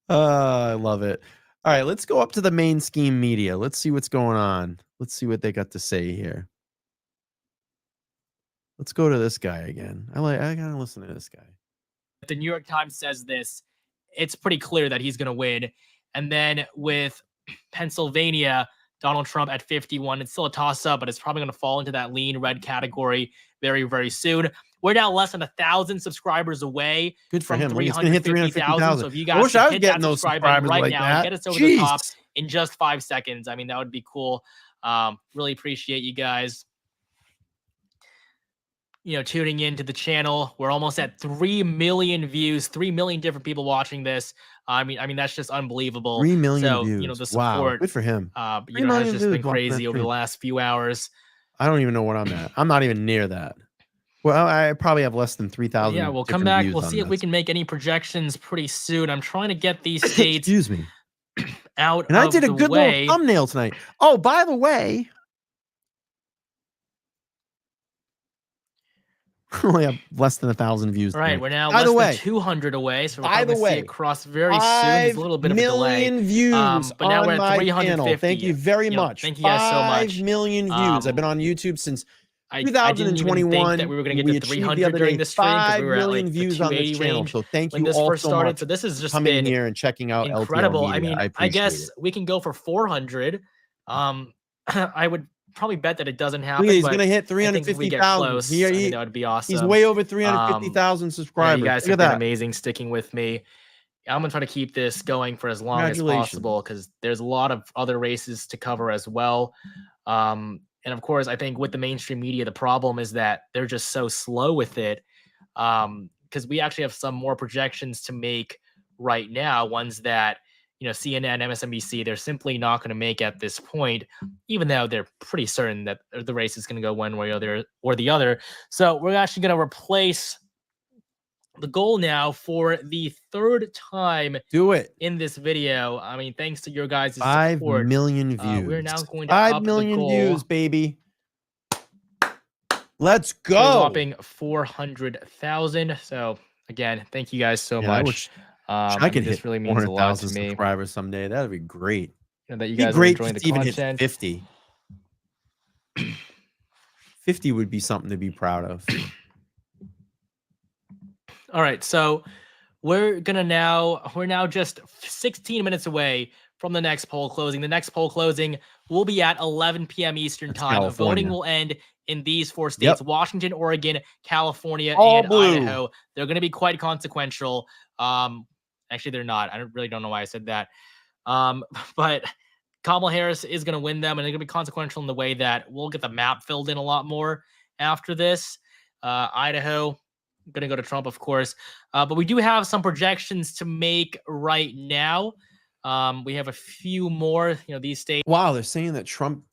[SPEAKER 1] I love it. All right, let's go up to the main scheme media. Let's see what's going on. Let's see what they got to say here. Let's go to this guy again. I gotta listen to this guy.
[SPEAKER 17] The New York Times says this, it's pretty clear that he's going to win. And then with Pennsylvania, Donald Trump at 51, it's still a toss-up, but it's probably going to fall into that lean red category very, very soon. We're now less than 1,000 subscribers away.
[SPEAKER 1] Good for
[SPEAKER 17] from
[SPEAKER 1] him. He's going to hit 350,000.
[SPEAKER 17] So if you
[SPEAKER 1] I
[SPEAKER 17] guys
[SPEAKER 1] wish I was
[SPEAKER 17] hit
[SPEAKER 1] getting
[SPEAKER 17] that
[SPEAKER 1] those
[SPEAKER 17] subscribe button
[SPEAKER 1] subscribers
[SPEAKER 17] right
[SPEAKER 1] like
[SPEAKER 17] now
[SPEAKER 1] that.
[SPEAKER 17] and get us over the top
[SPEAKER 1] Jeez.
[SPEAKER 17] in just 5 seconds, I mean, that would be cool. Really appreciate you guys, tuning into the channel. We're almost at 3 million views, 3 million different people watching this. I mean, that's just unbelievable.
[SPEAKER 1] 3 million
[SPEAKER 17] so,
[SPEAKER 1] views.
[SPEAKER 17] The support,
[SPEAKER 1] wow, good for him.
[SPEAKER 17] 3 million has just been crazy over the last few hours.
[SPEAKER 1] I don't even know what I'm at. I'm not even near that. Well, I probably have less than 3,000.
[SPEAKER 17] Yeah, we'll come back. We'll see if we can make any projections pretty soon. I'm trying to get these states
[SPEAKER 1] excuse me
[SPEAKER 17] out
[SPEAKER 1] and
[SPEAKER 17] of
[SPEAKER 1] I did a
[SPEAKER 17] the
[SPEAKER 1] good
[SPEAKER 17] way.
[SPEAKER 1] little thumbnail tonight. Oh, by the way, we only have less than 1,000 views.
[SPEAKER 17] All right,
[SPEAKER 1] tonight.
[SPEAKER 17] we're now
[SPEAKER 1] by
[SPEAKER 17] less
[SPEAKER 1] the way,
[SPEAKER 17] than 200 away, so we're
[SPEAKER 1] by
[SPEAKER 17] probably
[SPEAKER 1] the
[SPEAKER 17] going to see
[SPEAKER 1] way,
[SPEAKER 17] it cross very soon. There's a little bit of a delay.
[SPEAKER 1] 5 million views
[SPEAKER 17] but now
[SPEAKER 1] on
[SPEAKER 17] we're at
[SPEAKER 1] my
[SPEAKER 17] 350.
[SPEAKER 1] channel. Thank you very much.
[SPEAKER 17] Thank you guys so much.
[SPEAKER 1] 5 million views. I've been on YouTube since
[SPEAKER 17] I didn't even
[SPEAKER 1] 2021.
[SPEAKER 17] think that we were going to get to
[SPEAKER 1] achieved the
[SPEAKER 17] 300
[SPEAKER 1] other
[SPEAKER 17] during
[SPEAKER 1] day
[SPEAKER 17] this stream because
[SPEAKER 1] 5
[SPEAKER 17] we were at
[SPEAKER 1] million
[SPEAKER 17] like the
[SPEAKER 1] views on this
[SPEAKER 17] 280
[SPEAKER 1] channel.
[SPEAKER 17] range
[SPEAKER 1] So thank
[SPEAKER 17] when
[SPEAKER 1] you
[SPEAKER 17] this
[SPEAKER 1] all
[SPEAKER 17] first
[SPEAKER 1] so
[SPEAKER 17] started.
[SPEAKER 1] much
[SPEAKER 17] So this has
[SPEAKER 1] for
[SPEAKER 17] just
[SPEAKER 1] coming
[SPEAKER 17] been
[SPEAKER 1] here and checking out
[SPEAKER 17] incredible.
[SPEAKER 1] LTL Media.
[SPEAKER 17] I mean, I
[SPEAKER 1] appreciate
[SPEAKER 17] guess
[SPEAKER 1] it.
[SPEAKER 17] we can go for 400. I would probably bet that it doesn't happen.
[SPEAKER 1] Look, he's
[SPEAKER 17] but
[SPEAKER 1] going to hit
[SPEAKER 17] I think if we get
[SPEAKER 1] 350,000.
[SPEAKER 17] close, I mean, that would be awesome.
[SPEAKER 1] He's way over 350,000 subscribers.
[SPEAKER 17] You guys
[SPEAKER 1] Look
[SPEAKER 17] have
[SPEAKER 1] at
[SPEAKER 17] been
[SPEAKER 1] that.
[SPEAKER 17] amazing sticking with me. I'm going to try to keep this going for as long as
[SPEAKER 1] Congratulations.
[SPEAKER 17] possible because there's a lot of other races to cover as well. And of course, I think with the mainstream media, the problem is that they're just so slow with it because we actually have some more projections to make right now, ones that, CNN, MSNBC, they're simply not going to make at this point, even though they're pretty certain that the race is going to go one way or the other. So we're actually going to replace the goal now for the 3rd time.
[SPEAKER 1] Do it
[SPEAKER 17] in this video. I mean, thanks to your guys'
[SPEAKER 1] 5
[SPEAKER 17] support.
[SPEAKER 1] million views.
[SPEAKER 17] We're now going to
[SPEAKER 1] 5
[SPEAKER 17] up
[SPEAKER 1] million
[SPEAKER 17] the goal
[SPEAKER 1] views, baby. Let's
[SPEAKER 17] to a
[SPEAKER 1] go.
[SPEAKER 17] whopping 400,000. So again, thank you guys so
[SPEAKER 1] Man, I
[SPEAKER 17] much.
[SPEAKER 1] wish I could
[SPEAKER 17] this
[SPEAKER 1] hit
[SPEAKER 17] really means a lot
[SPEAKER 1] 400,000
[SPEAKER 17] to me.
[SPEAKER 1] subscribers someday. That'd be great.
[SPEAKER 17] That you
[SPEAKER 1] It'd be
[SPEAKER 17] guys are
[SPEAKER 1] great
[SPEAKER 17] enjoying
[SPEAKER 1] just
[SPEAKER 17] the
[SPEAKER 1] even
[SPEAKER 17] content.
[SPEAKER 1] hit 50. 50 would be something to be proud of.
[SPEAKER 17] All right, so we're now just 16 minutes away from the next poll closing. The next poll closing will be at 11 p.m. Eastern time.
[SPEAKER 1] California.
[SPEAKER 17] Voting will end in these 4 states:
[SPEAKER 1] Yep.
[SPEAKER 17] Washington, Oregon, California,
[SPEAKER 1] All
[SPEAKER 17] and
[SPEAKER 1] blue.
[SPEAKER 17] Idaho. They're going to be quite consequential. Actually, they're not. I really don't know why I said that. But Kamala Harris is going to win them, and they're going to be consequential in the way that we'll get the map filled in a lot more after this. Idaho, going to go to Trump, of course. But we do have some projections to make right now. We have a few more, these states.
[SPEAKER 1] Wow, they're saying that Trump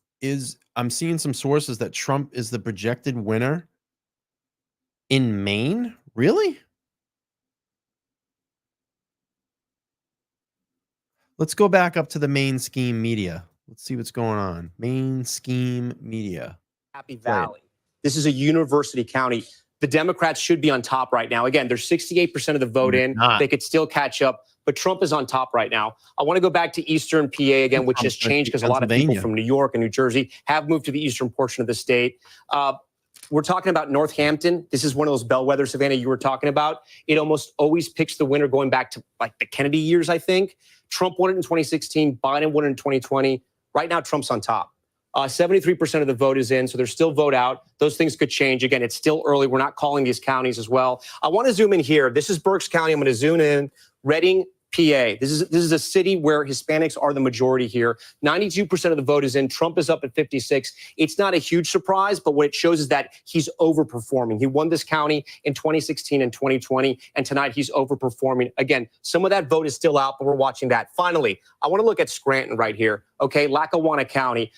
[SPEAKER 1] I'm seeing some sources that Trump is the projected winner in Maine. Really? Let's go back up to the Maine Scheme Media. Let's see what's going on. Maine Scheme Media.
[SPEAKER 10] Happy
[SPEAKER 1] Play it.
[SPEAKER 10] Valley. This is a university county. The Democrats should be on top right now. Again, there's 68% of the vote in.
[SPEAKER 1] Not.
[SPEAKER 10] They could still catch up, but Trump is on top right now. I want to go back to Eastern PA again, which has changed because a lot of people
[SPEAKER 1] Pennsylvania.
[SPEAKER 10] from New York and New Jersey have moved to the eastern portion of the state. We're talking about Northampton. This is one of those bellwethers, Savannah, you were talking about. It almost always picks the winner going back to like the Kennedy years, I think. Trump won it in 2016. Biden won it in 2020. Right now, Trump's on top. 73% of the vote is in, so there's still vote out. Those things could change. Again, it's still early. We're not calling these counties as well. I want to zoom in here. This is Berks County. I'm going to zoom in. Reading, PA. This is a city where Hispanics are the majority here. 92% of the vote is in. Trump is up at 56. It's not a huge surprise, but what it shows is that he's overperforming. He won this county in 2016 and 2020, and tonight he's overperforming. Again, some of that vote is still out, but we're watching that. Finally, I want to look at Scranton right here. Okay, Lackawanna County.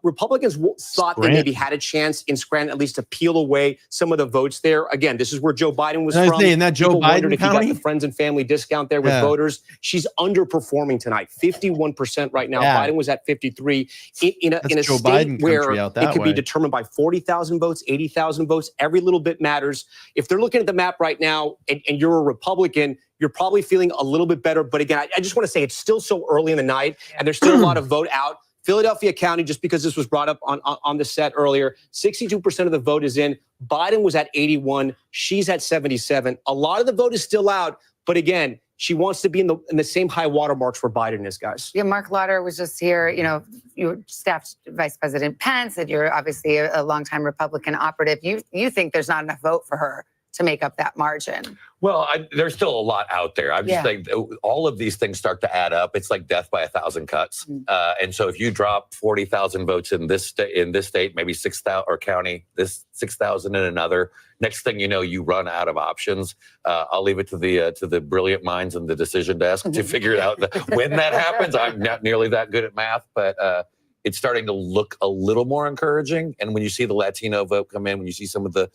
[SPEAKER 10] Republicans thought they maybe had a chance in Scranton at least to peel away some of the votes there. Again, this is where Joe Biden was from.
[SPEAKER 1] In that Joe
[SPEAKER 10] People wondered
[SPEAKER 1] Biden
[SPEAKER 10] if he
[SPEAKER 1] County?
[SPEAKER 10] got the friends and family discount there with voters. She's underperforming tonight, 51% right now.
[SPEAKER 1] Yeah.
[SPEAKER 10] Biden was at 53. In a
[SPEAKER 1] Joe
[SPEAKER 10] state
[SPEAKER 1] Biden
[SPEAKER 10] where
[SPEAKER 1] country out that
[SPEAKER 10] it could
[SPEAKER 1] way.
[SPEAKER 10] be determined by 40,000 votes, 80,000 votes. Every little bit matters. If they're looking at the map right now and you're a Republican, you're probably feeling a little bit better. But again, I just want to say it's still so early in the night and there's still a lot of vote out. Philadelphia County, just because this was brought up on the set earlier, 62% of the vote is in. Biden was at 81. She's at 77. A lot of the vote is still out. But again, she wants to be in the same high water marks where Biden is, guys.
[SPEAKER 9] Yeah, Mark Lauder was just here. You know, you staffed Vice President Pence, and you're obviously a longtime Republican operative. You think there's not enough vote for her to make up that margin?
[SPEAKER 6] Well, there's still a lot out there. I'm just
[SPEAKER 9] Yeah.
[SPEAKER 6] saying all of these things start to add up. It's like death by 1,000 cuts. And so if you drop 40,000 votes in this state, maybe 6,000 or county, this 6,000 in another, next thing you know, you run out of options. I'll leave it to the brilliant minds in the decision desk to figure it out when that happens. I'm not nearly that good at math, but it's starting to look a little more encouraging. And when you see the Latino vote come in, when you see some of the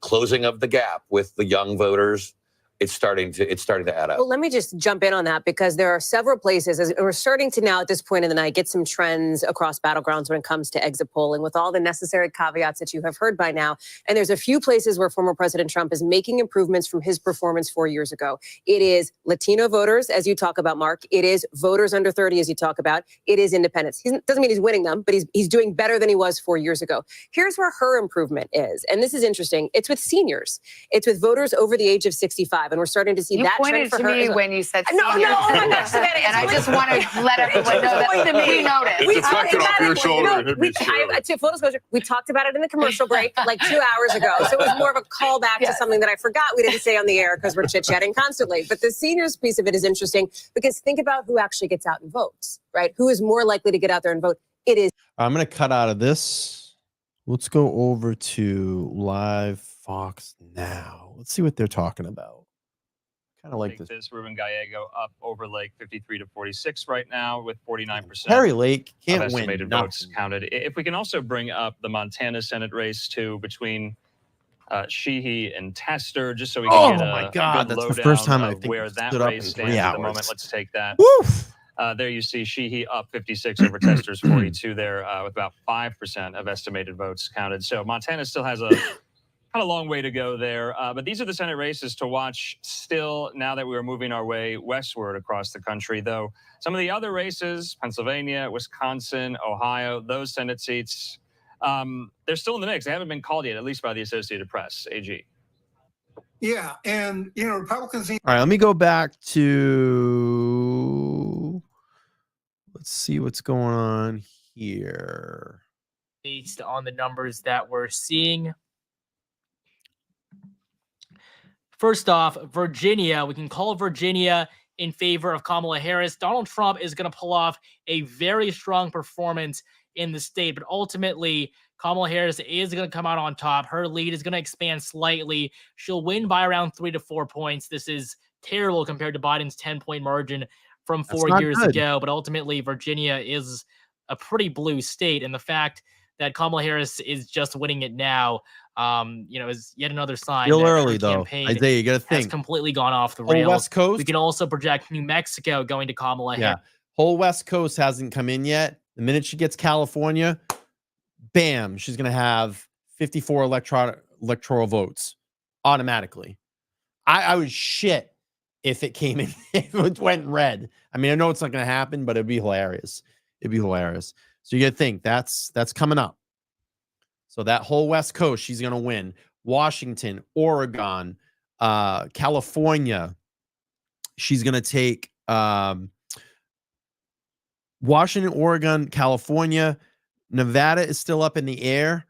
[SPEAKER 6] closing of the gap with the young voters, it's starting to add up.
[SPEAKER 15] Well, let me just jump in on that because there are several places, as we're starting to now at this point in the night get some trends across battlegrounds when it comes to exit polling with all the necessary caveats that you have heard by now. And there's a few places where former President Trump is making improvements from his performance 4 years ago. It is Latino voters, as you talk about, Mark. It is voters under 30, as you talk about. It is independents. He doesn't mean he's winning them, but he's doing better than he was 4 years ago. Here's where her improvement is. And this is interesting. It's with seniors. It's with voters over the age of 65. And we're starting to see
[SPEAKER 9] You
[SPEAKER 15] that
[SPEAKER 9] pointed
[SPEAKER 15] trend for
[SPEAKER 9] to
[SPEAKER 15] her.
[SPEAKER 9] me
[SPEAKER 15] as well.
[SPEAKER 9] when you said
[SPEAKER 15] No,
[SPEAKER 9] seniors.
[SPEAKER 15] oh my gosh, Savannah,
[SPEAKER 9] and I just want to let everyone know that we noticed.
[SPEAKER 11] It's deflected off your shoulder and hit me straight.
[SPEAKER 15] To full disclosure, we talked about it in the commercial break like 2 hours ago. So it was more of a callback to something that I forgot we didn't say on the air because we're chit-chatting constantly. But the seniors piece of it is interesting because think about who actually gets out and votes, right? Who is more likely to get out there and vote? It is.
[SPEAKER 1] I'm going to cut out of this. Let's go over to Live Fox Now. Let's see what they're talking about. Kind of like this.
[SPEAKER 3] Ruben Gallego up over Lake 53 to 46 right now with 49%.
[SPEAKER 1] Harry Lake can't
[SPEAKER 3] of
[SPEAKER 1] win
[SPEAKER 3] estimated votes counted. If we can also bring up the Montana Senate race too between Sheehy and Tester, just so we can get
[SPEAKER 1] my
[SPEAKER 3] a
[SPEAKER 1] God,
[SPEAKER 3] good
[SPEAKER 1] that's the first
[SPEAKER 3] lowdown
[SPEAKER 1] time I
[SPEAKER 3] of
[SPEAKER 1] think
[SPEAKER 3] where
[SPEAKER 1] we've
[SPEAKER 3] that
[SPEAKER 1] stood up
[SPEAKER 3] race
[SPEAKER 1] in 3
[SPEAKER 3] stands at the
[SPEAKER 1] hours.
[SPEAKER 3] moment. Let's take that.
[SPEAKER 1] Woof.
[SPEAKER 3] There you see Sheehy up 56 over Tester's 42 there with about 5% of estimated votes counted. So Montana still has a kind of long way to go there. But these are the Senate races to watch still now that we are moving our way westward across the country, though some of the other races, Pennsylvania, Wisconsin, Ohio, those Senate seats, they're still in the mix. They haven't been called yet, at least by the Associated Press, AG.
[SPEAKER 22] Yeah, and Republicans.
[SPEAKER 1] All right, let me go back to. Let's see what's going on here.
[SPEAKER 17] Based on the numbers that we're seeing. First off, Virginia. We can call Virginia in favor of Kamala Harris. Donald Trump is going to pull off a very strong performance in the state, but ultimately, Kamala Harris is going to come out on top. Her lead is going to expand slightly. She'll win by around 3 to 4 points. This is terrible compared to Biden's 10-point margin from 4 years ago, but ultimately, Virginia is a pretty blue state. And the fact that Kamala Harris is just winning it now, is yet another sign
[SPEAKER 1] Still
[SPEAKER 17] that
[SPEAKER 1] early,
[SPEAKER 17] her
[SPEAKER 1] though.
[SPEAKER 17] campaign
[SPEAKER 1] Isaiah, you got to
[SPEAKER 17] has
[SPEAKER 1] think.
[SPEAKER 17] completely gone off the
[SPEAKER 1] Whole
[SPEAKER 17] rails.
[SPEAKER 1] West Coast?
[SPEAKER 17] We can also project New Mexico going to Kamala
[SPEAKER 1] Yeah.
[SPEAKER 17] Harris.
[SPEAKER 1] Whole West Coast hasn't come in yet. The minute she gets California, bam, she's going to have 54 electoral votes automatically. I would shit if it came in, if it went red. I mean, I know it's not going to happen, but it'd be hilarious. It'd be hilarious. So you got to think that's coming up. So that whole West Coast, she's going to win. Washington, Oregon, California. She's going to take Washington, Oregon, California. Nevada is still up in the air.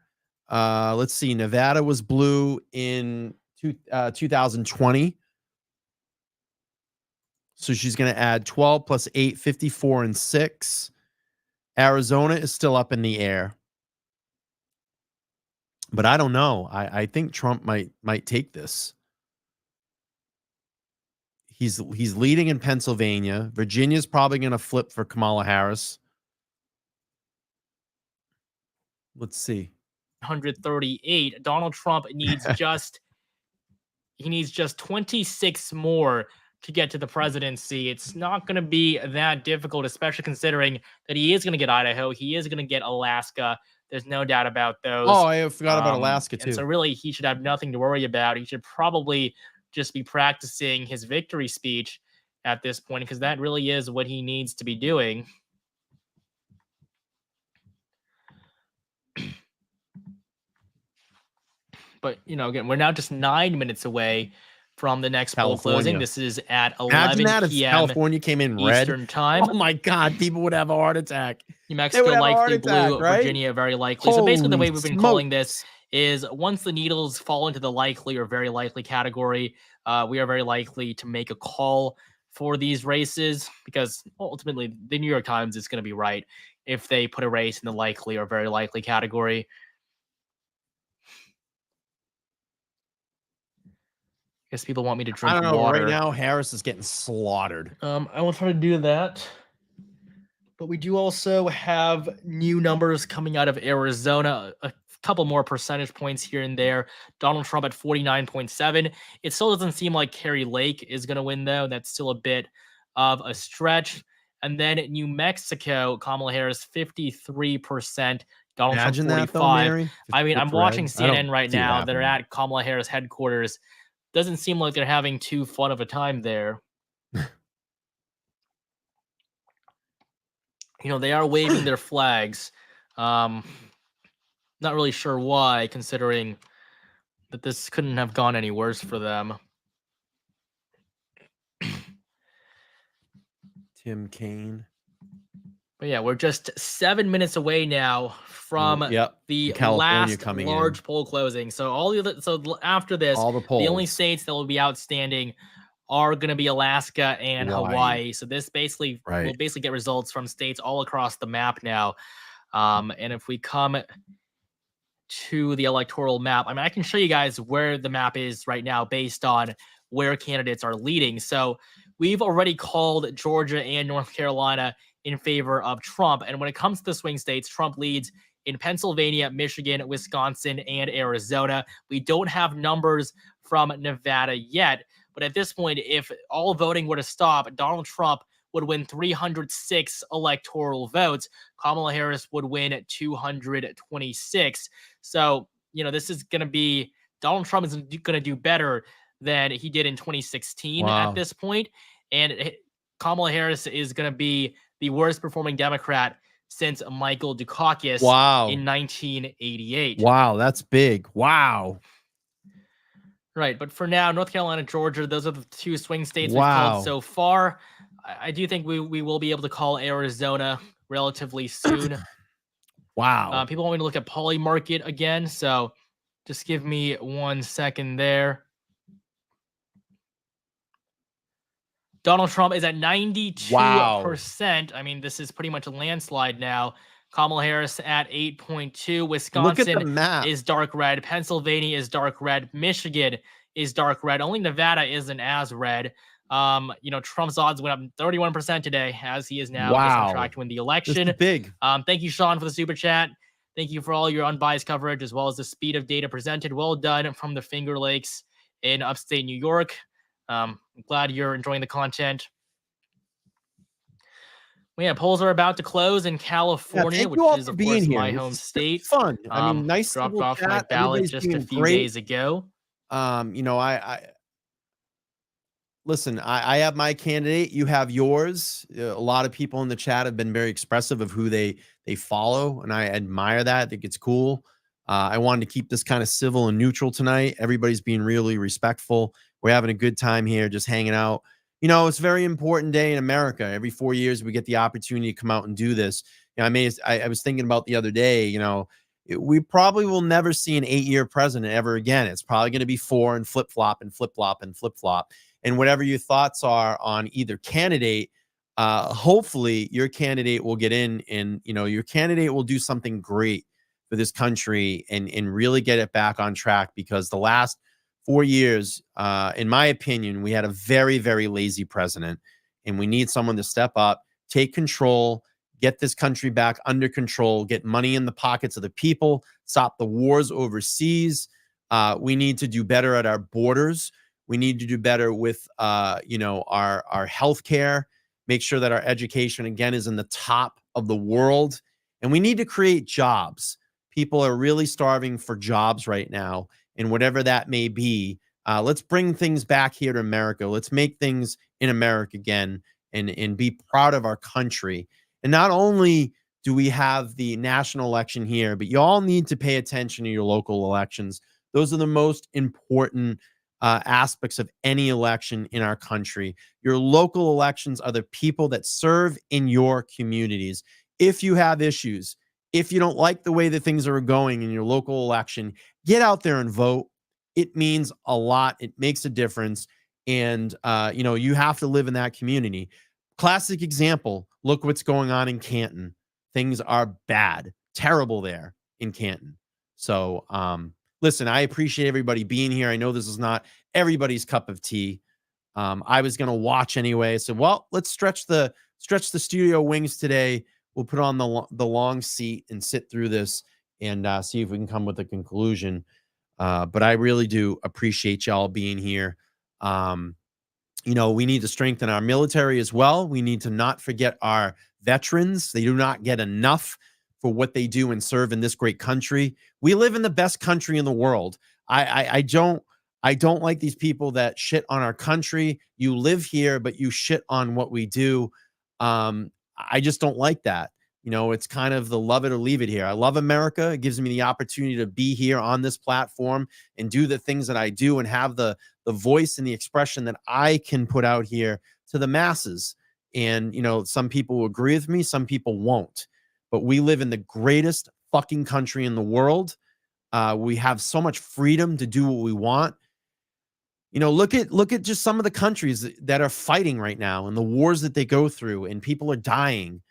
[SPEAKER 1] Let's see. Nevada was blue in 2020. So she's going to add 12 plus 8, 54 and 6. Arizona is still up in the air. But I don't know. I think Trump might take this. He's leading in Pennsylvania. Virginia's probably going to flip for Kamala Harris. Let's see.
[SPEAKER 17] 138. Donald Trump needs just 26 more to get to the presidency. It's not going to be that difficult, especially considering that he is going to get Idaho. He is going to get Alaska. There's no doubt about those.
[SPEAKER 1] Oh, I forgot about Alaska too.
[SPEAKER 17] And so really, he should have nothing to worry about. He should probably just be practicing his victory speech at this point, because that really is what he needs to be doing. But, again, we're now just 9 minutes away from the next poll closing. This is at 11 p.m.
[SPEAKER 1] California came in red
[SPEAKER 17] Eastern time.
[SPEAKER 1] Oh my God, people would have a heart attack.
[SPEAKER 17] New Mexico likely blue, right? Virginia very likely. So basically, the way we've been calling this is once the needles fall into the likely or very likely category, we are very likely to make a call for these races, because ultimately the New York Times is going to be right if they put a race in the likely or very likely category. I guess people want me to drink
[SPEAKER 1] I don't know.
[SPEAKER 17] water.
[SPEAKER 1] Right now, Harris is getting slaughtered.
[SPEAKER 17] I will try to do that. But we do also have new numbers coming out of Arizona, a couple more percentage points here and there. Donald Trump at 49.7. It still doesn't seem like Carrie Lake is going to win, though. That's still a bit of a stretch. And then New Mexico, Kamala Harris, 53%. Donald
[SPEAKER 1] Imagine
[SPEAKER 17] Trump, 45.
[SPEAKER 1] that, though, Mary.
[SPEAKER 17] I mean, I'm watching CNN right
[SPEAKER 1] see it
[SPEAKER 17] now. They're
[SPEAKER 1] happening.
[SPEAKER 17] at Kamala Harris headquarters. Doesn't seem like they're having too fun of a time there. They are waving their flags. Not really sure why, considering that this couldn't have gone any worse for them.
[SPEAKER 1] Tim Kaine.
[SPEAKER 17] But yeah, we're just 7 minutes away now from the
[SPEAKER 1] California
[SPEAKER 17] last
[SPEAKER 1] coming
[SPEAKER 17] large
[SPEAKER 1] in.
[SPEAKER 17] poll closing. So after this,
[SPEAKER 1] All the
[SPEAKER 17] the only
[SPEAKER 1] polls.
[SPEAKER 17] states that will be outstanding are going to be Alaska and Hawaii. So this basically will basically get results from states all across the map now. And if we come to the electoral map, I mean, I can show you guys where the map is right now based on where candidates are leading. So we've already called Georgia and North Carolina in favor of Trump. And when it comes to the swing states, Trump leads in Pennsylvania, Michigan, Wisconsin, and Arizona. We don't have numbers from Nevada yet. But at this point, if all voting were to stop, Donald Trump would win 306 electoral votes. Kamala Harris would win 226. So, this is going to be, Donald Trump is going to do better than he did in 2016 at this point. And Kamala Harris is going to be the worst performing Democrat since Michael Dukakis in 1988.
[SPEAKER 1] Wow, that's big. Wow.
[SPEAKER 17] Right, but for now, North Carolina, Georgia, those are the two swing states we've called so far. I do think we will be able to call Arizona relatively soon.
[SPEAKER 1] Wow.
[SPEAKER 17] People want me to look at Poly Market again, so just give me 1 second there. Donald Trump is at 92%.
[SPEAKER 1] Wow.
[SPEAKER 17] I mean, this is pretty much a landslide now. Kamala Harris at 8.2.
[SPEAKER 1] Look
[SPEAKER 17] Wisconsin
[SPEAKER 1] at the map.
[SPEAKER 17] is dark red. Pennsylvania is dark red. Michigan is dark red. Only Nevada isn't as red. Trump's odds went up 31% today, as he is now just on track to win the
[SPEAKER 1] This
[SPEAKER 17] election.
[SPEAKER 1] is big.
[SPEAKER 17] Thank you, Sean, for the super chat. Thank you for all your unbiased coverage, as well as the speed of data presented. Well done from the Finger Lakes in upstate New York. I'm glad you're enjoying the content. Polls are about to close in California,
[SPEAKER 1] thank
[SPEAKER 17] which
[SPEAKER 1] you all
[SPEAKER 17] is,
[SPEAKER 1] for
[SPEAKER 17] of
[SPEAKER 1] being
[SPEAKER 17] course,
[SPEAKER 1] here.
[SPEAKER 17] my
[SPEAKER 1] This
[SPEAKER 17] home
[SPEAKER 1] is
[SPEAKER 17] state.
[SPEAKER 1] fun. I mean, nice
[SPEAKER 17] Dropped
[SPEAKER 1] little
[SPEAKER 17] off my
[SPEAKER 1] chat.
[SPEAKER 17] ballot
[SPEAKER 1] Everybody's
[SPEAKER 17] just a
[SPEAKER 1] being
[SPEAKER 17] few
[SPEAKER 1] great.
[SPEAKER 17] days ago.
[SPEAKER 1] Listen, I have my candidate. You have yours. A lot of people in the chat have been very expressive of who they follow, and I admire that. I think it's cool. I wanted to keep this kind of civil and neutral tonight. Everybody's being really respectful. We're having a good time here, just hanging out. It's a very important day in America. Every 4 years, we get the opportunity to come out and do this. I was thinking about the other day, we probably will never see an 8-year president ever again. It's probably going to be 4 and flip-flop and flip-flop and flip-flop. And whatever your thoughts are on either candidate, hopefully your candidate will get in and, your candidate will do something great for this country and really get it back on track, because the last 4 years, in my opinion, we had a very, very lazy president, and we need someone to step up, take control, get this country back under control, get money in the pockets of the people, stop the wars overseas. We need to do better at our borders. We need to do better with, our healthcare, make sure that our education, again, is in the top of the world. And we need to create jobs. People are really starving for jobs right now. And whatever that may be, let's bring things back here to America. Let's make things in America again and be proud of our country. And not only do we have the national election here, but you all need to pay attention to your local elections. Those are the most important aspects of any election in our country. Your local elections are the people that serve in your communities. If you have issues, if you don't like the way that things are going in your local election, get out there and vote. It means a lot. It makes a difference. And, you have to live in that community. Classic example, look what's going on in Canton. Things are bad, terrible there in Canton. So, listen, I appreciate everybody being here. I know this is not everybody's cup of tea. I was going to watch anyway. So, well, let's stretch the studio wings today. We'll put on the long seat and sit through this and see if we can come with a conclusion. But I really do appreciate y'all being here. We need to strengthen our military as well. We need to not forget our veterans. They do not get enough for what they do and serve in this great country. We live in the best country in the world. I don't like these people that shit on our country. You live here, but you shit on what we do. I just don't like that. It's kind of the love it or leave it here. I love America. It gives me the opportunity to be here on this platform and do the things that I do and have the voice and the expression that I can put out here to the masses. And, some people will agree with me, some people won't. But we live in the greatest fucking country in the world. We have so much freedom to do what we want. Look at just some of the countries that are fighting right now and the wars that they go through, and people are dying.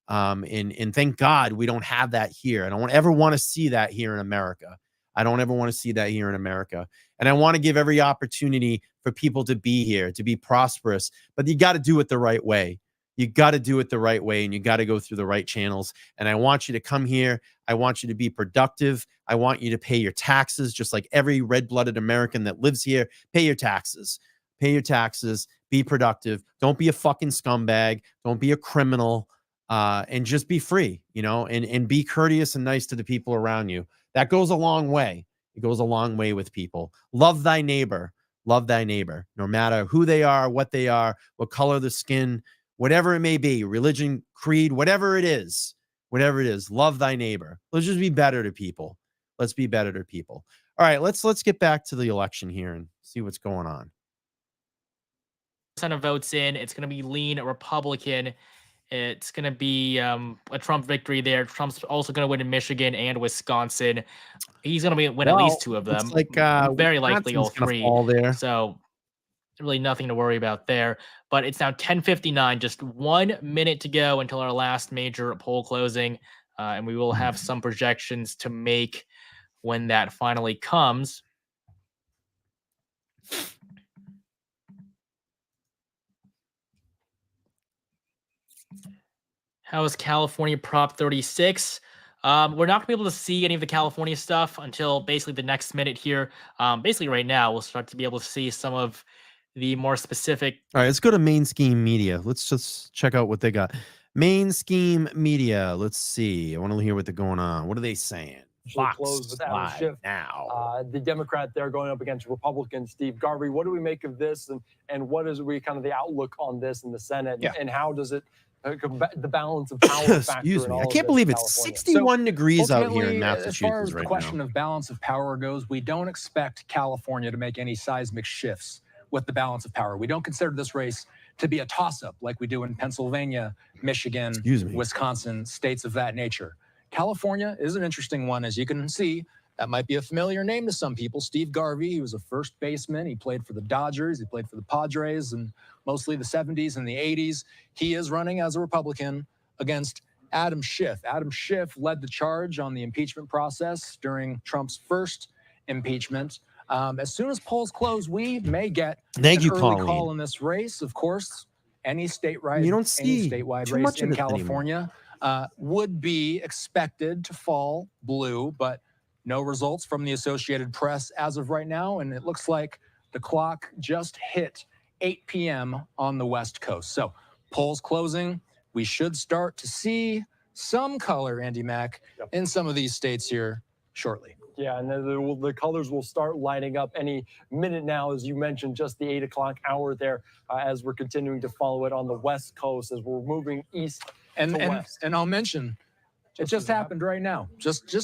[SPEAKER 1] And thank God we don't have that here. I don't ever want to see that here in America. I don't ever want to see that here in America. And I want to give every opportunity for people to be here, to be prosperous. But you got to do it the right way. You got to do it the right way, and you got to go through the right channels. And I want you to come here. I want you to be productive. I want you to pay your taxes, just like every red-blooded American that lives here. Pay your taxes. Pay your taxes. Be productive. Don't be a fucking scumbag. Don't be a criminal. And just be free, and be courteous and nice to the people around you. That goes a long way. It goes a long way with people. Love thy neighbor. Love thy neighbor, no matter who they are, what color the skin, whatever it may be, religion, creed, whatever it is, love thy neighbor. Let's just be better to people. Let's be better to people. All right, let's get back to the election here and see what's going on.
[SPEAKER 17] Of votes in, it's going to be lean Republican. It's going to be a Trump victory there. Trump's also going to win in Michigan and Wisconsin. He's going to win at least 2 of them.
[SPEAKER 1] Looks like
[SPEAKER 17] very likely all
[SPEAKER 1] Wisconsin's gonna
[SPEAKER 17] 3.
[SPEAKER 1] fall there.
[SPEAKER 17] So really nothing to worry about there. But it's now 10:59, just 1 minute to go until our last major poll closing. And we will have some projections to make when that finally comes. How is California Prop 36? We're not going to be able to see any of the California stuff until basically the next minute here. Basically right now, we'll start to be able to see some of the more specific.
[SPEAKER 1] All right, let's go to Main Scheme Media. Let's just check out what they got. Main Scheme Media. Let's see. I want to hear what they're going on. What are they saying? Fox
[SPEAKER 7] Close with Adam
[SPEAKER 1] Live
[SPEAKER 7] Schiff
[SPEAKER 1] now.
[SPEAKER 7] The Democrat there going up against Republican Steve Garvey. What do we make of this, and what is kind of the outlook on this in the Senate, and how does it the balance of power factor?
[SPEAKER 1] Excuse me.
[SPEAKER 7] in all
[SPEAKER 1] I
[SPEAKER 7] of
[SPEAKER 1] can't
[SPEAKER 7] this
[SPEAKER 1] believe
[SPEAKER 7] in
[SPEAKER 1] it's
[SPEAKER 7] California?
[SPEAKER 1] 61 degrees out here in
[SPEAKER 8] Ultimately,
[SPEAKER 1] Massachusetts
[SPEAKER 8] as far as
[SPEAKER 1] right
[SPEAKER 8] the question
[SPEAKER 1] now.
[SPEAKER 8] of balance of power goes, we don't expect California to make any seismic shifts with the balance of power. We don't consider this race to be a toss-up like we do in Pennsylvania, Michigan, Wisconsin, states of that nature. California is an interesting one, as you can see. That might be a familiar name to some people. Steve Garvey, he was a first baseman. He played for the Dodgers. He played for the Padres and mostly the 70s and the 80s. He is running as a Republican against Adam Schiff. Adam Schiff led the charge on the impeachment process during Trump's first impeachment. As soon as polls close, we may get an early call in this race. Of course, any statewide race in California would be expected to fall blue, but no results from the Associated Press as of right now, and it looks like the clock just hit 8 p.m. on the West Coast. So polls closing, we should start to see some color, Andy Mack, in some of these states here shortly.
[SPEAKER 7] Yeah, and the colors will start lighting up any minute now, as you mentioned, just the 8 o'clock hour there, as we're continuing to follow it on the West Coast as we're moving east to west.
[SPEAKER 8] And I'll mention, it just happened right now, just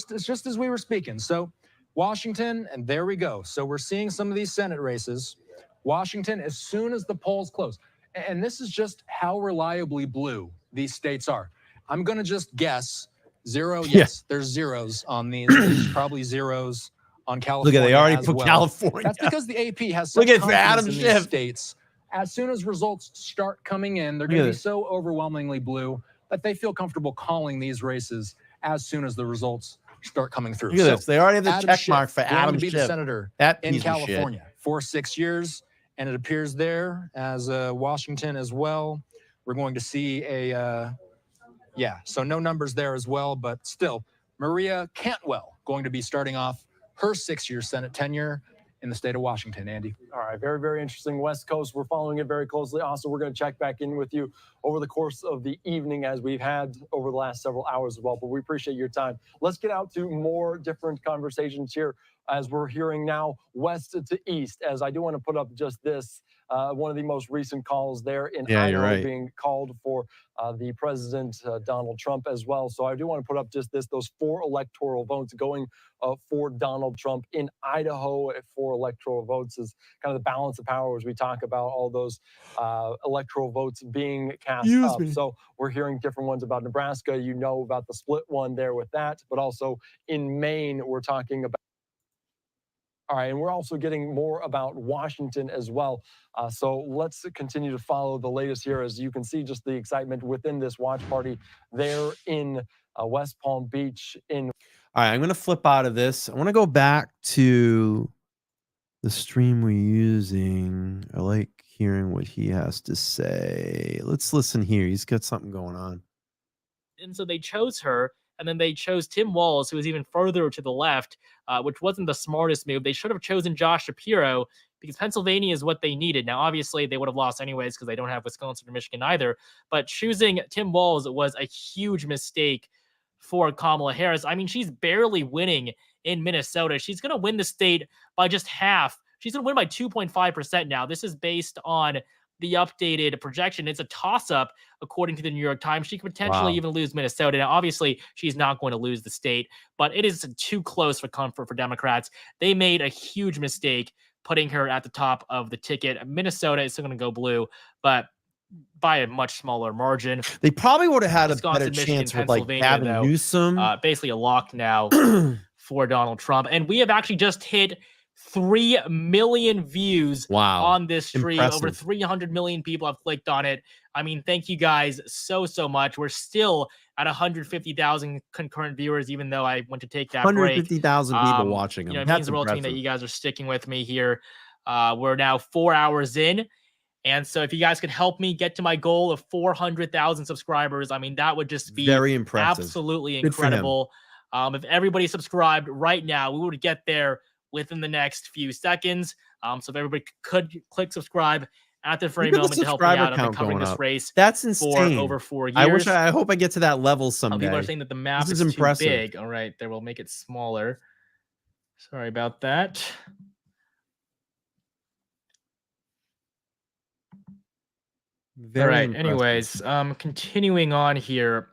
[SPEAKER 8] as we were speaking. So Washington, and there we go. So we're seeing some of these Senate races. Washington, as soon as the polls close, and this is just how reliably blue these states are. I'm going to just guess zero. Yes, there's zeros on these. There's probably zeros on California.
[SPEAKER 1] Look at, they already
[SPEAKER 8] as
[SPEAKER 1] put
[SPEAKER 8] well.
[SPEAKER 1] California.
[SPEAKER 8] That's because the AP has
[SPEAKER 1] Look
[SPEAKER 8] such
[SPEAKER 1] at
[SPEAKER 8] confidence
[SPEAKER 1] Adam
[SPEAKER 8] in these
[SPEAKER 1] Schiff.
[SPEAKER 8] states. As soon as results start coming in, they're
[SPEAKER 1] Look
[SPEAKER 8] going
[SPEAKER 1] at
[SPEAKER 8] to be
[SPEAKER 1] this.
[SPEAKER 8] so overwhelmingly blue that they feel comfortable calling these races as soon as the results start coming through.
[SPEAKER 1] Look at this. They already have the
[SPEAKER 8] Adam
[SPEAKER 1] check
[SPEAKER 8] Schiff
[SPEAKER 1] mark for
[SPEAKER 8] going
[SPEAKER 1] Adam
[SPEAKER 8] to be the
[SPEAKER 1] Schiff.
[SPEAKER 8] senator
[SPEAKER 1] That
[SPEAKER 8] in
[SPEAKER 1] piece of shit.
[SPEAKER 8] California for 6 years, and it appears there as Washington as well. We're going to see so no numbers there as well, but still, Maria Cantwell going to be starting off her 6-year Senate tenure in the state of Washington, Andy.
[SPEAKER 7] All right, very, very interesting. West Coast, we're following it very closely. Also, we're going to check back in with you over the course of the evening, as we've had over the last several hours as well, but we appreciate your time. Let's get out to more different conversations here as we're hearing now west to east, as I do want to put up just this. One of the most recent calls there in Idaho being called for the president, Donald Trump, as well. So I do want to put up just this, those 4 electoral votes going for Donald Trump in Idaho. 4 electoral votes is kind of the balance of power as we talk about all those electoral votes being cast up. So we're hearing different ones about Nebraska. You know about the split one there with that, but also in Maine, we're talking about. All right, and we're also getting more about Washington as well. So let's continue to follow the latest here. As you can see, just the excitement within this watch party there in West Palm Beach. All
[SPEAKER 1] right, I'm going to flip out of this. I want to go back to the stream we're using. I like hearing what he has to say. Let's listen here. He's got something going on.
[SPEAKER 17] And so they chose her, and then they chose Tim Walz, who was even further to the left, which wasn't the smartest move. They should have chosen Josh Shapiro because Pennsylvania is what they needed. Now, obviously, they would have lost anyways because they don't have Wisconsin or Michigan either. But choosing Tim Walz was a huge mistake for Kamala Harris. I mean, she's barely winning in Minnesota. She's going to win the state by just half. She's going to win by 2.5% now. This is based on the updated projection. It's a toss-up, according to the New York Times. She could potentially even lose Minnesota. Now, obviously, she's not going to lose the state, but it is too close for comfort for Democrats. They made a huge mistake putting her at the top of the ticket. Minnesota is still going to go blue, but by a much smaller margin.
[SPEAKER 1] They probably would have had
[SPEAKER 17] Wisconsin,
[SPEAKER 1] a better
[SPEAKER 17] Michigan,
[SPEAKER 1] chance with like
[SPEAKER 17] Pennsylvania,
[SPEAKER 1] Gavin
[SPEAKER 17] though,
[SPEAKER 1] Newsom.
[SPEAKER 17] Basically a lock now for Donald Trump. And we have actually just hit 3 million views on this stream.
[SPEAKER 1] Impressive.
[SPEAKER 17] Over 300 million people have clicked on it. I mean, thank you guys so much. We're still at 150,000 concurrent viewers, even though I went to take that break.
[SPEAKER 1] 150,000 people watching them.
[SPEAKER 17] You know, it means the world to me that you guys are sticking with me here. We're now 4 hours in, And so if you guys could help me get to my goal of 400,000 subscribers, I mean, that would just be
[SPEAKER 1] Very impressive.
[SPEAKER 17] absolutely
[SPEAKER 1] Good for him.
[SPEAKER 17] incredible. If everybody subscribed right now, we would get there within the next few seconds. So if everybody could click subscribe at the very
[SPEAKER 1] Look at the
[SPEAKER 17] moment to help me
[SPEAKER 1] subscriber
[SPEAKER 17] out. I've been
[SPEAKER 1] count
[SPEAKER 17] covering
[SPEAKER 1] going
[SPEAKER 17] this
[SPEAKER 1] up.
[SPEAKER 17] race
[SPEAKER 1] That's
[SPEAKER 17] for
[SPEAKER 1] insane.
[SPEAKER 17] over 4 years.
[SPEAKER 1] I hope I get to that level someday.
[SPEAKER 17] People are saying that the map
[SPEAKER 1] This
[SPEAKER 17] is
[SPEAKER 1] is impressive.
[SPEAKER 17] too big. All right, there, we'll make it smaller. Sorry about that.
[SPEAKER 1] Very
[SPEAKER 17] All right.
[SPEAKER 1] impressive.
[SPEAKER 17] Anyways, continuing on here.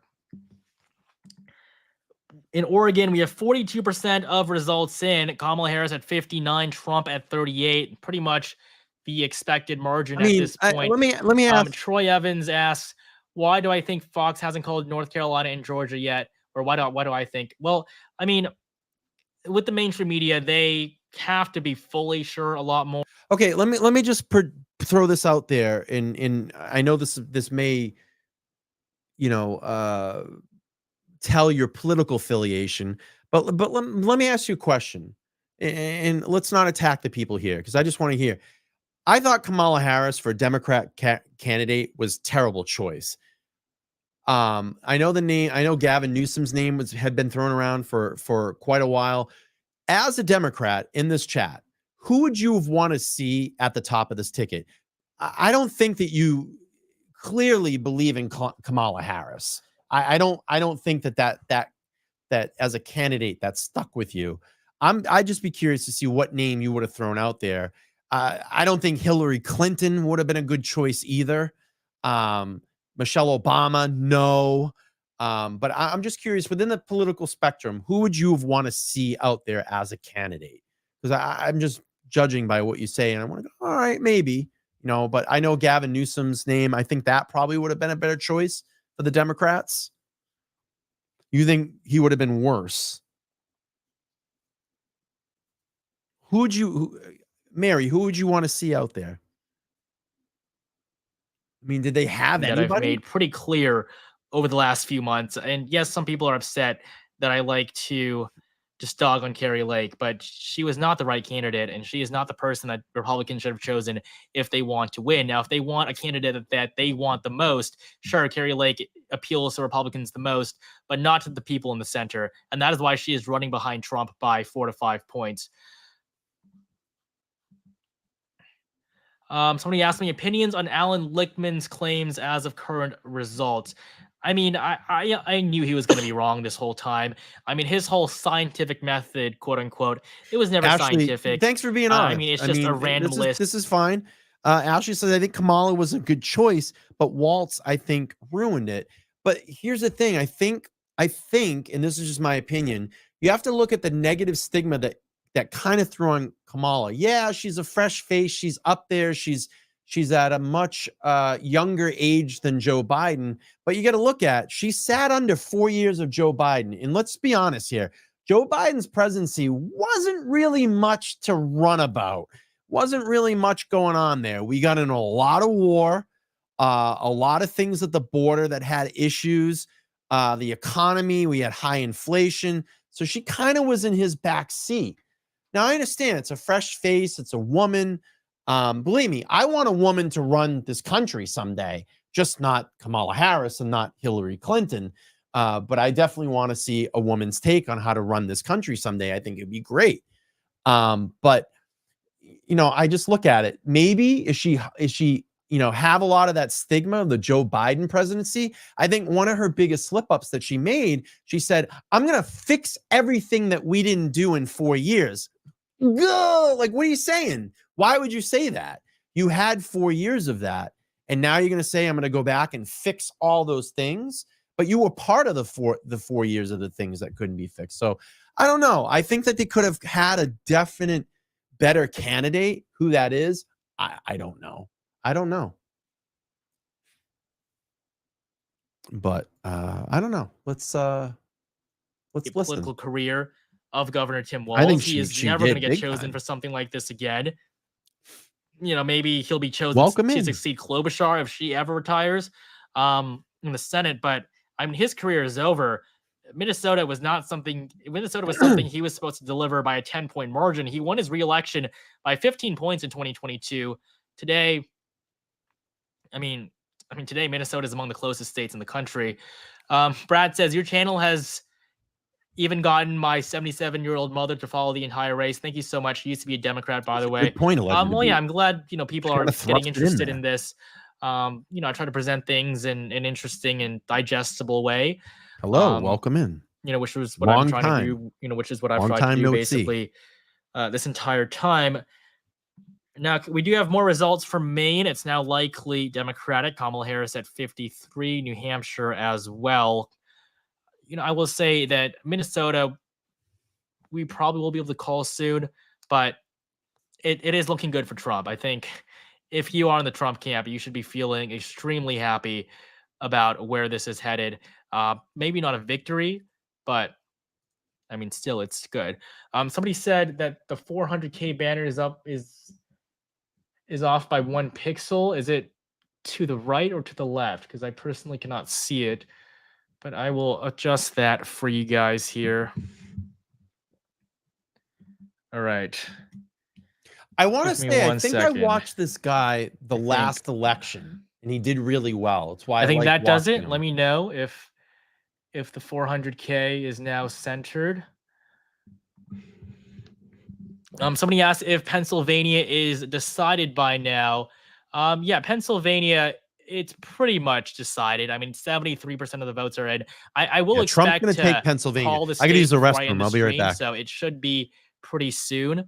[SPEAKER 17] In Oregon, we have 42% of results in. Kamala Harris at 59, Trump at 38. Pretty much the expected margin at this point.
[SPEAKER 1] Let me ask.
[SPEAKER 17] Troy Evans asks, why do I think Fox hasn't called North Carolina and Georgia yet? Or why do I think? Well, I mean, with the mainstream media, they have to be fully sure a lot more.
[SPEAKER 1] Okay, let me just throw this out there. In I know this may, tell your political affiliation, but let me ask you a question, and let's not attack the people here because I just want to hear. I thought Kamala Harris for a Democrat candidate was a terrible choice. I know the name. I know Gavin Newsom's name had been thrown around for quite a while. As a Democrat in this chat, who would you have want to see at the top of this ticket? I don't think that you clearly believe in Kamala Harris. I don't think that as a candidate that stuck with you. I'd just be curious to see what name you would have thrown out there. I don't think Hillary Clinton would have been a good choice either. Michelle Obama, no. But I'm just curious, within the political spectrum, who would you have want to see out there as a candidate? Because I'm just judging by what you say, and I want to go, all right, maybe, but I know Gavin Newsom's name. I think that probably would have been a better choice for the Democrats. You think he would have been worse? Mary, who would you want to see out there? I mean, did they have
[SPEAKER 17] that
[SPEAKER 1] anybody?
[SPEAKER 17] I've made pretty clear over the last few months. And yes, some people are upset that I like to just dog on Carrie Lake, but she was not the right candidate, and she is not the person that Republicans should have chosen if they want to win. Now, if they want a candidate that they want the most, sure, Carrie Lake appeals to Republicans the most, but not to the people in the center. And that is why she is running behind Trump by 4 to 5 points. Somebody asked me opinions on Alan Lichtman's claims as of current results. I mean, I knew he was going to be wrong this whole time. I mean, his whole scientific method, quote unquote, it was never scientific.
[SPEAKER 1] Thanks for being honest.
[SPEAKER 17] I mean, it's just a random list.
[SPEAKER 1] This is fine. Ashley says, I think Kamala was a good choice, but Waltz, I think, ruined it. But here's the thing. I think, and this is just my opinion, you have to look at the negative stigma that kind of threw on Kamala. Yeah, she's a fresh face. She's up there. She's at a much younger age than Joe Biden. But you got to look at, she sat under 4 years of Joe Biden. And let's be honest here. Joe Biden's presidency wasn't really much to run about. Wasn't really much going on there. We got into a lot of war, a lot of things at the border that had issues. The economy, we had high inflation. So she kind of was in his back seat. Now, I understand it's a fresh face. It's a woman. Believe me, I want a woman to run this country someday, just not Kamala Harris and not Hillary Clinton. But I definitely want to see a woman's take on how to run this country someday. I think it'd be great. But, I just look at it. Maybe is she, have a lot of that stigma of the Joe Biden presidency. I think one of her biggest slip ups that she made, she said, I'm going to fix everything that we didn't do in 4 years. Go! Like, what are you saying? Why would you say that? You had 4 years of that. And now you're going to say, I'm going to go back and fix all those things. But you were part of the 4 years of the things that couldn't be fixed. So I don't know. I think that they could have had a definite better candidate. Who that is, I don't know. I don't know. But I don't know. Let's listen.
[SPEAKER 17] Political career of Governor Tim Walz.
[SPEAKER 1] I think
[SPEAKER 17] he is never going to get chosen for something like this again. Maybe he'll be chosen to succeed Klobuchar if she ever retires in the Senate. But I mean, his career is over. Minnesota was something he was supposed to deliver by a 10-point margin. He won his reelection by 15 points in 2022. Today, I mean, today Minnesota is among the closest states in the country. Brad says your channel has even gotten my 77-year-old mother to follow the entire race. Thank you so much. She used to be a Democrat, by the way.
[SPEAKER 1] Good point, alleged to
[SPEAKER 17] Well, yeah,
[SPEAKER 1] be.
[SPEAKER 17] I'm glad people
[SPEAKER 1] Just
[SPEAKER 17] are
[SPEAKER 1] gotta
[SPEAKER 17] getting
[SPEAKER 1] thrust it in
[SPEAKER 17] interested
[SPEAKER 1] there.
[SPEAKER 17] in this. I try to present things in an interesting and digestible way.
[SPEAKER 1] Hello, welcome in.
[SPEAKER 17] Which was what I'm
[SPEAKER 1] Long
[SPEAKER 17] trying
[SPEAKER 1] time.
[SPEAKER 17] to do. Which is what I've
[SPEAKER 1] Long
[SPEAKER 17] tried to
[SPEAKER 1] time
[SPEAKER 17] do
[SPEAKER 1] no see.
[SPEAKER 17] basically this entire time. Now, we do have more results from Maine. It's now likely Democratic. Kamala Harris at 53, New Hampshire as well. I will say that Minnesota, we probably will be able to call soon, but it is looking good for Trump. I think if you are in the Trump camp, you should be feeling extremely happy about where this is headed. Maybe not a victory, but still, it's good. Somebody said that the 400K banner is off by 1 pixel. Is it to the right or to the left? Because I personally cannot see it, but I will adjust that for you guys here. All right.
[SPEAKER 1] I want to
[SPEAKER 17] Give me
[SPEAKER 1] say, I
[SPEAKER 17] 1
[SPEAKER 1] think I
[SPEAKER 17] second.
[SPEAKER 1] watched this guy the last election, and he did really well. That's why
[SPEAKER 17] I think
[SPEAKER 1] like
[SPEAKER 17] that does
[SPEAKER 1] watching
[SPEAKER 17] it.
[SPEAKER 1] him.
[SPEAKER 17] Let me know if the 400K is now centered. Somebody asked if Pennsylvania is decided by now. Yeah, Pennsylvania, it's pretty much decided. 73% of the votes are in. I will
[SPEAKER 1] Yeah, Trump's
[SPEAKER 17] expect
[SPEAKER 1] gonna take
[SPEAKER 17] to
[SPEAKER 1] Pennsylvania.
[SPEAKER 17] call the
[SPEAKER 1] I gotta
[SPEAKER 17] state
[SPEAKER 1] use the
[SPEAKER 17] before I end
[SPEAKER 1] restroom.
[SPEAKER 17] the
[SPEAKER 1] I'll be right
[SPEAKER 17] stream,
[SPEAKER 1] back.
[SPEAKER 17] so it should be pretty soon.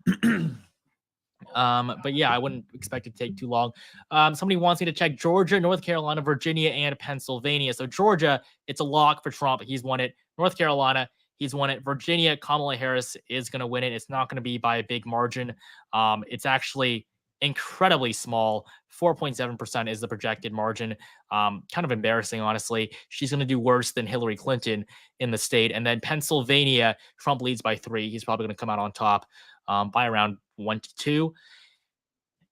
[SPEAKER 17] But yeah, I wouldn't expect it to take too long. Somebody wants me to check Georgia, North Carolina, Virginia, and Pennsylvania. So Georgia, it's a lock for Trump. He's won it. North Carolina, he's won it. Virginia, Kamala Harris is going to win it. It's not going to be by a big margin. It's actually incredibly small. 4.7% is the projected margin. Kind of embarrassing, honestly. She's going to do worse than Hillary Clinton in the state. And then Pennsylvania, Trump leads by 3. He's probably going to come out on top by around 1 to 2.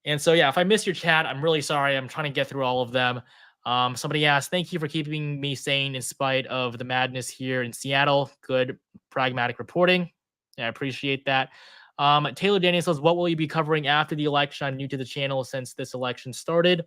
[SPEAKER 17] And so, yeah, if I missed your chat, I'm really sorry. I'm trying to get through all of them. Somebody asked, thank you for keeping me sane in spite of the madness here in Seattle. Good, pragmatic reporting. I appreciate that. Taylor Daniels says, what will you be covering after the election? I'm new to the channel since this election started.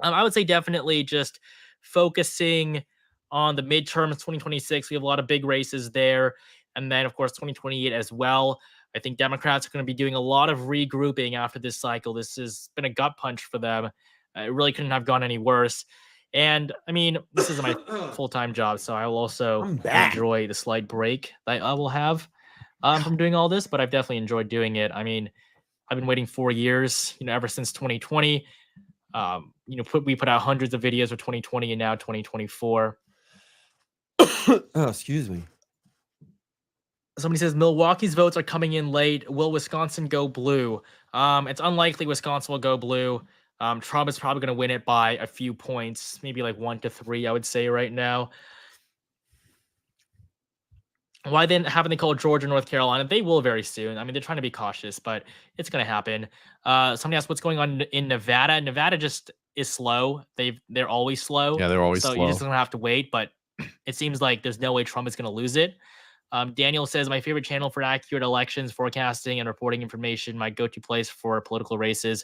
[SPEAKER 17] I would say definitely just focusing on the midterms 2026. We have a lot of big races there. And then, of course, 2028 as well. I think Democrats are going to be doing a lot of regrouping after this cycle. This has been a gut punch for them. It really couldn't have gone any worse. And this is my full-time job, so I will also enjoy the slight break that I will have from doing all this, but I've definitely enjoyed doing it. I've been waiting 4 years, ever since 2020. We put out hundreds of videos for 2020 and now 2024.
[SPEAKER 1] Oh, excuse me.
[SPEAKER 17] Somebody says Milwaukee's votes are coming in late. Will Wisconsin go blue? It's unlikely Wisconsin will go blue. Trump is probably going to win it by a few points, maybe like 1 to 3, I would say right now. Why then haven't they called Georgia, North Carolina? They will very soon. They're trying to be cautious, but it's going to happen. Somebody asked what's going on in Nevada. Nevada just is slow. They're always slow.
[SPEAKER 1] Yeah, they're always
[SPEAKER 17] so
[SPEAKER 1] slow.
[SPEAKER 17] You're just going to have to wait, but it seems like there's no way Trump is going to lose it. Daniel says, my favorite channel for accurate elections, forecasting, and reporting information, my go-to place for political races.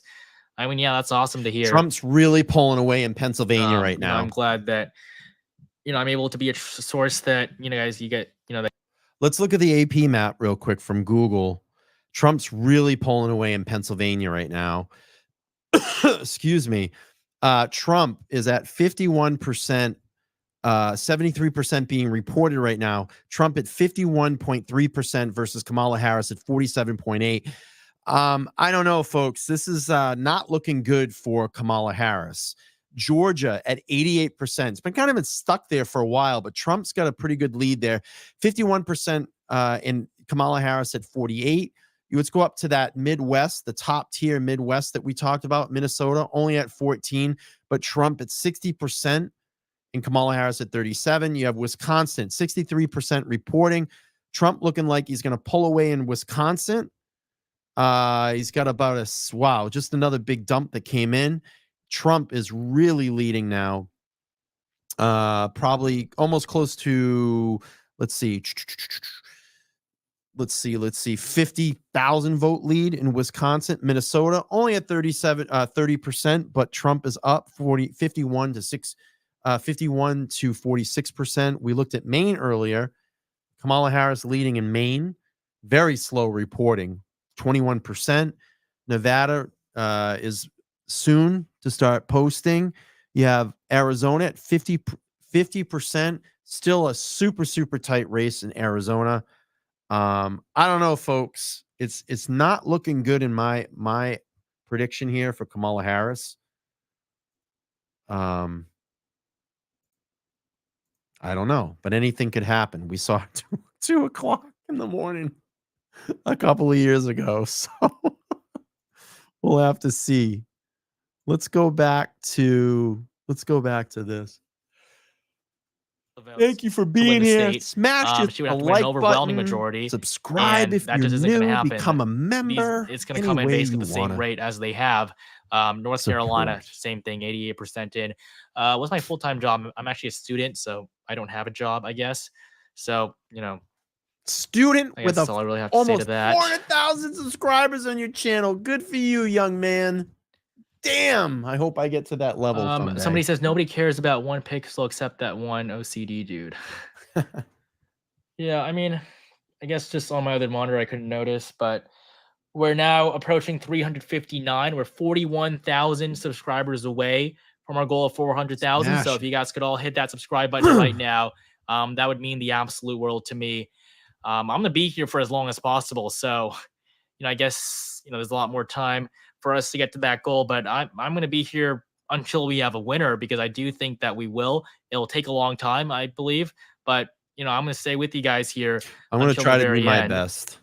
[SPEAKER 17] Yeah, that's awesome to hear.
[SPEAKER 1] Trump's really pulling away in Pennsylvania right now.
[SPEAKER 17] I'm glad that, I'm able to be a source that, guys, you get, that.
[SPEAKER 1] Let's look at the AP map real quick from Google. Trump's really pulling away in Pennsylvania right now. Excuse me. Trump is at 51%. 73% being reported right now. Trump at 51.3% versus Kamala Harris at 47.8%. I don't know, folks. This is not looking good for Kamala Harris. Georgia at 88%. It's been kind of been stuck there for a while, but Trump's got a pretty good lead there. 51% in Kamala Harris at 48%. Let's go up to that Midwest, the top tier Midwest that we talked about. Minnesota only at 14%, but Trump at 60%. And Kamala Harris at 37%. You have Wisconsin, 63% reporting. Trump looking like he's going to pull away in Wisconsin. He's got about just another big dump that came in. Trump is really leading now. Probably almost close to, let's see. let's see, 50,000 vote lead in Wisconsin. Minnesota only at 30%, but Trump is up 51 to 46%. We looked at Maine earlier. Kamala Harris leading in Maine. Very slow reporting, 21%. Nevada is soon to start posting. You have Arizona at 50%. Still a super tight race in Arizona. I don't know, folks. It's not looking good in my prediction here for Kamala Harris. I don't know, but anything could happen. We saw 2 o'clock in the morning a couple of years ago, so we'll have to see. Let's go back to this. Thank you for being here.
[SPEAKER 17] State.
[SPEAKER 1] Smash
[SPEAKER 17] She would
[SPEAKER 1] the
[SPEAKER 17] have to win an
[SPEAKER 1] like
[SPEAKER 17] overwhelming
[SPEAKER 1] button.
[SPEAKER 17] majority.
[SPEAKER 1] Subscribe
[SPEAKER 17] and
[SPEAKER 1] if
[SPEAKER 17] that
[SPEAKER 1] you're
[SPEAKER 17] just isn't going to
[SPEAKER 1] new.
[SPEAKER 17] happen.
[SPEAKER 1] Become a member.
[SPEAKER 17] It's going to
[SPEAKER 1] any
[SPEAKER 17] come in
[SPEAKER 1] way
[SPEAKER 17] basically
[SPEAKER 1] you
[SPEAKER 17] the same
[SPEAKER 1] wanna.
[SPEAKER 17] rate as they have. North Carolina, same thing, 88% in. What's my full-time job? I'm actually a student, so I don't have a job, I guess. So,
[SPEAKER 1] Student
[SPEAKER 17] I
[SPEAKER 1] with
[SPEAKER 17] guess that's all I really have to say
[SPEAKER 1] almost
[SPEAKER 17] to that.
[SPEAKER 1] 400,000 subscribers on your channel. Good for you, young man. Damn. I hope I get to that level someday.
[SPEAKER 17] Somebody says nobody cares about one pixel except that one OCD dude. Yeah, I mean, I guess just on my other monitor I couldn't notice, but we're now approaching 359. We're 41,000 subscribers away from our goal of 400,000. So
[SPEAKER 1] Smash
[SPEAKER 17] if you guys could all hit that subscribe button right now, that would mean the absolute world to me. I'm going to be here for as long as possible. So, I guess, there's a lot more time for us to get to that goal, but I'm going to be here until we have a winner, because I do think that we will. It'll take a long time, I believe, but I'm going to stay with you guys here.
[SPEAKER 1] I'm going to
[SPEAKER 17] until
[SPEAKER 1] try
[SPEAKER 17] the
[SPEAKER 1] to do
[SPEAKER 17] very
[SPEAKER 1] my
[SPEAKER 17] end.
[SPEAKER 1] best.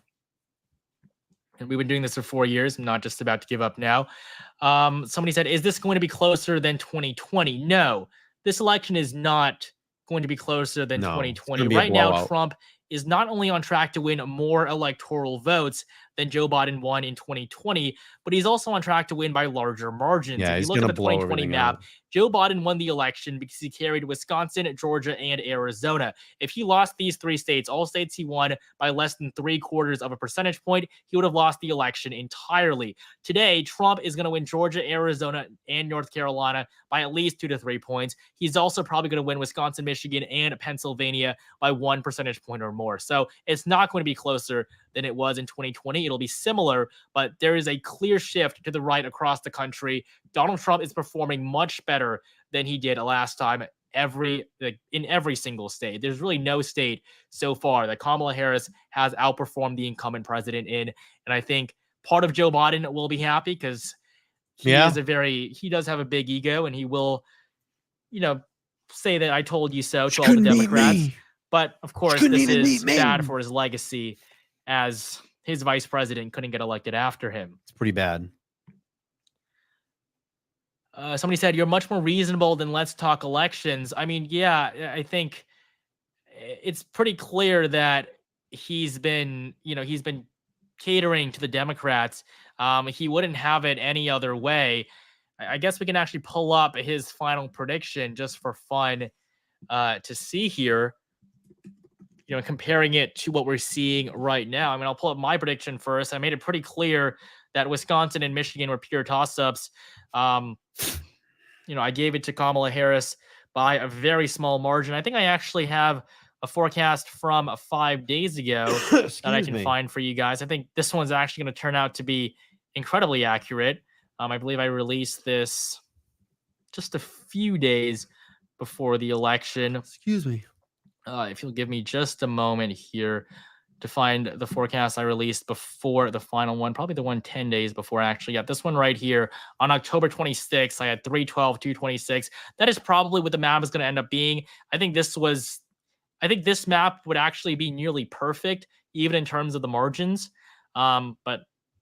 [SPEAKER 17] And we've been doing this for 4 years. I'm not just about to give up now. Somebody said, is this going to be closer than 2020? No, this election is not going to be closer than
[SPEAKER 1] No, it's
[SPEAKER 17] 2020.
[SPEAKER 1] gonna be a
[SPEAKER 17] Right now,
[SPEAKER 1] blowout.
[SPEAKER 17] Trump is not only on track to win more electoral votes than Joe Biden won in 2020, but he's also on track to win by larger margins.
[SPEAKER 1] Yeah,
[SPEAKER 17] If you
[SPEAKER 1] he's
[SPEAKER 17] look at
[SPEAKER 1] gonna
[SPEAKER 17] the
[SPEAKER 1] blow
[SPEAKER 17] 2020
[SPEAKER 1] everything
[SPEAKER 17] map,
[SPEAKER 1] out.
[SPEAKER 17] Joe Biden won the election because he carried Wisconsin, Georgia, and Arizona. If he lost these 3 states, all states he won by less than 3/4 of a percentage point, he would have lost the election entirely. Today, Trump is going to win Georgia, Arizona, and North Carolina by at least 2 to 3 points. He's also probably going to win Wisconsin, Michigan, and Pennsylvania by 1 percentage point or more. So it's not going to be closer than it was in 2020. It'll be similar, but there is a clear shift to the right across the country. Donald Trump is performing much better than he did last time in every single state. There's really no state so far that Kamala Harris has outperformed the incumbent president in. And I think part of Joe Biden will be happy because he does have a big ego, and he will, say that I told you so to all the Democrats. But of course, this is bad for his legacy, as his vice president couldn't get elected after him.
[SPEAKER 1] It's pretty bad.
[SPEAKER 17] Somebody said, you're much more reasonable than Let's Talk Elections. I mean, yeah, I think it's pretty clear that he's been catering to the Democrats. He wouldn't have it any other way. I guess we can actually pull up his final prediction just for fun to see here. Comparing it to what we're seeing right now. I mean, I'll pull up my prediction first. I made it pretty clear that Wisconsin and Michigan were pure toss-ups. I gave it to Kamala Harris by a very small margin. I think I actually have a forecast from 5 days ago that I can find for you guys. I think this one's actually going to turn out to be incredibly accurate. I believe I released this just a few days before the election.
[SPEAKER 1] Excuse me.
[SPEAKER 17] If you'll give me just a moment here to find the forecast I released before the final one, probably the one 10 days before, actually. Yeah, this one right here on October 26th, I had 312, 226. That is probably what the map is going to end up being. I think this map would actually be nearly perfect, even in terms of the margins. But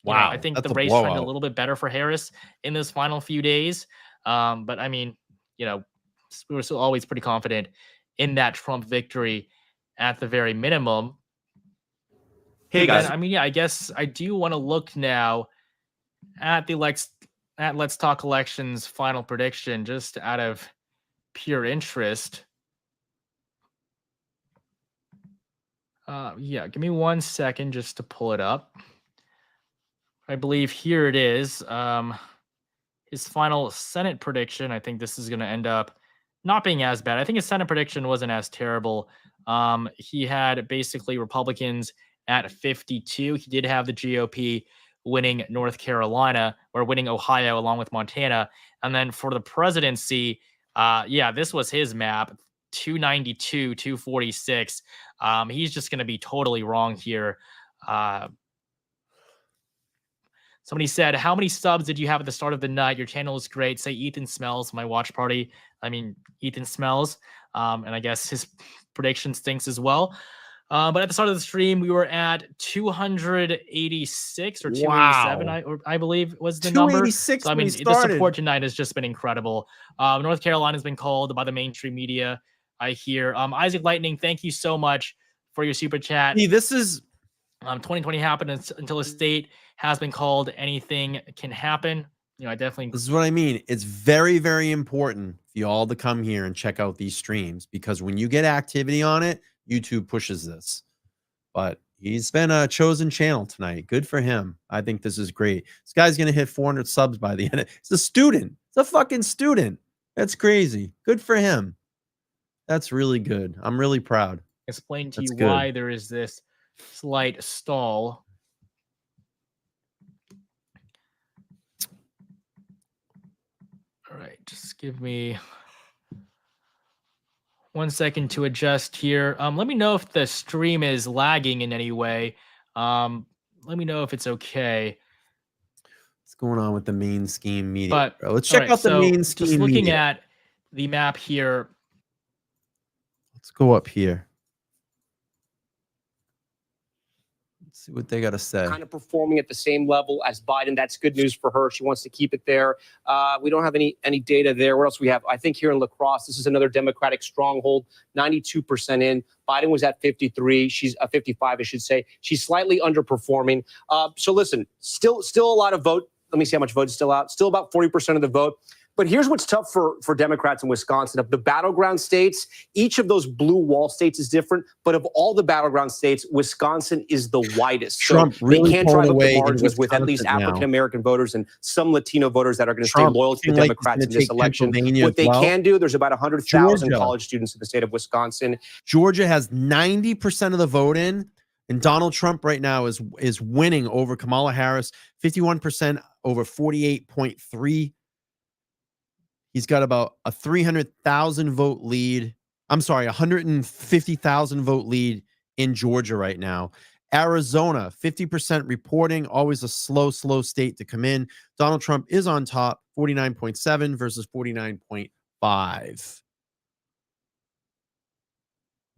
[SPEAKER 17] I think the race trended a little bit better for Harris in those final few days. But I mean, we were still always pretty confident in that Trump victory at the very minimum.
[SPEAKER 10] Hey guys,
[SPEAKER 17] I mean, I guess I do want to look now at Let's Talk Elections final prediction, just out of pure interest. Yeah, give me 1 second just to pull it up. I believe here it is. His final Senate prediction. I think this is going to end up not being as bad. I think his Senate prediction wasn't as terrible. He had basically Republicans at 52. He did have the GOP winning North Carolina or winning Ohio along with Montana. And then for the presidency, yeah, this was his map, 292, 246. He's just going to be totally wrong here. Somebody said, how many subs did you have at the start of the night? Your channel is great. Say Ethan Smells, my watch party. I mean, Ethan Smells. And I guess his prediction stinks as well. But at the start of the stream, we were at 286 or 287, I believe was the number.
[SPEAKER 1] 286
[SPEAKER 17] So, I mean, the support tonight has just been incredible. North Carolina has been called by the mainstream media, I hear. Isaac Lightning, thank you so much for your super chat.
[SPEAKER 1] Hey, this is
[SPEAKER 17] 2020 happened until a state has been called. Anything can happen. You know, I definitely.
[SPEAKER 1] This is what I mean. It's very, very important for you all to come here and check out these streams, because when you get activity on it, YouTube pushes this. But he's been a chosen channel tonight. Good for him. I think this is great. This guy's going to hit 400 subs by the end. It's a student. It's a fucking student. That's crazy. Good for him. That's really good. I'm really proud.
[SPEAKER 17] Explain to
[SPEAKER 1] That's
[SPEAKER 17] you
[SPEAKER 1] good.
[SPEAKER 17] why there is this slight stall. All right, just give me 1 second to adjust here. Let me know if the stream is lagging in any way. Let me know if it's okay.
[SPEAKER 1] What's going on with the main scheme media?
[SPEAKER 17] But
[SPEAKER 1] Bro? Let's
[SPEAKER 17] all
[SPEAKER 1] check
[SPEAKER 17] right,
[SPEAKER 1] out the
[SPEAKER 17] so
[SPEAKER 1] main scheme
[SPEAKER 17] just looking
[SPEAKER 1] media.
[SPEAKER 17] at the map here.
[SPEAKER 1] Let's go up here. Let's see what they got to say.
[SPEAKER 10] Kind of performing at the same level as Biden. That's good news for her. She wants to keep it there. We don't have any data there. What else we have? I think here in La Crosse, this is another Democratic stronghold, 92% in. Biden was at 53. She's 55, I should say. She's slightly underperforming. So listen, still a lot of vote. Let me see how much vote is still out. Still about 40% of the vote. But here's what's tough for Democrats in Wisconsin. Of the battleground states, each of those blue wall states is different. But of all the battleground states, Wisconsin is the widest.
[SPEAKER 1] Trump
[SPEAKER 10] so
[SPEAKER 1] really
[SPEAKER 10] they can drive
[SPEAKER 1] pulling
[SPEAKER 10] up
[SPEAKER 1] away
[SPEAKER 10] the
[SPEAKER 1] in
[SPEAKER 10] margins with at least
[SPEAKER 1] Wisconsin now.
[SPEAKER 10] African-American voters and some Latino voters that are going to stay
[SPEAKER 1] Trump
[SPEAKER 10] loyal to the
[SPEAKER 1] looking like he's
[SPEAKER 10] Democrats
[SPEAKER 1] gonna
[SPEAKER 10] in this
[SPEAKER 1] take
[SPEAKER 10] election.
[SPEAKER 1] Pennsylvania
[SPEAKER 10] What
[SPEAKER 1] as
[SPEAKER 10] they
[SPEAKER 1] well.
[SPEAKER 10] can do, there's about 100,000
[SPEAKER 1] Georgia.
[SPEAKER 10] college students in the state of Wisconsin.
[SPEAKER 1] Georgia has 90% of the vote in, and Donald Trump right now is winning over Kamala Harris, 51% over 48.3. He's got about a 300,000 vote lead. I'm sorry, 150,000 vote lead in Georgia right now. Arizona, 50% reporting, always a slow state to come in. Donald Trump is on top, 49.7 versus 49.5.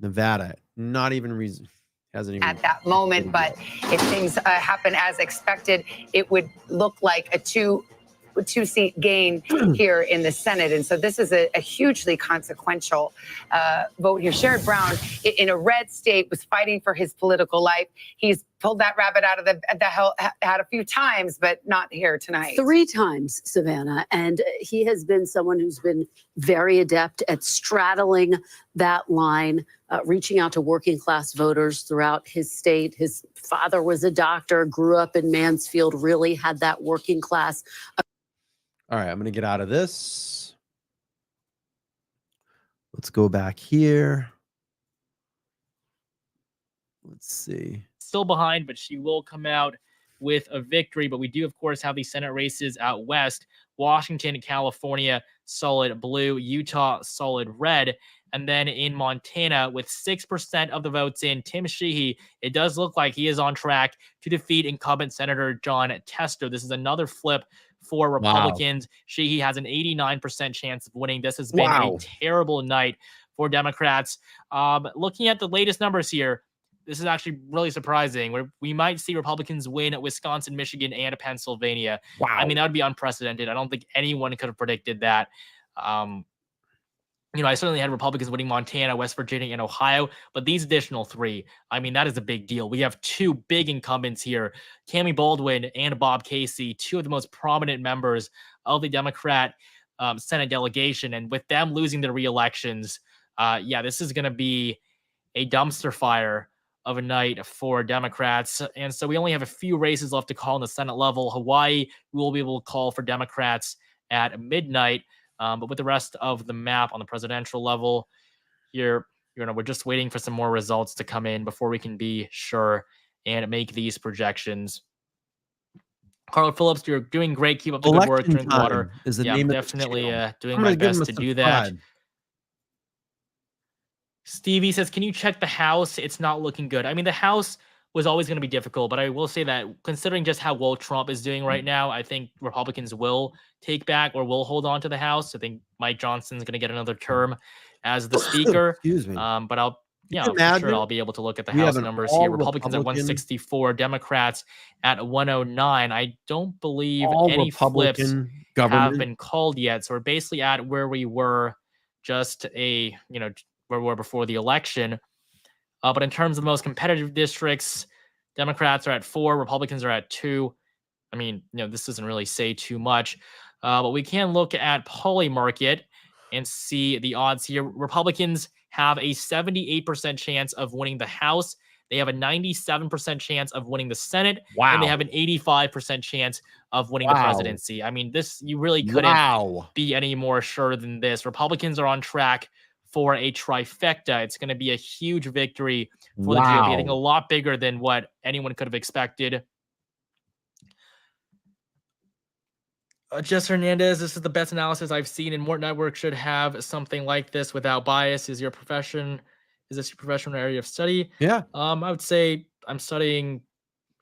[SPEAKER 1] Nevada, not even reason. Hasn't even
[SPEAKER 9] At that moment, but if things happen as expected, it would look like a two-seat gain here in the Senate. And so this is a hugely consequential vote here. Sherrod Brown, in a red state, was fighting for his political life. He's pulled that rabbit out of the hat a few times, but not here tonight.
[SPEAKER 14] 3 times, Savannah. And he has been someone who's been very adept at straddling that line, reaching out to working class voters throughout his state. His father was a doctor, grew up in Mansfield, really had that working class.
[SPEAKER 1] All right, I'm going to get out of this. Let's go back here. Let's see.
[SPEAKER 17] Still behind, but she will come out with a victory. But we do, of course, have these Senate races out west. Washington, California, solid blue. Utah, solid red. And then in Montana, with 6% of the votes in, Tim Sheehy, it does look like he is on track to defeat incumbent Senator John Tester. This is another flip for Republicans. Sheehy has an 89% chance of winning. This has been a terrible night for Democrats. Looking at the latest numbers here, this is actually really surprising. We might see Republicans win at Wisconsin, Michigan, and Pennsylvania.
[SPEAKER 1] Wow.
[SPEAKER 17] I mean, that would be unprecedented. I don't think anyone could have predicted that. You know, I certainly had Republicans winning Montana, West Virginia, and Ohio, but these additional 3, I mean, that is a big deal. We have 2 big incumbents here, Tammy Baldwin and Bob Casey, 2 of the most prominent members of the Democrat Senate delegation. And with them losing their re-elections, yeah, this is going to be a dumpster fire of a night for Democrats. And so we only have a few races left to call in the Senate level. Hawaii, we will be able to call for Democrats at midnight. But with the rest of the map on the presidential level here, we're just waiting for some more results to come in before we can be sure and make these projections. Carl Phillips, you're doing great. Keep up the good work. Drink water.
[SPEAKER 1] Is the
[SPEAKER 17] Yeah,
[SPEAKER 1] name
[SPEAKER 17] I'm
[SPEAKER 1] of this
[SPEAKER 17] definitely
[SPEAKER 1] channel.
[SPEAKER 17] doing
[SPEAKER 1] I'm
[SPEAKER 17] my
[SPEAKER 1] gonna give him
[SPEAKER 17] best
[SPEAKER 1] a
[SPEAKER 17] to do that.
[SPEAKER 1] subscribe.
[SPEAKER 17] Stevie says, can you check the House? It's not looking good. I mean, the House was always going to be difficult, but I will say that considering just how well Trump is doing right now, I think Republicans will take back or will hold on to the House. I think Mike Johnson's going to get another term as the speaker.
[SPEAKER 1] Excuse me.
[SPEAKER 17] But I'm sure
[SPEAKER 1] imagine
[SPEAKER 17] I'll be able to look at the
[SPEAKER 1] we have
[SPEAKER 17] House
[SPEAKER 1] an
[SPEAKER 17] numbers here.
[SPEAKER 1] all
[SPEAKER 17] Republicans at
[SPEAKER 1] Republican-
[SPEAKER 17] 164, Democrats at 109. I don't believe
[SPEAKER 1] all
[SPEAKER 17] any flips
[SPEAKER 1] Republican
[SPEAKER 17] have
[SPEAKER 1] government.
[SPEAKER 17] been called yet. So we're basically at where we were just where we were before the election. But in terms of the most competitive districts, Democrats are at 4, Republicans are at 2. I mean, this doesn't really say too much, but we can look at Polymarket and see the odds here. Republicans have a 78% chance of winning the House. They have a 97% chance of winning the Senate.
[SPEAKER 1] Wow.
[SPEAKER 17] And they have an 85% chance of winning the
[SPEAKER 1] Wow.
[SPEAKER 17] presidency. I mean, you really couldn't
[SPEAKER 1] Wow.
[SPEAKER 17] be any more sure than this. Republicans are on track for a trifecta. It's going to be a huge victory for the GOP. I think a lot bigger than what anyone could have expected. Jess Hernandez, this is the best analysis I've seen, and more networks should have something like this without bias. Is this your professional area of study?
[SPEAKER 1] Yeah.
[SPEAKER 17] I would say I'm studying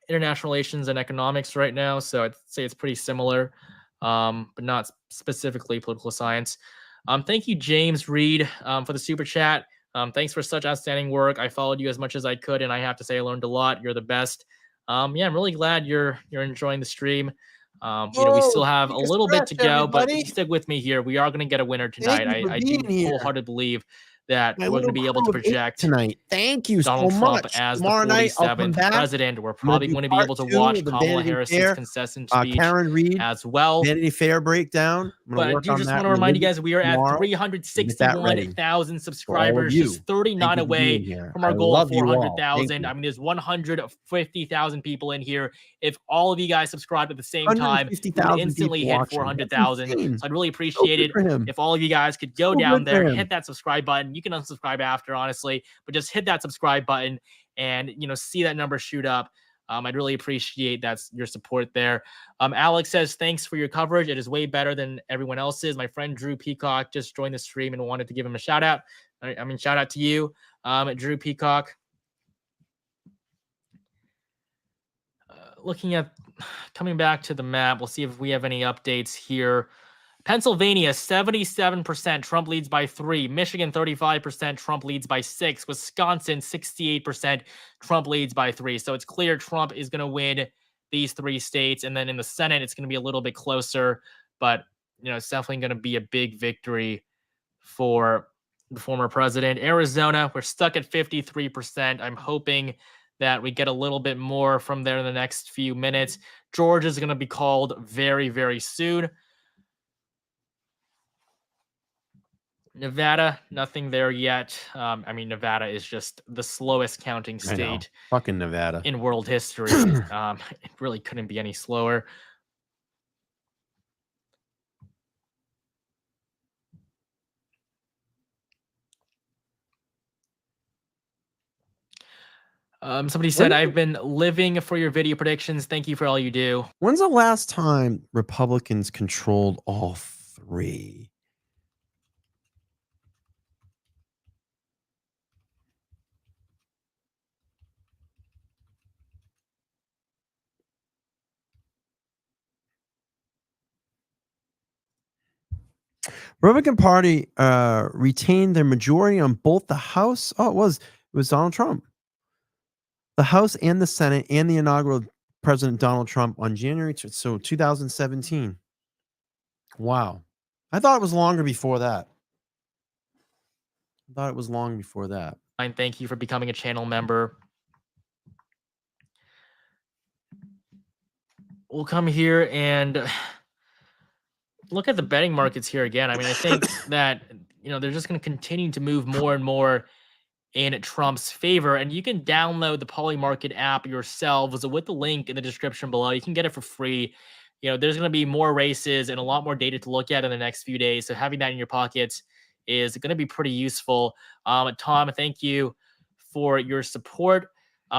[SPEAKER 17] international relations and economics right now, so I'd say it's pretty similar, but not specifically political science. Thank you, James Reed, for the super chat. Thanks for such outstanding work. I followed you as much as I could, and I have to say I learned a lot. You're the best. I'm really glad you're enjoying the stream. We still have a little bit to go, but stick with me here. We are going to get a winner tonight. I do wholeheartedly believe that we're going to be able to project
[SPEAKER 1] tonight. Thank you
[SPEAKER 17] Donald
[SPEAKER 1] so
[SPEAKER 17] Trump
[SPEAKER 1] much.
[SPEAKER 17] as
[SPEAKER 1] Tomorrow
[SPEAKER 17] the
[SPEAKER 1] night, I'll come
[SPEAKER 17] 47th
[SPEAKER 1] back.
[SPEAKER 17] president. We're
[SPEAKER 1] I'm gonna
[SPEAKER 17] probably
[SPEAKER 1] do
[SPEAKER 17] going to be
[SPEAKER 1] part
[SPEAKER 17] able to
[SPEAKER 1] 2
[SPEAKER 17] watch
[SPEAKER 1] of the
[SPEAKER 17] Kamala
[SPEAKER 1] Vanity
[SPEAKER 17] Harris's
[SPEAKER 1] Fair,
[SPEAKER 17] concession speech
[SPEAKER 1] Karen Reed
[SPEAKER 17] as well.
[SPEAKER 1] Vanity Fair breakdown. I'm gonna
[SPEAKER 17] But I
[SPEAKER 1] work
[SPEAKER 17] do
[SPEAKER 1] on
[SPEAKER 17] just
[SPEAKER 1] that
[SPEAKER 17] want to remind you
[SPEAKER 1] religion
[SPEAKER 17] guys, we are at
[SPEAKER 1] tomorrow. Get that ready
[SPEAKER 17] 361,000
[SPEAKER 1] for all of
[SPEAKER 17] subscribers,
[SPEAKER 1] you.
[SPEAKER 17] just 39
[SPEAKER 1] Thank you for being
[SPEAKER 17] away
[SPEAKER 1] here.
[SPEAKER 17] from our
[SPEAKER 1] I
[SPEAKER 17] goal of
[SPEAKER 1] love you all. Thank
[SPEAKER 17] 400,000.
[SPEAKER 1] you.
[SPEAKER 17] I mean, there's 150,000 people in here. If all of you guys subscribed at the same time, we would
[SPEAKER 1] 150,000
[SPEAKER 17] instantly
[SPEAKER 1] people
[SPEAKER 17] hit
[SPEAKER 1] watching.
[SPEAKER 17] 400,000.
[SPEAKER 1] That's insane.
[SPEAKER 17] So I'd really
[SPEAKER 1] So
[SPEAKER 17] appreciate
[SPEAKER 1] good
[SPEAKER 17] it
[SPEAKER 1] for him.
[SPEAKER 17] if all of you guys could go
[SPEAKER 1] So
[SPEAKER 17] down
[SPEAKER 1] good for
[SPEAKER 17] there,
[SPEAKER 1] him.
[SPEAKER 17] hit that subscribe button. You can unsubscribe after, honestly, but just hit that subscribe button and see that number shoot up. I'd really appreciate your support there. Alex says, thanks for your coverage. It is way better than everyone else's. My friend Drew Peacock just joined the stream and wanted to give him a shout out. Shout out to you, Drew Peacock. Coming back to the map, we'll see if we have any updates here. Pennsylvania, 77%, Trump leads by 3. Michigan, 35%, Trump leads by 6. Wisconsin, 68%, Trump leads by 3. So it's clear Trump is going to win these 3 states. And then in the Senate, it's going to be a little bit closer. But, it's definitely going to be a big victory for the former president. Arizona, we're stuck at 53%. I'm hoping that we get a little bit more from there in the next few minutes. Georgia is going to be called very, very soon. Nevada, nothing there yet. Nevada is just the slowest counting
[SPEAKER 1] I know.
[SPEAKER 17] state
[SPEAKER 1] Fucking Nevada.
[SPEAKER 17] in world history. It really couldn't be any slower. Somebody said, I've been living for your video predictions. Thank you for all you do.
[SPEAKER 1] When's the last time Republicans controlled all 3? Republican Party retained their majority on both the House. Oh, it was Donald Trump. The House and the Senate and the inaugural President Donald Trump on January 2017. Wow. I thought it was longer before that.
[SPEAKER 17] And thank you for becoming a channel member. We'll come here and look at the betting markets here again. I think that, they're just going to continue to move more and more in Trump's favor. And you can download the Polymarket app yourselves with the link in the description below. You can get it for free. There's going to be more races and a lot more data to look at in the next few days. So having that in your pockets is going to be pretty useful. Tom, thank you for your support.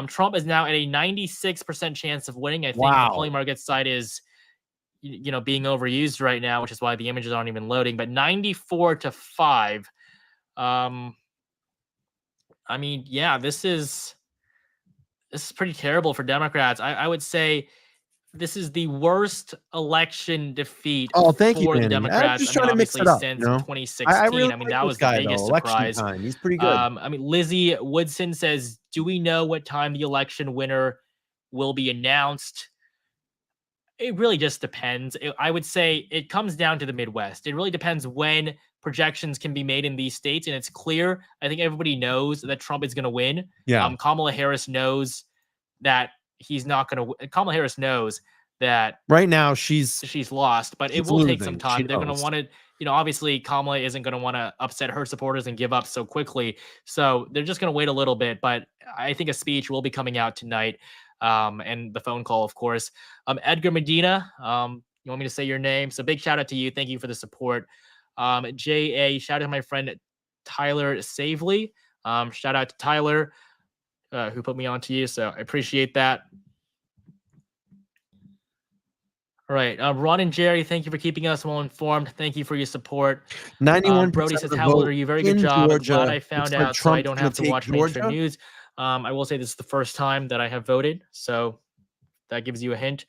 [SPEAKER 17] Trump is now at a 96% chance of winning. I think the Polymarket site is, being overused right now, which is why the images aren't even loading. But 94-5. I mean, yeah, this is pretty terrible for Democrats. I would say this is the worst election defeat
[SPEAKER 1] Oh, thank you,
[SPEAKER 17] for the
[SPEAKER 1] Danny. I'm
[SPEAKER 17] Democrats.
[SPEAKER 1] just trying to mix
[SPEAKER 17] obviously
[SPEAKER 1] it up,
[SPEAKER 17] since
[SPEAKER 1] you know?
[SPEAKER 17] 2016.
[SPEAKER 1] I really
[SPEAKER 17] I mean,
[SPEAKER 1] like
[SPEAKER 17] that
[SPEAKER 1] this
[SPEAKER 17] was
[SPEAKER 1] guy,
[SPEAKER 17] the biggest
[SPEAKER 1] though. Election
[SPEAKER 17] surprise.
[SPEAKER 1] time. He's pretty good.
[SPEAKER 17] I mean, Lizzie Woodson says, "Do we know what time the election winner will be announced?" It really just depends. I would say it comes down to the Midwest. It really depends when projections can be made in these states, and it's clear. I think everybody knows that Trump is going to win.
[SPEAKER 1] Yeah.
[SPEAKER 17] Kamala Harris knows that he's not going to. Kamala Harris knows that
[SPEAKER 1] Right now, she's
[SPEAKER 17] lost, but it
[SPEAKER 1] she's
[SPEAKER 17] will take some
[SPEAKER 1] losing.
[SPEAKER 17] time.
[SPEAKER 1] She
[SPEAKER 17] They're going to
[SPEAKER 1] knows.
[SPEAKER 17] want to, obviously Kamala isn't going to want to upset her supporters and give up so quickly. So they're just going to wait a little bit. But I think a speech will be coming out tonight, and the phone call, of course. Edgar Medina, you want me to say your name? So big shout out to you. Thank you for the support. JA, shout out to my friend Tyler Savely. Shout out to Tyler, who put me on to you. So I appreciate that. All right. Ron and Jerry, thank you for keeping us well informed. Thank you for your support.
[SPEAKER 1] 91%
[SPEAKER 17] Brody
[SPEAKER 1] of
[SPEAKER 17] says,
[SPEAKER 1] the
[SPEAKER 17] how old
[SPEAKER 1] vote
[SPEAKER 17] are you? Very
[SPEAKER 1] in
[SPEAKER 17] good job.
[SPEAKER 1] Georgia.
[SPEAKER 17] Glad I
[SPEAKER 1] Looks
[SPEAKER 17] found
[SPEAKER 1] like
[SPEAKER 17] out so I
[SPEAKER 1] Trump's
[SPEAKER 17] don't
[SPEAKER 1] gonna
[SPEAKER 17] have to
[SPEAKER 1] take
[SPEAKER 17] watch mainstream
[SPEAKER 1] Georgia.
[SPEAKER 17] news. I will say this is the first time that I have voted. So that gives you a hint.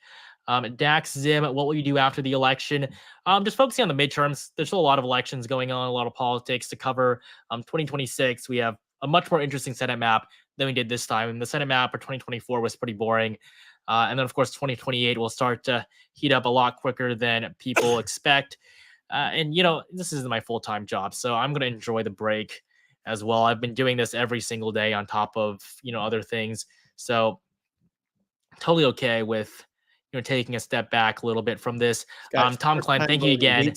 [SPEAKER 17] Dax Zim, what will you do after the election? Just focusing on the midterms. There's still a lot of elections going on, a lot of politics to cover. 2026, we have a much more interesting Senate map than we did this time. And the Senate map for 2024 was pretty boring. And then, of course, 2028 will start to heat up a lot quicker than people expect. And, this isn't my full-time job, so I'm going to enjoy the break as well. I've been doing this every single day on top of, other things. So totally okay with, taking a step back a little bit from this. Tom Klein, thank you again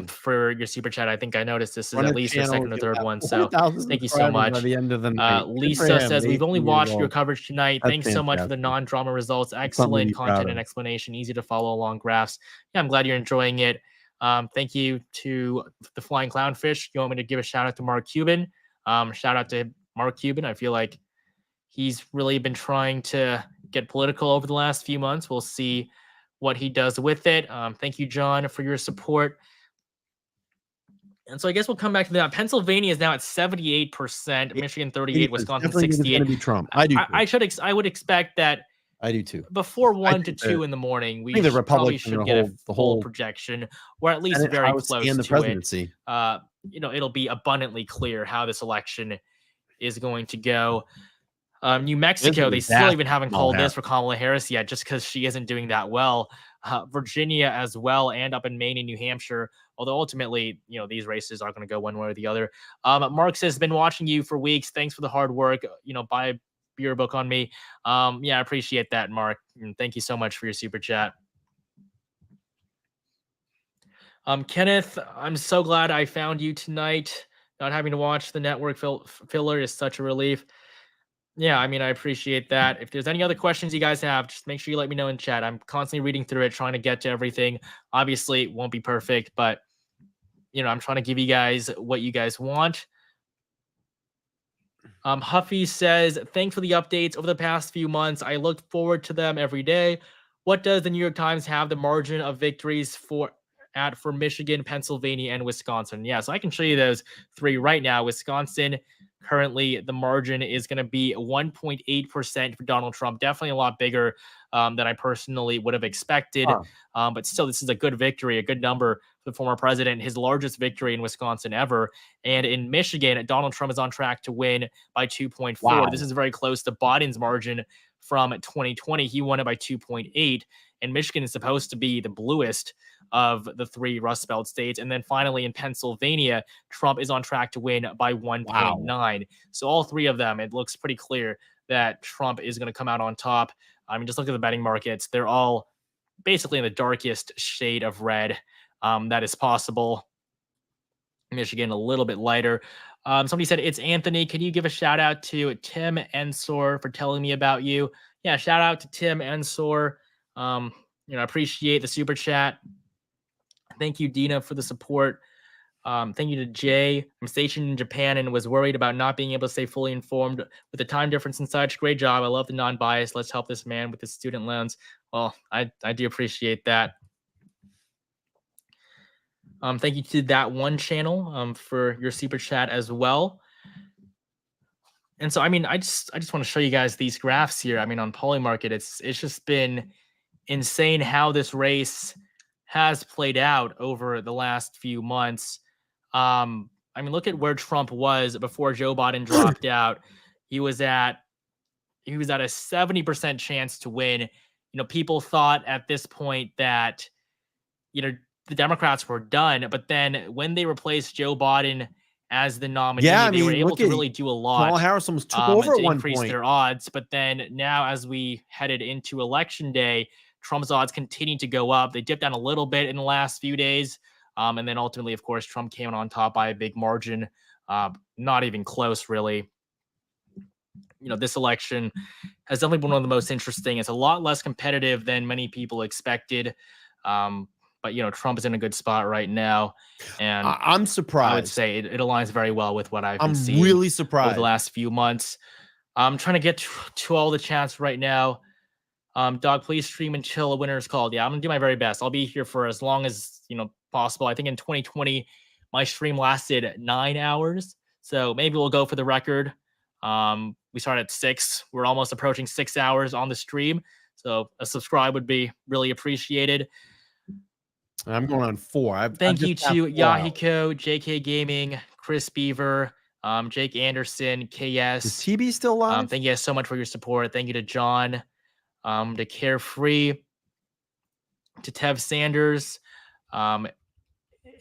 [SPEAKER 17] for your super chat. I think I noticed this is at least your second or third one. So thank you so much.
[SPEAKER 1] By the end of the night.
[SPEAKER 17] Lisa says, we've only watched your coverage tonight. Thanks so much for the non-drama results. Excellent content and explanation. Easy to follow along graphs. Yeah, I'm glad you're enjoying it. Thank you to the Flying Clownfish. You want me to give a shout out to Mark Cuban? Shout out to Mark Cuban. I feel like he's really been trying to get political over the last few months. We'll see what he does with it. Thank you, John, for your support. And so I guess we'll come back to that. Pennsylvania is now at 78%, Michigan 38%, Wisconsin 68%.
[SPEAKER 1] Going to be Trump. I do.
[SPEAKER 17] I would expect that.
[SPEAKER 1] I do too.
[SPEAKER 17] Before 1 to 2 in the morning, we probably should get a full projection, or at least very close to
[SPEAKER 1] the presidency.
[SPEAKER 17] It. It'll be abundantly clear how this election is going to go. New Mexico, they still even haven't called this for Kamala Harris yet, just because she isn't doing that well. Virginia as well, and up in Maine and New Hampshire. Although ultimately, these races are going to go one way or the other. Mark says, been watching you for weeks. Thanks for the hard work. Buy a beer book on me. Yeah, I appreciate that, Mark. And thank you so much for your super chat. Kenneth, I'm so glad I found you tonight. Not having to watch the network filler is such a relief. Yeah, I mean, I appreciate that. If there's any other questions you guys have, just make sure you let me know in chat. I'm constantly reading through it, trying to get to everything. Obviously, it won't be perfect, but, I'm trying to give you guys what you guys want. Huffy says, thanks for the updates over the past few months. I look forward to them every day. What does the New York Times have the margin of victories for Michigan, Pennsylvania, and Wisconsin? Yeah, so I can show you those three right now. Wisconsin, currently the margin is going to be 1.8% for Donald Trump. Definitely a lot bigger than I personally would have expected. But still, this is a good victory, a good number for the former president, his largest victory in Wisconsin ever. And in Michigan, Donald Trump is on track to win by 2.4.
[SPEAKER 1] Wow.
[SPEAKER 17] This is very close to Biden's margin from 2020. He won it by 2.8. And Michigan is supposed to be the bluest of the three Rust Belt states. And then finally in Pennsylvania, Trump is on track to win by 1.9. Wow. So all three of them, it looks pretty clear that Trump is going to come out on top. I mean, just look at the betting markets. They're all basically in the darkest shade of red that is possible. Michigan a little bit lighter. Somebody said, it's Anthony. Can you give a shout out to Tim Ensor for telling me about you? Yeah, shout out to Tim Ensor. I appreciate the super chat. Thank you, Dina, for the support. Thank you to Jay. I'm stationed in Japan and was worried about not being able to stay fully informed with the time difference and such. Great job. I love the non-bias. Let's help this man with his student loans. Well, I do appreciate that. Thank you to that one channel for your super chat as well. And so, I mean, I just want to show you guys these graphs here. I mean, on Polymarket, it's just been insane how this race has played out over the last few months. I mean, look at where Trump was before Joe Biden dropped out. He was at a 70% chance to win. People thought at this point that, the Democrats were done, but then when they replaced Joe Biden as the nominee, they were able to really do a lot.
[SPEAKER 1] Kamala Harris almost took over at one
[SPEAKER 17] increase
[SPEAKER 1] point.
[SPEAKER 17] Their odds. But then now, as we headed into election day, Trump's odds continue to go up. They dipped down a little bit in the last few days. And then ultimately, of course, Trump came on top by a big margin. Not even close, really. This election has definitely been one of the most interesting. It's a lot less competitive than many people expected. But Trump is in a good spot right now, and
[SPEAKER 1] I'm surprised.
[SPEAKER 17] I would say it aligns very well with what I've been seeing.
[SPEAKER 1] I'm really surprised
[SPEAKER 17] over the last few months. I'm trying to get to all the chats right now. Dog, please stream until a winner is called. Yeah, I'm gonna do my very best. I'll be here for as long as possible. I think in 2020, my stream lasted 9 hours, so maybe we'll go for the record. We started at 6. We're almost approaching 6 hours on the stream, so a subscribe would be really appreciated.
[SPEAKER 1] I'm going on 4.
[SPEAKER 17] Thank you to Yahiko, JK Gaming, Chris Beaver, Jake Anderson, KS.
[SPEAKER 1] Is TB still live?
[SPEAKER 17] Thank you guys so much for your support. Thank you to John, to Carefree, to Tev Sanders,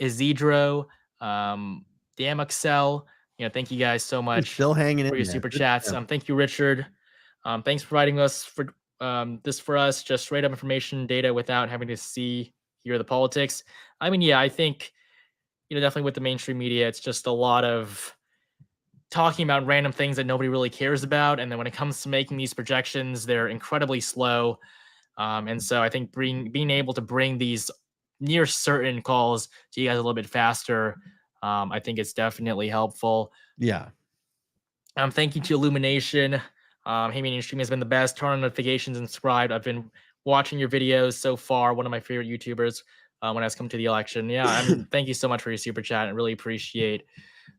[SPEAKER 17] Isidro, Damaxel. Thank you guys so much
[SPEAKER 1] still hanging in
[SPEAKER 17] for your
[SPEAKER 1] there.
[SPEAKER 17] super
[SPEAKER 1] Good
[SPEAKER 17] chats.
[SPEAKER 1] job.
[SPEAKER 17] Thank you, Richard. Thanks for providing us for this for us, just straight up information, data without having to hear the politics. I mean, yeah, I think, definitely with the mainstream media, it's just a lot of talking about random things that nobody really cares about. And then when it comes to making these projections, they're incredibly slow. And so I think being able to bring these near certain calls to you guys a little bit faster, I think it's definitely helpful.
[SPEAKER 1] Yeah.
[SPEAKER 17] Thank you to Illumination. Hey, Media Stream has been the best. Turn on notifications and subscribe. I've been watching your videos so far. One of my favorite YouTubers when it's come to the election. Yeah, thank you so much for your super chat. I really appreciate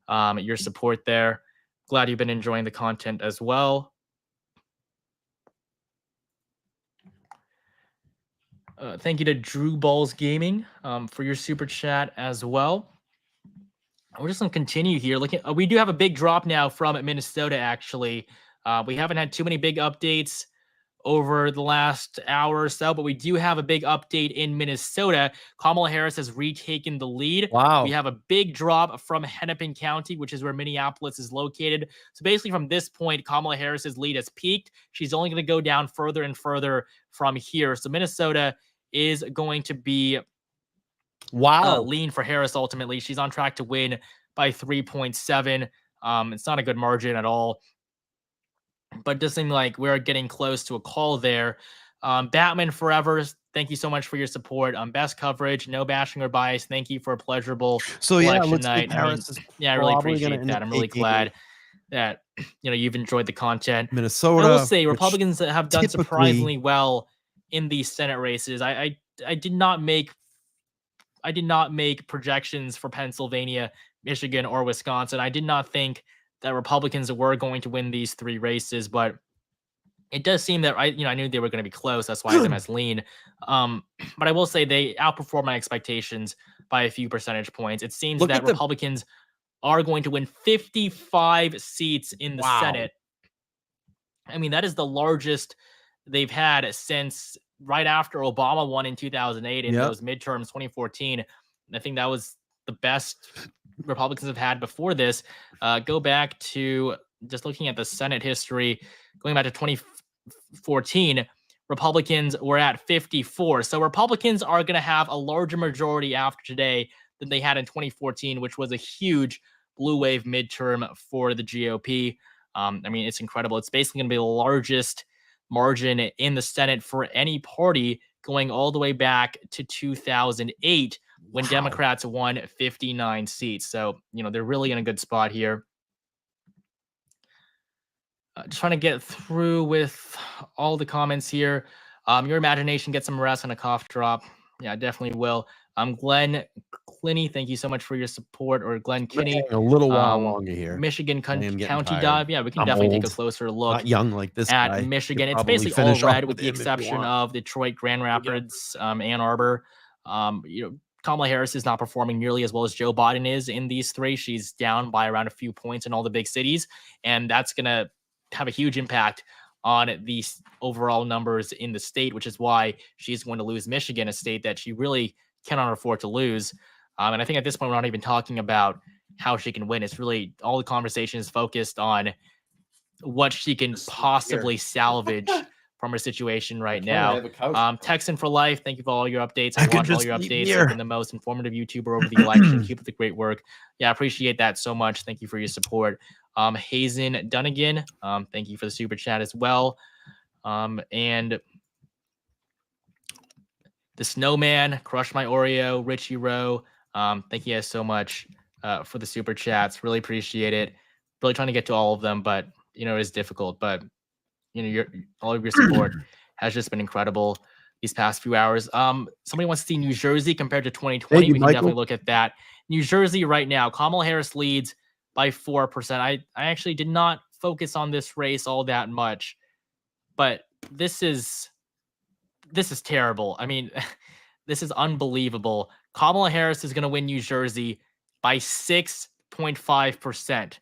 [SPEAKER 17] your support there. Glad you've been enjoying the content as well. Thank you to Drew Balls Gaming for your super chat as well. We're just going to continue here. We do have a big drop now from Minnesota, actually. We haven't had too many big updates over the last hour or so, but we do have a big update in Minnesota. Kamala Harris has retaken the lead.
[SPEAKER 1] Wow.
[SPEAKER 17] We have a big drop from Hennepin County, which is where Minneapolis is located. So basically from this point, Kamala Harris's lead has peaked. She's only going to go down further and further from here. So Minnesota is going to be lean for Harris ultimately. She's on track to win by 3.7. It's not a good margin at all, but it does seem like we're getting close to a call there. Batman Forever, thank you so much for your support. Best coverage, no bashing or bias. Thank you for a pleasurable election night. I really appreciate that. I'm really glad that you've enjoyed the content.
[SPEAKER 1] Minnesota,
[SPEAKER 17] I will say Republicans have done surprisingly well in these Senate races. I did not make projections for Pennsylvania, Michigan, or Wisconsin. I did not think that Republicans were going to win these 3 races, but it does seem that I knew they were going to be close. That's why I have them as lean. But I will say they outperformed my expectations by a few percentage points. It seems that Republicans are going to win 55 seats in the Senate. I mean, that is the largest they've had since right after Obama won in 2008 in those midterms, 2014. I think that was the best Republicans have had before this. Go back to just looking at the Senate history, going back to 2014, Republicans were at 54. So Republicans are going to have a larger majority after today than they had in 2014, which was a huge blue wave midterm for the GOP. I mean, it's incredible. It's basically going to be the largest margin in the Senate for any party going all the way back to 2008 when Democrats won 59 seats. So, they're really in a good spot here. Just trying to get through with all the comments here. Your imagination gets some rest on a cough drop. Yeah, definitely will. Glenn Clinny, thank you so much for your support, or Glenn Kinney.
[SPEAKER 1] A little while longer here.
[SPEAKER 17] Michigan
[SPEAKER 1] I am getting
[SPEAKER 17] County
[SPEAKER 1] tired.
[SPEAKER 17] Dive. Yeah, we can
[SPEAKER 1] I'm
[SPEAKER 17] definitely take
[SPEAKER 1] old.
[SPEAKER 17] a closer look.
[SPEAKER 1] Not young like this
[SPEAKER 17] at
[SPEAKER 1] guy.
[SPEAKER 17] Michigan.
[SPEAKER 1] Could
[SPEAKER 17] It's
[SPEAKER 1] probably
[SPEAKER 17] basically all
[SPEAKER 1] finish off
[SPEAKER 17] red with the
[SPEAKER 1] him if you
[SPEAKER 17] exception
[SPEAKER 1] want.
[SPEAKER 17] of Detroit, Grand Rapids, Ann Arbor. Kamala Harris is not performing nearly as well as Joe Biden is in these three. She's down by around a few points in all the big cities, and that's going to have a huge impact on these overall numbers in the state, which is why she's going to lose Michigan, a state that she really cannot afford to lose. And I think at this point, we're not even talking about how she can win. It's really all the conversation is focused on what she can possibly salvage from her situation right now. Texan for life, thank you for all your updates. I watch all your updates. You've been the most informative YouTuber over the election. Keep up the great work. Yeah, I appreciate that so much. Thank you for your support. Hazen Dunnigan, thank you for the super chat as well. And the Snowman, Crush My Oreo, Richie Rowe, thank you guys so much for the super chats. Really appreciate it. Really trying to get to all of them, but it is difficult. But all of your support has just been incredible these past few hours. Somebody wants to see New Jersey compared to 2020. We can definitely look at that. New Jersey right now, Kamala Harris leads by 4%. I actually did not focus on this race all that much, but this is terrible. I mean, this is unbelievable. Kamala Harris is going to win New Jersey by 6.5%.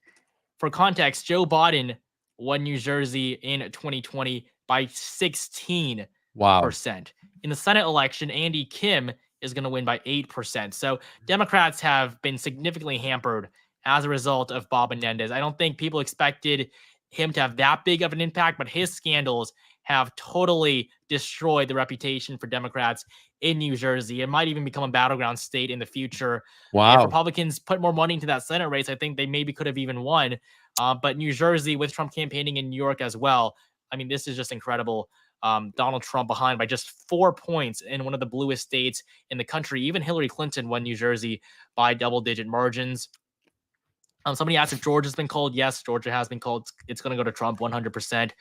[SPEAKER 17] For context, Joe Biden won New Jersey in 2020 by 16%.
[SPEAKER 1] Wow.
[SPEAKER 17] In the Senate election, Andy Kim is going to win by 8%. So Democrats have been significantly hampered as a result of Bob Menendez. I don't think people expected him to have that big of an impact, but his scandals have totally destroyed the reputation for Democrats in New Jersey. It might even become a battleground state in the future.
[SPEAKER 1] Wow.
[SPEAKER 17] If Republicans put more money into that Senate race, I think they maybe could have even won. But New Jersey, with Trump campaigning in New York as well, I mean, this is just incredible. Donald Trump behind by just 4 points in one of the bluest states in the country. Even Hillary Clinton won New Jersey by double-digit margins. Somebody asked if Georgia's been called. Yes, Georgia has been called. It's going to go to Trump 100%.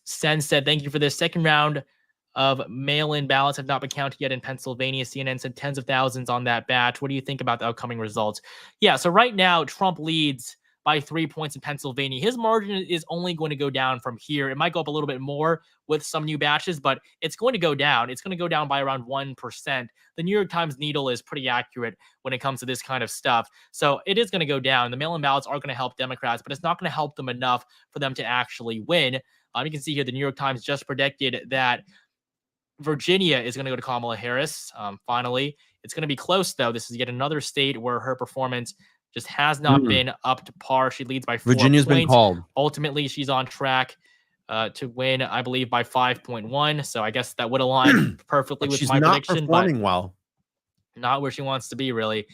[SPEAKER 17] Sen said, thank you for this. Second round of mail-in ballots have not been counted yet in Pennsylvania. CNN said tens of thousands on that batch. What do you think about the upcoming results? Yeah, so right now, Trump leads by 3 points in Pennsylvania. His margin is only going to go down from here. It might go up a little bit more with some new batches, but it's going to go down. It's going to go down by around 1%. The New York Times needle is pretty accurate when it comes to this kind of stuff. So it is going to go down. The mail-in ballots are going to help Democrats, but it's not going to help them enough for them to actually win. You can see here the New York Times just predicted that Virginia is going to go to Kamala Harris. Finally, it's going to be close, though. This is yet another state where her performance just has not been up to par. She leads by 4
[SPEAKER 1] Virginia's
[SPEAKER 17] points.
[SPEAKER 1] been called.
[SPEAKER 17] Ultimately, she's on track to win, I believe, by 5.1. So I guess that would align perfectly with my prediction.
[SPEAKER 1] She's not performing well.
[SPEAKER 17] Not where she wants to be, really.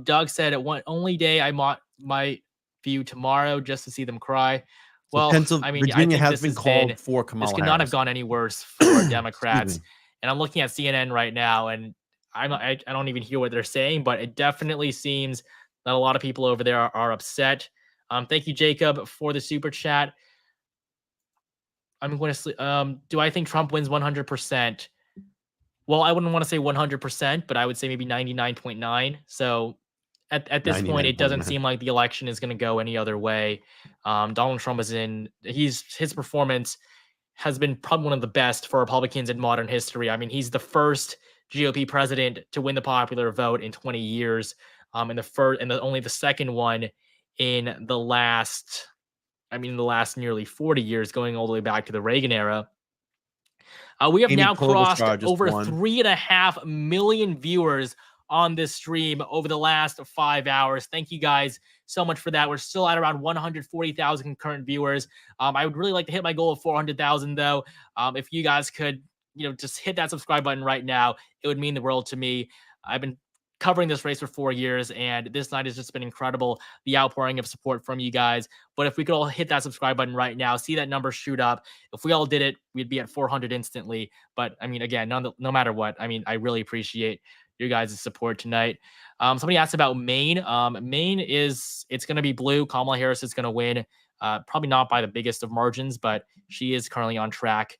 [SPEAKER 17] Doug said, only day I might view tomorrow just to see them cry. Well, I mean,
[SPEAKER 1] Virginia
[SPEAKER 17] I think
[SPEAKER 1] has
[SPEAKER 17] this
[SPEAKER 1] been called for Kamala
[SPEAKER 17] This could not have
[SPEAKER 1] Harris.
[SPEAKER 17] gone any worse for Democrats. And I'm looking at CNN right now, and I don't even hear what they're saying, but it definitely seems that a lot of people over there are upset. Thank you, Jacob, for the super chat. I'm going to sleep. Do I think Trump wins 100%? Well, I wouldn't want to say 100%, but I would say maybe 99.9. So at this point, it doesn't seem like the election is going to go any other way. Donald Trump his performance has been probably one of the best for Republicans in modern history. I mean, he's the first GOP president to win the popular vote in 20 years. And only the second one in the last nearly 40 years, going all the way back to the Reagan era. We have now crossed over 3.5 million viewers on this stream over the last 5 hours. Thank you guys so much for that. We're still at around 140,000 concurrent viewers. I would really like to hit my goal of 400,000 though. If you guys could, just hit that subscribe button right now, it would mean the world to me. I've been covering this race for 4 years, and this night has just been incredible. The outpouring of support from you guys. But if we could all hit that subscribe button right now, see that number shoot up. If we all did it, we'd be at 400 instantly. But I mean, again, no matter what, I mean, I really appreciate your guys' support tonight. Somebody asked about Maine. Maine it's going to be blue. Kamala Harris is going to win. Probably not by the biggest of margins, but she is currently on track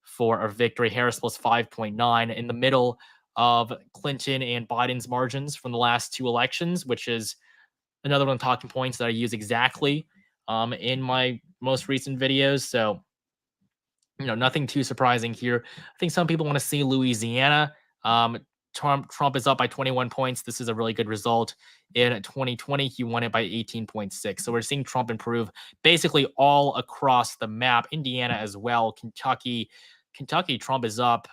[SPEAKER 17] for a victory. Harris plus 5.9 in the middle of Clinton and Biden's margins from the last 2 elections, which is another one of the talking points that I use exactly in my most recent videos. So, nothing too surprising here. I think some people want to see Louisiana. Trump is up by 21 points. This is a really good result. In 2020, he won it by 18.6. So we're seeing Trump improve basically all across the map. Indiana as well. Kentucky, Trump is up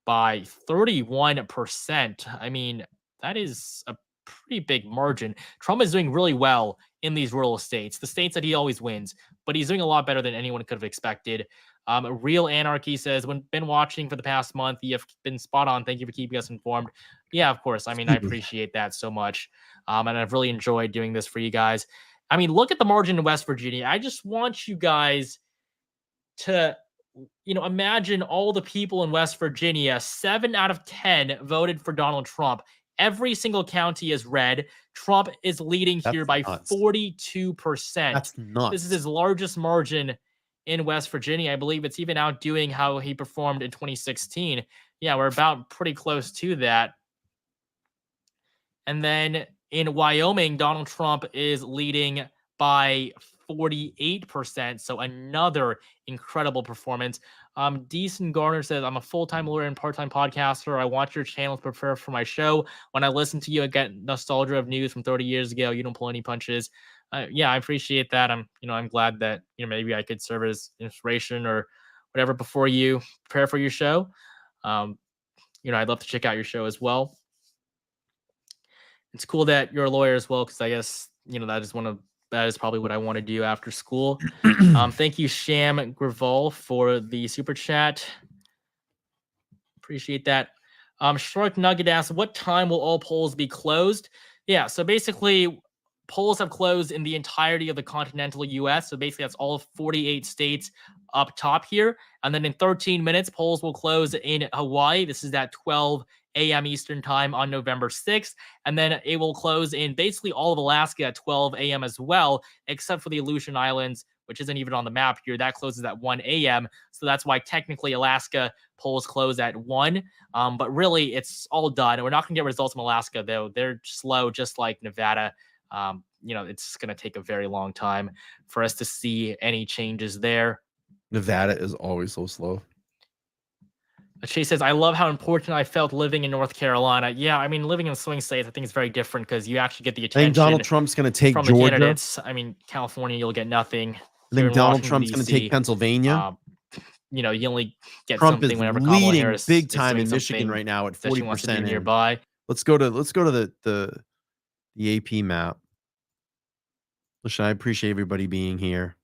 [SPEAKER 17] by 31%. I mean, that is a pretty big margin. Trump is doing really well in these rural states, the states that he always wins, but he's doing a lot better than anyone could have expected. Real Anarchy says, when been watching for the past month, you have been spot on. Thank you for keeping us informed. Yeah, of course. I mean, I appreciate that so much. And I've really enjoyed doing this for you guys. I mean, look at the margin in West Virginia. I just want you guys to imagine all the people in West Virginia. 7 out of 10 voted for Donald Trump. Every single county is red. Trump is leading here by 42%.
[SPEAKER 1] That's nuts.
[SPEAKER 17] This is his largest margin in West Virginia. I believe it's even outdoing how he performed in 2016. Yeah, we're about pretty close to that. And then in Wyoming, Donald Trump is leading by 48%. So another incredible performance. Decent Garner says, I'm a full-time lawyer and part-time podcaster. I watch your channel to prepare for my show. When I listen to you, I get nostalgia of news from 30 years ago. You don't pull any punches. Yeah, I appreciate that. I'm glad that, maybe I could serve as inspiration or whatever before you prepare for your show. I'd love to check out your show as well. It's cool that you're a lawyer as well, because I guess, that is probably what I want to do after school. Thank you, Sham Graval, for the super chat. Appreciate that. Shark Nugget asks, what time will all polls be closed? Yeah, so basically, polls have closed in the entirety of the continental U.S. So basically, that's all 48 states up top here. And then in 13 minutes, polls will close in Hawaii. This is at 12 a.m. Eastern time on November 6th. And then it will close in basically all of Alaska at 12 a.m. as well, except for the Aleutian Islands, which isn't even on the map here. That closes at 1 a.m. So that's why technically Alaska polls close at 1. But really, it's all done. We're not going to get results from Alaska, though. They're slow, just like Nevada. It's going to take a very long time for us to see any changes there.
[SPEAKER 1] Nevada is always so slow.
[SPEAKER 17] Chase says, I love how important I felt living in North Carolina. Yeah, I mean, living in swing states, I think it's very different because you actually get the attention.
[SPEAKER 1] I think Donald Trump's going to take
[SPEAKER 17] from
[SPEAKER 1] Georgia.
[SPEAKER 17] The candidates. I mean, California, you'll get nothing.
[SPEAKER 1] I think Donald Trump's going to take Pennsylvania.
[SPEAKER 17] You only get
[SPEAKER 1] Trump
[SPEAKER 17] something
[SPEAKER 1] is
[SPEAKER 17] whenever Kamala
[SPEAKER 1] leading
[SPEAKER 17] Harris
[SPEAKER 1] big time in Michigan right now at 40%
[SPEAKER 17] nearby.
[SPEAKER 1] Let's go to the AP map. Listen, I appreciate everybody being here.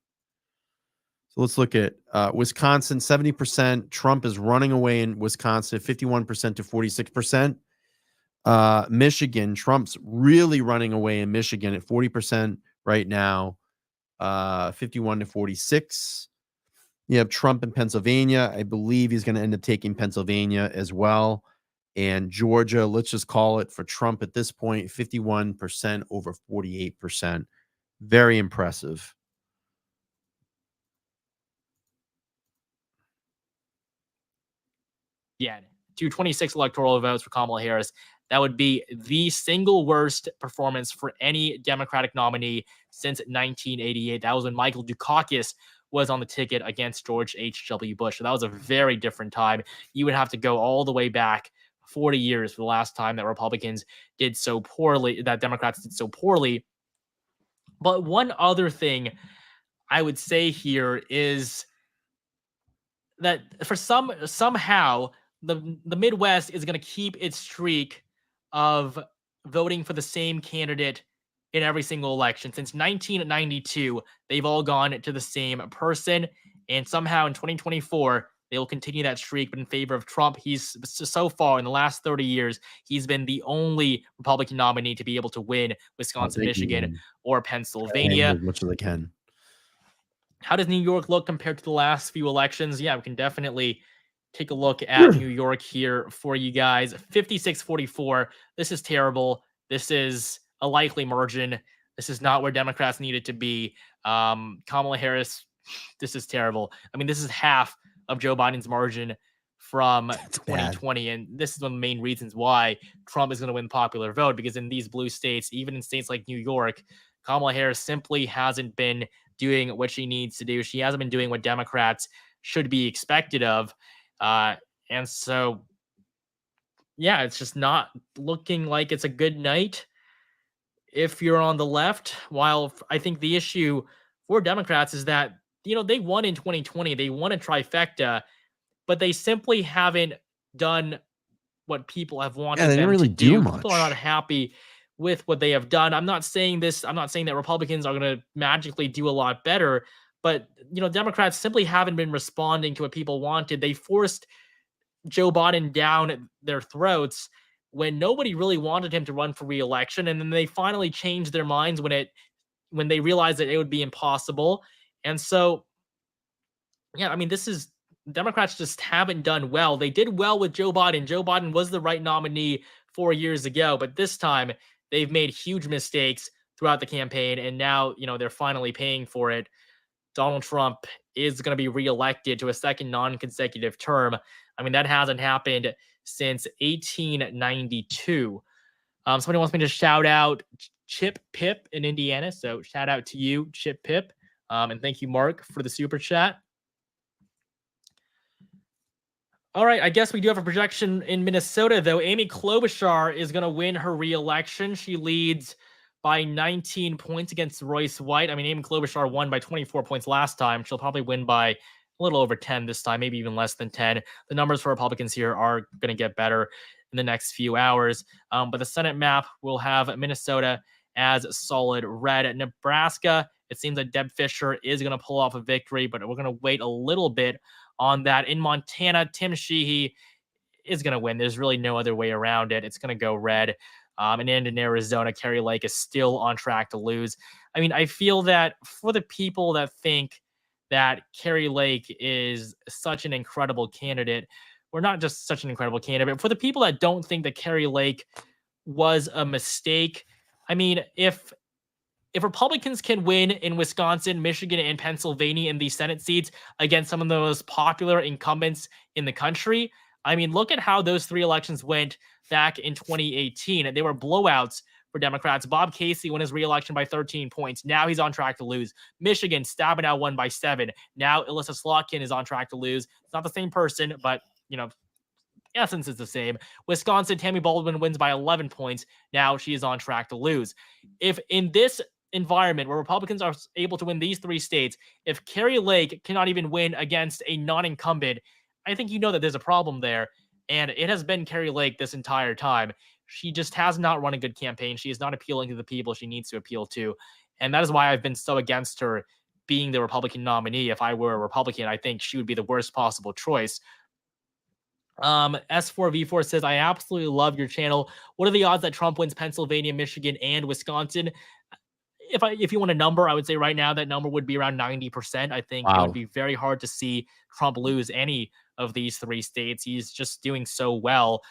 [SPEAKER 1] So let's look at Wisconsin, 70%. Trump is running away in Wisconsin, 51% to 46%. Michigan, Trump's really running away in Michigan at 40% right now, 51 to 46. You have Trump in Pennsylvania. I believe he's going to end up taking Pennsylvania as well. And Georgia, let's just call it for Trump at this point, 51% over 48%. Very impressive.
[SPEAKER 17] Yeah, 226 electoral votes for Kamala Harris. That would be the single worst performance for any Democratic nominee since 1988. That was when Michael Dukakis was on the ticket against George H.W. Bush. So that was a very different time. You would have to go all the way back 40 years for the last time that Republicans did so poorly, that Democrats did so poorly. But one other thing I would say here is that for somehow the Midwest is going to keep its streak of voting for the same candidate in every single election. Since 1992, they've all gone to the same person. And somehow in 2024, they will continue that streak, but in favor of Trump. He's so far in the last 30 years, he's been the only Republican nominee to be able to win Wisconsin, Michigan, or Pennsylvania.
[SPEAKER 1] As much as I can.
[SPEAKER 17] How does New York look compared to the last few elections? Yeah, we can definitely take a look at New York here for you guys. 56-44. This is terrible. This is a likely margin. This is not where Democrats needed to be. Kamala Harris, this is terrible. I mean, this is half of Joe Biden's margin from 2020. And this is one of the main reasons why Trump is going to win the popular vote, because in these blue states, even in states like New York, Kamala Harris simply hasn't been doing what she needs to do. She hasn't been doing what Democrats should be expected of. And so, yeah, it's just not looking like it's a good night if you're on the left. While I think the issue for Democrats is that, they won in 2020. They won a trifecta, but they simply haven't done what people have wanted
[SPEAKER 1] Yeah, they
[SPEAKER 17] them
[SPEAKER 1] didn't really
[SPEAKER 17] to do.
[SPEAKER 1] do much.
[SPEAKER 17] People are not happy with what they have done. I'm not saying that Republicans are going to magically do a lot better, but Democrats simply haven't been responding to what people wanted. They forced Joe Biden down their throats when nobody really wanted him to run for re-election, and then they finally changed their minds when they realized that it would be impossible. And so, yeah, I mean, Democrats just haven't done well. They did well with Joe Biden. Joe Biden was the right nominee 4 years ago, but this time they've made huge mistakes throughout the campaign, and now, they're finally paying for it. Donald Trump is going to be reelected to a second non-consecutive term. I mean, that hasn't happened since 1892. Somebody wants me to shout out Chip Pip in Indiana, so shout out to you, Chip Pip. And thank you, Mark, for the super chat. All right, I guess we do have a projection in Minnesota, though. Amy Klobuchar is going to win her re-election. She leads by 19 points against Royce White. I mean, Amy Klobuchar won by 24 points last time. She'll probably win by a little over 10 this time, maybe even less than 10. The numbers for Republicans here are going to get better in the next few hours. But the Senate map will have Minnesota as solid red. Nebraska, it seems that Deb Fischer is going to pull off a victory, but we're going to wait a little bit on that. In Montana, Tim Sheehy is going to win. There's really no other way around it. It's going to go red. And in Arizona, Kari Lake is still on track to lose. I mean, I feel that for the people that think that Kari Lake is such an incredible candidate, or not just such an incredible candidate, but for the people that don't think that Kari Lake was a mistake, I mean, if Republicans can win in Wisconsin, Michigan, and Pennsylvania in these Senate seats against some of the most popular incumbents in the country, I mean, look at how those three elections went back in 2018. They were blowouts for Democrats. Bob Casey won his re-election by 13 points. Now he's on track to lose. Michigan, Stabenow won by 7. Now Alyssa Slotkin is on track to lose. It's not the same person, but, essence is the same. Wisconsin, Tammy Baldwin wins by 11 points. Now she is on track to lose. If in this environment where Republicans are able to win these three states, if Kari Lake cannot even win against a non-incumbent, I think that there's a problem there. And it has been Kari Lake this entire time. She just has not run a good campaign. She is not appealing to the people she needs to appeal to. And that is why I've been so against her being the Republican nominee. If I were a Republican, I think she would be the worst possible choice. S4V4 says, I absolutely love your channel. What are the odds that Trump wins Pennsylvania, Michigan, and Wisconsin? If you want a number, I would say right now that number would be around 90%. I think it would be very hard to see Trump lose any of these three states. He's just doing so well.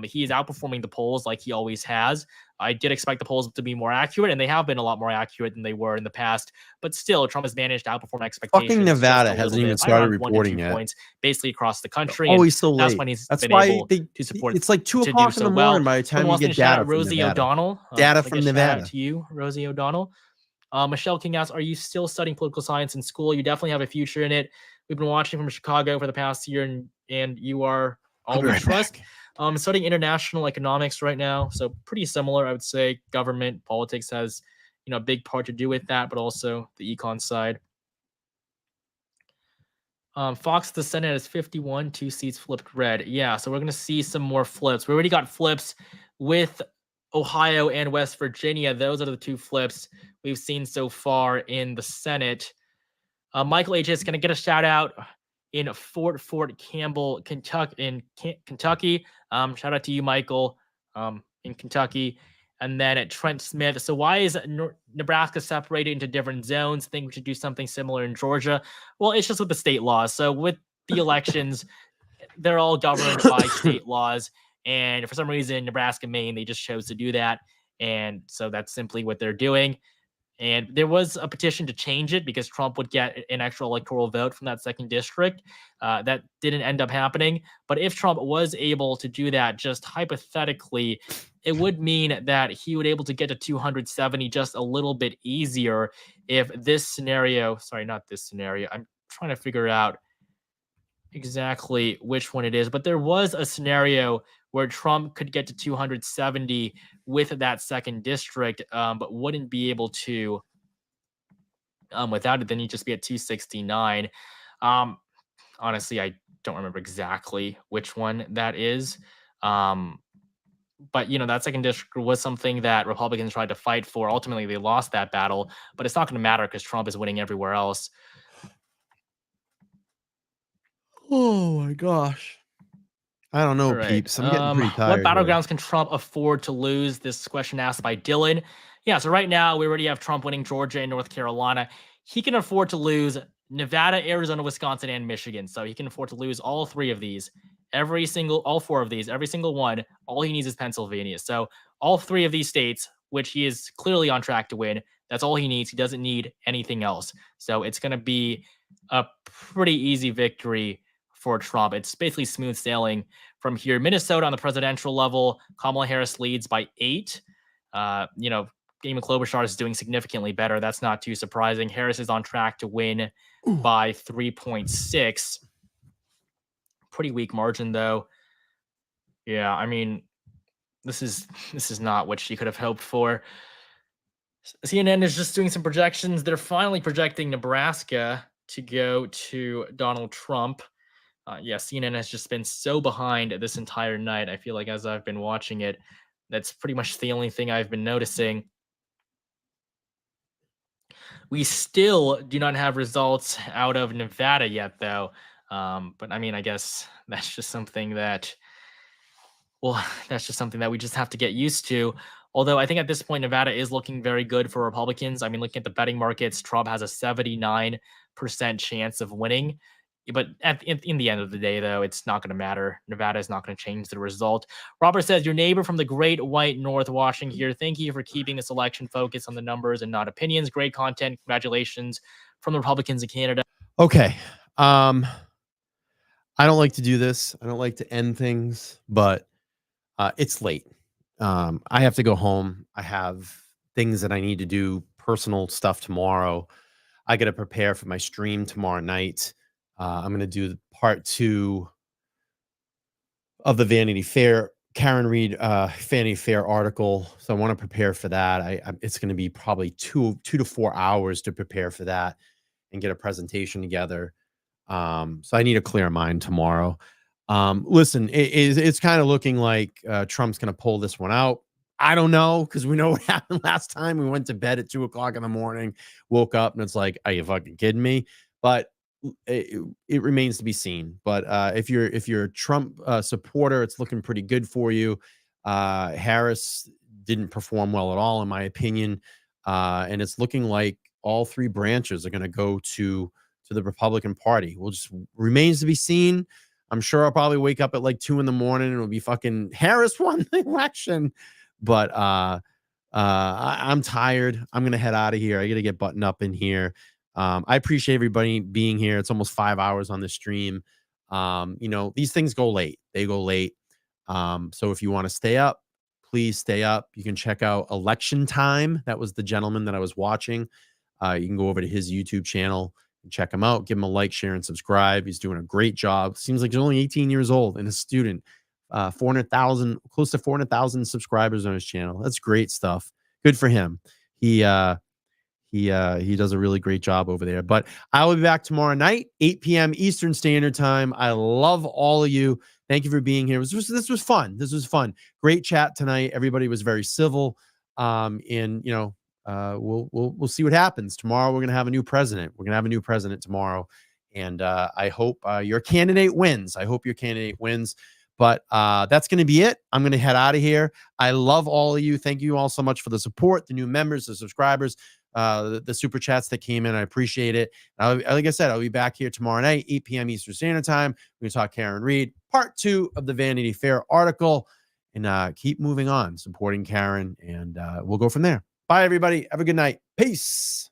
[SPEAKER 17] He is outperforming the polls like he always has. I did expect the polls to be more accurate, and they have been a lot more accurate than they were in the past. But still, Trump has managed to outperform expectations.
[SPEAKER 1] Fucking Nevada hasn't even started reporting yet.
[SPEAKER 17] Points, basically across the country.
[SPEAKER 1] Always so late.
[SPEAKER 17] That's when he's been able to support.
[SPEAKER 1] It's like 2 o'clock in the morning by the time you get data from
[SPEAKER 17] Rosie
[SPEAKER 1] Nevada.
[SPEAKER 17] O'Donnell.
[SPEAKER 1] Data from Nevada.
[SPEAKER 17] To you, Rosie O'Donnell. Michelle King asks, are you still studying political science in school? You definitely have a future in it. We've been watching from Chicago for the past year, and you are all we trust. Studying international economics right now, so pretty similar, I would say. Government politics has, a big part to do with that, but also the econ side. Fox, the Senate is 51, 2 seats flipped red. Yeah, so we're going to see some more flips. We already got flips with Ohio and West Virginia. Those are the 2 flips we've seen so far in the Senate. Michael H. is going to get a shout out. in Fort Campbell, Kentucky. Shout out to you, Michael, in Kentucky. And then at Trent Smith. So why is Nebraska separated into different zones? Think we should do something similar in Georgia? Well, it's just with the state laws. So with the elections, they're all governed by state laws. And for some reason, Nebraska, Maine, they just chose to do that. And so that's simply what they're doing. And there was a petition to change it because Trump would get an extra electoral vote from that second district. That didn't end up happening. But if Trump was able to do that, just hypothetically, it would mean that he would able to get to 270 just a little bit easier if this scenario, sorry, not this scenario. I'm trying to figure out exactly which one it is, but there was a scenario where Trump could get to 270 with that second district, but wouldn't be able to without it. Then he'd just be at 269. Honestly, I don't remember exactly which one that is. But, that second district was something that Republicans tried to fight for. Ultimately, they lost that battle, but it's not going to matter because Trump is winning everywhere else.
[SPEAKER 1] Oh my gosh. I don't know,
[SPEAKER 17] All right.
[SPEAKER 1] peeps. I'm getting pretty tired.
[SPEAKER 17] What battlegrounds can Trump afford to lose? This question asked by Dylan. Yeah, so right now we already have Trump winning Georgia and North Carolina. He can afford to lose Nevada, Arizona, Wisconsin, and Michigan. So he can afford to lose all three of these. All four of these, every single one. All he needs is Pennsylvania. So all three of these states, which he is clearly on track to win, that's all he needs. He doesn't need anything else. So it's going to be a pretty easy victory for Trump. It's basically smooth sailing from here. Minnesota on the presidential level, Kamala Harris leads by 8. Amy Klobuchar is doing significantly better. That's not too surprising. Harris is on track to win by 3.6. Pretty weak margin, though. Yeah, I mean, this is not what she could have hoped for. CNN is just doing some projections. They're finally projecting Nebraska to go to Donald Trump. CNN has just been so behind this entire night. I feel like as I've been watching it, that's pretty much the only thing I've been noticing. We still do not have results out of Nevada yet, though. But I mean, I guess that's just something that, we just have to get used to. Although I think at this point, Nevada is looking very good for Republicans. I mean, looking at the betting markets, Trump has a 79% chance of winning. But in the end of the day, though, it's not going to matter. Nevada is not going to change the result. Robert says, your neighbor from the Great White North watching here. Thank you for keeping this election focused on the numbers and not opinions. Great content. Congratulations from the Republicans in Canada.
[SPEAKER 1] Okay. I don't like to do this. I don't like to end things, but it's late. I have to go home. I have things that I need to do, personal stuff tomorrow. I got to prepare for my stream tomorrow night. I'm going to do part 2 of the Vanity Fair, Karen Reed Vanity Fair article. So I want to prepare for that. It's going to be probably 2 to 4 hours to prepare for that and get a presentation together. So I need a clear mind tomorrow. Listen, it's kind of looking like Trump's going to pull this one out. I don't know, because we know what happened last time. We went to bed at 2 o'clock in the morning, woke up, and it's like, are you fucking kidding me? But it remains to be seen. But if you're a Trump supporter, it's looking pretty good for you. Harris didn't perform well at all, in my opinion, and it's looking like all 3 branches are going to go to the Republican Party. Well, just remains to be seen. I'm sure I'll probably wake up at like 2 in the morning and it'll be fucking Harris won the election. But I'm tired. I'm gonna head out of here. I gotta get buttoned up in here. I appreciate everybody being here. It's almost 5 hours on the stream. These things go late. They go late. So if you want to stay up, please stay up. You can check out Election Time. That was the gentleman that I was watching. You can go over to his YouTube channel and check him out. Give him a like, share, and subscribe. He's doing a great job. Seems like he's only 18 years old and a student. 400,000, close to 400,000 subscribers on his channel. That's great stuff. Good for him. He does a really great job over there. But I will be back tomorrow night, 8 p.m. Eastern Standard Time. I love all of you. Thank you for being here. This was fun. This was fun. Great chat tonight. Everybody was very civil. We'll see what happens tomorrow. We're gonna have a new president. We're gonna have a new president tomorrow, And I hope your candidate wins. I hope your candidate wins. But that's going to be it. I'm going to head out of here. I love all of you. Thank you all so much for the support, the new members, the subscribers, the super chats that came in. I appreciate it. Like I said, I'll be back here tomorrow night, 8 p.m. Eastern Standard Time. We're going to talk Karen Reed, part 2 of the Vanity Fair article. And keep moving on, supporting Karen. And we'll go from there. Bye, everybody. Have a good night. Peace.